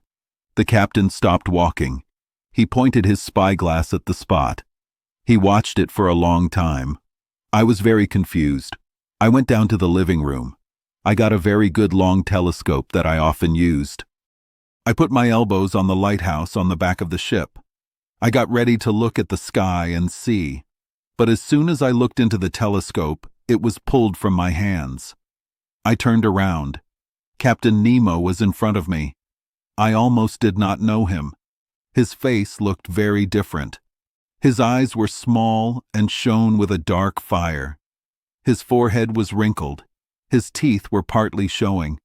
The captain stopped walking. He pointed his spyglass at the spot. He watched it for a long time. I was very confused. I went down to the living room. I got a very good long telescope that I often used. I put my elbows on the lighthouse on the back of the ship. I got ready to look at the sky and see. But as soon as I looked into the telescope, it was pulled from my hands. I turned around. Captain Nemo was in front of me. I almost did not know him. His face looked very different. His eyes were small and shone with a dark fire. His forehead was wrinkled. His teeth were partly showing.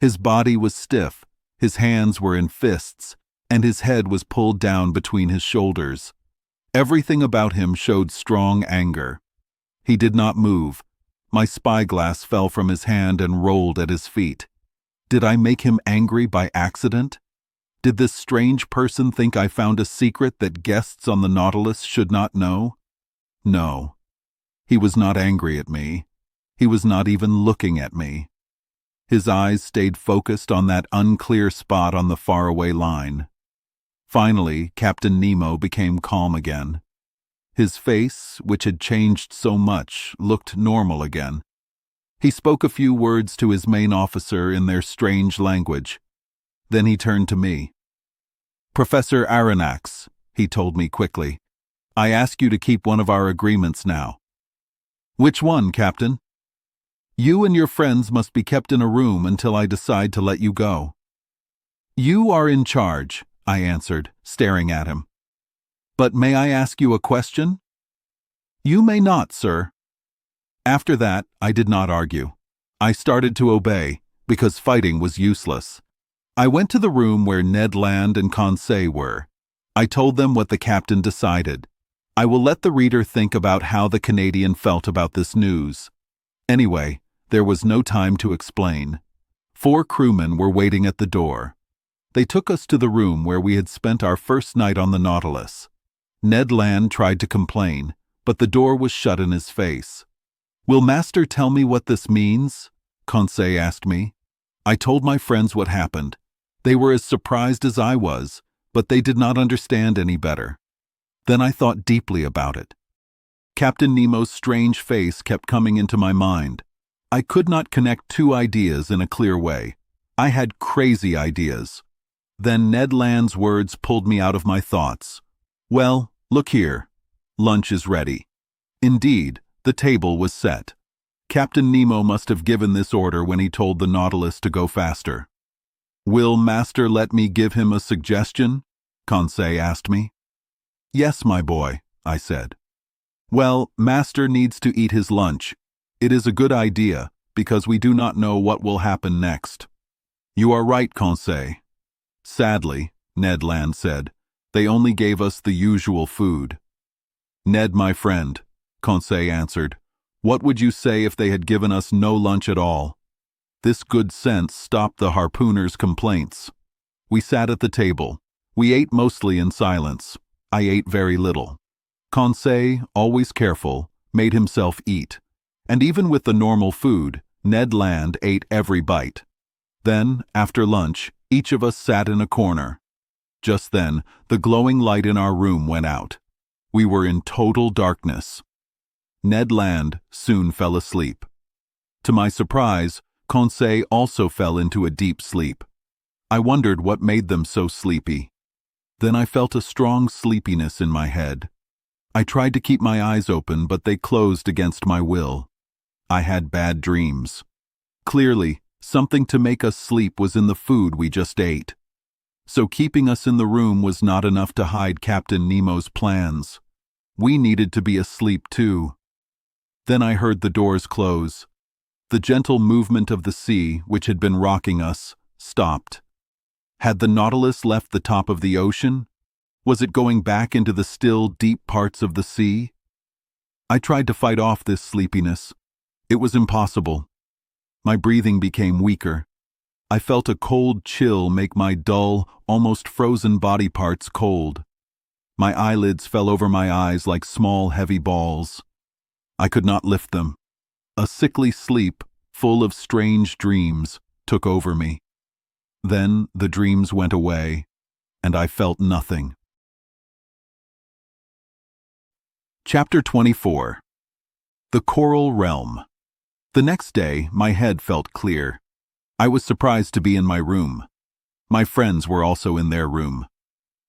His body was stiff. His hands were in fists, and his head was pulled down between his shoulders. Everything about him showed strong anger. He did not move. My spyglass fell from his hand and rolled at his feet. Did I make him angry by accident? Did this strange person think I found a secret that guests on the Nautilus should not know? No. He was not angry at me. He was not even looking at me. His eyes stayed focused on that unclear spot on the faraway line. Finally, Captain Nemo became calm again. His face, which had changed so much, looked normal again. He spoke a few words to his main officer in their strange language. Then he turned to me. "Professor Aronnax," he told me quickly, "I ask you to keep one of our agreements now." "Which one, Captain?" "You and your friends must be kept in a room until I decide to let you go." "You are in charge," I answered, staring at him. "But may I ask you a question?" "You may not, sir." After that, I did not argue. I started to obey, because fighting was useless. I went to the room where Ned Land and Conseil were. I told them what the captain decided. I will let the reader think about how the Canadian felt about this news. Anyway, there was no time to explain. 4 crewmen were waiting at the door. They took us to the room where we had spent our first night on the Nautilus. Ned Land tried to complain, but the door was shut in his face. "Will Master tell me what this means?" Conseil asked me. I told my friends what happened. They were as surprised as I was, but they did not understand any better. Then I thought deeply about it. Captain Nemo's strange face kept coming into my mind. I could not connect two ideas in a clear way. I had crazy ideas. Then Ned Land's words pulled me out of my thoughts. "Well, look here. Lunch is ready." Indeed, the table was set. Captain Nemo must have given this order when he told the Nautilus to go faster. "Will Master let me give him a suggestion?" Conseil asked me. "Yes, my boy," I said. "Well, Master needs to eat his lunch. It is a good idea, because we do not know what will happen next." "You are right, Conseil." "Sadly," Ned Land said, "they only gave us the usual food." "Ned, my friend," Conseil answered, "what would you say if they had given us no lunch at all?" This good sense stopped the harpooner's complaints. We sat at the table. We ate mostly in silence. I ate very little. Conseil, always careful, made himself eat. And even with the normal food, Ned Land ate every bite. Then, after lunch, each of us sat in a corner. Just then, the glowing light in our room went out. We were in total darkness. Ned Land soon fell asleep. To my surprise, Conseil also fell into a deep sleep. I wondered what made them so sleepy. Then I felt a strong sleepiness in my head. I tried to keep my eyes open, but they closed against my will. I had bad dreams. Clearly, something to make us sleep was in the food we just ate. So keeping us in the room was not enough to hide Captain Nemo's plans. We needed to be asleep too. Then I heard the doors close. The gentle movement of the sea, which had been rocking us, stopped. Had the Nautilus left the top of the ocean? Was it going back into the still, deep parts of the sea? I tried to fight off this sleepiness. It was impossible. My breathing became weaker. I felt a cold chill make my dull, almost frozen body parts cold. My eyelids fell over my eyes like small, heavy balls. I could not lift them. A sickly sleep, full of strange dreams, took over me. Then the dreams went away, and I felt nothing. Chapter 24. The Coral Realm. The next day, my head felt clear. I was surprised to be in my room. My friends were also in their room.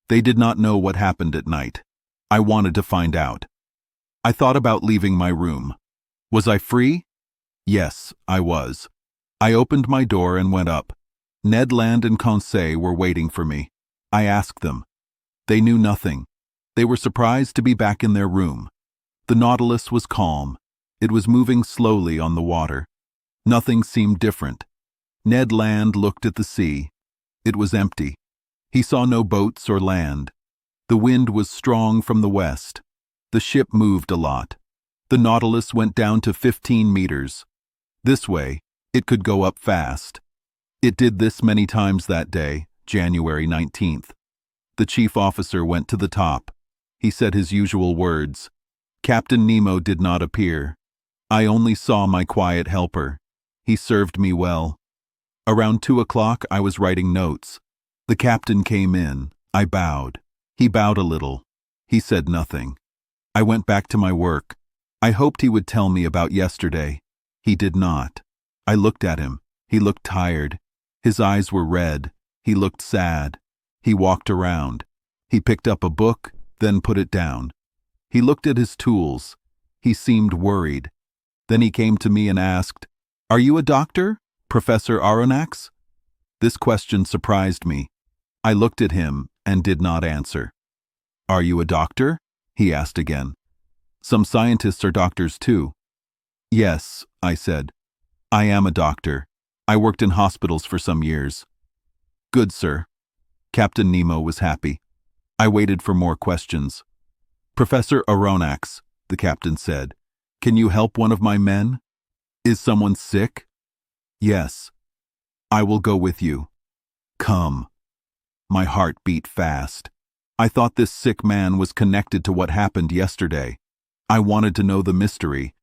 They did not know what happened at night. I wanted to find out. I thought about leaving my room. Was I free? Yes, I was. I opened my door and went up. Ned Land and Conseil were waiting for me. I asked them. They knew nothing. They were surprised to be back in their room. The Nautilus was calm. It was moving slowly on the water. Nothing seemed different. Ned Land looked at the sea. It was empty. He saw no boats or land. The wind was strong from the west. The ship moved a lot. The Nautilus went down to 15 meters. This way, it could go up fast. It did this many times that day, January 19th. The chief officer went to the top. He said his usual words. Captain Nemo did not appear. I only saw my quiet helper. He served me well. Around 2 o'clock, I was writing notes. The captain came in. I bowed. He bowed a little. He said nothing. I went back to my work. I hoped he would tell me about yesterday. He did not. I looked at him. He looked tired. His eyes were red. He looked sad. He walked around. He picked up a book, then put it down. He looked at his tools. He seemed worried. Then he came to me and asked, "Are you a doctor, Professor Aronnax?" This question surprised me. I looked at him and did not answer. "Are you a doctor?" he asked again. "Some scientists are doctors too." "Yes," I said. "I am a doctor. I worked in hospitals for some years." "Good, sir." Captain Nemo was happy. I waited for more questions. "Professor Aronnax," the captain said, "can you help one of my men? Is someone sick?" "Yes." "I will go with you." "Come." My heart beat fast. I thought this sick man was connected to what happened yesterday. I wanted to know the mystery.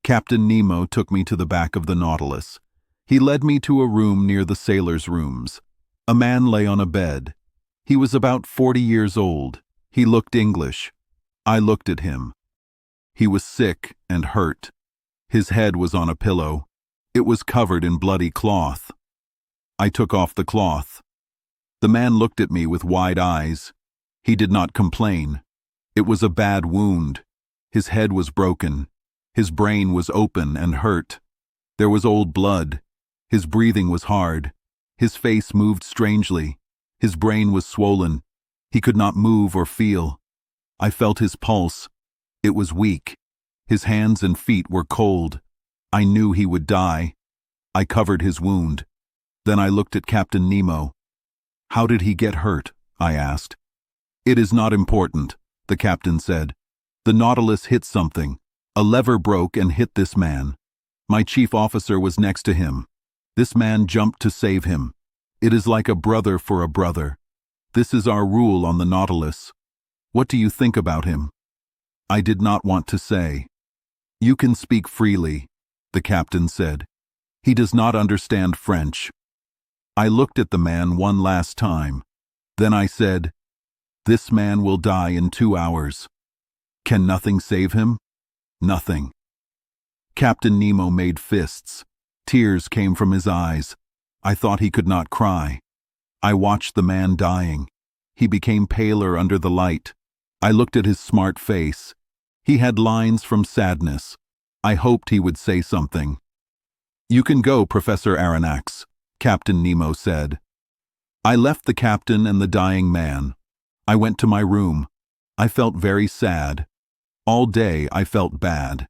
Captain Nemo took me to the back of the Nautilus. He led me to a room near the sailors' rooms. A man lay on a bed. He was about 40 years old. He looked English. I looked at him. He was sick and hurt. His head was on a pillow. It was covered in bloody cloth. I took off the cloth. The man looked at me with wide eyes. He did not complain. It was a bad wound. His head was broken. His brain was open and hurt. There was old blood. His breathing was hard. His face moved strangely. His brain was swollen. He could not move or feel. I felt his pulse. It was weak. His hands and feet were cold. I knew he would die. I covered his wound. Then I looked at Captain Nemo. "How did he get hurt?" I asked. "It is not important," the captain said. "The Nautilus hit something. A lever broke and hit this man. My chief officer was next to him. This man jumped to save him. It is like a brother for a brother. This is our rule on the Nautilus. What do you think about him?" I did not want to say. "You can speak freely," the captain said. "He does not understand French." I looked at the man one last time. Then I said, "This man will die in 2 hours. Can nothing save him?" "Nothing." Captain Nemo made fists. Tears came from his eyes. I thought he could not cry. I watched the man dying. He became paler under the light. I looked at his smart face. He had lines from sadness. I hoped he would say something. "You can go, Professor Aronnax," Captain Nemo said. I left the captain and the dying man. I went to my room. I felt very sad. All day I felt bad.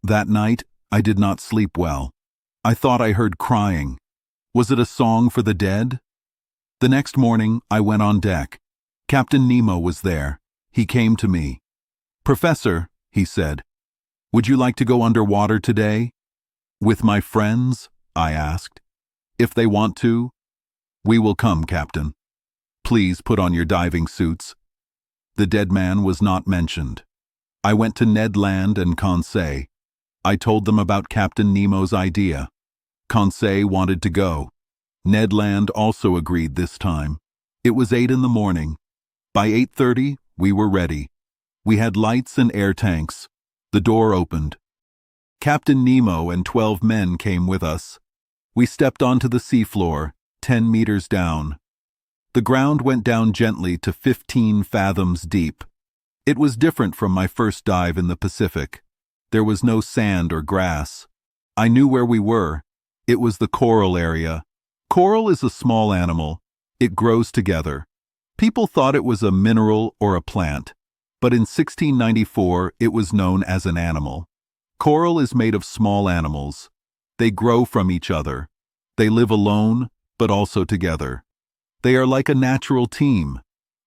That night I did not sleep well. I thought I heard crying. Was it a song for the dead? The next morning I went on deck. Captain Nemo was there. He came to me. "Professor," he said, "would you like to go underwater today?" "With my friends?" I asked. "If they want to." "We will come, Captain. Please put on your diving suits." The dead man was not mentioned. I went to Ned Land and Conseil. I told them about Captain Nemo's idea. Conseil wanted to go. Ned Land also agreed this time. It was 8 in the morning. By 8:30, we were ready. We had lights and air tanks. The door opened. Captain Nemo and 12 men came with us. We stepped onto the seafloor, 10 meters down. The ground went down gently to 15 fathoms deep. It was different from my first dive in the Pacific. There was no sand or grass. I knew where we were. It was the coral area. Coral is a small animal. It grows together. People thought it was a mineral or a plant, but in 1694 it was known as an animal. Coral is made of small animals. They grow from each other. They live alone, but also together. They are like a natural team.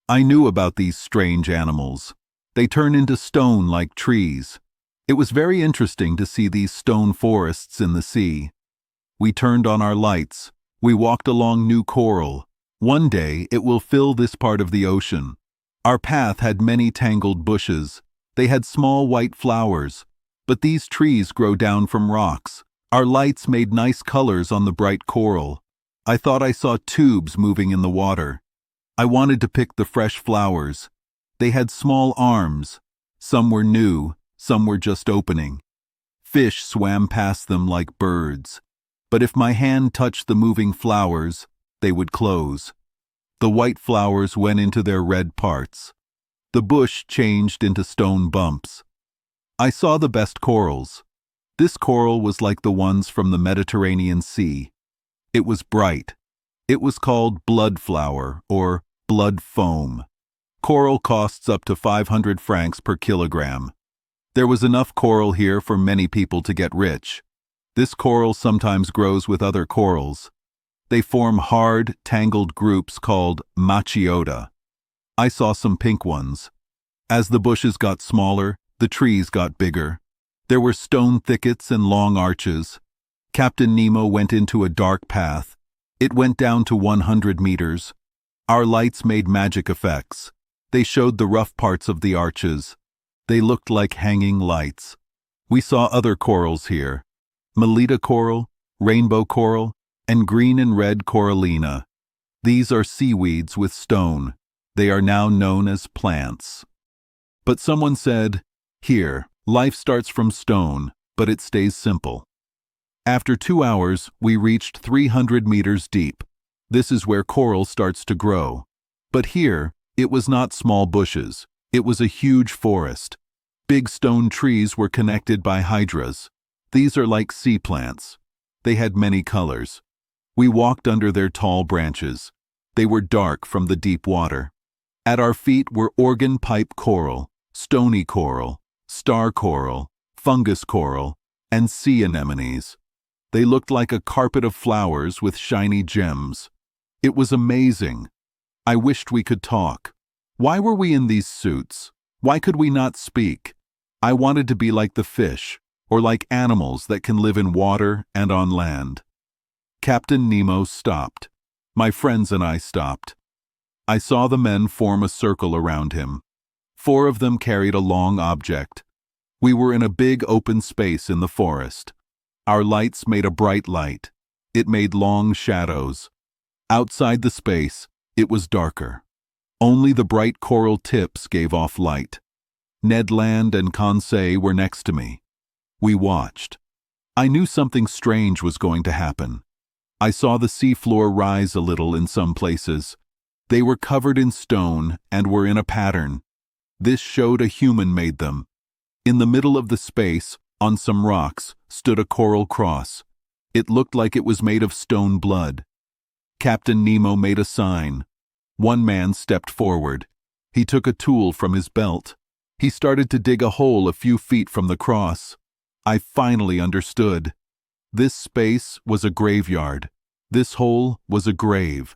I knew about these strange animals. They turn into stone like trees. It was very interesting to see these stone forests in the sea. We turned on our lights. We walked along new coral. One day it will fill this part of the ocean. Our path had many tangled bushes. They had small white flowers. But these trees grow down from rocks. Our lights made nice colors on the bright coral. I thought I saw tubes moving in the water. I wanted to pick the fresh flowers. They had small arms. Some were new, some were just opening. Fish swam past them like birds. But if my hand touched the moving flowers, they would close. The white flowers went into their red parts. The bush changed into stone bumps. I saw the best corals. This coral was like the ones from the Mediterranean Sea. It was bright. It was called blood flower or blood foam. Coral costs up to 500 francs per kilogram. There was enough coral here for many people to get rich. This coral sometimes grows with other corals. They form hard, tangled groups called machiota. I saw some pink ones. As the bushes got smaller, the trees got bigger. There were stone thickets and long arches. Captain Nemo went into a dark path. It went down to 100 meters. Our lights made magic effects. They showed the rough parts of the arches. They looked like hanging lights. We saw other corals here. Melita coral, rainbow coral, and green and red corallina. These are seaweeds with stone. They are now known as plants. But someone said, "Here, Life starts from stone, but it stays simple. After 2 hours, we reached 300 meters deep. This is where coral starts to grow. But here, it was not small bushes. It was a huge forest. Big stone trees were connected by hydras. These are like sea plants. They had many colors. We walked under their tall branches. They were dark from the deep water. At our feet were organ pipe coral, stony coral, star coral, fungus coral, and sea anemones. They looked like a carpet of flowers with shiny gems. It was amazing. I wished we could talk. Why were we in these suits? Why could we not speak? I wanted to be like the fish, or like animals that can live in water and on land. Captain Nemo stopped. My friends and I stopped. I saw the men form a circle around him. 4 of them carried a long object. We were in a big open space in the forest. Our lights made a bright light. It made long shadows. Outside the space, it was darker. Only the bright coral tips gave off light. Ned Land and Conseil were next to me. We watched. I knew something strange was going to happen. I saw the seafloor rise a little in some places. They were covered in stone and were in a pattern. This showed a human made them. In the middle of the space, on some rocks, stood a coral cross. It looked like it was made of stone blood. Captain Nemo made a sign. One man stepped forward. He took a tool from his belt. He started to dig a hole a few feet from the cross. I finally understood. This space was a graveyard. This hole was a grave.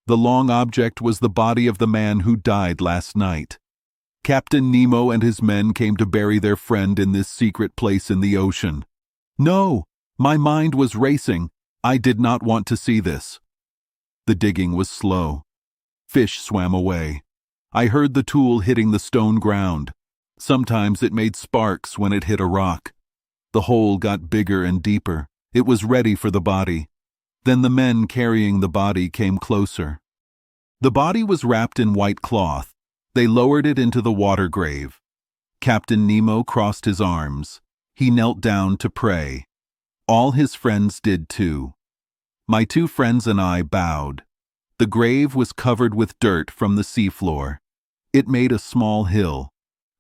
The long object was the body of the man who died last night. Captain Nemo and his men came to bury their friend in this secret place in the ocean. No! My mind was racing. I did not want to see this. The digging was slow. Fish swam away. I heard the tool hitting the stone ground. Sometimes it made sparks when it hit a rock. The hole got bigger and deeper. It was ready for the body. Then the men carrying the body came closer. The body was wrapped in white cloth. They lowered it into the water grave. Captain Nemo crossed his arms. He knelt down to pray. All his friends did too. My 2 friends and I bowed. The grave was covered with dirt from the seafloor. It made a small hill.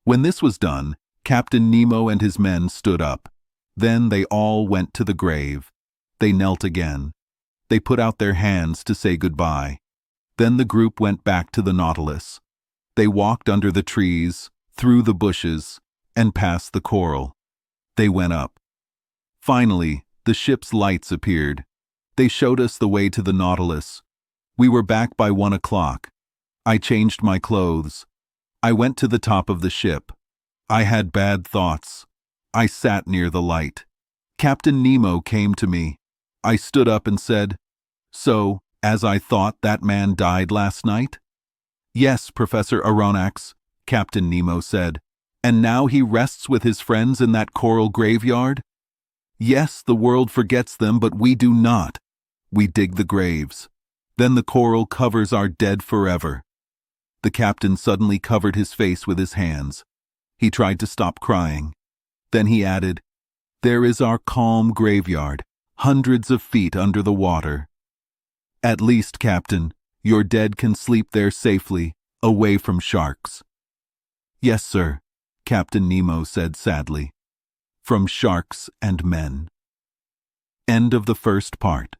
When this was done, Captain Nemo and his men stood up. Then they all went to the grave. They knelt again. They put out their hands to say goodbye. Then the group went back to the Nautilus. They walked under the trees, through the bushes, and past the coral. They went up. Finally, the ship's lights appeared. They showed us the way to the Nautilus. We were back by 1 o'clock. I changed my clothes. I went to the top of the ship. I had bad thoughts. I sat near the light. Captain Nemo came to me. I stood up and said, "So, as I thought, that man died last night?" "Yes, Professor Aronnax," Captain Nemo said. "And now he rests with his friends in that coral graveyard?" "Yes, the world forgets them, but we do not. We dig the graves. Then the coral covers our dead forever." The captain suddenly covered his face with his hands. He tried to stop crying. Then he added, "There is our calm graveyard, hundreds of feet under the water. At least, Captain, your dead can sleep there safely, away from sharks." "Yes, sir," Captain Nemo said sadly. "From sharks and men." End of the first part.